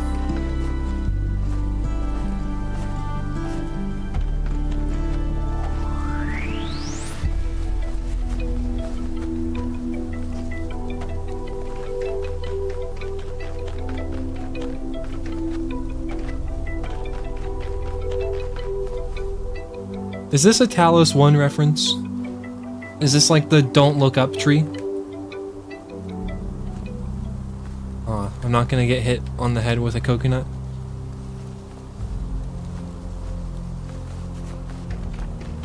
Is this a Talos 1 reference? Is this like the don't look up tree? I'm not gonna get hit on the head with a coconut.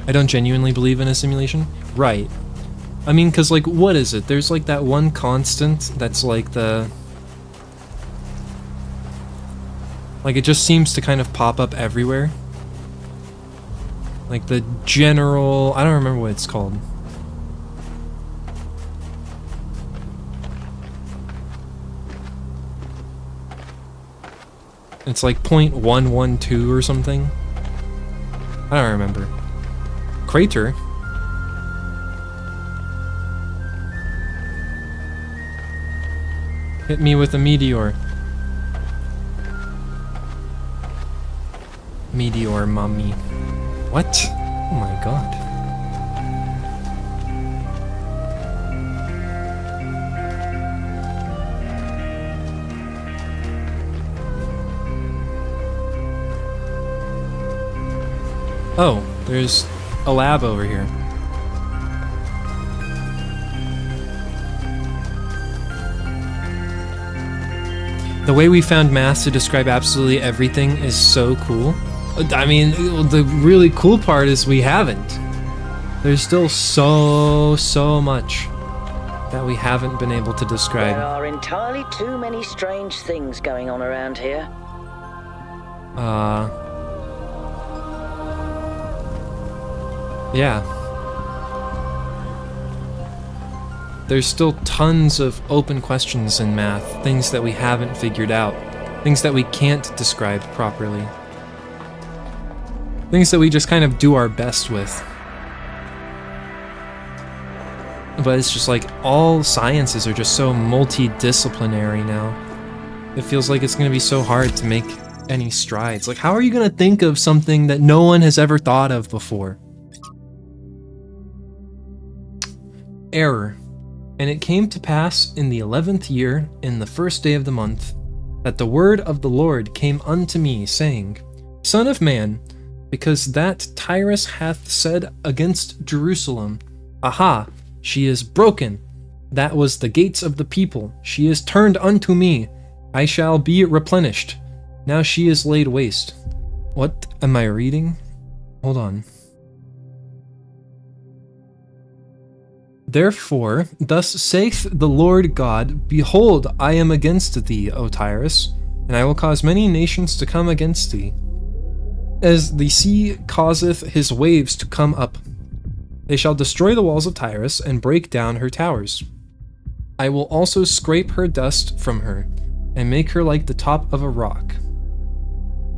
I don't genuinely believe in a simulation? Right. I mean, cause like, what is it? There's like that one constant that's like the... Like it just seems to kind of pop up everywhere. Like the general... I don't remember what it's called. It's like 0.112 or something. I don't remember. Crater. Hit me with a meteor. Meteor mummy. What? Oh my god. Oh, there's a lab over here. The way we found math to describe absolutely everything is so cool. I mean, the really cool part is we haven't. There's still so much that we haven't been able to describe. There are entirely too many strange things going on around here. Yeah. There's still tons of open questions in math, things that we haven't figured out, things that we can't describe properly, things that we just kind of do our best with. But it's just like all sciences are just so multidisciplinary now. It feels like it's going to be so hard to make any strides. Like, how are you going to think of something that no one has ever thought of before? Error. And it came to pass in the 11th year, in the 1st day of the month, that the word of the Lord came unto me, saying, Son of man, because that Tyrus hath said against Jerusalem, Aha, she is broken. That was the gates of the people. She is turned unto me. I shall be replenished. Now she is laid waste. What am I reading? Hold on. Therefore, thus saith the Lord God, Behold, I am against thee, O Tyrus, and I will cause many nations to come against thee, as the sea causeth his waves to come up. They shall destroy the walls of Tyrus, and break down her towers. I will also scrape her dust from her, and make her like the top of a rock.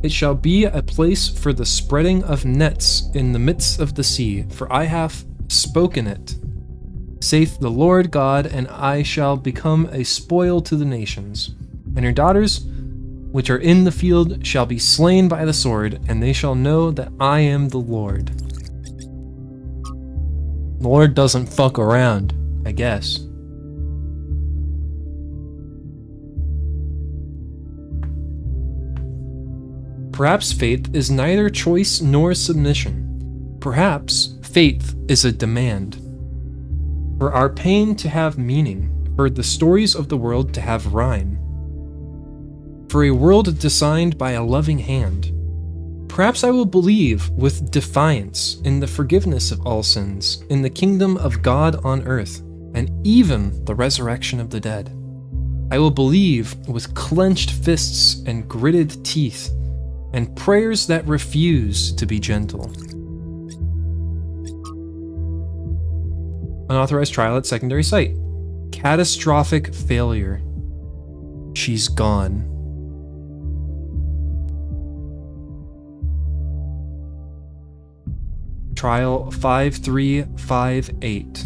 It shall be a place for the spreading of nets in the midst of the sea, for I have spoken it, saith the Lord God, and I shall become a spoil to the nations. And her daughters, which are in the field, shall be slain by the sword, and they shall know that I am the Lord. The Lord doesn't fuck around, I guess. Perhaps faith is neither choice nor submission. Perhaps faith is a demand. For our pain to have meaning, for the stories of the world to have rhyme. For a world designed by a loving hand. Perhaps I will believe with defiance in the forgiveness of all sins, in the kingdom of God on earth, and even the resurrection of the dead. I will believe with clenched fists and gritted teeth, and prayers that refuse to be gentle. Unauthorized trial at secondary site. Catastrophic failure. She's gone. Trial 5358.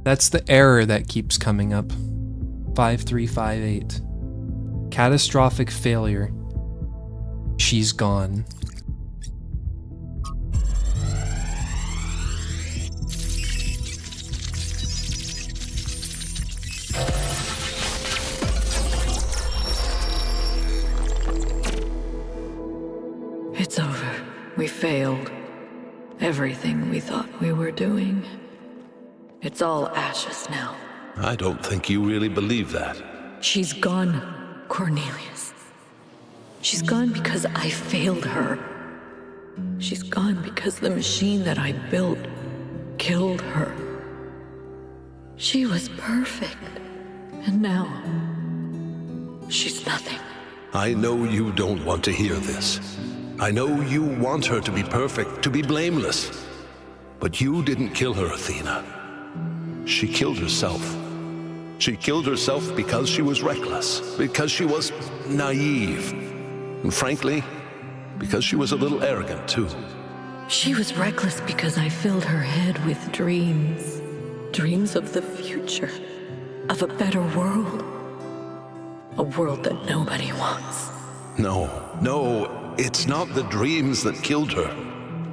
That's the error that keeps coming up. 5358. Catastrophic failure. She's gone. It's over. We failed. Everything we thought we were doing. It's all ashes now. I don't think you really believe that. She's gone, Cornelius. She's gone because I failed her. She's gone because the machine that I built killed her. She was perfect. And now, she's nothing. I know you don't want to hear this. I know you want her to be perfect, to be blameless. But you didn't kill her, Athena. She killed herself. She killed herself because she was reckless, because she was naive, and frankly, because she was a little arrogant too. She was reckless because I filled her head with dreams. Dreams of the future, of a better world. A world that nobody wants. No, it's not the dreams that killed her.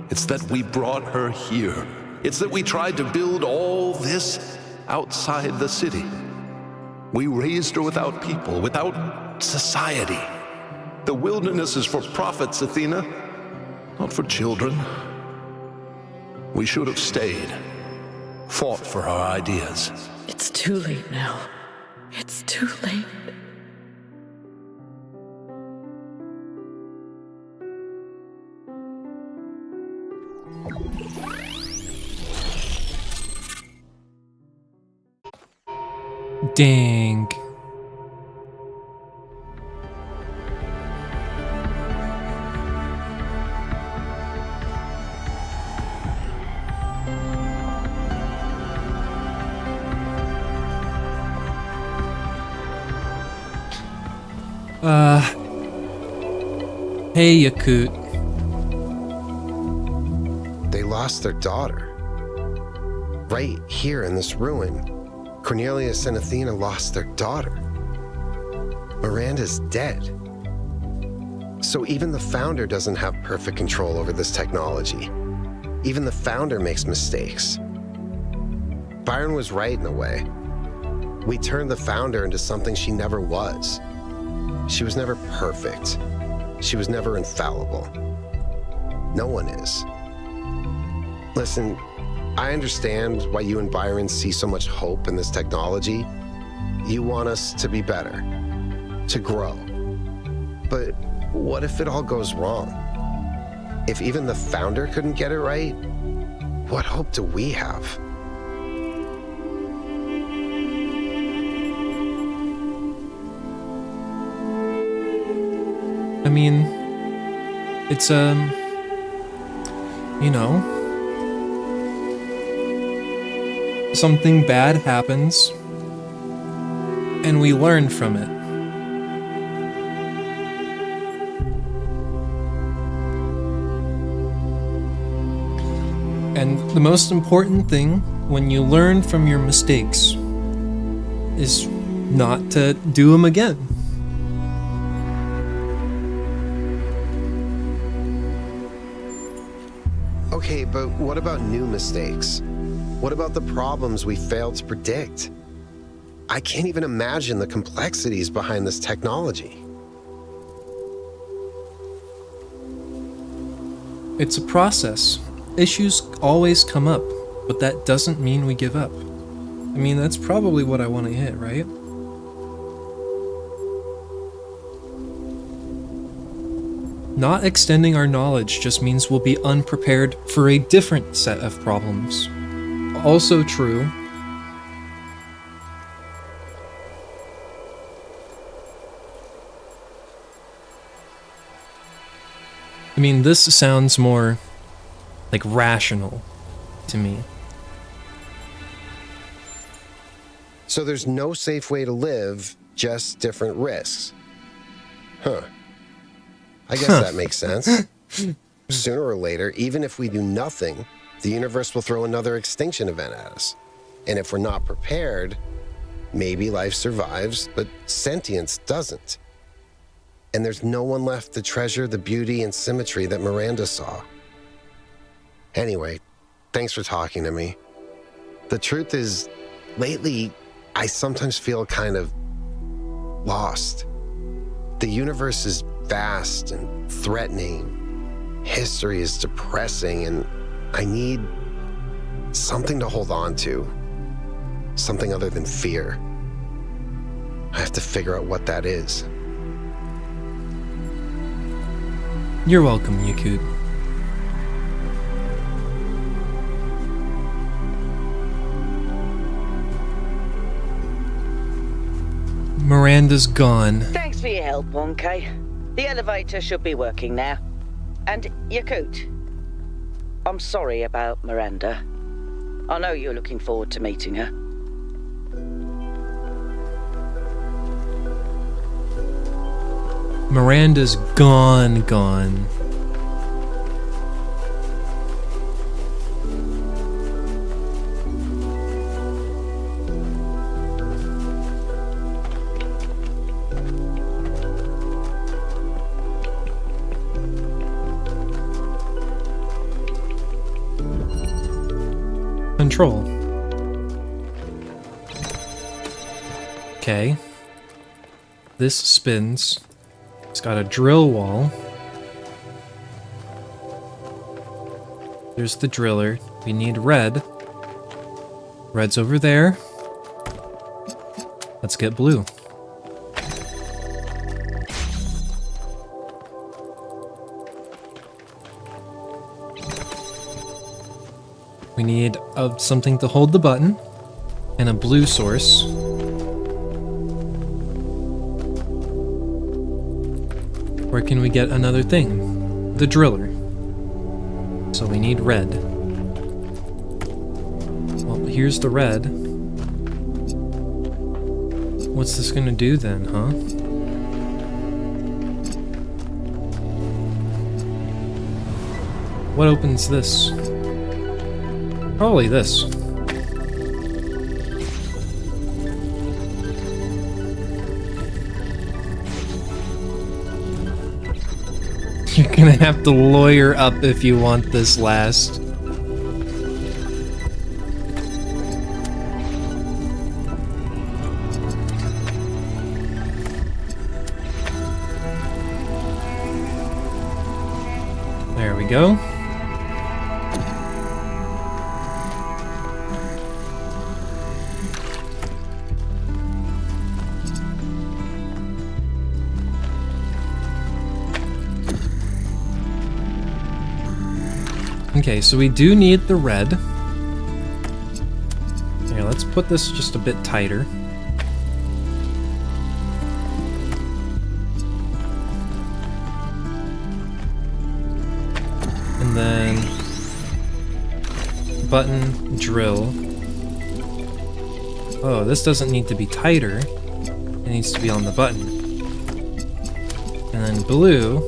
It's that we brought her here. It's that we tried to build all this outside the city. We raised her without people, without society. The wilderness is for prophets, Athena, not for children. We should have stayed, fought for our ideas. It's too late now. It's too late. Dang. Hey, Yakut. They lost their daughter. Right here in this ruin, Cornelius and Athena lost their daughter. Miranda's dead. So even the founder doesn't have perfect control over this technology. Even the founder makes mistakes. Byron was right in a way. We turned the founder into something she never was. She was never perfect. She was never infallible. No one is. Listen, I understand why you and Byron see so much hope in this technology. You want us to be better, to grow. But what if it all goes wrong? If even the founder couldn't get it right, what hope do we have? I mean, it's, you know, something bad happens, and we learn from it. And the most important thing when you learn from your mistakes is not to do them again. Okay, but what about new mistakes? What about the problems we failed to predict? I can't even imagine the complexities behind this technology. It's a process. Issues always come up, but that doesn't mean we give up. I mean, that's probably what I want to hit, right? Not extending our knowledge just means we'll be unprepared for a different set of problems. Also true. I mean, this sounds more like rational to me. So there's no safe way to live, just different risks. Huh. I guess that makes sense. Sooner or later, even if we do nothing, the universe will throw another extinction event at us. And if we're not prepared, maybe life survives, but sentience doesn't. And there's no one left to treasure the beauty and symmetry that Miranda saw. Anyway, thanks for talking to me. The truth is, lately, I sometimes feel kind of lost. The universe is vast and threatening. History is depressing, and I need something to hold on to. Something other than fear. I have to figure out what that is. You're welcome, Yakut. Miranda's gone. Thanks for your help, 1K. The elevator should be working now. And Yakut, I'm sorry about Miranda. I know you're looking forward to meeting her. Miranda's gone. Control. Okay. This spins. It's got a drill wall. There's the driller. We need red. Red's over there. Let's get blue. We need something to hold the button and a blue source. Where can we get another thing? The driller. So we need red. Well, here's the red. What's this gonna do then, huh? What opens this? Probably this. You're gonna have to lawyer up if you want this last. There we go. Okay, so we do need the red. Here, let's put this just a bit tighter. And then button, drill. Oh, this doesn't need to be tighter. It needs to be on the button. And then blue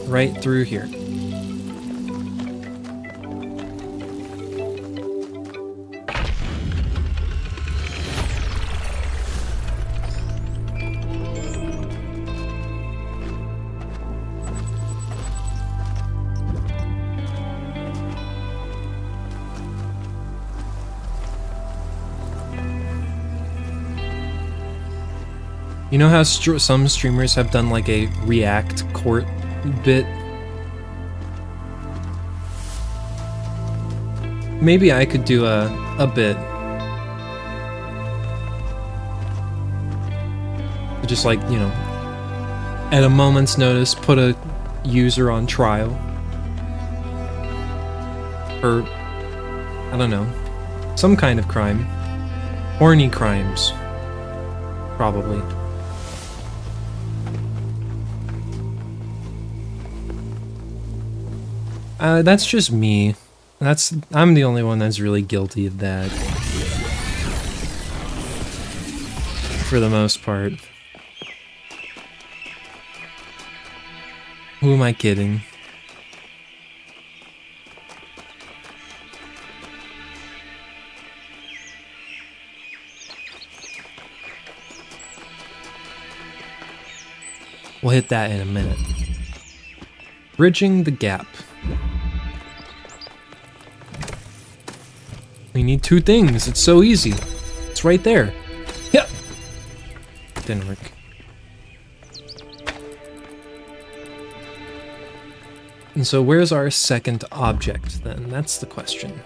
right through here. You know how some streamers have done like a React court bit? Maybe I could do a bit. Just like, you know, at a moment's notice, put a user on trial. Or, I don't know, some kind of crime. Horny crimes. Probably. That's just me. I'm the only one that's really guilty of that. For the most part. Who am I kidding? We'll hit that in a minute. Bridging the gap. We need two things. It's so easy. It's right there. Yep. Didn't work. And so where's our second object then? That's the question.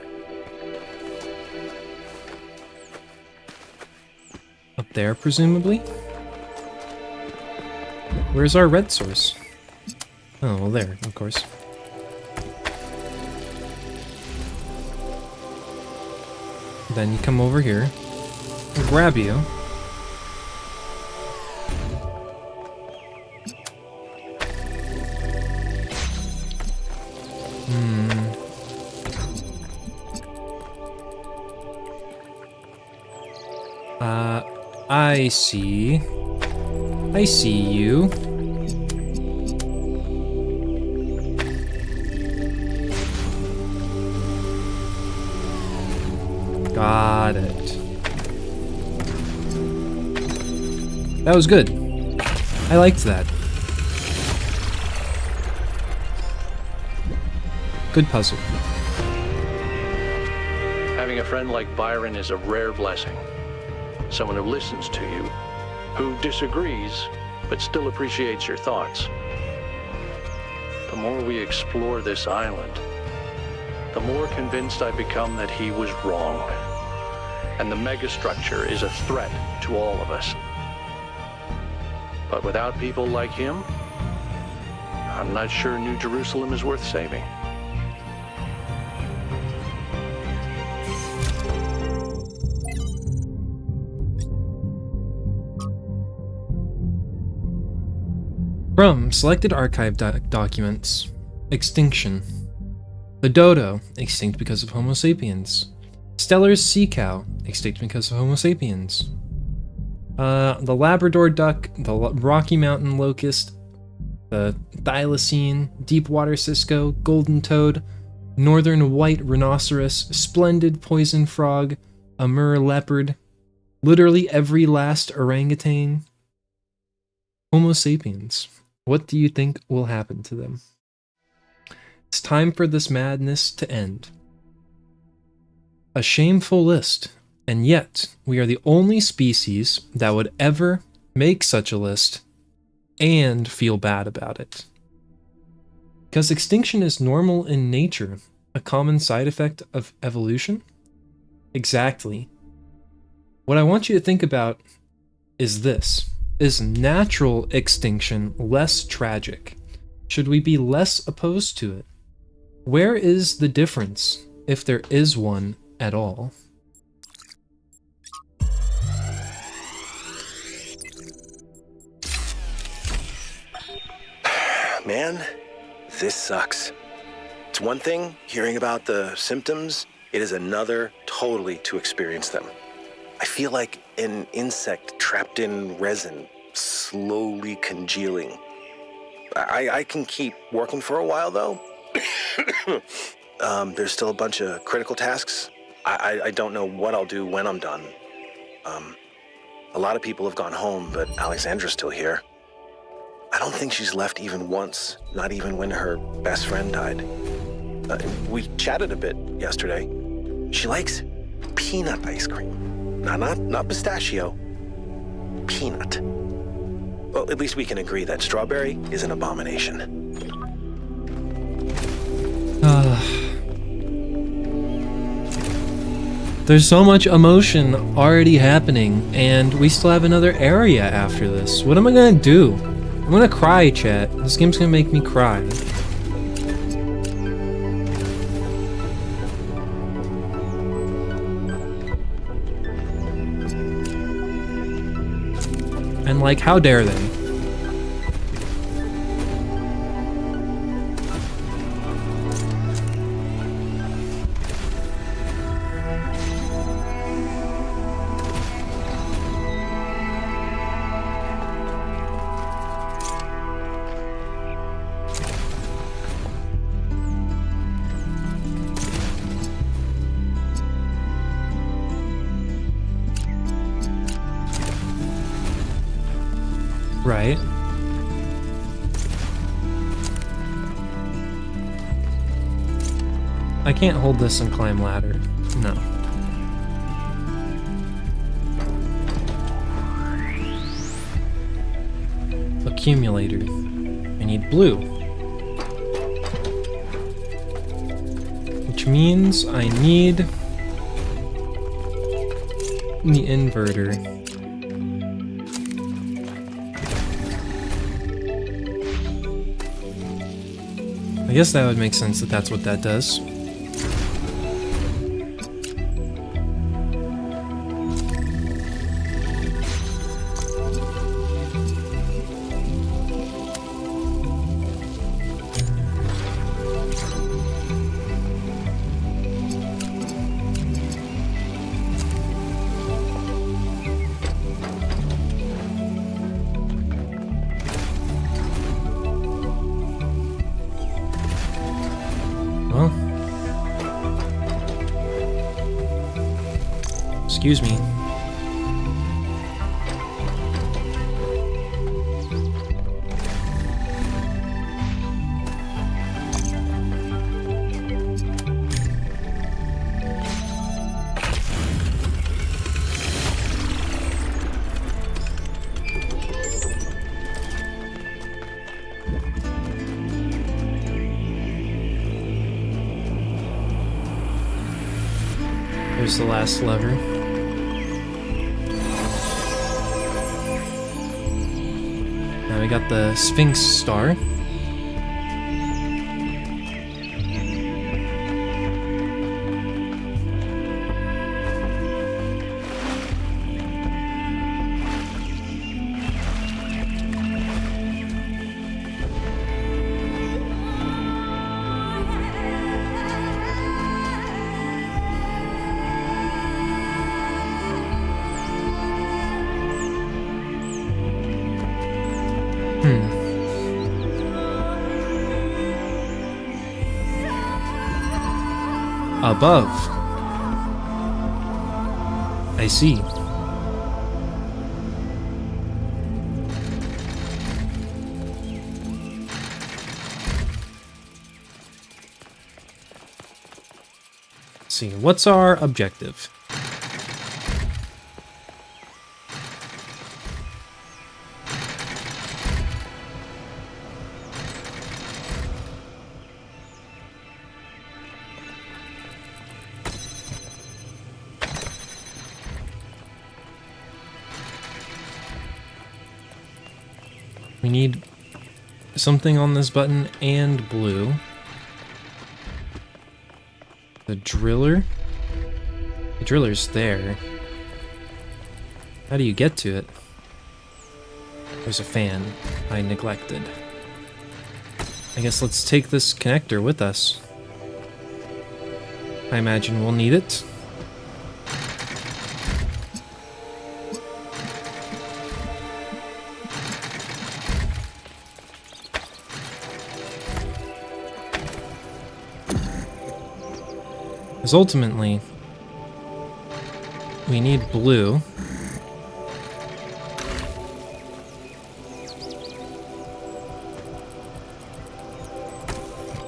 Up there, presumably? Where's our red source? Oh, well there, of course. Then you come over here, I'll grab you. I see. I see you. Got it. That was good. I liked that. Good puzzle. Having a friend like Byron is a rare blessing. Someone who listens to you, who disagrees, but still appreciates your thoughts. The more we explore this island, the more convinced I become that he was wrong. And the megastructure is a threat to all of us. But without people like him, I'm not sure New Jerusalem is worth saving. From selected archive documents, extinction. The dodo, extinct because of Homo sapiens. Stellar's sea cow, extinct because of Homo sapiens. The Labrador duck, the Rocky Mountain locust, the thylacine, deepwater cisco, golden toad, northern white rhinoceros, splendid poison frog, Amur leopard, literally every last orangutan. Homo sapiens. What do you think will happen to them? It's time for this madness to end. A shameful list, and yet we are the only species that would ever make such a list and feel bad about it. Because extinction is normal in nature, a common side effect of evolution? Exactly. What I want you to think about is this. Is natural extinction less tragic? Should we be less opposed to it? Where is the difference, if there is one at all? Man, this sucks. It's one thing hearing about the symptoms, it is another totally to experience them. I feel like an insect trapped in resin, slowly congealing. I can keep working for a while, though. There's still a bunch of critical tasks. I don't know what I'll do when I'm done. A lot of people have gone home, but Alexandra's still here. I don't think she's left even once, not even when her best friend died. We chatted a bit yesterday. She likes peanut ice cream. Not pistachio. Peanut. Well, at least we can agree that strawberry is an abomination. There's so much emotion already happening, and we still have another area after this. What am I gonna do? I'm gonna cry, chat. This game's gonna make me cry. And like, how dare they? Right. I can't hold this and climb ladder. No. Accumulator. I need blue. Which means I need the inverter. I guess that would make sense that that's what that does. Excuse me. There's the last lever. Now we got the Sphinx star. Above. I see. Let's see, what's our objective? We need something on this button and blue. The driller? The driller's there. How do you get to it? There's a fan I neglected. I guess let's take this connector with us. I imagine we'll need it. Because ultimately, we need blue.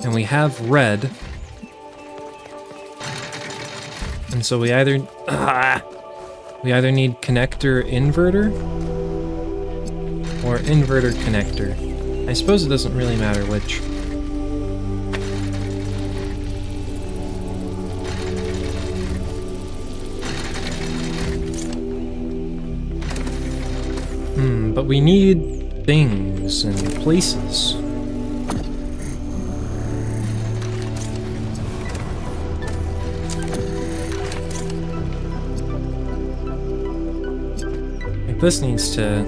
And we have red. And so we either need connector inverter or inverter connector. I suppose it doesn't really matter which. But we need things and places. Like this needs to...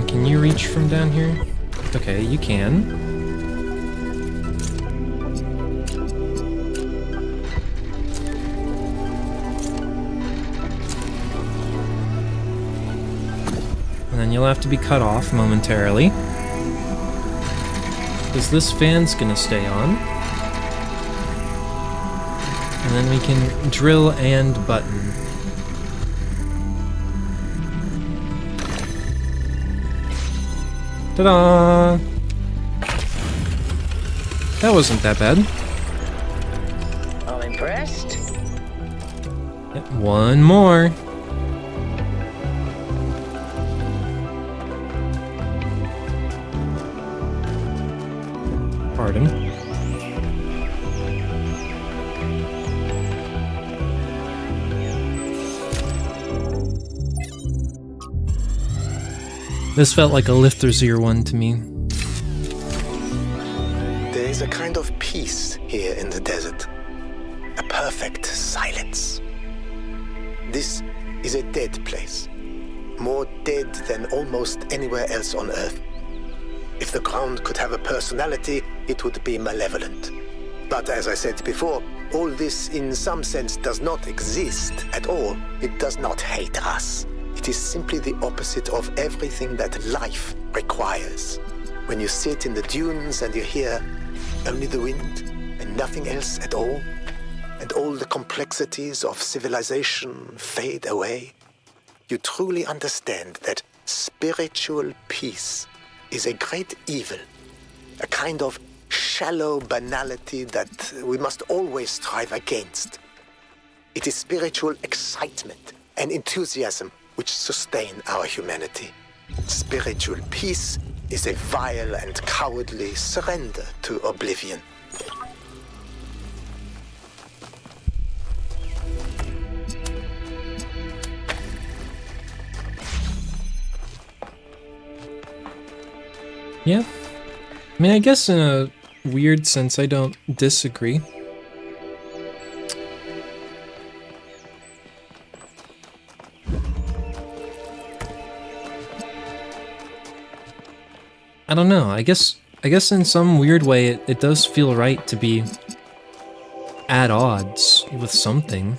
can you reach from down here? Okay, you can. Then you'll have to be cut off momentarily. Because this fan's gonna stay on. And then we can drill and button. Ta-da! That wasn't that bad. I'm impressed. Yep, one more. Pardon. This felt like a Lifthrasir one to me. There is a kind of peace here in the desert. A perfect silence. This is a dead place. More dead than almost anywhere else on Earth. If the ground could have a personality, it would be malevolent. But as I said before, all this in some sense does not exist at all. It does not hate us. It is simply the opposite of everything that life requires. When you sit in the dunes and you hear only the wind and nothing else at all, and all the complexities of civilization fade away, you truly understand that spiritual peace is a great evil, a kind of shallow banality that we must always strive against. It is spiritual excitement and enthusiasm which sustain our humanity. Spiritual peace is a vile and cowardly surrender to oblivion. Yeah. I mean, I guess in a weird sense, I don't disagree. I don't know. I guess in some weird way, it does feel right to be at odds with something.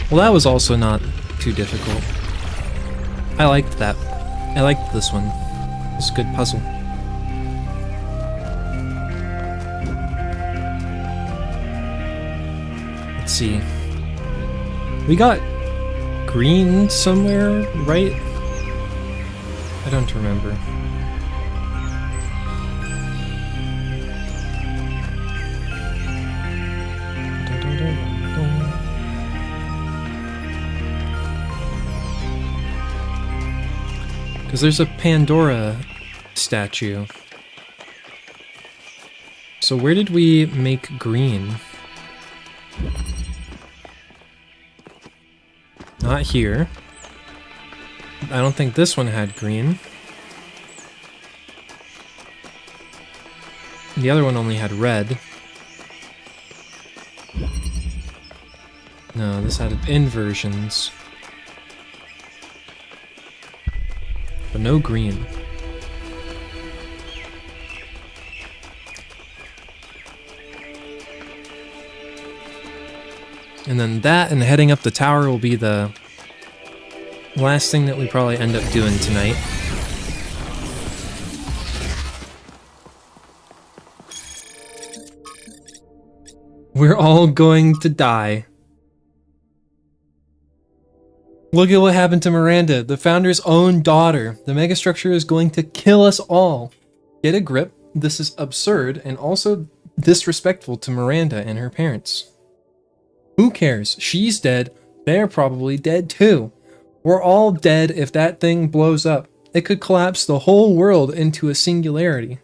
Well, that was also not too difficult. I liked that. I liked this one. It's a good puzzle. Let's see. We got green somewhere, right? I don't remember. Because there's a Pandora statue. So where did we make green? Not here. I don't think this one had green. The other one only had red. No, this had inversions. But no green. And then that and heading up the tower will be the last thing that we probably end up doing tonight. We're all going to die. Look at what happened to Miranda, the founder's own daughter. The megastructure is going to kill us all. Get a grip. This is absurd and also disrespectful to Miranda and her parents. Who cares? She's dead. They're probably dead too. We're all dead if that thing blows up. It could collapse the whole world into a singularity.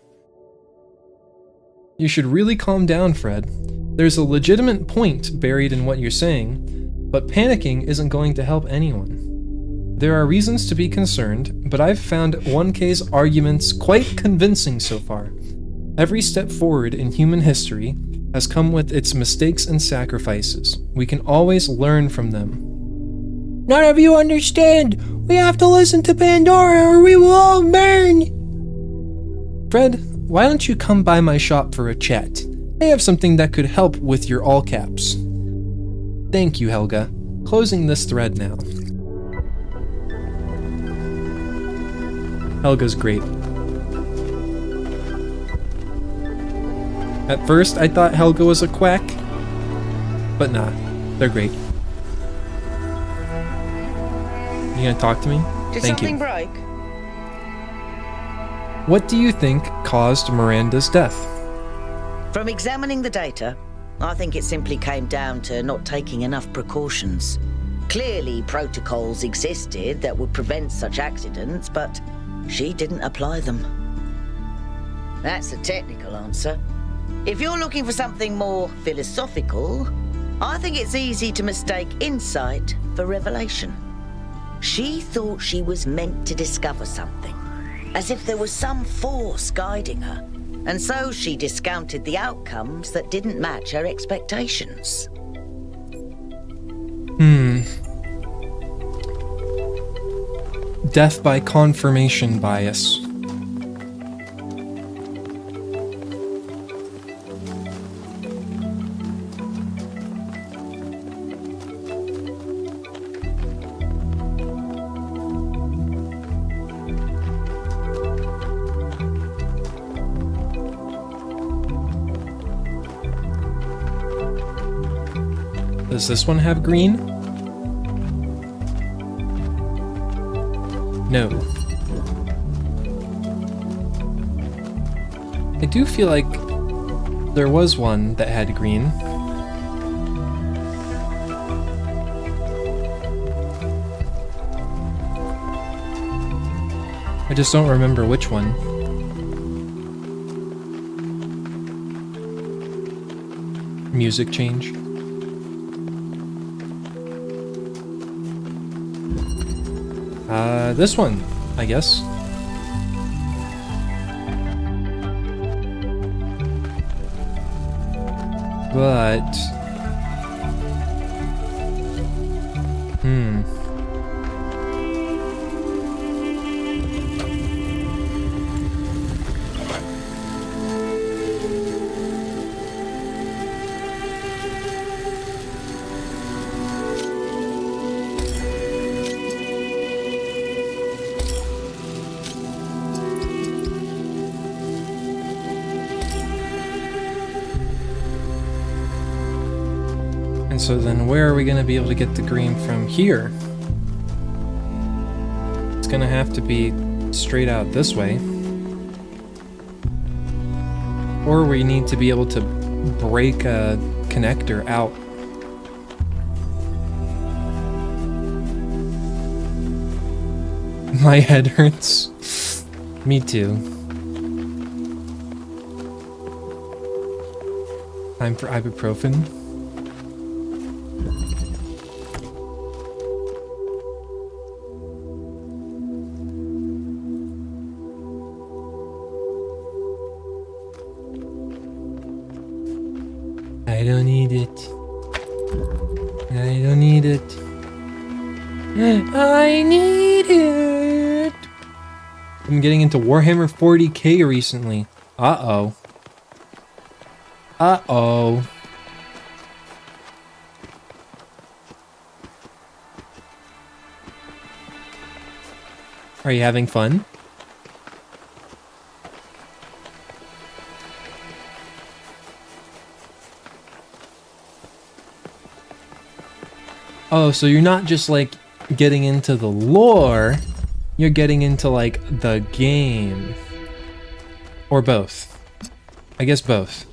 You should really calm down, Fred. There's a legitimate point buried in what you're saying, but panicking isn't going to help anyone. There are reasons to be concerned, but I've found 1K's arguments quite convincing so far. Every step forward in human history has come with its mistakes and sacrifices. We can always learn from them. None of you understand. We have to listen to Pandora or we will all burn. Fred, why don't you come by my shop for a chat? I have something that could help with your all caps. Thank you, Helga. Closing this thread now. Helga's great. At first, I thought Helga was a quack, but nah, they're great. You gonna talk to me? Did Thank something you. break? What do you think caused Miranda's death? From examining the data, I think it simply came down to not taking enough precautions. Clearly, protocols existed that would prevent such accidents, but she didn't apply them. That's the technical answer. If you're looking for something more philosophical, I think it's easy to mistake insight for revelation. She thought she was meant to discover something, as if there was some force guiding her, and so she discounted the outcomes that didn't match her expectations. Death by confirmation bias. Does this one have green? No. I do feel like there was one that had green. I just don't remember which one. Music change. This one, I guess. But... And so then where are we going to be able to get the green from here? It's going to have to be straight out this way. Or we need to be able to break a connector out. My head hurts. Me too. Time for ibuprofen. I don't need it. I don't need it. I need it. I'm getting into Warhammer 40k recently. Uh-oh. Uh-oh. Are you having fun? Oh, so you're not just like getting into the lore, you're getting into like the game. Or both. I guess both.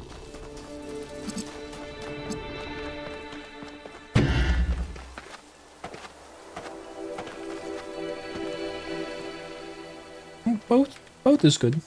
Both is good.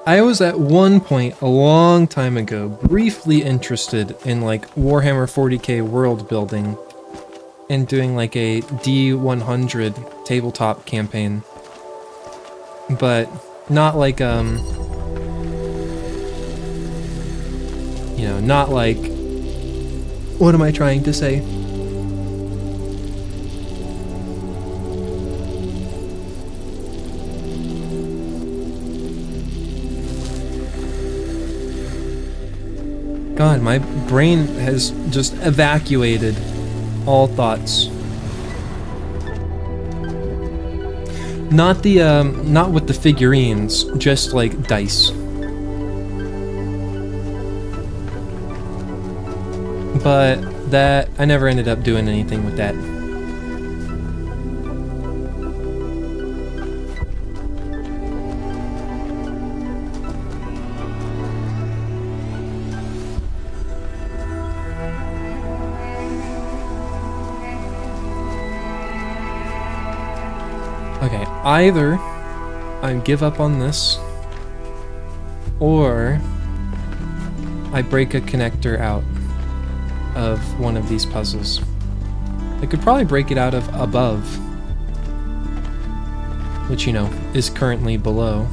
I was at one point a long time ago briefly interested in like Warhammer 40k world building and doing like a D100 tabletop campaign, but not like you know, not like, what am I trying to say? God, my brain has just evacuated all thoughts. Not the, not with the figurines, just like dice. But that, I never ended up doing anything with that. Okay, either I give up on this, or I break a connector out of one of these puzzles. I could probably break it out of above, which, you know, is currently below.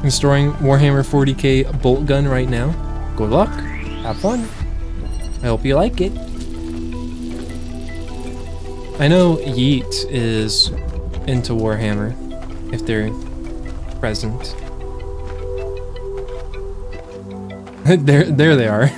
I'm storing Warhammer 40k bolt gun right now. Good luck. Have fun. I hope you like it. I know Yeet is into Warhammer, if they're present. There they are.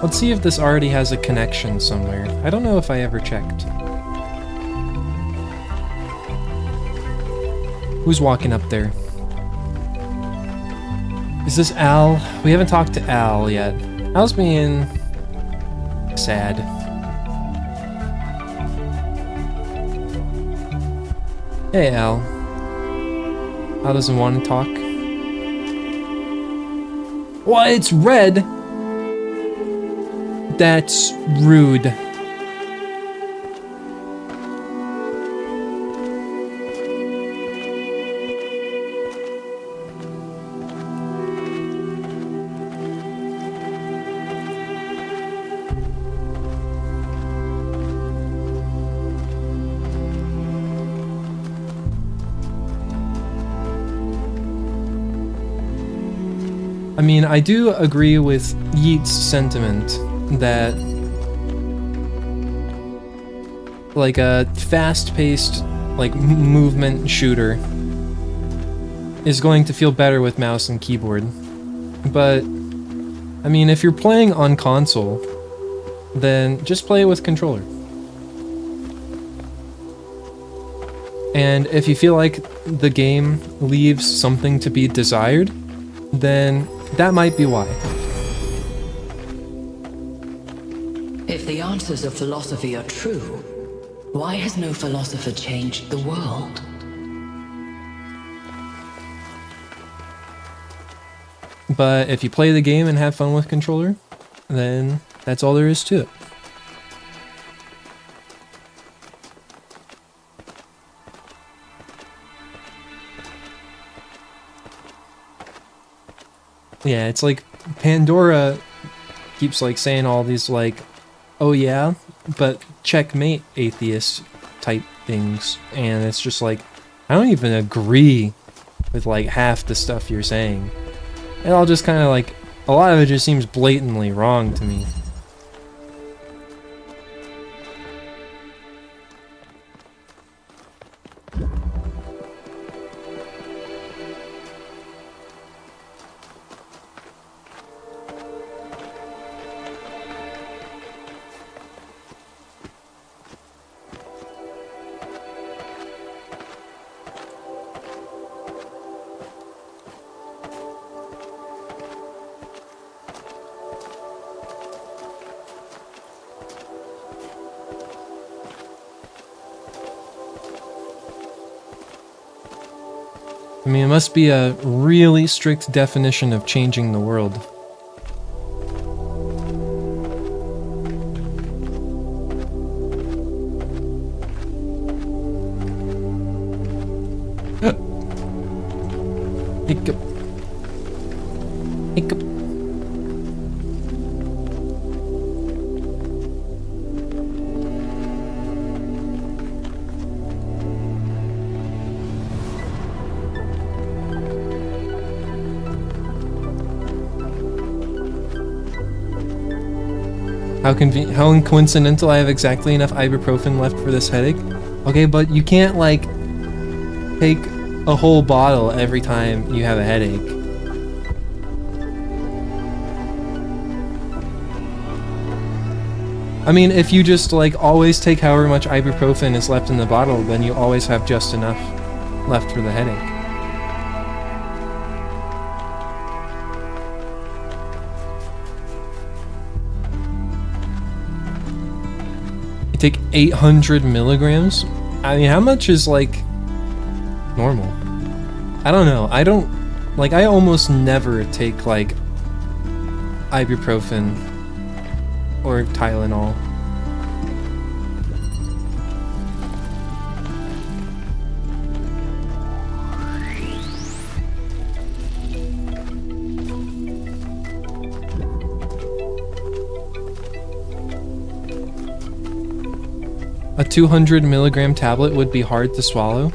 Let's see if this already has a connection somewhere. I don't know if I ever checked. Who's walking up there? Is this Al? We haven't talked to Al yet. Al's being sad. Hey Al. Al doesn't want to talk. Well, it's red! That's rude. I mean, I do agree with Yeet's sentiment that like a fast-paced like movement shooter is going to feel better with mouse and keyboard. But I mean, if you're playing on console, then just play it with controller. And if you feel like the game leaves something to be desired, then that might be why. If the answers of philosophy are true, why has no philosopher changed the world? But if you play the game and have fun with controller, then that's all there is to it. Yeah, it's like Pandora keeps like saying all these like, oh yeah, but checkmate atheist type things, and it's just like, I don't even agree with like half the stuff you're saying. And I'll just kind of like, a lot of it just seems blatantly wrong to me. I mean, it must be a really strict definition of changing the world. Hiccup. Hiccup. How coincidental I have exactly enough ibuprofen left for this headache. Okay, but you can't like take a whole bottle every time you have a headache. I mean, if you just like always take however much ibuprofen is left in the bottle, then you always have just enough left for the headache. Take 800 milligrams? I mean, how much is like normal? I don't know. I almost never take like ibuprofen or Tylenol. A 200 milligram tablet would be hard to swallow?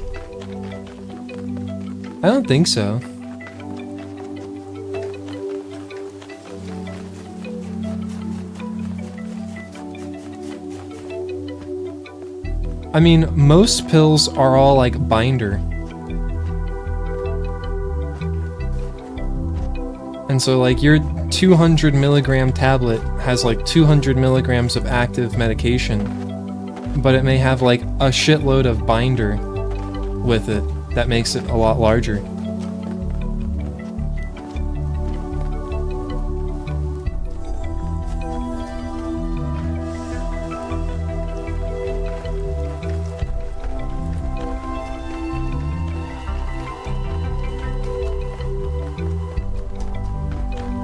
I don't think so. I mean, most pills are all like binder. And so like your 200 milligram tablet has like 200 milligrams of active medication, but it may have like a shitload of binder with it that makes it a lot larger.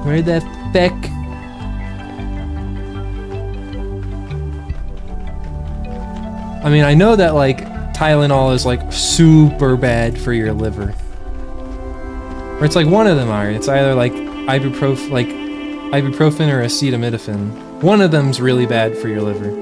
Where the feck? I mean, I know that like Tylenol is like super bad for your liver. Or it's like one of them are. It's either like ibuprofen or acetaminophen. One of them's really bad for your liver.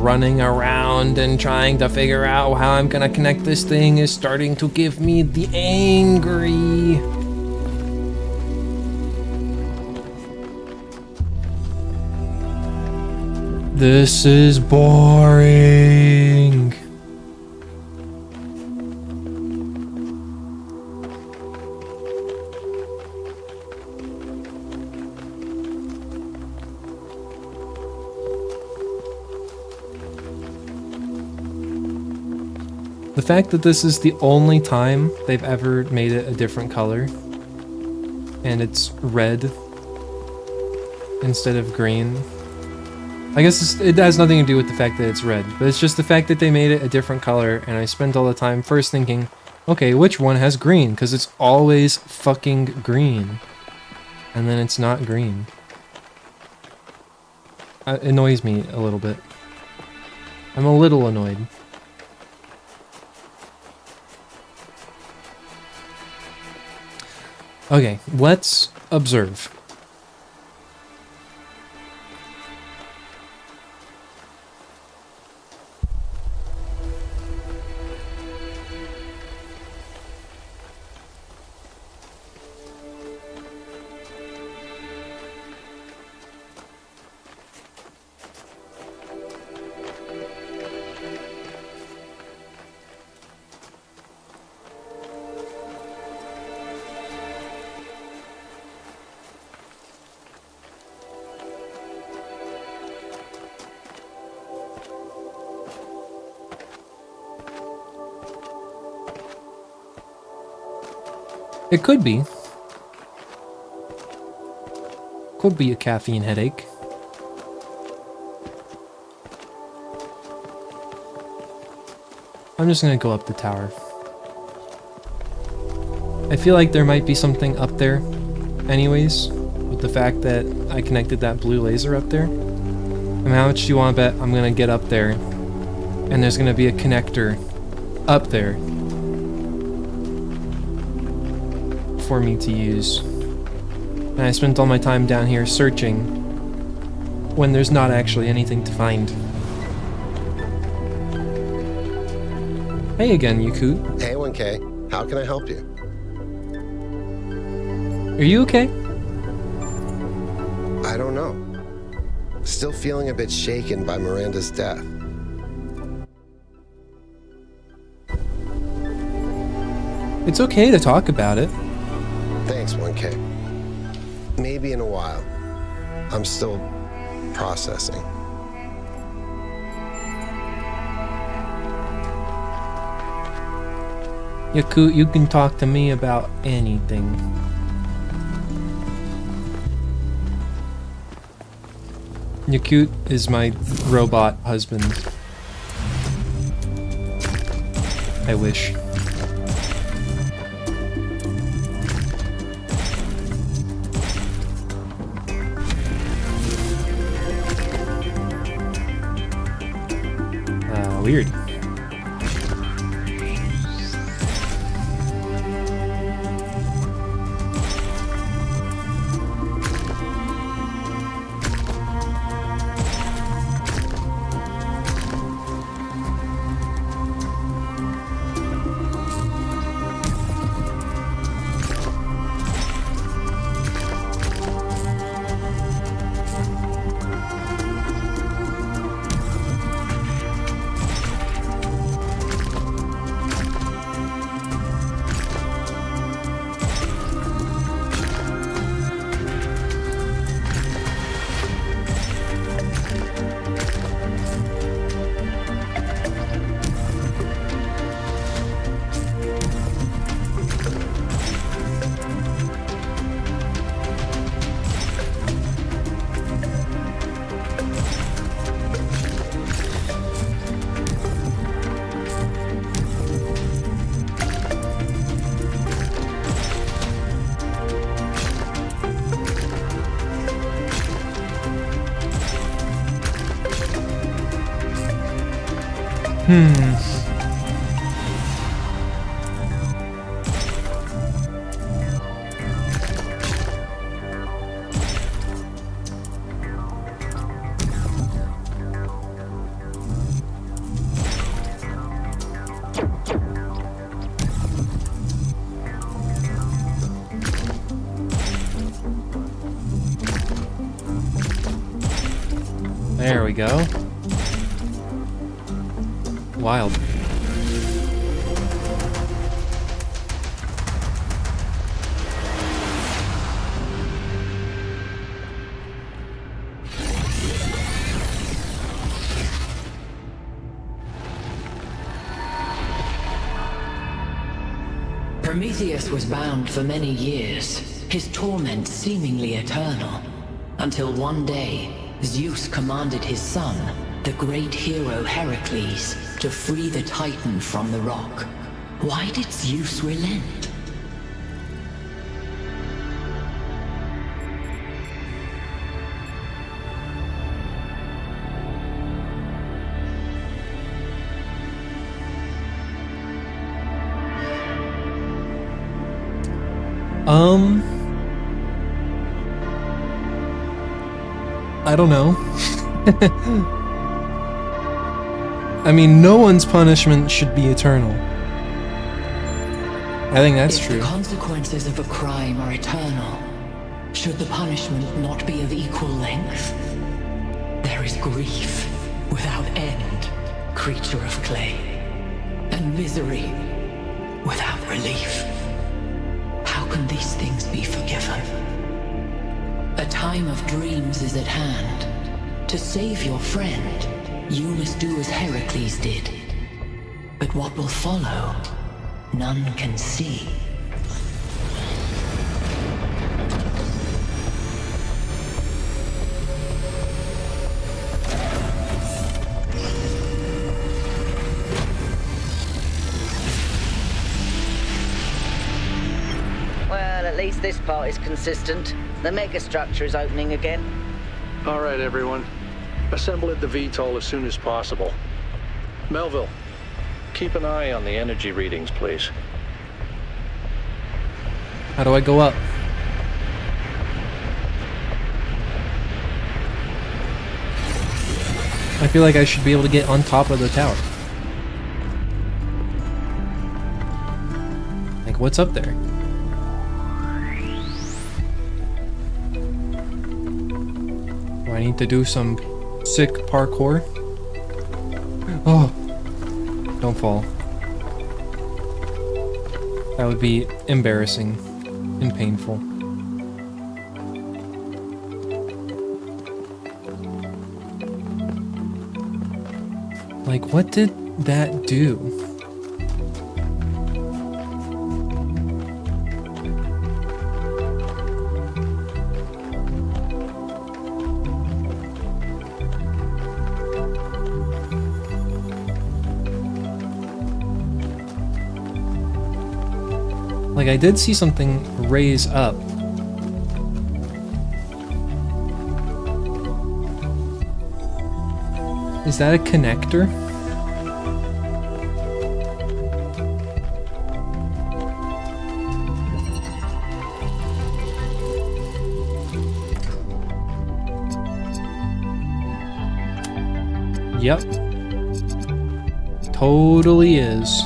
Running around and trying to figure out how I'm gonna connect this thing is starting to give me the angry. This is boring. The fact that this is the only time they've ever made it a different color, and it's red instead of green. I guess it has nothing to do with the fact that it's red, but it's just the fact that they made it a different color, and I spent all the time first thinking, okay, which one has green? Because it's always fucking green. And then it's not green. It annoys me a little bit. I'm a little annoyed. Okay, let's observe. It could be. Could be a caffeine headache. I'm just gonna go up the tower. I feel like there might be something up there anyways, with the fact that I connected that blue laser up there. And how much do you want to bet I'm gonna get up there and there's gonna be a connector up there for me to use. And I spent all my time down here searching when there's not actually anything to find. Hey again, Yakut. Hey 1K, how can I help you? Are you okay? I don't know. Still feeling a bit shaken by Miranda's death. It's okay to talk about it. Thanks, 1K. Maybe in a while. I'm still processing. Yakut, you can talk to me about anything. Yakut is my robot husband. I wish. Weird. There we go. Wild. Prometheus was bound for many years, his torment seemingly eternal, until one day, Zeus commanded his son, the great hero Heracles, to free the Titan from the rock. Why did Zeus relent? I don't know. I mean, no one's punishment should be eternal. I think that's true. If the consequences of a crime are eternal, should the punishment not be of equal length? There is grief without end, creature of clay, and misery without relief. How can these things be forgiven? A time of dreams is at hand. To save your friend, you must do as Heracles did. But what will follow, none can see. Well, at least this part is consistent. The megastructure is opening again. All right, everyone. Assemble at the VTOL as soon as possible. Melville, keep an eye on the energy readings, please. How do I go up? I feel like I should be able to get on top of the tower. Like, what's up there? Do I need to do some sick parkour? Oh, don't fall. That would be embarrassing and painful. Like, what did that do? Like, I did see something raise up. Is that a connector? Yep. Totally is.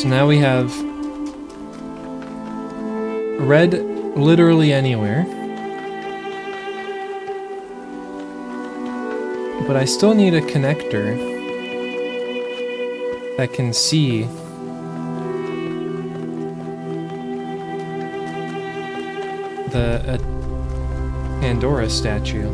So now we have red literally anywhere. But I still need a connector that can see the Pandora statue.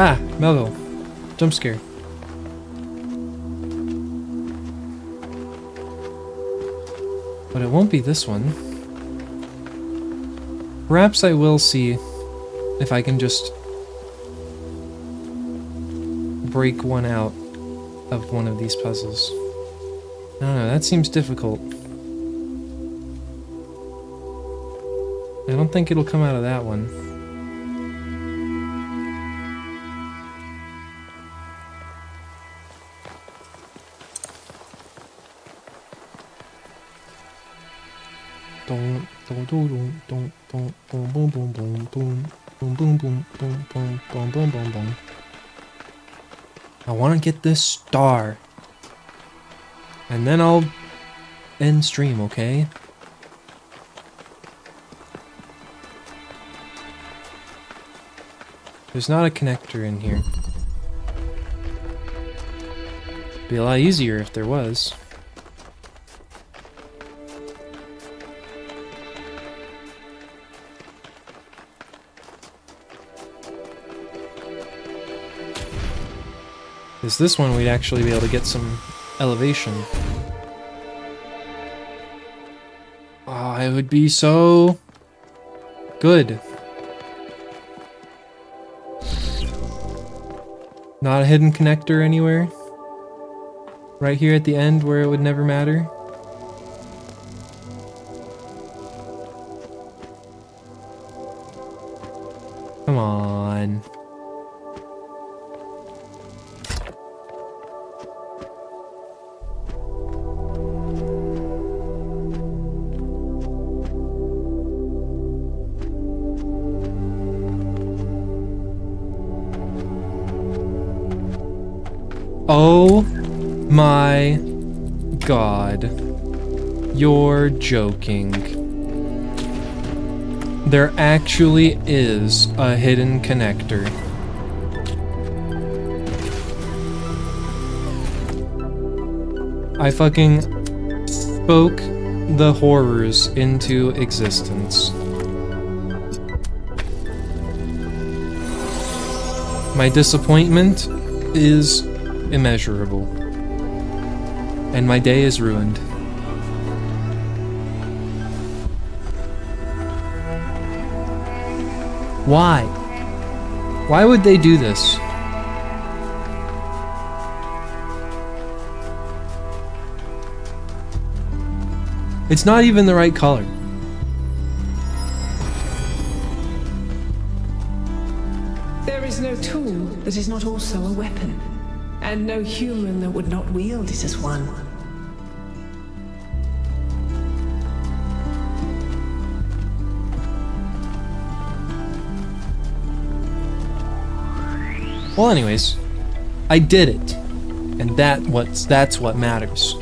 Ah, Melville. Jump scare. But it won't be this one. Perhaps I will see if I can just break one out of one of these puzzles. I don't know, that seems difficult. I don't think it'll come out of that one. I want to get this star. And then I'll end stream, okay? There's not a connector in here. Be a lot easier if there was. Is this one we'd actually be able to get some elevation. Oh, it would be so good. Not a hidden connector anywhere? Right here at the end where it would never matter? Come on. Oh my god. You're joking. There actually is a hidden connector. I fucking spoke the horrors into existence. My disappointment is immeasurable. And my day is ruined. Why? Why would they do this? It's not even the right color. There is no tool that is not also a weapon, and no human that would not wield it as one. Well, anyways, I did it, and that's what matters.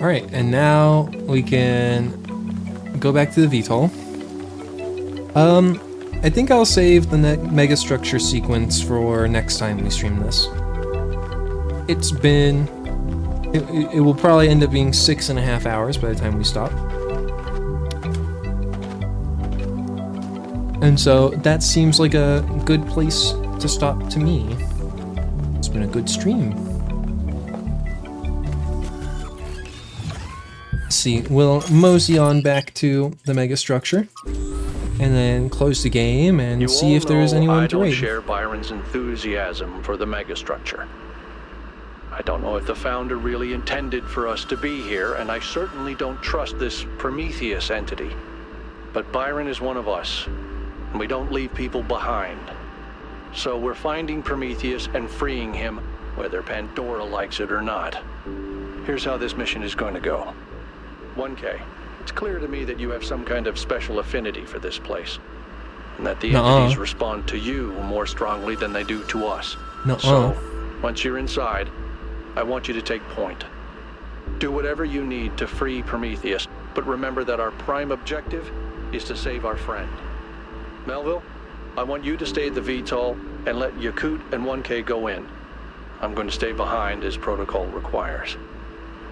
All right, and now we can go back to the VTOL. I think I'll save the mega structure sequence for next time we stream this. It will probably end up being 6.5 hours by the time we stop. And so that seems like a good place to stop to me. It's been a good stream. Let's see, we'll mosey on back to the mega structure, and then close the game and You see all if there's know anyone I to don't raid. share Byron's enthusiasm for the megastructure. I don't know if the founder really intended for us to be here, and I certainly don't trust this Prometheus entity. But Byron is one of us, and we don't leave people behind. So we're finding Prometheus and freeing him, whether Pandora likes it or not. Here's how this mission is going to go. 1K, it's clear to me that you have some kind of special affinity for this place, and that the entities respond to you more strongly than they do to us. So, once you're inside, I want you to take point. Do whatever you need to free Prometheus, but remember that our prime objective is to save our friend. Melville, I want you to stay at the VTOL and let Yakut and 1K go in. I'm going to stay behind as protocol requires.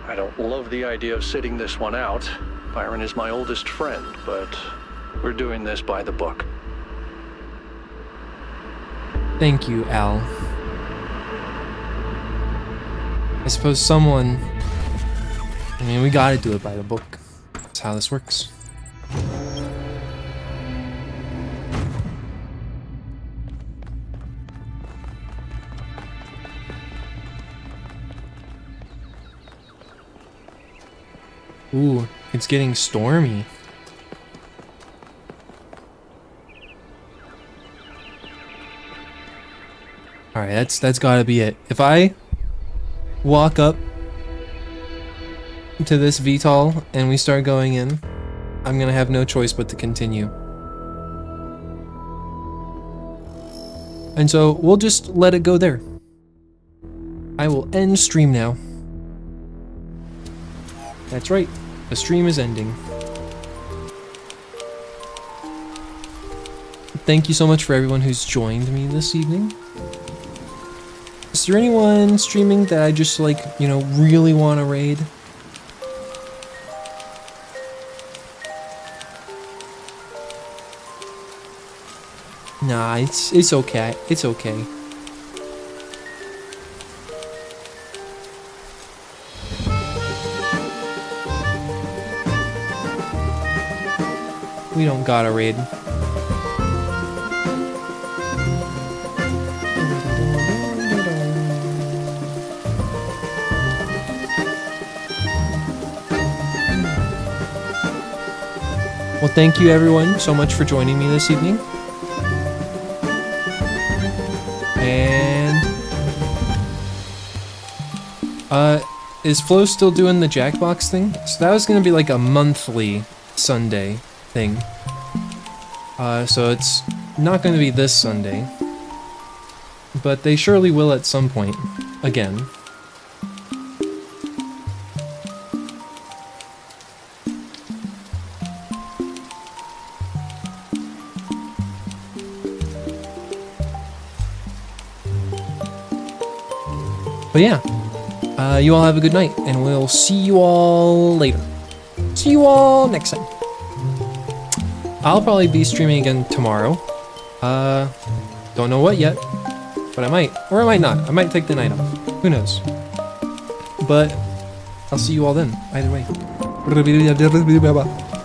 I don't love the idea of sitting this one out. Byron is my oldest friend, but we're doing this by the book. Thank you, Al. I suppose someone... I mean, we gotta do it by the book. That's how this works. Ooh, it's getting stormy. Alright, that's gotta be it. If I walk up to this VTOL and we start going in, I'm gonna have no choice but to continue. And so we'll just let it go there. I will end stream now. That's right, the stream is ending. Thank you so much for everyone who's joined me this evening. Is there anyone streaming that I just like, you know, really want to raid? Nah, it's okay. It's okay. We don't gotta raid. Well, thank you everyone so much for joining me this evening. And is Flo still doing the Jackbox thing? So that was gonna be like a monthly Sunday thing. So it's not gonna be this Sunday, but they surely will at some point again. But yeah, you all have a good night, and we'll see you all later. See you all next time. I'll probably be streaming again tomorrow. Don't know what yet, but I might, or I might not. I might take the night off. Who knows? But I'll see you all then, either way.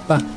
Bye.